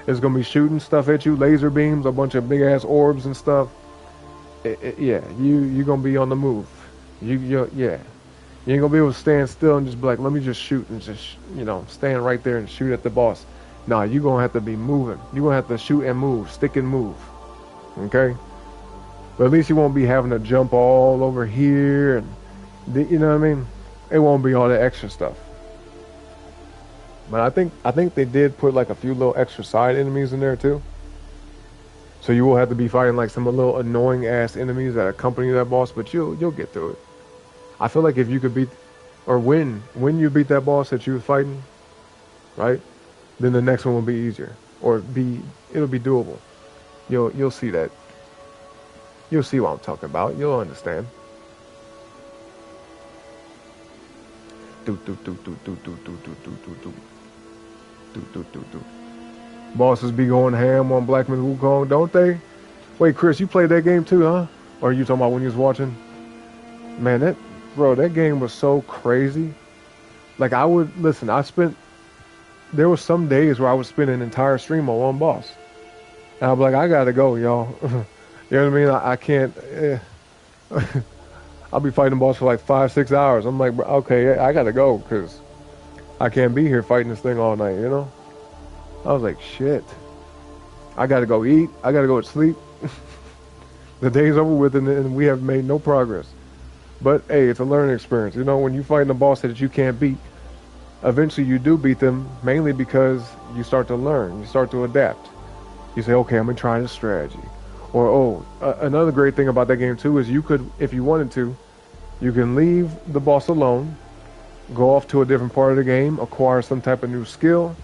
It's going to be shooting stuff at you, laser beams, a bunch of big ass orbs and stuff. Yeah, you're going to be on the move. Yeah. You ain't going to be able to stand still and just be like, let me just shoot and just, you know, stand right there and shoot at the boss. Nah, you're going to have to be moving. You're going to have to shoot and move, stick and move. Okay? But at least you won't be having to jump all over here and, you know what I mean? It won't be all that extra stuff. But I think they did put like a few little extra side enemies in there too. So you will have to be fighting like some little annoying ass enemies that accompany that boss, but you'll get through it. I feel like if you could beat, or when you beat that boss that you were fighting, right? Then the next one will be easier, or it'll be doable. You'll see that. You'll see what I'm talking about. You'll understand. Bosses be going ham on Black Myth Wukong, don't they? Wait, Chris, you played that game too, huh? Or are you talking about when you was watching? Man, that game was so crazy. Like, there was some days where I would spend an entire stream on one boss. And I'd be like, I gotta go, y'all. You know what I mean? I can't, I'll be fighting the boss for like 5-6 hours. I'm like, okay, I gotta go, because I can't be here fighting this thing all night, you know? I was like, shit. I gotta go eat. I gotta go to sleep. The day's over with and we have made no progress. But, hey, it's a learning experience. You know, when you're fighting a boss that you can't beat, eventually you do beat them, mainly because you start to learn, you start to adapt. You say, okay, I'm gonna try this strategy. Or, another great thing about that game too is you could, if you wanted to, you can leave the boss alone, go off to a different part of the game, acquire some type of new skill,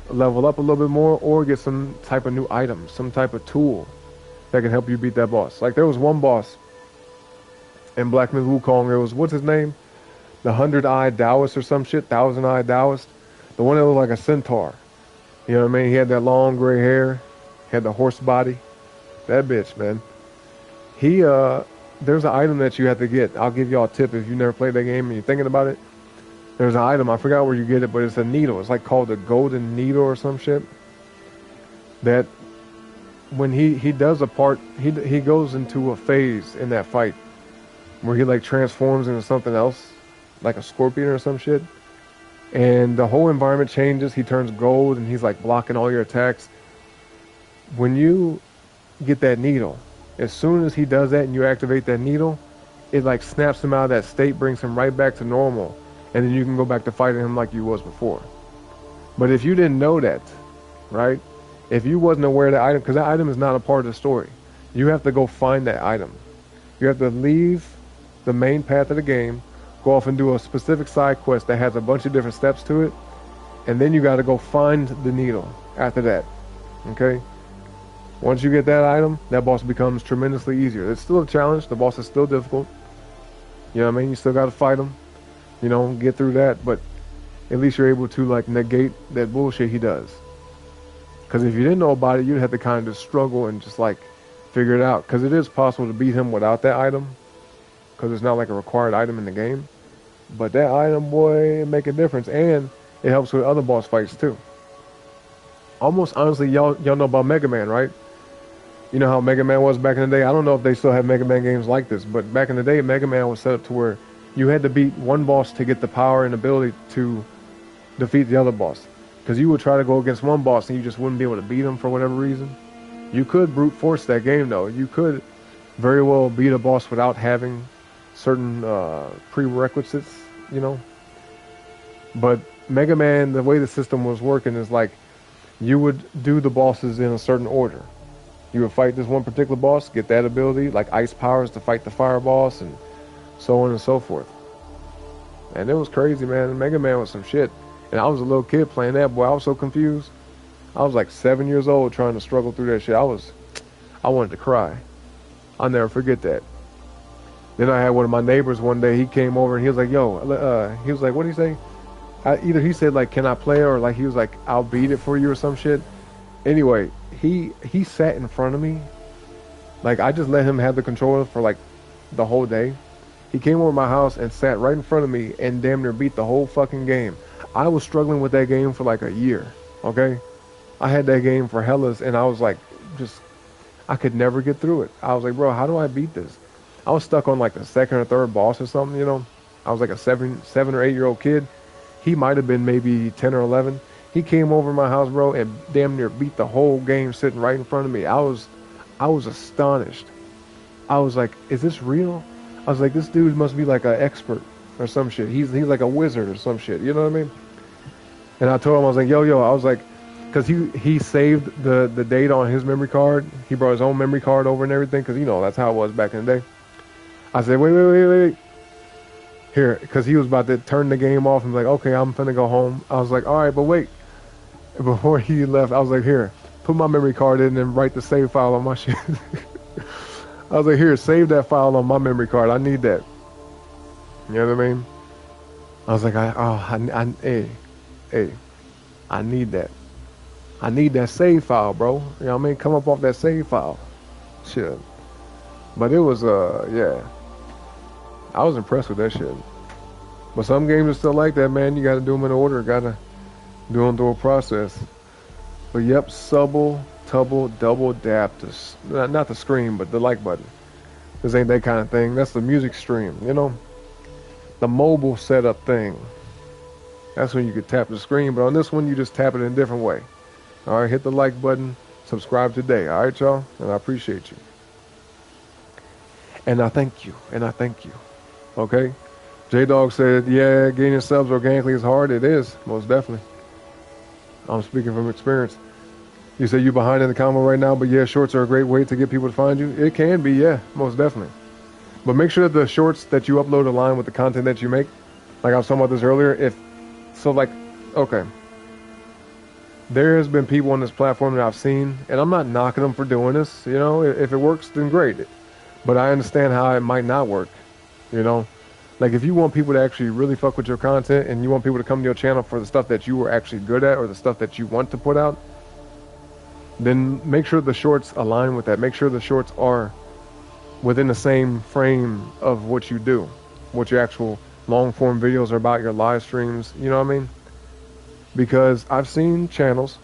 level up a little bit more, or get some type of new item, some type of tool that can help you beat that boss. Like there was one boss in Black Myth Wukong, it was, what's his name? The 100-eyed Taoist or some shit, 1,000-eyed Taoist. The one that looked like a centaur. You know what I mean? He had that long gray hair, had the horse body. That bitch, man. He, there's an item that you have to get. I'll give y'all a tip if you never played that game and you're thinking about it. There's an item, I forgot where you get it, but it's a needle. It's like called the golden needle or some shit. That when he does a part, he goes into a phase in that fight where he like transforms into something else, like a scorpion or some shit. And the whole environment changes. He turns gold and he's like blocking all your attacks. When you get that needle, as soon as he does that and you activate that needle, it like snaps him out of that state, brings him right back to normal. And then you can go back to fighting him like you was before. But if you didn't know that, right? If you wasn't aware of that item, because that item is not a part of the story, you have to go find that item. You have to leave the main path of the game, go off and do a specific side quest that has a bunch of different steps to it, and then you got to go find the needle after that. Okay? Once you get that item, that boss becomes tremendously easier. It's still a challenge. The boss is still difficult. You know what I mean? You still got to fight him. You know, get through that, but at least you're able to like negate that bullshit he does. Because if you didn't know about it, you'd have to kind of just struggle and just like figure it out. Because it is possible to beat him without that item, because it's not like a required item in the game. But that item, boy, it make a difference, and it helps with other boss fights too. Almost honestly, y'all know about Mega Man, right? You know how Mega Man was back in the day? I don't know if they still have Mega Man games like this, but back in the day, Mega Man was set up to where you had to beat one boss to get the power and ability to defeat the other boss. Because you would try to go against one boss and you just wouldn't be able to beat him for whatever reason. You could brute force that game though. You could very well beat a boss without having certain prerequisites, you know. But Mega Man, the way the system was working is like you would do the bosses in a certain order. You would fight this one particular boss, get that ability, like ice powers to fight the fire boss, and so on and so forth. And it was crazy, man. Mega Man was some shit. And I was a little kid playing that, boy. I was so confused. I was like 7 years old trying to struggle through that shit. I wanted to cry. I'll never forget that. Then I had one of my neighbors one day. He came over and he was like, yo, he was like, what did he say? Either he said like, can I play? Or like, he was like, I'll beat it for you or some shit. Anyway, he sat in front of me. Like, I just let him have the controller for like the whole day. He came over to my house and sat right in front of me and damn near beat the whole fucking game. I was struggling with that game for like a year, okay? I had that game for hellas and I was like, I could never get through it. I was like, bro, how do I beat this? I was stuck on like the second or third boss or something, you know? I was like a seven or 8 year old kid. He might have been maybe 10 or 11. He came over to my house, bro, and damn near beat the whole game sitting right in front of me. I was astonished. I was like, is this real? I was like, this dude must be like an expert or some shit. He's like a wizard or some shit. You know what I mean? And I told him, I was like, yo, I was like, because he saved the data on his memory card. He brought his own memory card over and everything, because, you know, that's how it was back in the day. I said, wait. Here, because he was about to turn the game off and be like, okay, I'm finna go home. I was like, all right, but wait. Before he left, I was like, here, put my memory card in and write the save file on my shit. I was like, here, save that file on my memory card. I need that. You know what I mean? I was like, hey, I need that. I need that save file, bro. You know what I mean? Come up off that save file. Shit. But it was, yeah. I was impressed with that shit. But some games are still like that, man. You gotta do them in order. Gotta do them through a process. But yep, subble, tubble, double, dap. Not the screen, but the like button. This ain't that kind of thing. That's the music stream, you know? The mobile setup thing. That's when you could tap the screen. But on this one, you just tap it in a different way. Alright, hit the like button. Subscribe today. Alright, y'all? And I appreciate you. And I thank you. Okay? J-Dog said, yeah, gaining subs organically is hard. It is, most definitely. I'm speaking from experience. You say you behind in the combo right now, but yeah, shorts are a great way to get people to find you. It can be, yeah, most definitely. But make sure that the shorts that you upload align with the content that you make. Like I was talking about this earlier. Okay, there has been people on this platform that I've seen, and I'm not knocking them for doing this. You know, if it works, then great. But I understand how it might not work. You know, like if you want people to actually really fuck with your content, and you want people to come to your channel for the stuff that you were actually good at or the stuff that you want to put out, then make sure the shorts align with that. Make sure the shorts are within the same frame of what you do, what your actual long form videos are about, your live streams, you know what I mean? Because I've seen channels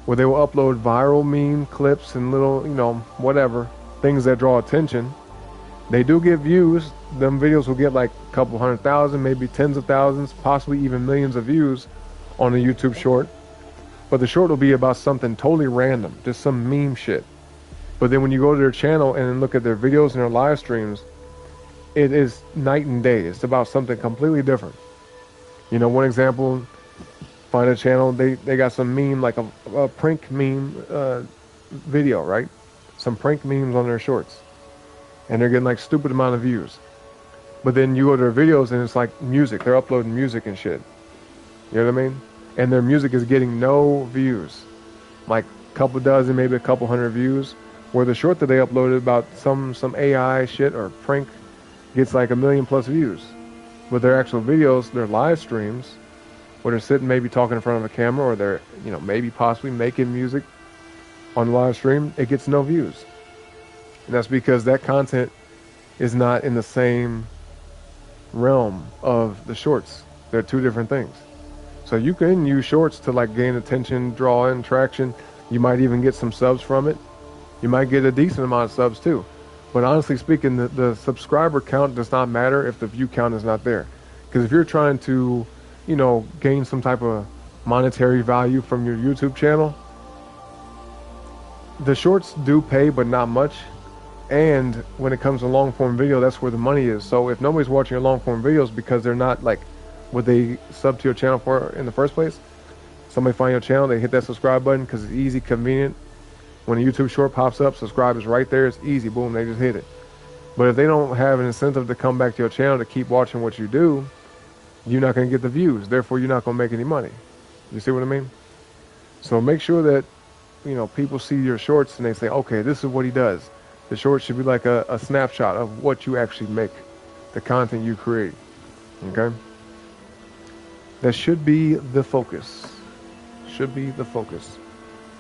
where they will upload viral meme clips and little, you know, whatever, things that draw attention. They do get views. Them videos will get like a couple 100,000, maybe tens of thousands, possibly even millions of views on a YouTube short. But the short will be about something totally random, just some meme shit. But then when you go to their channel and look at their videos and their live streams, it is night and day. It's about something completely different. You know, one example, find a channel, they got some meme, like a prank meme video, right? Some prank memes on their shorts. And they're getting like stupid amount of views. But then you go to their videos and it's like music. They're uploading music and shit. You know what I mean? And their music is getting no views. Like a couple dozen, maybe a couple hundred views. Where the short that they uploaded about some AI shit or prank gets like 1 million+ views. But their actual videos, their live streams, where they're sitting maybe talking in front of a camera, or they're, you know, maybe possibly making music on the live stream, it gets no views. And that's because that content is not in the same realm of the shorts. They're two different things. So you can use shorts to like gain attention, draw in traction. You might even get some subs from it. You might get a decent amount of subs too. But honestly speaking, the subscriber count does not matter if the view count is not there. Because if you're trying to, you know, gain some type of monetary value from your YouTube channel, the shorts do pay, but not much. And when it comes to long form video, that's where the money is. So if nobody's watching your long form videos because they're not like what they sub to your channel for in the first place, somebody find your channel, they hit that subscribe button because it's easy, convenient. When a YouTube short pops up, subscribe is right there. It's easy. Boom, they just hit it. But if they don't have an incentive to come back to your channel to keep watching what you do, you're not going to get the views. Therefore, you're not going to make any money. You see what I mean? So make sure that, you know, people see your shorts and they say, okay, this is what he does. The short should be like a snapshot of what you actually make, the content you create. Okay? That should be the focus. Should be the focus.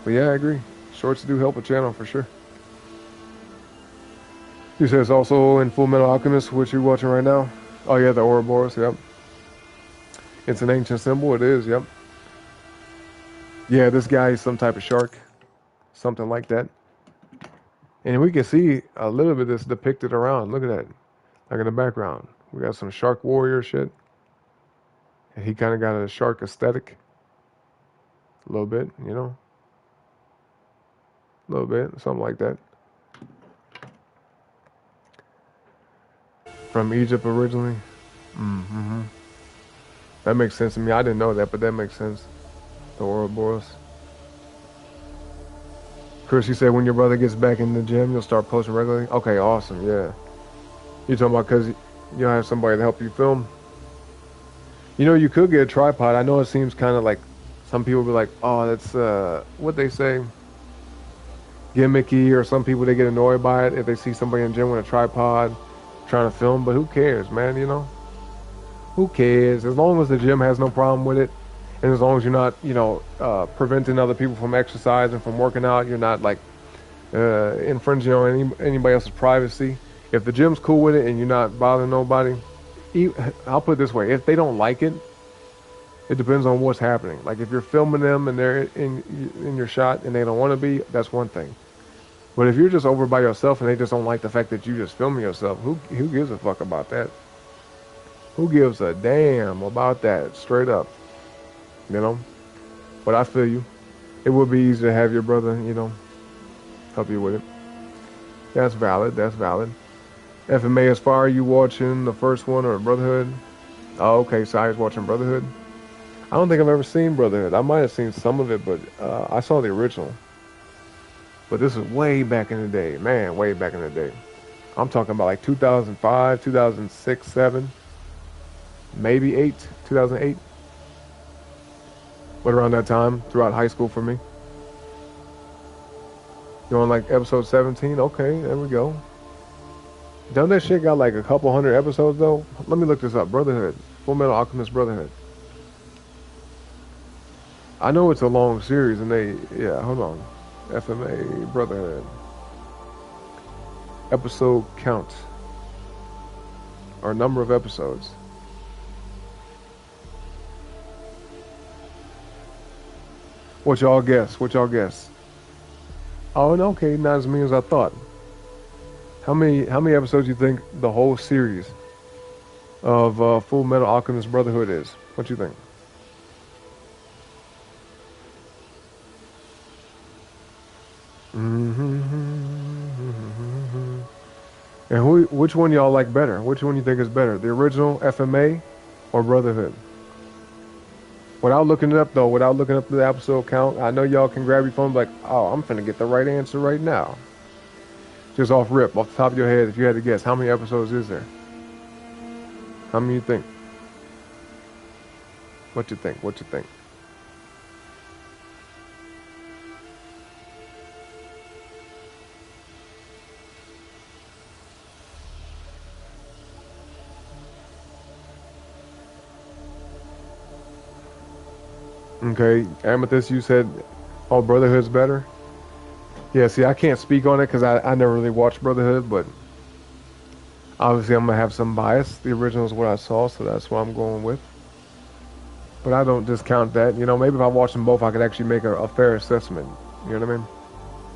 But yeah, I agree. Shorts do help a channel for sure. He says also in Full Metal Alchemist, which you're watching right now. Oh yeah, the Ouroboros, yep. It's an ancient symbol, it is, yep. Yeah, this guy is some type of shark. Something like that. And we can see a little bit of this depicted around. Look at that. Like in the background. We got some shark warrior shit. And he kind of got a shark aesthetic. A little bit, you know. A little bit, something like that. From Egypt originally. Mm-hmm. That makes sense to me. I didn't know that, but that makes sense. The Ouroboros. Chris, you said when your brother gets back in the gym, you'll start posting regularly? Okay, awesome, yeah. You talking about because you have somebody to help you film? You know, you could get a tripod. I know it seems kind of like, some people be like, oh, that's, what they say, gimmicky, or some people, they get annoyed by it if they see somebody in the gym with a tripod trying to film, but who cares, man, you know? Who cares? As long as the gym has no problem with it, and as long as you're not, you know, preventing other people from exercising, from working out, you're not, like, infringing on anybody else's privacy. If the gym's cool with it and you're not bothering nobody, I'll put it this way, if they don't like it, it depends on what's happening. Like, if you're filming them and they're in your shot and they don't want to be, that's one thing. But if you're just over by yourself and they just don't like the fact that you just filming yourself, who gives a fuck about that? Who gives a damn about that? Straight up. You know? But I feel you. It would be easy to have your brother, you know, help you with it. That's valid. That's valid. FMA, as far as you watching the first one or Brotherhood, Oh, okay, so I was watching Brotherhood. I don't think I've ever seen Brotherhood. I might have seen some of it, but I saw the original. But this is way back in the day, man, way back in the day. I'm talking about like 2005, 2006, 7, maybe 8, 2008. But around that time, throughout high school for me. You're on like episode 17? Okay, there we go. Don't that shit got like a couple hundred episodes though? Let me look this up. Brotherhood. Full Metal Alchemist Brotherhood. I know it's a long series and yeah, hold on. FMA Brotherhood. Episode count. Or number of episodes. What y'all guess? What y'all guess? Oh, no, okay, not as many as I thought. How many episodes do you think the whole series of Full Metal Alchemist Brotherhood is? What you think? And which one y'all like better? Which one you think is better? The original FMA or Brotherhood? Without looking it up though, without looking up the episode count, I know y'all can grab your phone and be like, oh, I'm finna get the right answer right now. Just off rip, off the top of your head, if you had to guess, how many episodes is there? How many you think? What you think? What you think? Okay, Amethyst, you said, oh, Brotherhood's better? Yeah, see, I can't speak on it because I never really watched Brotherhood, but obviously I'm going to have some bias. The original is what I saw, so that's what I'm going with. But I don't discount that. You know, maybe if I watched them both, I could actually make a fair assessment. You know what I mean?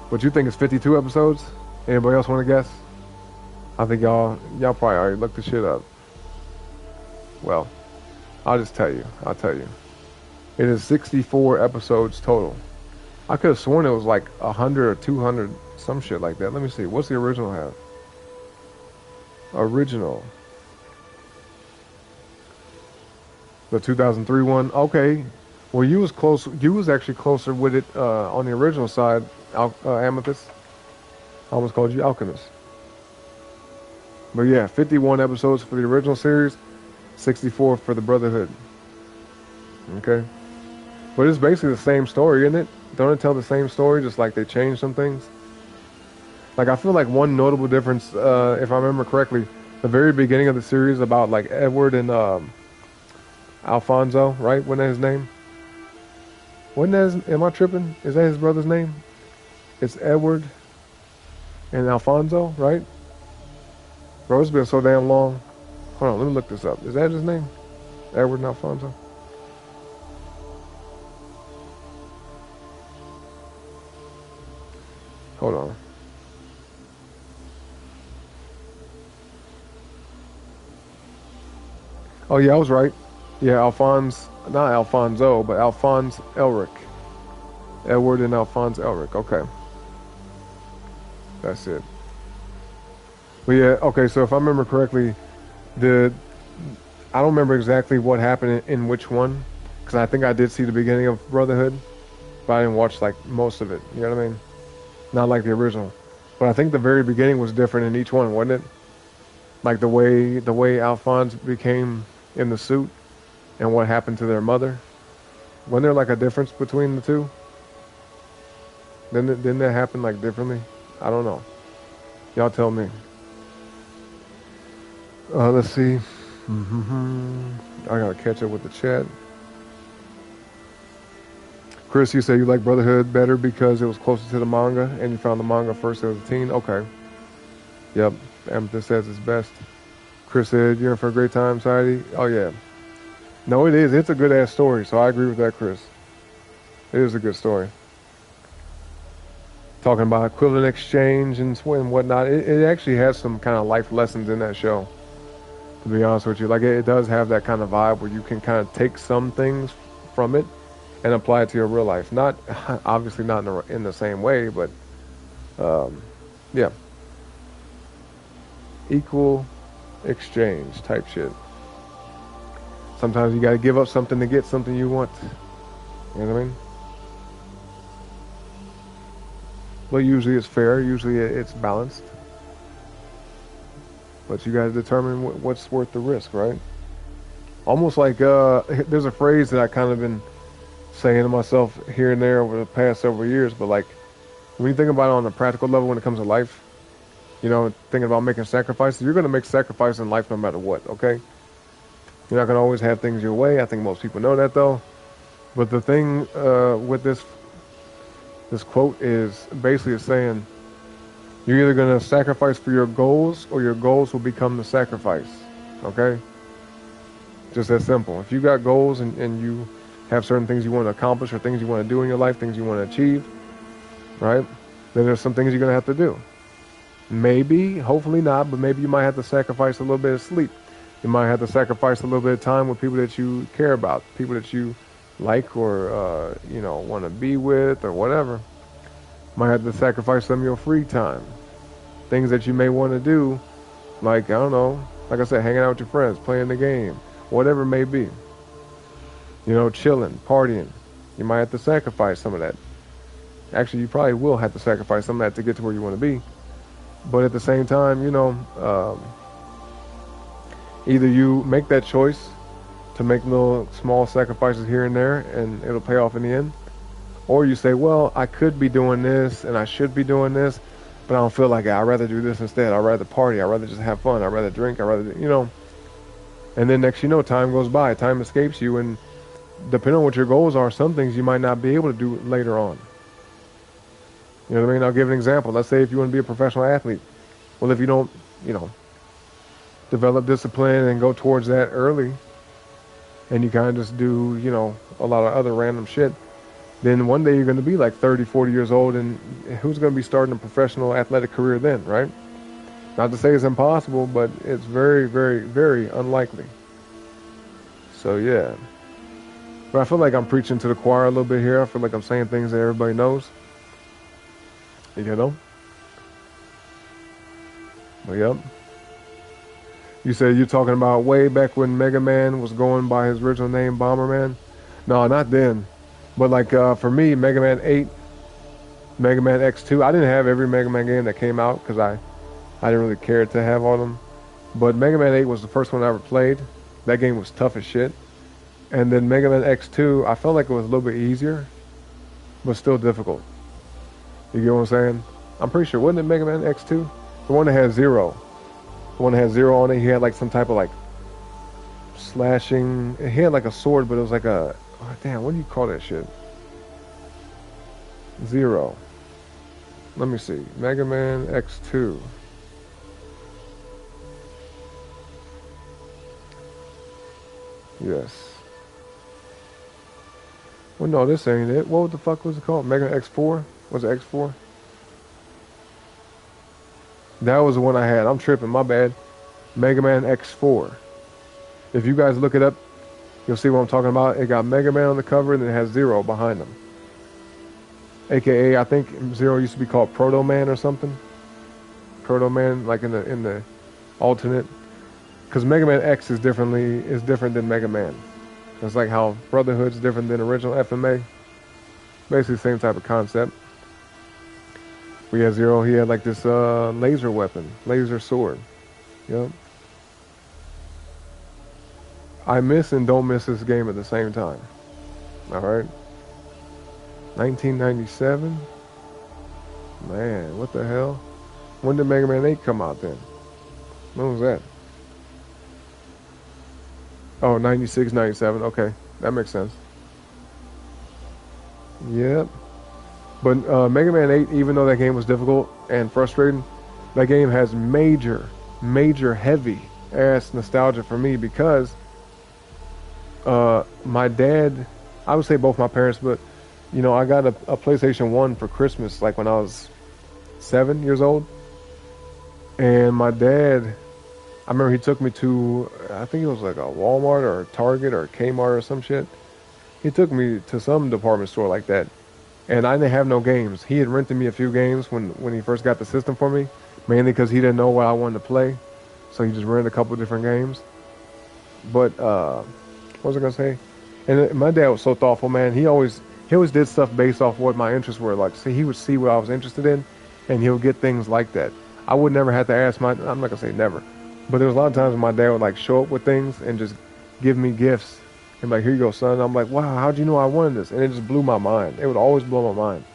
But you think it's 52 episodes? Anybody else want to guess? I think y'all probably already looked the shit up. Well, I'll just tell you. I'll tell you. It is 64 episodes total. I could have sworn it was like 100 or 200, some shit like that. Let me see. What's the original have? Original. The 2003 one. Okay. Well, you was close. You was actually closer with it on the original side, Amethyst. I almost called you Alchemist. But yeah, 51 episodes for the original series, 64 for the Brotherhood. Okay. But it's basically the same story, isn't it? Don't it tell the same story, just like they changed some things? Like, I feel like one notable difference, if I remember correctly, the very beginning of the series about, like, Edward and Alfonso, right? Wasn't that his name? Wasn't that am I tripping? Is that his brother's name? It's Edward and Alfonso, right? Bro, it's been so damn long. Hold on, let me look this up. Is that his name? Edward and Alfonso? Hold on. Oh yeah, I was right. Yeah, not Alfonso, but Alphonse Elric. Edward and Alphonse Elric. Okay. That's it. But yeah, okay, so if I remember correctly, I don't remember exactly what happened in which one, because I think I did see the beginning of Brotherhood, but I didn't watch like most of it. You know what I mean? Not like the original. But I think the very beginning was different in each one, wasn't it? Like the way Alphonse became in the suit and what happened to their mother. Wasn't there like a difference between the two? Didn't that happen like differently? I don't know. Y'all tell me. Let's see. I gotta catch up with the chat. Chris, you say you like Brotherhood better because it was closer to the manga and you found the manga first as a teen? Okay. Yep. Amethyst says it's best. Chris said, you're in for a great time, Society? Oh, yeah. No, it is. It's a good-ass story, so I agree with that, Chris. It is a good story. Talking about equivalent exchange and whatnot. It actually has some kind of life lessons in that show, to be honest with you. Like, it does have that kind of vibe where you can kind of take some things from it and apply it to your real life. Not, obviously not in the same way, but, yeah. Equal exchange type shit. Sometimes you got to give up something to get something you want. You know what I mean? But usually it's fair. Usually it's balanced. But you got to determine what's worth the risk, right? Almost like there's a phrase that I kind of been saying to myself here and there over the past several years. But like when you think about it on a practical level, when it comes to life, you know, thinking about making sacrifices, you're going to make sacrifices in life no matter what. Okay? You're not going to always have things your way. I think most people know that though. But the thing with this quote is basically saying you're either going to sacrifice for your goals or your goals will become the sacrifice. Okay? Just that simple. If you got goals and you have certain things you want to accomplish or things you want to do in your life, things you want to achieve, right? Then there's some things you're going to have to do. Maybe, hopefully not, but maybe you might have to sacrifice a little bit of sleep. You might have to sacrifice a little bit of time with people that you care about, people that you like or, you know, want to be with or whatever. Might have to sacrifice some of your free time. Things that you may want to do, like, I don't know, like I said, hanging out with your friends, playing the game, whatever it may be. You know, chilling, partying. You might have to sacrifice some of that. Actually, you probably will have to sacrifice some of that to get to where you want to be. But at the same time, you know, either you make that choice to make little small sacrifices here and there and it'll pay off in the end. Or you say, well, I could be doing this and I should be doing this, but I don't feel like it. I'd rather do this instead. I'd rather party. I'd rather just have fun. I'd rather drink. I'd rather, you know. And then next you know, time goes by. Time escapes you. And depending on what your goals are, some things you might not be able to do later on. You know what I mean? I'll give an example. Let's say if you want to be a professional athlete. Well, if you don't, you know, develop discipline and go towards that early, and you kind of just do, you know, a lot of other random shit, then one day you're going to be like 30, 40 years old, and who's going to be starting a professional athletic career then, right? Not to say it's impossible, but it's very, very, very unlikely. So, yeah. But I feel like I'm preaching to the choir a little bit here. I feel like I'm saying things that everybody knows. You know? But, yep. You said you're talking about way back when Mega Man was going by his original name, Bomberman? No, not then. But like for me, Mega Man 8, Mega Man X2, I didn't have every Mega Man game that came out because I didn't really care to have all of them. But Mega Man 8 was the first one I ever played. That game was tough as shit. And then Mega Man X2, I felt like it was a little bit easier, but still difficult. You get what I'm saying? I'm pretty sure, wasn't it Mega Man X2? The one that had Zero. The one that had Zero on it, he had like some type of like slashing. He had like a sword, but it was like a, oh, damn, what do you call that shit? Zero. Let me see. Mega Man X2. Yes. Well, no, this ain't it. What the fuck was it called? Mega X4? Was it X4? That was the one I had. I'm tripping. My bad. Mega Man X4. If you guys look it up, you'll see what I'm talking about. It got Mega Man on the cover and it has Zero behind him. AKA, I think Zero used to be called Proto Man or something. Proto Man, like in the alternate. Because Mega Man X is different than Mega Man. It's like how Brotherhood's different than original FMA. Basically, same type of concept. We had Zero. He had like this laser weapon, laser sword. Yep. I miss and don't miss this game at the same time. All right. 1997. Man, what the hell? When did Mega Man 8 come out then? When was that? Oh, 96, 97. Okay, that makes sense. Yep. But Mega Man 8, even though that game was difficult and frustrating, that game has major, heavy ass nostalgia for me because my dad, I would say both my parents, but you know, I got a PlayStation 1 for Christmas like when I was 7 years old. And my dad, I remember he took me to, I think it was like a Walmart or a Target or a Kmart or some shit. He took me to some department store like that. And I didn't have no games. He had rented me a few games when he first got the system for me, mainly because he didn't know what I wanted to play. So he just rented a couple of different games. But What was I gonna say? And my dad was so thoughtful, man. He always did stuff based off what my interests were. Like, see, he would see what I was interested in, and he'll get things like that. I would never have to ask my. I'm not gonna say never, but there was a lot of times when my dad would like show up with things and just give me gifts and like, here you go, son. I'm like, wow, how'd you know I wanted this? And it just blew my mind. It would always blow my mind.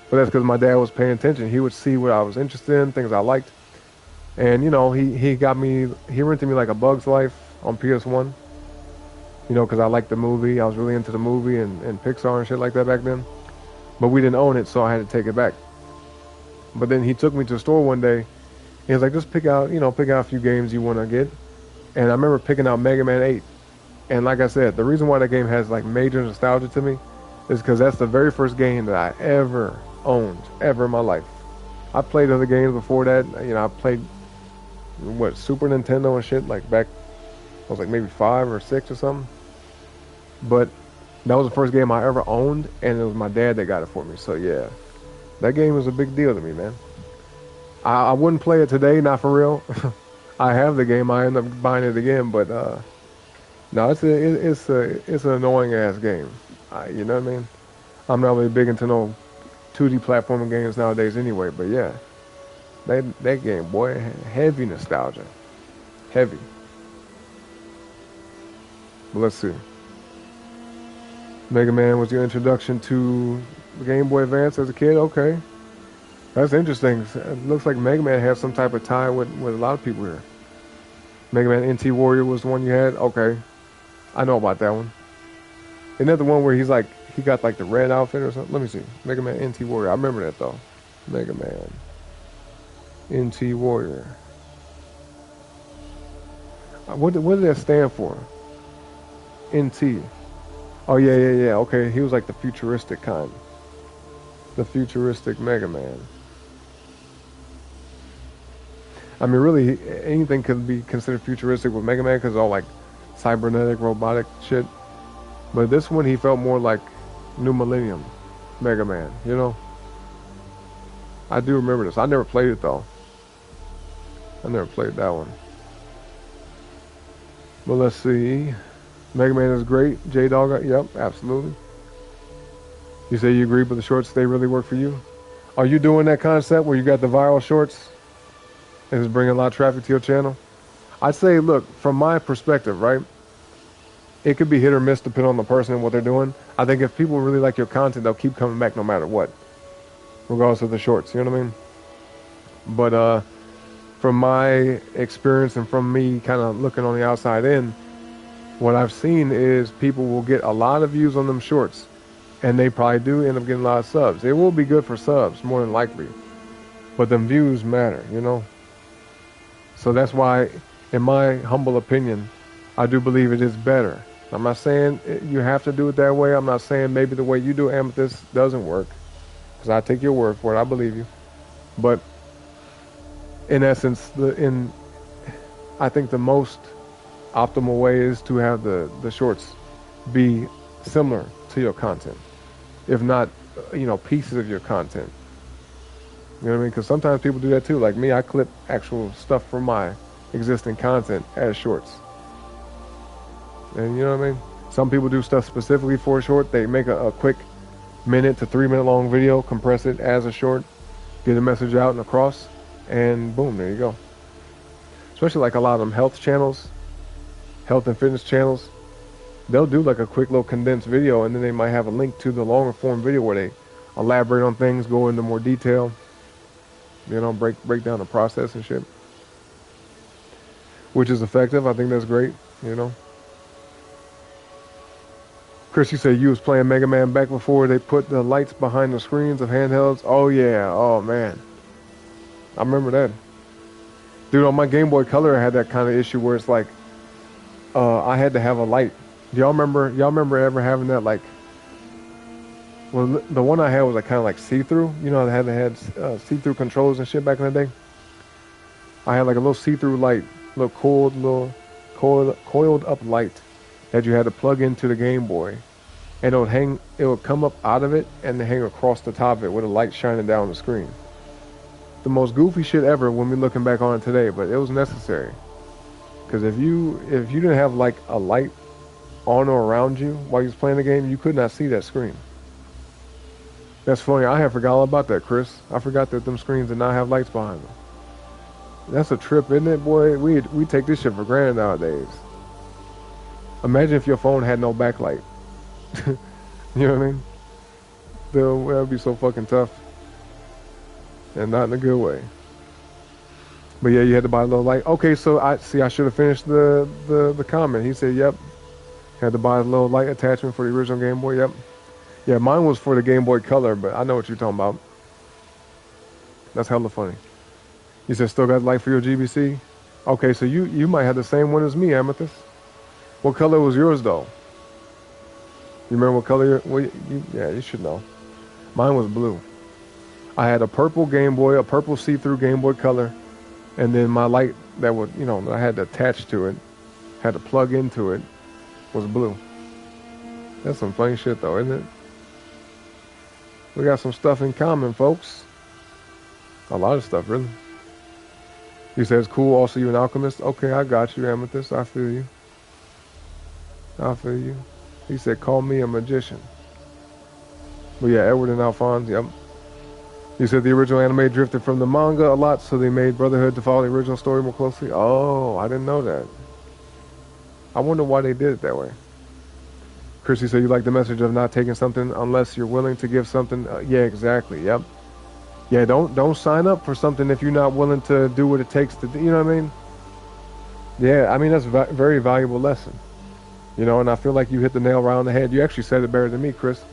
But that's because my dad was paying attention. He would see what I was interested in, things I liked, and he rented me like A Bug's Life on PS1. Because I liked the movie. I was really into the movie and Pixar and shit like that back then. But we didn't own it, so I had to take it back. But then he took me to the store one day. He was like, just pick out a few games you want to get. And I remember picking out Mega Man 8. And like I said, the reason why that game has like major nostalgia to me is because that's the very first game that I ever owned, ever in my life. I played other games before that. I played, Super Nintendo and shit, like back, I was like maybe 5 or 6 or something. But that was the first game I ever owned, and it was my dad that got it for me. So yeah, that game was a big deal to me, man. I wouldn't play it today, not for real. I have the game. I end up buying it again, but no, it's an annoying ass game. You know what I mean? I'm not really big into no 2D platforming games nowadays, anyway. But yeah, that game, boy, heavy nostalgia, heavy. But let's see. Mega Man was your introduction to the Game Boy Advance as a kid? Okay. That's interesting. It looks like Mega Man has some type of tie with a lot of people here. Mega Man NT Warrior was the one you had? Okay. I know about that one. Isn't that the one where he got like the red outfit or something? Let me see. Mega Man NT Warrior. I remember that though. Mega Man NT Warrior. What did that stand for? NT. Oh, yeah. Okay, he was like the futuristic kind. The futuristic Mega Man. I mean, really, anything could be considered futuristic with Mega Man because it's all like cybernetic, robotic shit. But this one, he felt more like New Millennium Mega Man, I do remember this. I never played it, though. I never played that one. But let's see. Mega Man is great. J-Dog, yep, absolutely. You say you agree with the shorts, they really work for you? Are you doing that concept where you got the viral shorts and it's bringing a lot of traffic to your channel? I'd say, look, from my perspective, right? It could be hit or miss depending on the person and what they're doing. I think if people really like your content, they'll keep coming back no matter what, regardless of the shorts, you know what I mean? But from my experience and from me kind of looking on the outside in, what I've seen is people will get a lot of views on them shorts, and they probably do end up getting a lot of subs. It will be good for subs, more than likely, but them views matter, So that's why, in my humble opinion, I do believe it is better. I'm not saying you have to do it that way. I'm not saying maybe the way you do Amethyst doesn't work, because I take your word for it. I believe you. But in essence, I think the most optimal way is to have the shorts be similar to your content, if not pieces of your content. You know what I mean? Because sometimes people do that too. Like me, I clip actual stuff from my existing content as shorts, and you know what I mean. Some people do stuff specifically for a short. They make a quick 1 to 3 minute long video, compress it as a short, get a message out and across, and boom, there you go. Especially like a lot of them health and fitness channels, they'll do like a quick little condensed video, and then they might have a link to the longer form video where they elaborate on things, go into more detail, break down the process and shit, which is effective. I think that's great, Chris, you said you was playing Mega Man back before they put the lights behind the screens of handhelds. Oh yeah, oh man, I remember that. Dude, on my Game Boy Color, I had that kind of issue where it's like, I had to have a light. Do y'all remember ever having that, like, well, the one I had was like kind of like see-through. They had see-through controls and shit back in the day. I had like a little see-through light, little coiled up light that you had to plug into the Game Boy, and it would come up out of it and then hang across the top of it with a light shining down the screen. The most goofy shit ever when we're looking back on it today, but it was necessary. Because if you didn't have like a light on or around you while you was playing the game, you could not see that screen. That's funny. I had forgot all about that, Chris. I forgot that them screens did not have lights behind them. That's a trip, isn't it, boy? We take this shit for granted nowadays. Imagine if your phone had no backlight. You know what I mean? That would be so fucking tough. And not in a good way. But yeah, you had to buy a little light. Okay, so I should have finished the comment. He said, yep. Had to buy a little light attachment for the original Game Boy. Yep. Yeah, mine was for the Game Boy Color, but I know what you're talking about. That's hella funny. You said still got light for your GBC? Okay, so you might have the same one as me, Amethyst. What color was yours though? You remember what color? Yeah, you should know. Mine was blue. I had a purple Game Boy, a purple see-through Game Boy Color, and then my light that would, that I had to attach to it, had to plug into it, was blue. That's some funny shit though, isn't it? We got some stuff in common, folks. A lot of stuff, really. He says, cool, also you an alchemist? Okay, I got you, Amethyst. I feel you. I feel you. He said, call me a magician. But yeah, Edward and Alphonse, yep. He said the original anime drifted from the manga a lot, so they made Brotherhood to follow the original story more closely. Oh, I didn't know that. I wonder why they did it that way. Chrissy said, you like the message of not taking something unless you're willing to give something. Yeah, exactly. Yep. Yeah, don't sign up for something if you're not willing to do what it takes to do. You know what I mean? Yeah, I mean, that's a very valuable lesson. And I feel like you hit the nail right on the head. You actually said it better than me, Chris.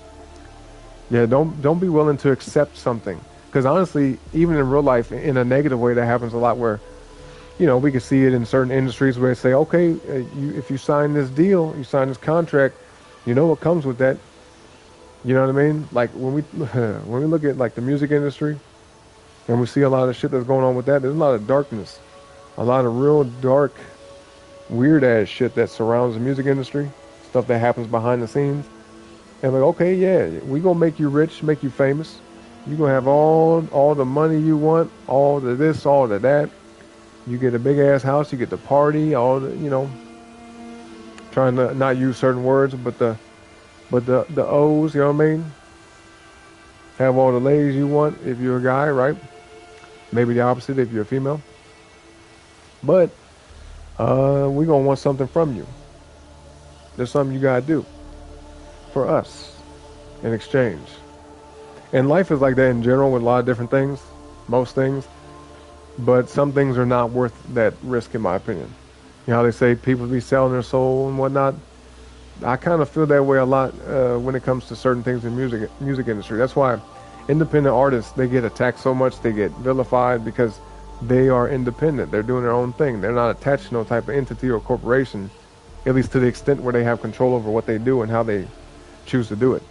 Yeah, don't be willing to accept something. Because honestly, even in real life, in a negative way, that happens a lot where, we can see it in certain industries where they say, okay, if you sign this deal, you sign this contract, you know what comes with that. You know what I mean? Like when we look at like the music industry and we see a lot of shit that's going on with that, there's a lot of darkness, a lot of real dark, weird ass shit that surrounds the music industry, stuff that happens behind the scenes. And like, okay, yeah, we gonna make you rich, make you famous. You gonna have all the money you want, all the this, all the that. You get a big ass house, you get the party, all the, trying to not use certain words, but the O's, you know what I mean? Have all the ladies you want if you're a guy, right? Maybe the opposite if you're a female. But we gonna want something from you. There's something you gotta do for us in exchange. And life is like that in general with a lot of different things, most things. But some things are not worth that risk, in my opinion. You know how they say people be selling their soul and whatnot? I kind of feel that way a lot when it comes to certain things in music industry. That's why independent artists, they get attacked so much, they get vilified because they are independent. They're doing their own thing. They're not attached to no type of entity or corporation, at least to the extent where they have control over what they do and how they choose to do it.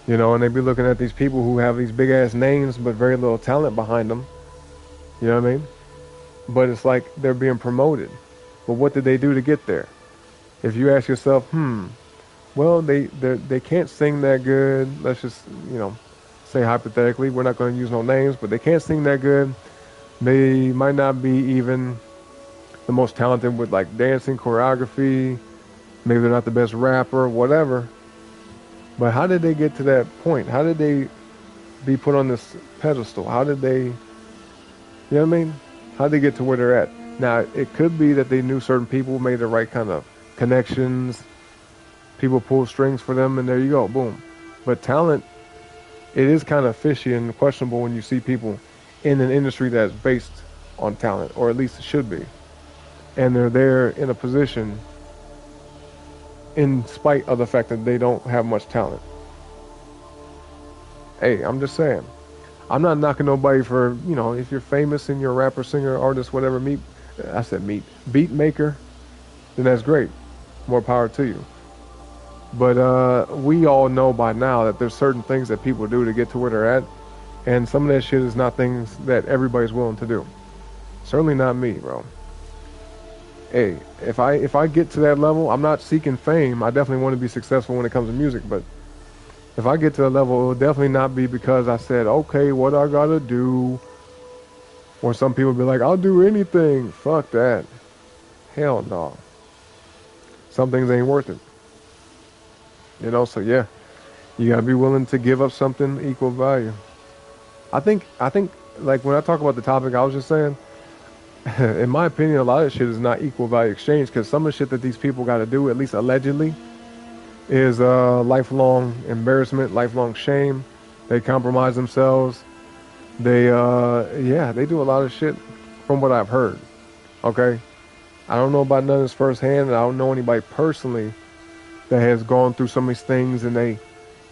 And they be looking at these people who have these big ass names but very little talent behind them. You know what I mean? But it's like they're being promoted. But what did they do to get there? If you ask yourself, well, they can't sing that good. Let's just, say hypothetically, we're not going to use no names, but they can't sing that good. They might not be even the most talented with like dancing, choreography. Maybe they're not the best rapper, whatever. But how did they get to that point? How did they be put on this pedestal? How did they, you know what I mean? How did they get to where they're at? Now, it could be that they knew certain people, made the right kind of connections. People pulled strings for them, and there you go, boom. But talent, it is kind of fishy and questionable when you see people in an industry that's based on talent, or at least it should be. And they're there in a position in spite of the fact that they don't have much talent. Hey, I'm just saying. I'm not knocking nobody for, if you're famous and you're a rapper, singer, artist, whatever, beat maker, then that's great. More power to you. But we all know by now that there's certain things that people do to get to where they're at. And some of that shit is not things that everybody's willing to do. Certainly not me, bro. Hey, if I get to that level, I'm not seeking fame. I definitely want to be successful when it comes to music, but if I get to that level, it will definitely not be because I said, okay, what I gotta do. Or some people be like, I'll do anything. Fuck that. Hell no. Some things ain't worth it. You know, so yeah, you gotta be willing to give up something equal value. I think, like when I talk about the topic, I was just saying, in my opinion, a lot of shit is not equal value exchange because some of the shit that these people got to do, at least allegedly, is lifelong embarrassment, lifelong shame. They compromise themselves. They do a lot of shit from what I've heard. Okay, I don't know about none of this firsthand, and I don't know anybody personally that has gone through some of these things and they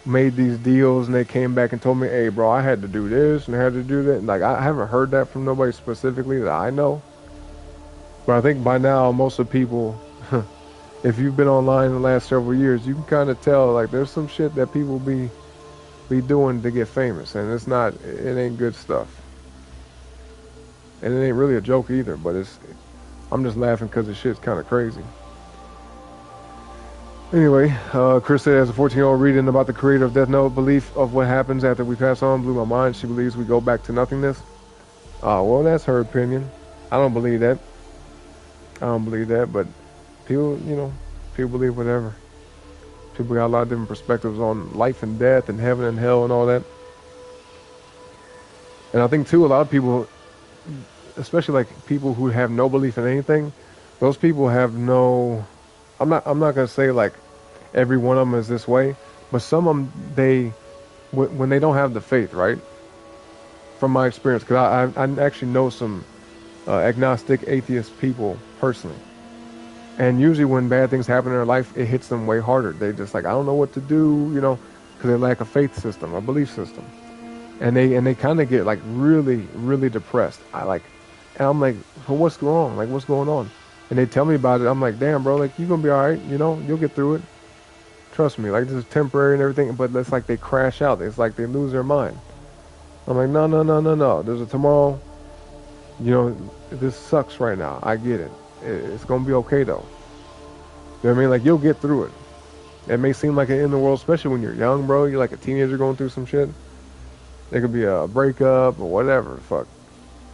made these deals and they came back and told me, hey, bro, I had to do this and I had to do that. And like, I haven't heard that from nobody specifically that I know. But I think by now, most of the people, if you've been online in the last several years, you can kind of tell, like, there's some shit that people be doing to get famous. And it ain't good stuff. And it ain't really a joke either, but I'm just laughing because the shit's kind of crazy. Anyway, Chris said, as a 14-year-old reading about the creator of Death Note, belief of what happens after we pass on blew my mind. She believes we go back to nothingness. Well, that's her opinion. I don't believe that. But people, people believe whatever. People got a lot of different perspectives on life and death and heaven and hell and all that. And I think, too, a lot of people, especially like people who have no belief in anything, those people have no... I'm not gonna say like every one of them is this way, but some of them, when they don't have the faith, right? From my experience, because I actually know some agnostic, atheist people personally, and usually when bad things happen in their life, it hits them way harder. They just like, I don't know what to do, because they lack a faith system, a belief system, and they kind of get like really, really depressed. And I'm like, well, what's wrong? Like, what's going on? And they tell me about it. I'm like, damn, bro, like, you're going to be all right. You'll get through it. Trust me. Like, this is temporary and everything. But it's like they crash out. It's like they lose their mind. I'm like, no. There's a tomorrow. This sucks right now. I get it. It's going to be okay, though. You know what I mean? Like, you'll get through it. It may seem like an end of the world, especially when you're young, bro. You're like a teenager going through some shit. There could be a breakup or whatever. Fuck.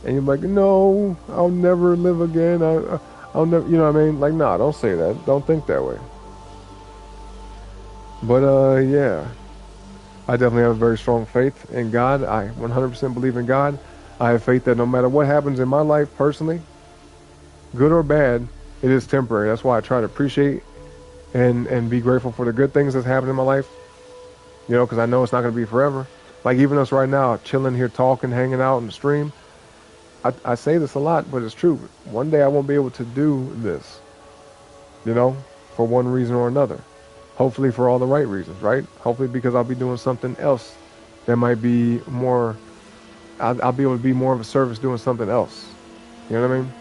And you're like, no, I'll never live again. I'll never, you know what I mean? Like, nah, don't say that. Don't think that way. But, yeah. I definitely have a very strong faith in God. I 100% believe in God. I have faith that no matter what happens in my life personally, good or bad, it is temporary. That's why I try to appreciate and be grateful for the good things that's happened in my life. Because I know it's not going to be forever. Like, even us right now, chilling here, talking, hanging out in the stream. I say this a lot, but it's true. One day I won't be able to do this, for one reason or another. Hopefully for all the right reasons, right? Hopefully because I'll be doing something else that might be more, I'll be able to be more of a service doing something else. You know what I mean?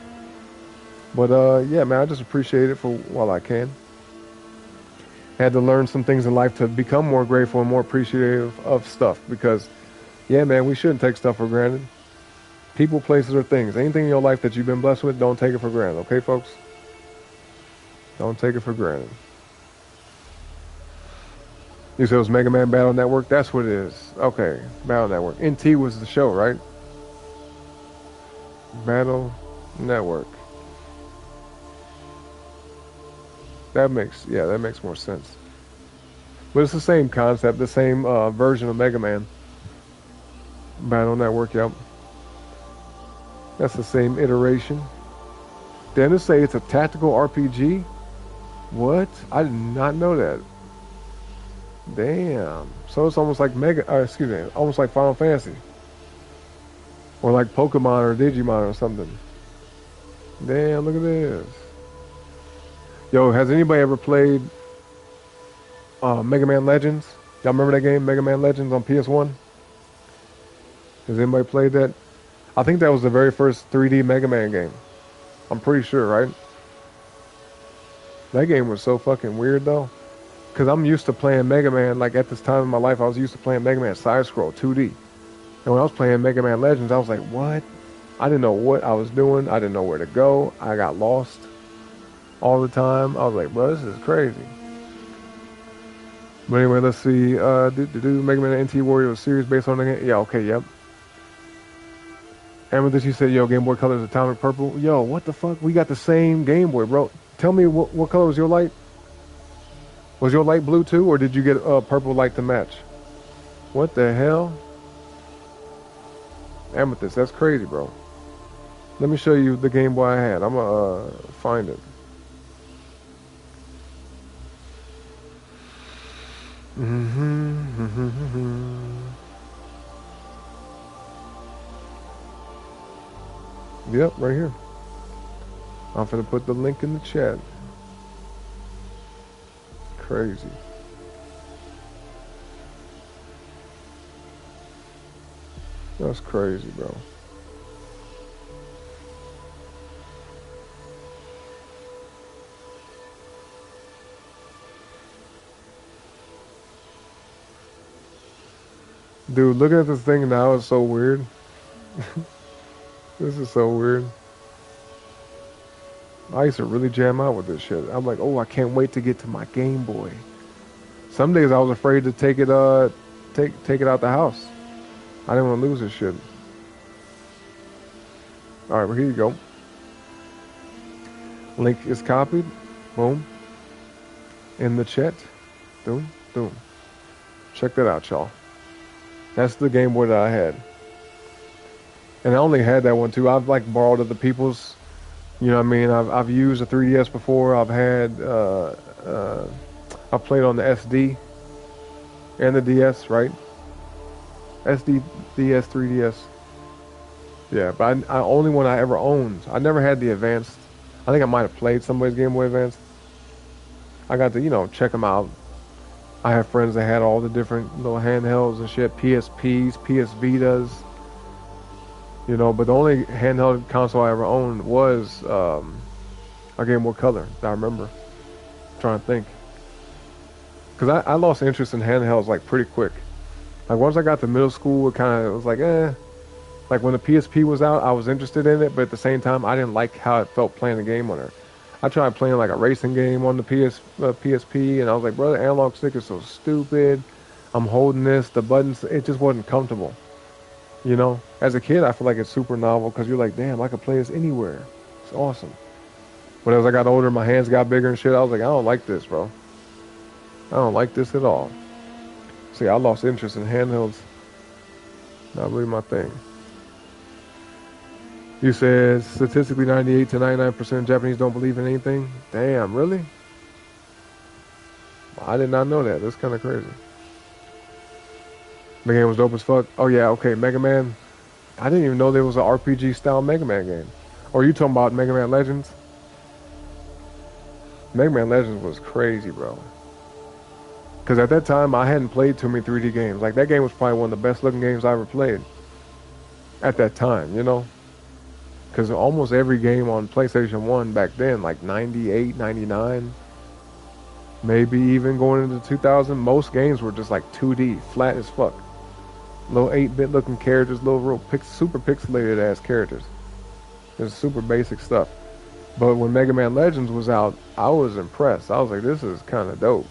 But, yeah, man, I just appreciate it for while I can. Had to learn some things in life to become more grateful and more appreciative of stuff because, yeah, man, we shouldn't take stuff for granted. People, places, or things. Anything in your life that you've been blessed with, don't take it for granted. Okay, folks? Don't take it for granted. You said it was Mega Man Battle Network? That's what it is. Okay, Battle Network. NT was the show, right? Battle Network. That makes more sense. But it's the same concept, the same version of Mega Man. Battle Network, yep. That's the same iteration. Then to say it's a tactical RPG? What? I did not know that. Damn. So it's almost like almost like Final Fantasy. Or like Pokemon or Digimon or something. Damn, look at this. Yo, has anybody ever played Mega Man Legends? Y'all remember that game, Mega Man Legends on PS1? Has anybody played that? I think that was the very first 3D Mega Man game. I'm pretty sure, right? That game was so fucking weird, though. Because I'm used to playing Mega Man, like at this time in my life, I was used to playing Mega Man side-scroll, 2D. And when I was playing Mega Man Legends, I was like, what? I didn't know what I was doing. I didn't know where to go. I got lost all the time. I was like, bro, this is crazy. But anyway, let's see. Mega Man NT Warrior was series based on the game? Yeah, okay, yep. Amethyst, you said, yo, Game Boy Color is Atomic Purple. Yo, what the fuck? We got the same Game Boy, bro. Tell me, what color was your light? Was your light blue too, or did you get a purple light to match? What the hell? Amethyst, that's crazy, bro. Let me show you the Game Boy I had. I'm gonna find it. Yep, right here. I'm gonna put the link in the chat. Crazy. That's crazy, bro. Dude, looking at this thing now is so weird. This is so weird. I used to really jam out with this shit. I'm like, oh, I can't wait to get to my Game Boy. Some days I was afraid to take it take it out the house. I didn't want to lose this shit. Alright, well here you go. Link is copied. Boom. In the chat. Boom. Boom. Check that out, y'all. That's the Game Boy that I had. And I only had that one too. I've like borrowed other people's. You know what I mean? I've used a 3DS before. I've had I played on the SD and the DS, right? SD, DS, 3DS. Yeah, but I only one I ever owned. I never had the Advanced. I think I might have played somebody's Game Boy Advance. I got to, you know, check them out. I have friends that had all the different little handhelds and shit, PSPs, PS Vitas. You know, but the only handheld console I ever owned was a Game Boy Color that I remember. I'm trying to think. Because I lost interest in handhelds like pretty quick. Like once I got to middle school, it kind of was like, eh. Like when the PSP was out, I was interested in it, but at the same time, I didn't like how it felt playing the game on her. I tried playing like a racing game on the PSP, and I was like, bro, the analog stick is so stupid. I'm holding this, the buttons, it just wasn't comfortable. You know, as a kid, I feel like it's super novel because you're like, damn, I could play this anywhere. It's awesome. But as I got older, my hands got bigger and shit. I was like, I don't like this, bro. I don't like this at all. See, I lost interest in handhelds. Not really my thing. You said statistically 98 to 99% of Japanese don't believe in anything. Damn, really? I did not know that. That's kind of crazy. The game was dope as fuck. Oh yeah, okay, Mega Man. I didn't even know there was an RPG style Mega Man game. Or you talking about Mega Man Legends? Mega Man Legends was crazy, bro. Because at that time, I hadn't played too many 3D games. Like, that game was probably one of the best looking games I ever played. At that time, you know? Because almost every game on PlayStation 1 back then, like 98, 99, maybe even going into 2000, most games were just like 2D, flat as fuck. Little 8-bit looking characters, little real super pixelated ass characters. Just super basic stuff. But when Mega Man Legends was out, I was impressed. I was like, this is kind of dope.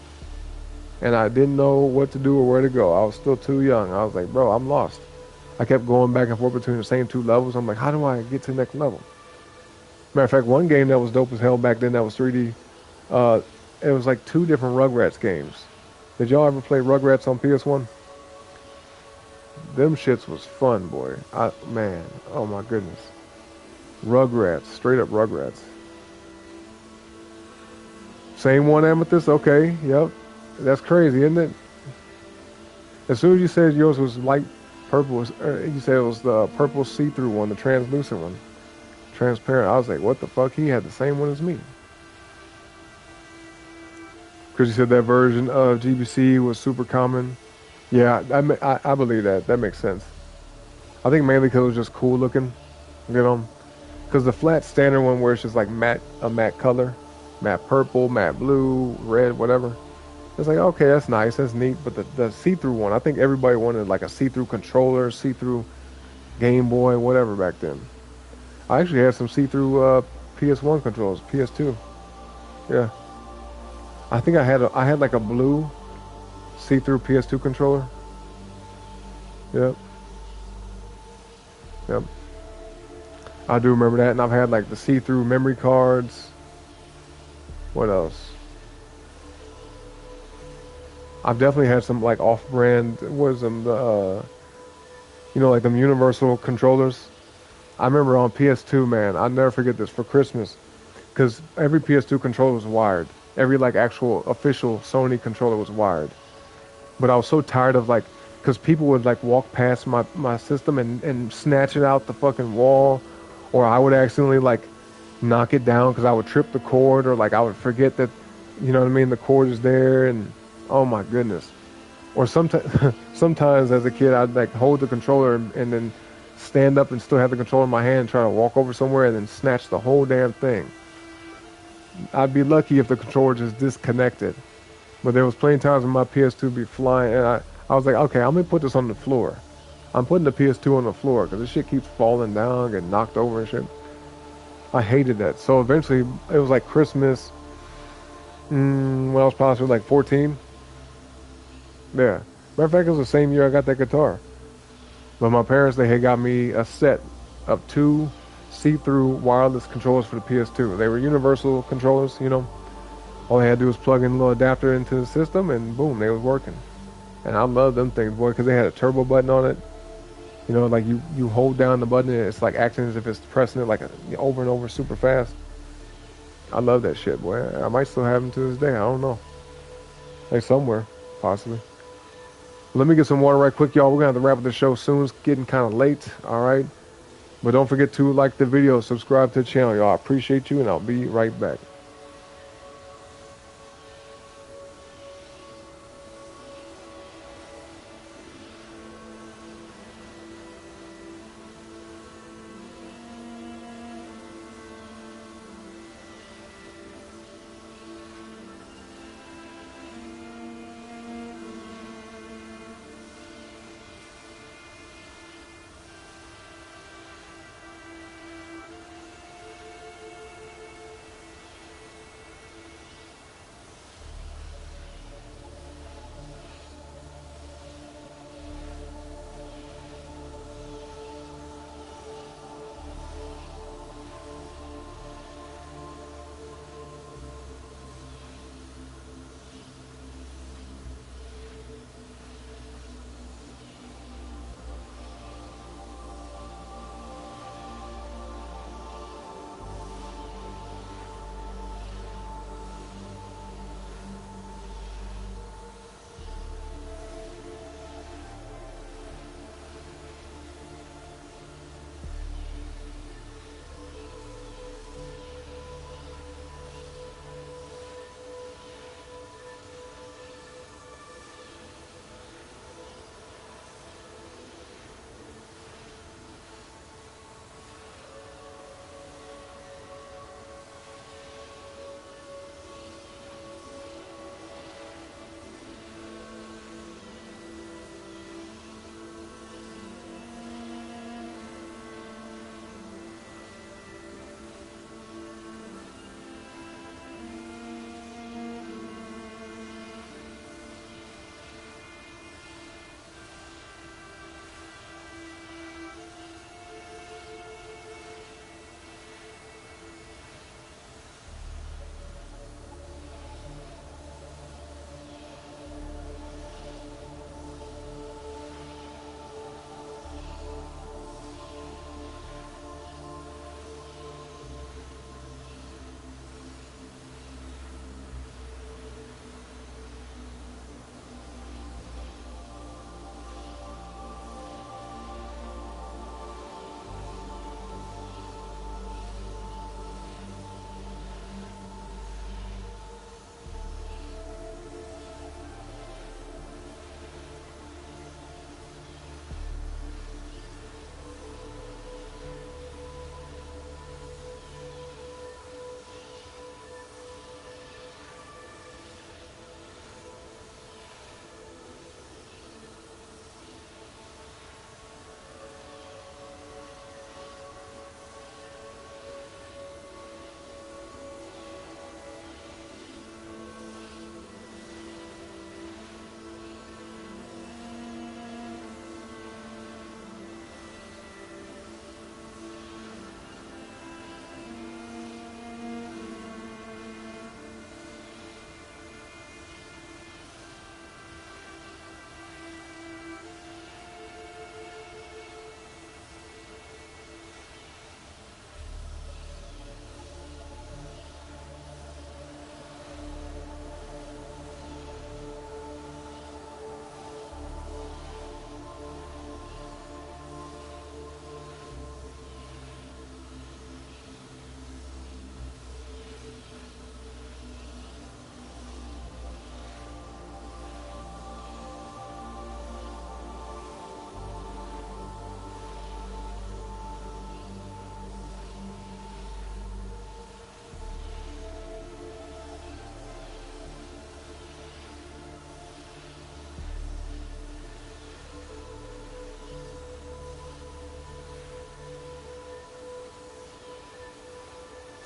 And I didn't know what to do or where to go. I was still too young. I was like, bro, I'm lost. I kept going back and forth between the same two levels. I'm like, how do I get to the next level? Matter of fact, one game that was dope as hell back then that was 3D, it was like 2 different Rugrats games. Did y'all ever play Rugrats on PS1? Them shits was fun, boy. Man, oh my goodness. Rugrats, straight up Rugrats. Same one, Amethyst? Okay, yep. That's crazy, isn't it? As soon as you said yours was light purple, you said it was the purple see-through one, the translucent one. Transparent. I was like, what the fuck? He had the same one as me. Because you said that version of GBC was super common. Yeah, I believe that. That makes sense. I think mainly because it was just cool looking, you know? Because the flat standard one where it's just like a matte color, matte purple, matte blue, red, whatever. It's like, okay, that's nice, that's neat. But the see-through one, I think everybody wanted like a see-through controller, see-through Game Boy, whatever back then. I actually had some see-through PS1 controllers, PS2. Yeah. I think I had like a blue see-through PS2 controller. Yep. Yep. I do remember that, and I've had like the see-through memory cards. What else? I've definitely had some like off-brand, what is them, like them universal controllers. I remember on PS2, man, I'll never forget this for Christmas, because every PS2 controller was wired. Every like actual official Sony controller was wired. But I was so tired of like, because people would like walk past my system and snatch it out the fucking wall, or I would accidentally like knock it down because I would trip the cord, or like I would forget that, you know what I mean, the cord is there, and oh my goodness. Or sometimes, sometimes as a kid, I'd like hold the controller and then stand up and still have the controller in my hand, and try to walk over somewhere and then snatch the whole damn thing. I'd be lucky if the controller just disconnected. But there was plenty of times when my PS2 be flying, and I was like, okay, I'm gonna put this on the floor. I'm putting the PS2 on the floor because this shit keeps falling down, getting knocked over and shit. I hated that. So eventually, it was like Christmas, when I was possibly like 14. Yeah. Matter of fact, it was the same year I got that guitar. But my parents, they had got me a set of two see-through wireless controllers for the PS2. They were universal controllers, you know. All they had to do was plug in a little adapter into the system, and boom, they was working. And I love them things, boy, because they had a turbo button on it. You know, like you hold down the button, and it's like acting as if it's pressing it like over and over super fast. I love that shit, boy. I might still have them to this day. I don't know. Like somewhere, possibly. Let me get some water right quick, y'all. We're gonna have to wrap up the show soon. It's getting kind of late, all right? But don't forget to like the video, subscribe to the channel, y'all. I appreciate you, and I'll be right back.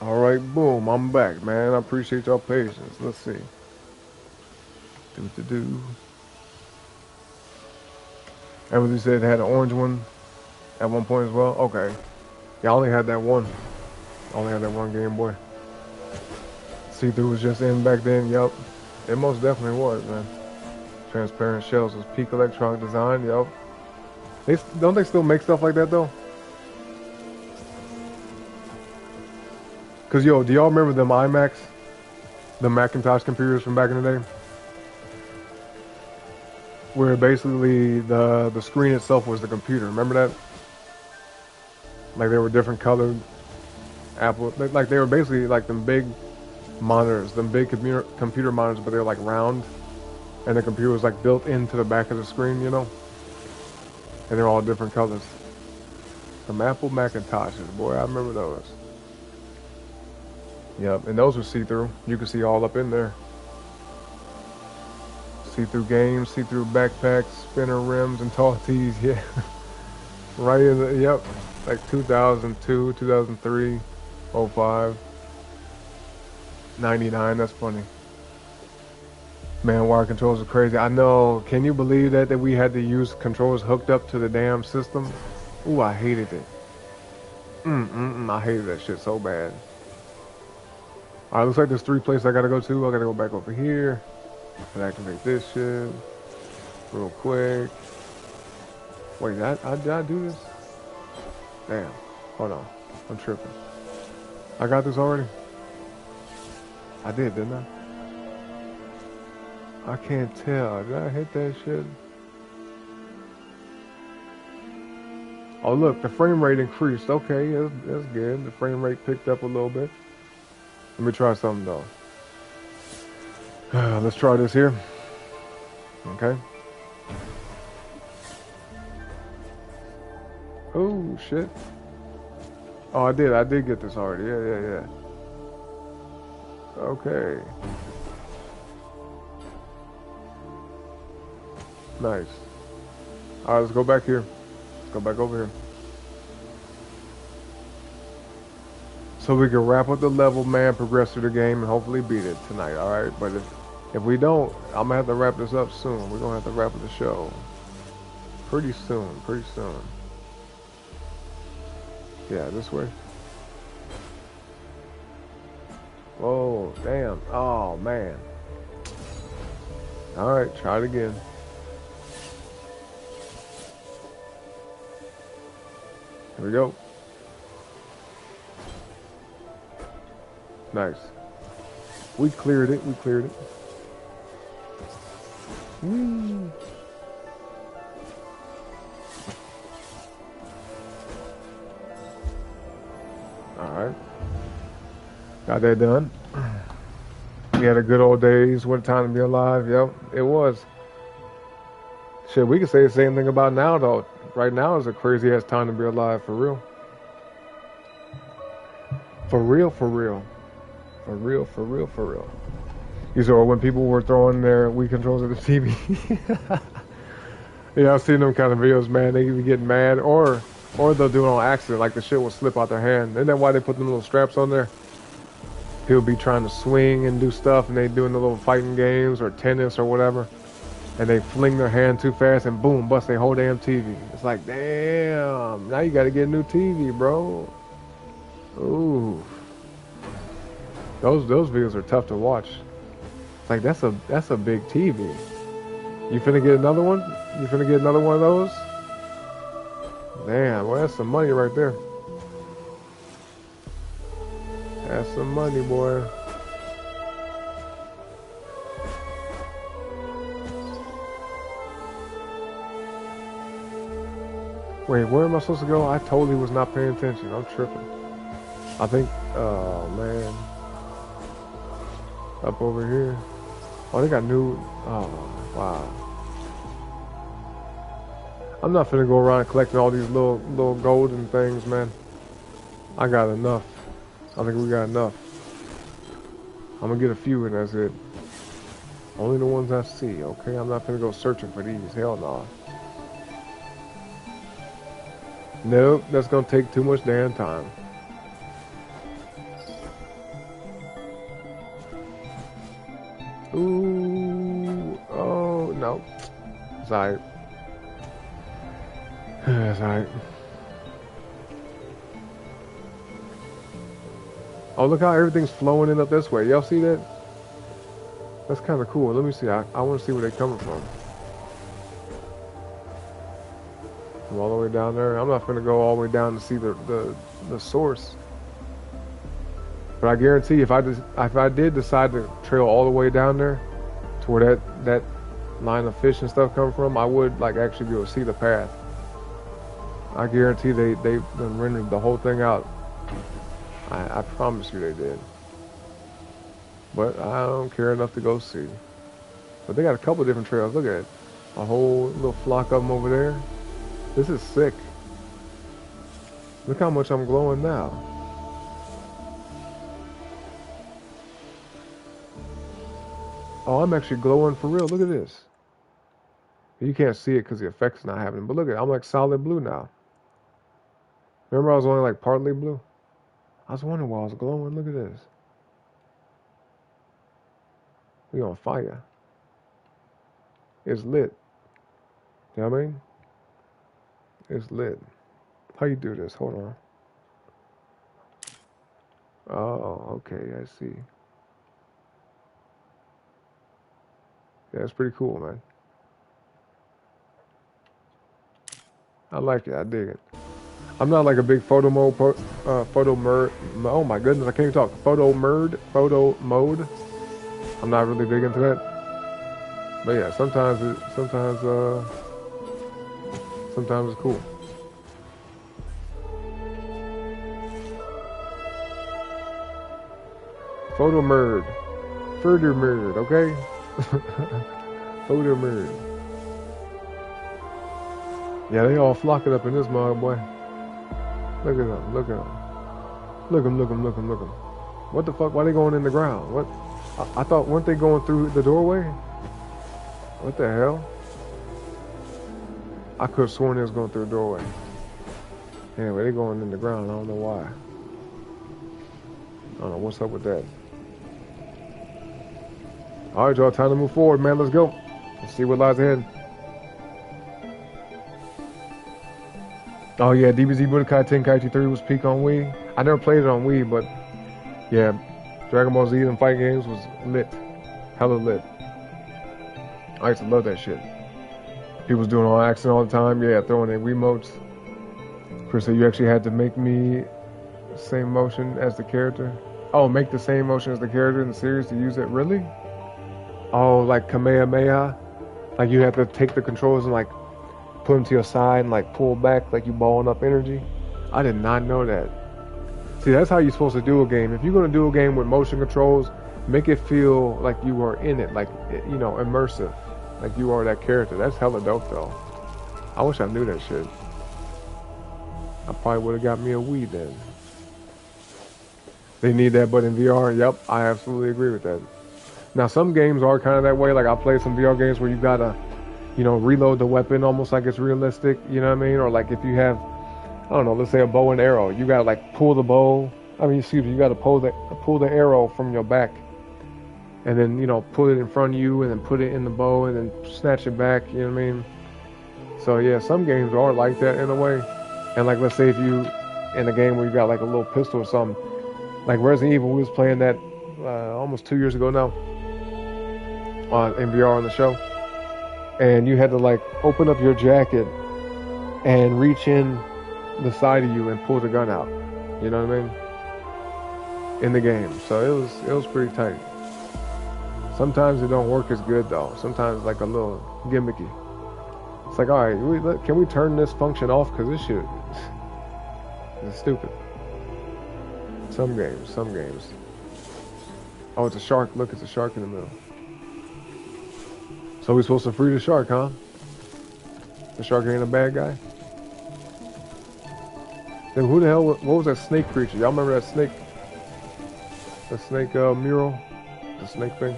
Alright, boom, I'm back, man. I appreciate y'all patience. Let's see. Do. Everybody said it had an orange one at one point as well? Okay. Yeah, I only had that one. I only had that one Game Boy. See-through was just in back then, yup. It most definitely was, man. Transparent shells was peak electronic design, yup. Don't they still make stuff like that, though? Because, yo, do y'all remember them iMacs? The Macintosh computers from back in the day? Where basically the screen itself was the computer. Remember that? Like they were different colored Apple. Like they were basically like them big monitors, them big computer monitors, but they were like round. And the computer was like built into the back of the screen, you know? And they're all different colors. Some Apple Macintoshes, boy, I remember those. Yep, and those were see-through. You could see all up in there. See-through games, see-through backpacks, spinner rims, and tall tees, yeah. Right in the, yep, like 2002, 2003, 05, 99, that's funny. Man, wire controls are crazy. I know, can you believe that we had to use controllers hooked up to the damn system? Ooh, I hated it. I hated that shit so bad. Alright, looks like there's 3 places I gotta go to. I gotta go back over here and activate this shit real quick. Wait, did I do this? Damn. Hold on. I'm tripping. I got this already? I did, didn't I? I can't tell. Did I hit that shit? Oh, look, the frame rate increased. Okay, that's good. The frame rate picked up a little bit. Let me try something, though. Let's try this here. Okay. Oh, shit. Oh, I did get this already. Yeah. Okay. Nice. Alright, let's go back here. Let's go back over here. So we can wrap up the level, man, progress through the game, and hopefully beat it tonight, alright? But if we don't, I'm gonna have to wrap this up soon. We're gonna have to wrap up the show. Pretty soon. Yeah, this way. Oh, damn. Oh, man. Alright, try it again. Here we go. Nice. We cleared it. Whee. Alright. Got that done. We had a good old days. What a time to be alive. Yep, it was. Shit, we could say the same thing about now, though. Right now is a crazy ass time to be alive, for real. For real. You saw when people were throwing their Wii controls at the TV. Yeah, I've seen them kind of videos, man. They be getting mad, or they'll do it on accident, like the shit will slip out their hand. Isn't that why they put them little straps on there? People be trying to swing and do stuff, and they doing the little fighting games or tennis or whatever, and they fling their hand too fast and boom, bust their whole damn TV. It's like, damn, now you gotta get a new TV, bro. Ooh. Those videos are tough to watch. It's like, that's a big TV. You finna get another one? You finna get another one of those? Damn, well, that's some money right there. That's some money, boy. Wait, where am I supposed to go? I totally was not paying attention. I'm tripping. I think, oh man. Up over here. Oh, they got new, oh, wow. I'm not finna go around collecting all these little golden things, man. I got enough. I think we got enough. I'm gonna get a few and that's it. Only the ones I see, okay? I'm not finna go searching for these. Hell no. Nope, that's gonna take too much damn time. It's alright. It's alright. Oh, look how everything's flowing in up this way. Y'all see that? That's kind of cool. Let me see. I want to see where they're coming from. From all the way down there. I'm not going to go all the way down to see the source. But I guarantee if I did decide to trail all the way down there to where that line of fish and stuff come from, I would like actually be able to see the path. I guarantee they rendered the whole thing out. I promise you they did. But I don't care enough to go see. But they got a couple different trails. Look at it. A whole little flock of them over there. This is sick. Look how much I'm glowing now. Oh, I'm actually glowing for real. Look at this. You can't see it because the effect's not happening. But look at it. I'm like solid blue now. Remember I was only like partly blue? I was wondering why I was glowing. Look at this. We on fire. It's lit. You know what I mean? It's lit. How you do this? Hold on. Oh, okay. I see. Yeah, it's pretty cool, man. I like it. I dig it. I'm not like a big photo mode, oh my goodness, I can't even talk. Photo mode. I'm not really big into that. But yeah, sometimes it's cool. Photo mode. Further mode, okay? Photo mode. Yeah, they all flocking up in this mug, boy. Look at them, look at them. Look them. What the fuck? Why they going in the ground? What? I thought, weren't they going through the doorway? What the hell? I could have sworn they was going through the doorway. Anyway, they going in the ground. I don't know why. I don't know what's up with that. All right, y'all, time to move forward, man. Let's go. Let's see what lies ahead. Oh yeah, DBZ Budokai Tenkaichi 3 was peak on Wii. I never played it on Wii, but yeah, Dragon Ball Z and fighting games was lit. Hella lit. I used to love that shit. He was doing all action all the time. Yeah, throwing in Wiimotes. Chris said you actually had to make me same motion as the character. Oh, make the same motion as the character in the series to use it? Really? Oh, like Kamehameha? Like you have to take the controls and like put them to your side and like pull back like you balling up energy? I did not know that. See, that's how you're supposed to do a game. If you're going to do a game with motion controls, make it feel like you are in it, like, you know, immersive. Like you are that character. That's hella dope though. I wish I knew that shit. I probably would have got me a Wii then. They need that, but in VR, yep, I absolutely agree with that. Now, some games are kind of that way. Like I played some VR games where you gotta, you know, reload the weapon almost like it's realistic, you know what I mean? Or like if you have, I don't know, let's say a bow and arrow, you gotta like pull the bow, you gotta pull the arrow from your back and then, you know, put it in front of you and then put it in the bow and then snatch it back, you know what I mean? So yeah, some games are like that in a way. And like, let's say if you, in a game where you got like a little pistol or something, like Resident Evil, we was playing that almost 2 years ago now in VR on the show. And you had to like open up your jacket and reach in the side of you and pull the gun out. You know what I mean? In the game. So it was pretty tight. Sometimes it don't work as good though. Sometimes it's like a little gimmicky. It's like, all right, can we turn this function off? Because this shit is stupid. Some games. Oh, it's a shark. Look, it's a shark in the middle. So we're supposed to free the shark, huh? The shark ain't a bad guy? Then who the hell, what was that snake creature? Y'all remember that snake? The snake mural? The snake thing?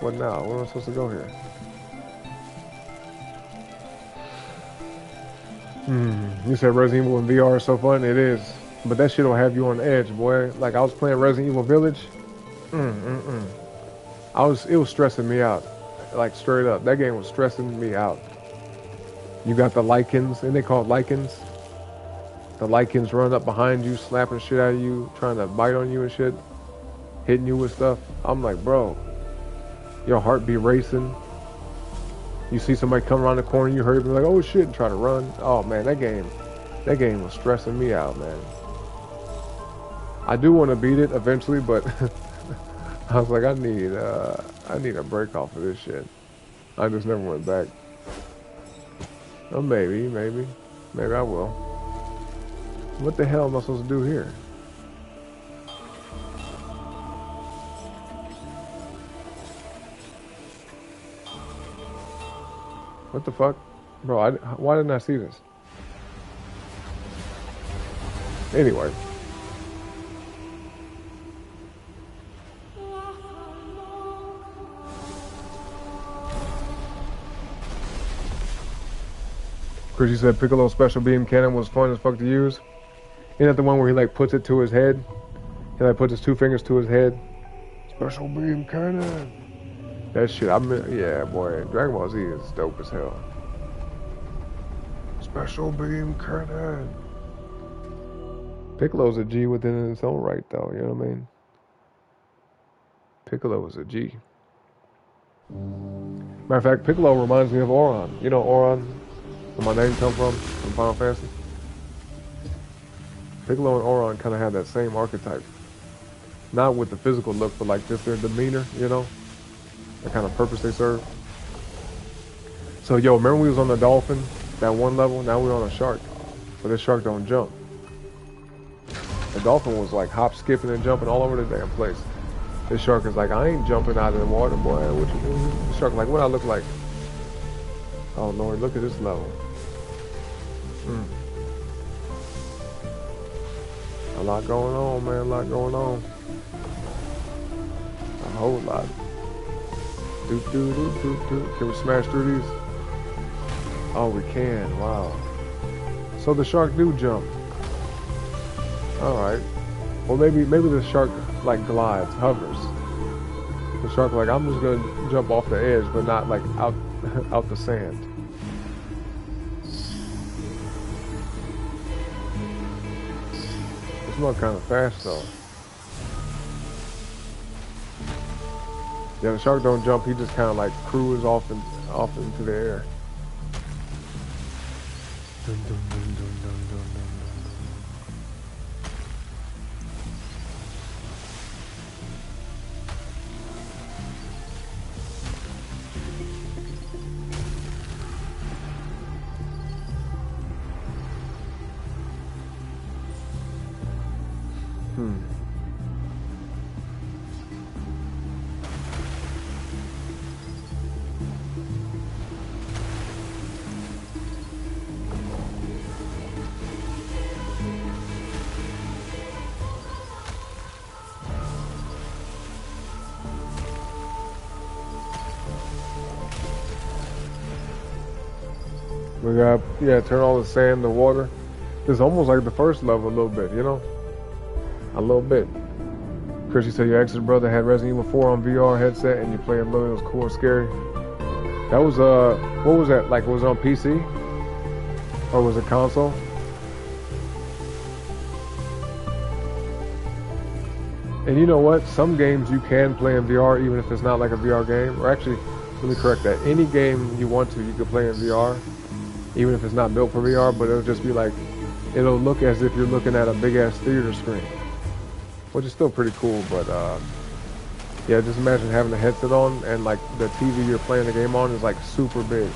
What now? Where am I supposed to go here? You said Resident Evil in VR is so fun. It is. But that shit will have you on edge, boy. Like I was playing Resident Evil Village. It was stressing me out. Like straight up, that game was stressing me out. You got the lichens, and they call it lichens. The lichens run up behind you, slapping shit out of you, trying to bite on you and shit, hitting you with stuff. I'm like, bro, your heart be racing. You see somebody come around the corner, you heard it, be like, oh shit, and try to run. Oh man, that game was stressing me out, man. I do want to beat it eventually, but I was like, I need a break off of this shit. I just never went back. Oh, maybe I will. What the hell am I supposed to do here? What the fuck? Bro, why didn't I see this? Anyway. Chrissy said Piccolo's special beam cannon was fun as fuck to use. Isn't that the one where he like puts it to his head? He like puts his two fingers to his head. Special beam cannon. That shit, yeah, boy. Dragon Ball Z is dope as hell. Special beam cannon. Piccolo's a G within its own right, though. You know what I mean? Piccolo is a G. Matter of fact, Piccolo reminds me of Auron. You know Auron? Where my name comes from Final Fantasy. Piccolo and Auron kind of have that same archetype. Not with the physical look, but like just their demeanor, you know? The kind of purpose they serve. So, yo, remember we was on the dolphin, that one level? Now we're on a shark. But this shark don't jump. The dolphin was like hop, skipping, and jumping all over the damn place. This shark is like, I ain't jumping out of the water, boy. What you doing? The shark like, what I look like? Oh, Lord, look at this level. A lot going on, man. A lot going on. A whole lot. Can we smash through these? Oh, we can. Wow. So the shark do jump. All right. Well, maybe the shark like glides, hovers. The shark like, I'm just gonna jump off the edge, but not like out the sand. It's not kind of fast though. Yeah, the shark don't jump. He just kind of like cruises off into the air. Dun, dun, dun, dun, dun, dun, dun. We got, yeah, turn all the sand to water. It's almost like the first level a little bit, you know? A little bit. Chrissy said your ex's brother had Resident Evil 4 on VR headset and you played him, it was cool and scary. That was, what was that? Like, was it on PC? Or was it console? And you know what? Some games you can play in VR even if it's not like a VR game. Or actually, let me correct that. Any game you want to, you can play in VR. Even if it's not built for VR, but it'll just be like, it'll look as if you're looking at a big ass theater screen. Which is still pretty cool, but yeah, just imagine having a headset on and like the TV you're playing the game on is like super big.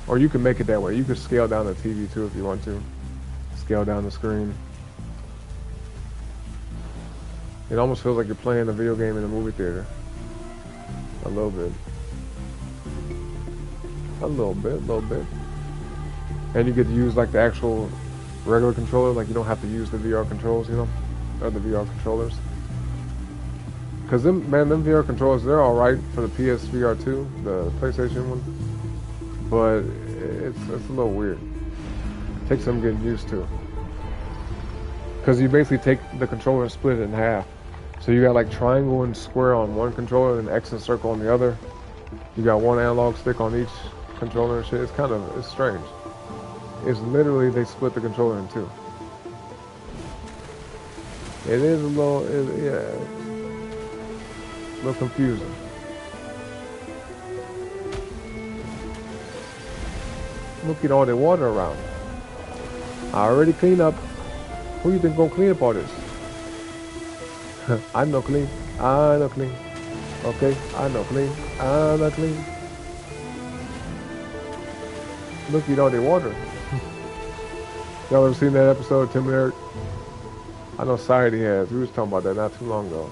Or you can make it that way. You could scale down the TV too if you want to. Scale down the screen. It almost feels like you're playing a video game in a movie theater. A little bit. A little bit. And you get to use like the actual regular controller, like you don't have to use the VR controls, you know, or the VR controllers. Cause them VR controllers, they're all right for the PSVR 2, the PlayStation one, but it's a little weird. It takes some getting used to. Cause you basically take the controller and split it in half. So you got like triangle and square on one controller and X and circle on the other. You got one analog stick on each controller and shit. It's strange. It's literally, they split the controller in two. It is a little, yeah, a little confusing. Look at all the water around. I already cleaned up. Who you think gonna clean up all this? I know clean. I know clean. Okay, I know clean. I know clean. Look at all the water. Y'all ever seen that episode, Tim and Eric? I know Society has. We was talking about that not too long ago.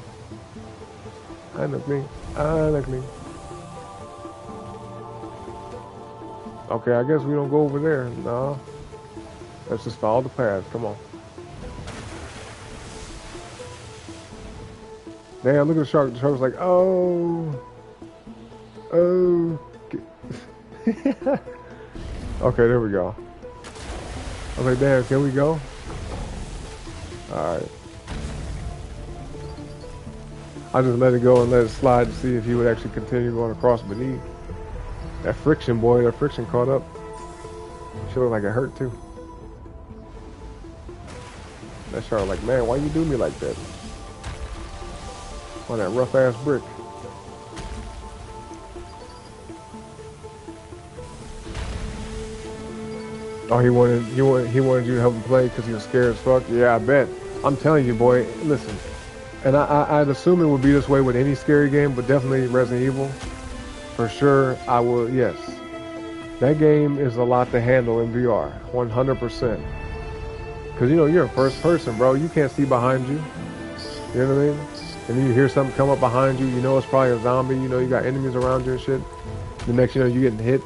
I know clean. I know clean. Okay, I guess we don't go over there. No. Let's just follow the path. Come on. Damn, look at the shark. The shark's like, oh. Oh. Okay, there we go. Okay, damn, can we go? Alright. I just let it go and let it slide to see if he would actually continue going across beneath. That friction, boy, that friction caught up. She looked like it hurt too. That shark like, man, why you do me like that? On that rough ass brick. Oh, he wanted you to help him play because he was scared as fuck. Yeah, I bet. I'm telling you, boy. Listen, and I'd assume it would be this way with any scary game, but definitely Resident Evil, for sure. I will. Yes, that game is a lot to handle in VR, 100%. Because you know you're in first person, bro. You can't see behind you. You know what I mean? And then you hear something come up behind you. You know it's probably a zombie. You know you got enemies around you and shit. The next you know you're getting hit.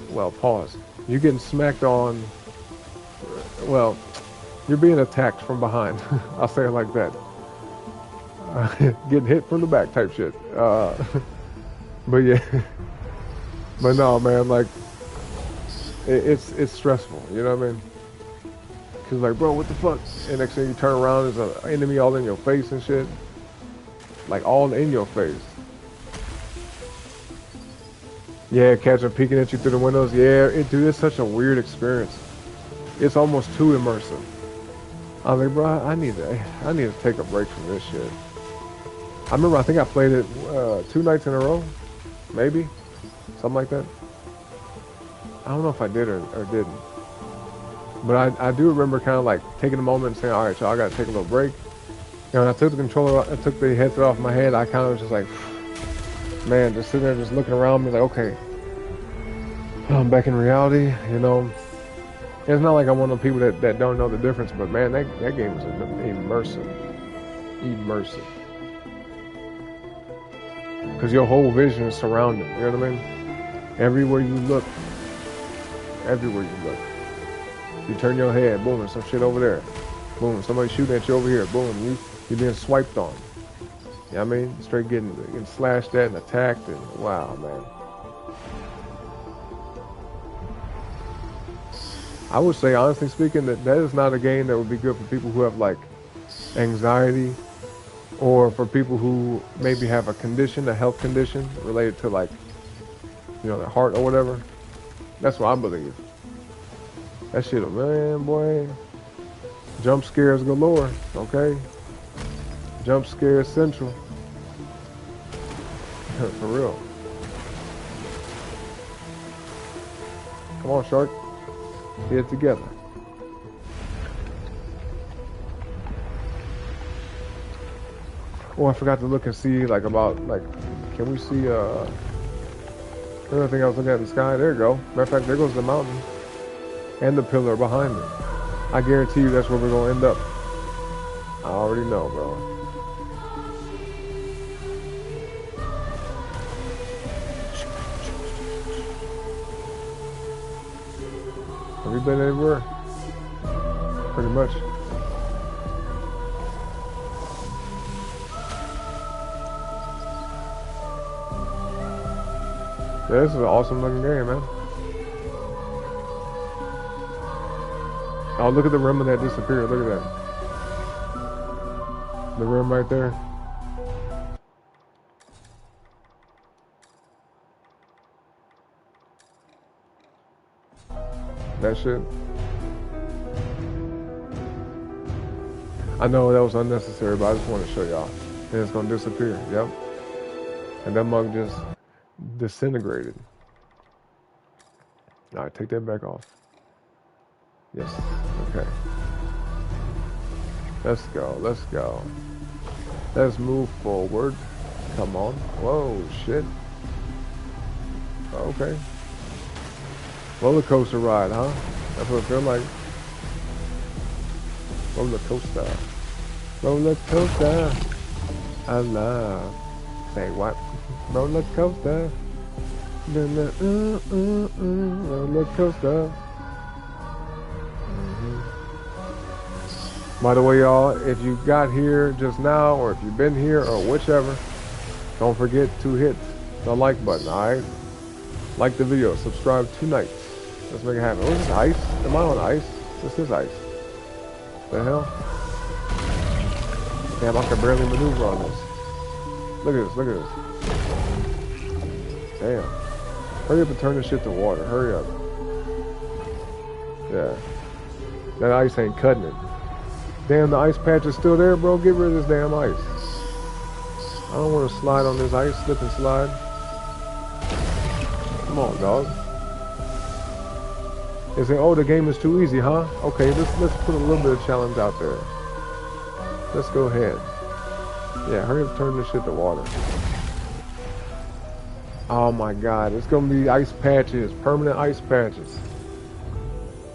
Well, pause. You're getting smacked on, well, you're being attacked from behind. I'll say it like that. Getting hit from the back type shit. But yeah, but no, man, like, it's stressful, you know what I mean? Cause like, bro, what the fuck? And next thing you turn around, there's an enemy all in your face and shit. Like, all in your face. Yeah, catching peeking at you through the windows. Yeah, dude, it's such a weird experience. It's almost too immersive. I'm like, bro, I need to take a break from this shit. I remember, I think I played it 2 nights in a row, maybe, something like that. I don't know if I did or didn't, but I do remember kind of like taking a moment and saying, all right, y'all, I gotta take a little break. And when I took the controller, I took the headset off my head, I kind of was just like, man, just sitting there, just looking around me, like, okay, I'm back in reality, you know. It's not like I'm one of the people that don't know the difference, but man, that game is immersive. Immersive. Because your whole vision is surrounded, you know what I mean? Everywhere you look, you turn your head, boom, there's some shit over there. Boom, somebody shooting at you over here, boom, you're being swiped on. You know what I mean? Straight getting slashed at and attacked, and wow, man. I would say, honestly speaking, that is not a game that would be good for people who have like anxiety, or for people who maybe have a condition, a health condition related to like, you know, their heart or whatever. That's what I believe. That shit, man, boy. Jump scares galore, okay? Jump scares central. For real. Come on, shark. Get it together. Oh, I forgot to look and see, like, about, like, can we see, another thing I was looking at in the sky? There you go. Matter of fact, there goes the mountain. And the pillar behind me. I guarantee you that's where we're gonna end up. I already know, bro. Have you been anywhere? Pretty much. Yeah, this is an awesome looking game, man. Oh, look at the rim of that disappeared. Look at that. The rim right there. that shit. I know that was unnecessary, but I just want to show y'all. And it's gonna disappear. Yep. And that mug just disintegrated. All right, take that back off. Yes. Okay. Let's go. Let's go. Let's move forward. Come on. Whoa, shit. Okay. Roller coaster ride, huh? That's what it feels like. Roller coaster. Roller coaster. I love. Say what? Roller coaster. Roller coaster. By the way, y'all, if you got here just now, or if you've been here, or whichever, don't forget to hit the like button, alright? Like the video, subscribe tonight. Let's make it happen. Oh, is this ice? Am I on ice? This is ice. The hell? Damn, I can barely maneuver on this. Look at this, look at this. Damn. Hurry up and turn this shit to water. Hurry up. Yeah. That ice ain't cutting it. Damn, the ice patch is still there, bro. Get rid of this damn ice. I don't want to slide on this ice, slip and slide. Come on, dog. They say, oh, the game is too easy, huh? Okay, let's put a little bit of challenge out there. Let's go ahead. Yeah, hurry up and turn this shit to water. Oh my god, it's gonna be ice patches, permanent ice patches.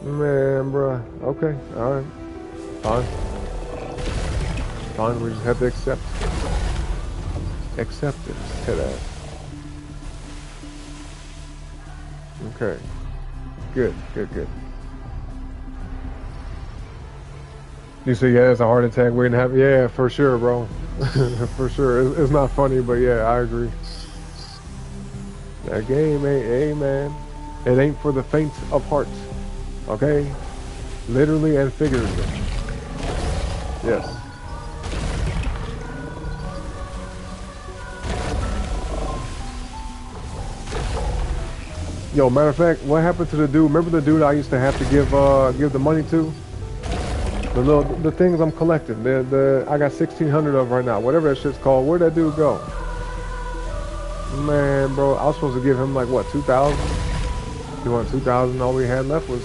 Man, bruh. Okay, alright. Fine. Fine, we just have to accept acceptance to that. Okay. Good, good, good. You say, yeah, it's a heart attack waiting to happen. Yeah, for sure, bro. For sure. It's not funny, but yeah, I agree. That game ain't, hey, man. It ain't for the faint of heart. Okay? Literally and figuratively. Yes. Yo, matter of fact, what happened to the dude? Remember the dude I used to have to give the money to? The things I'm collecting. I got 1,600 of right now. Whatever that shit's called. Where'd that dude go? Man, bro, I was supposed to give him like what, 2,000? He wanted 2,000. All we had left was,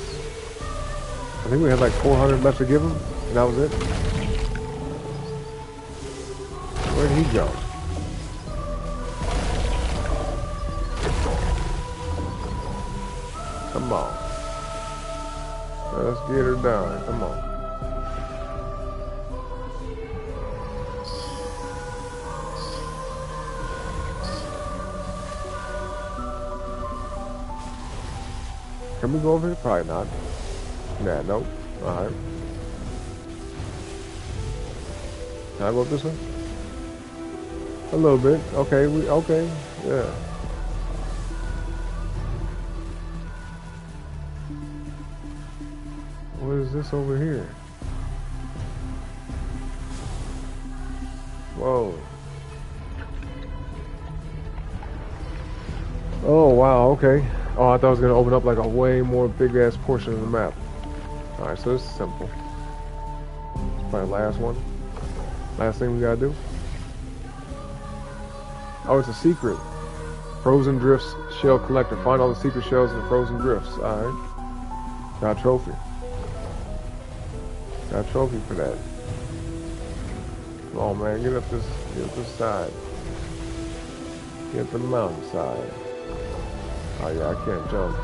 I think we had like 400 left to give him, and that was it. Where'd he go? Come on. Let's get her done. Come on. Can we go over here? Probably not. Nah, nope. Alright. Can I go up this way? A little bit. Okay, okay. Yeah. What is this over here? Whoa. Oh, wow, okay. Oh, I thought it was going to open up like a way more big-ass portion of the map. Alright, so this is simple. Probably last one. Last thing we gotta do. Oh, it's a secret. Frozen Drifts Shell Collector. Find all the secret shells in the Frozen Drifts. Alright. Got a trophy. Got a trophy for that. Come on, man. Get up this side. Get up the mountainside. Oh yeah, I can't jump.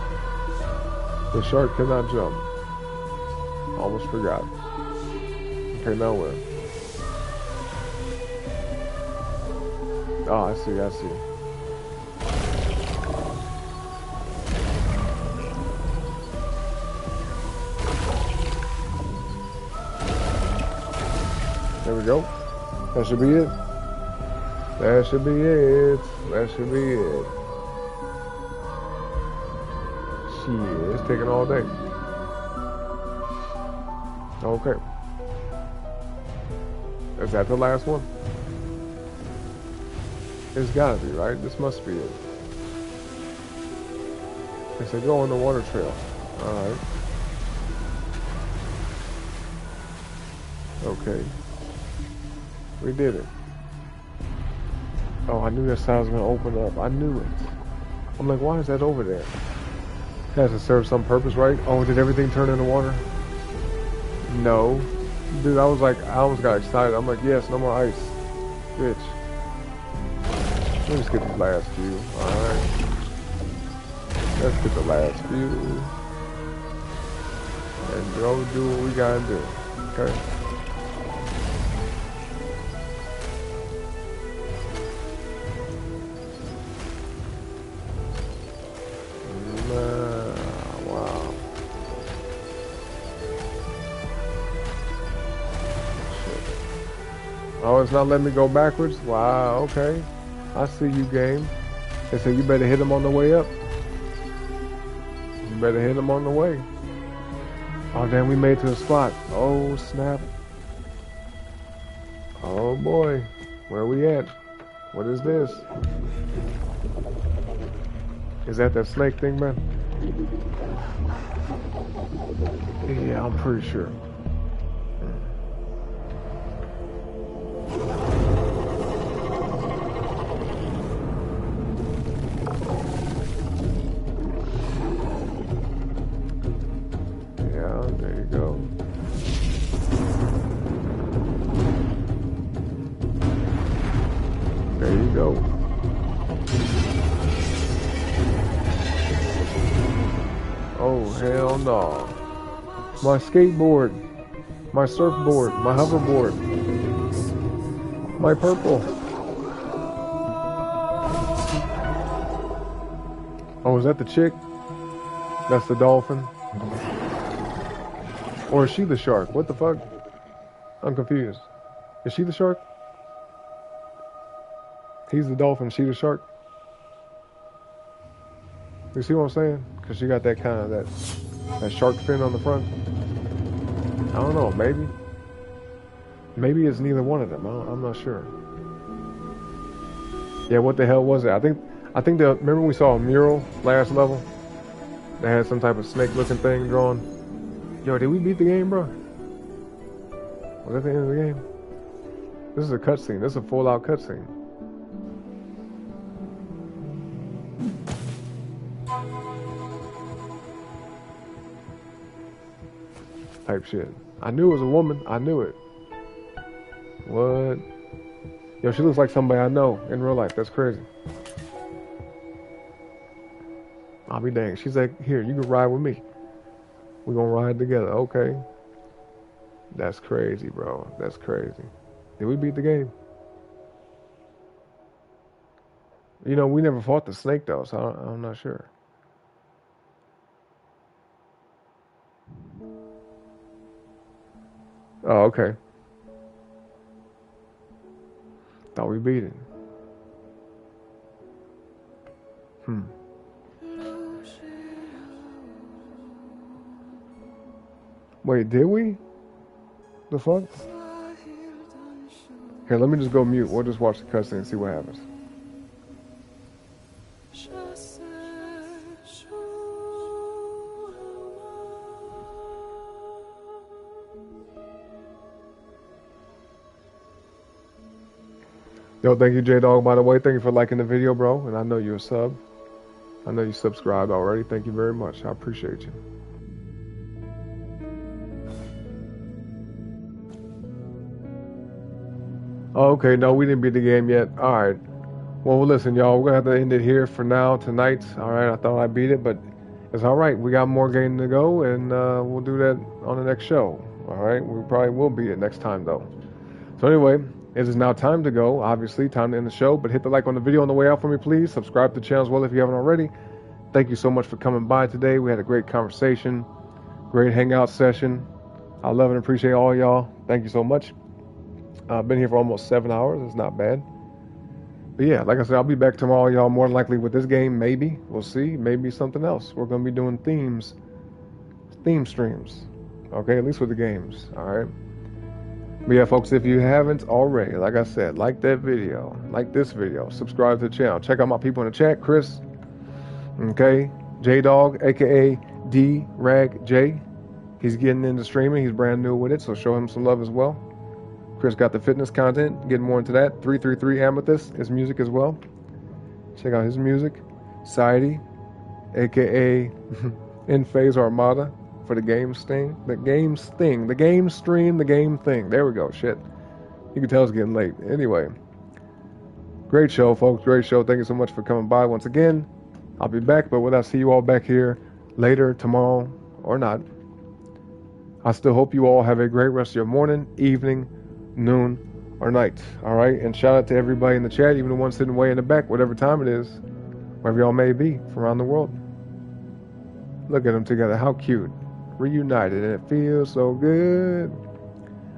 The shark cannot jump. Almost forgot. Okay, now where? Oh, I see, I see. There we go. That should be it. That should be it. That should be it. Shit, it's taking all day. Okay. Is that the last one? It's gotta be, right? This must be it. They said go on the water trail. Alright. Okay. We did it. Oh, I knew that side was gonna open up. I knew it. I'm like, why is that over there? It has to serve some purpose, right? Oh, did everything turn into water? No. Dude, I was like, I almost got excited. I'm like, yes, no more ice. Bitch. Let me just get the last few. Alright. Let's get the last few. And go do what we gotta do. Okay. Wow. Shit. Oh, it's not letting me go backwards? Wow, okay. I see you, game. They said you better hit him on the way up. You better hit him on the way. Oh, damn, we made it to the spot. Oh, snap. Oh, boy. Where are we at? What is this? Is that snake thing, man? Yeah, I'm pretty sure. Yeah, there you go. There you go. Oh, hell no. My skateboard, my surfboard, my hoverboard, my purple. Oh, is that the chick? That's the dolphin? Or is she the shark? What the fuck? I'm confused. Is she the shark? He's the dolphin, she the shark? You see what I'm saying? Because she got that kind of, that shark fin on the front. I don't know, maybe. Maybe it's neither one of them. I'm not sure. Yeah, what the hell was it? I think remember we saw a mural last level that had some type of snake-looking thing drawn. Yo, did we beat the game, bro? Was that the end of the game? This is a cutscene. This is a full-out cutscene. Type shit. I knew it was a woman. I knew it. What? Yo, she looks like somebody I know in real life. That's crazy. I'll be dang. She's like, here, you can ride with me. We're gonna ride together. Okay. That's crazy, bro. That's crazy. Did we beat the game? You know, we never fought the snake, though, so I'm not sure. Oh, okay. Thought we beat it. Wait, did we? The fuck? Here, let me just go mute. We'll just watch the cutscene and see what happens. Yo, thank you, J-Dog, by the way. Thank you for liking the video, bro. And I know you're a sub. I know you subscribed already. Thank you very much. I appreciate you. Oh, okay, no, we didn't beat the game yet. All right. Well, listen, y'all, we're going to have to end it here for now, tonight. All right, I thought I beat it, but it's all right. We got more game to go, and we'll do that on the next show. All right, we probably will beat it next time, though. So anyway, it is now time to go. Obviously, time to end the show, but hit the like on the video on the way out for me, please. Subscribe to the channel as well if you haven't already. Thank you so much for coming by today. We had a great conversation, great hangout session. I love and appreciate all y'all. Thank you so much. I've been here for almost 7 hours. It's not bad. But yeah, like I said, I'll be back tomorrow, y'all, more than likely with this game, maybe. We'll see. Maybe something else. We're going to be doing theme streams. Okay, at least with the games. All right. But yeah, folks, if you haven't already, like I said, like that video, like this video, subscribe to the channel. Check out my people in the chat, Chris, okay, J-Dog, a.k.a. D-Rag J. He's getting into streaming. He's brand new with it, so show him some love as well. Chris got the fitness content. Getting more into that. 333 Amethyst is music as well. Check out his music. Society, aka In Phase Armada for the game sting. The game sting. The game stream. The game thing. There we go. Shit. You can tell it's getting late. Anyway. Great show, folks. Great show. Thank you so much for coming by once again. I'll be back, but when I see you all back here later, tomorrow, or not, I still hope you all have a great rest of your morning, evening, noon, or night. All right? And shout out to everybody in the chat, even the ones sitting way in the back, whatever time it is, wherever y'all may be from around the world. Look at them together. How cute. Reunited, and it feels so good.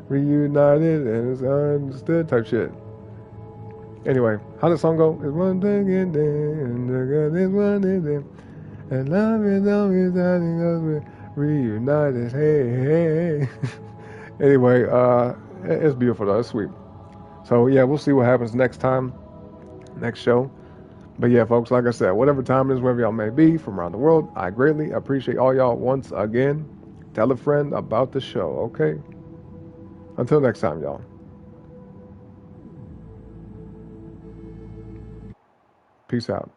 Reunited, and it's understood type shit. Anyway, how does the song go? It's one thing in there, and the good is one in there. And love is always starting us with reunited. Hey, hey. Anyway, it's beautiful though. It's sweet. So yeah, we'll see what happens next time, next show. But yeah, folks, like I said, whatever time it is, wherever y'all may be from around the world, I greatly appreciate all y'all once again. Tell a friend about the show, okay? Until next time, y'all. Peace out.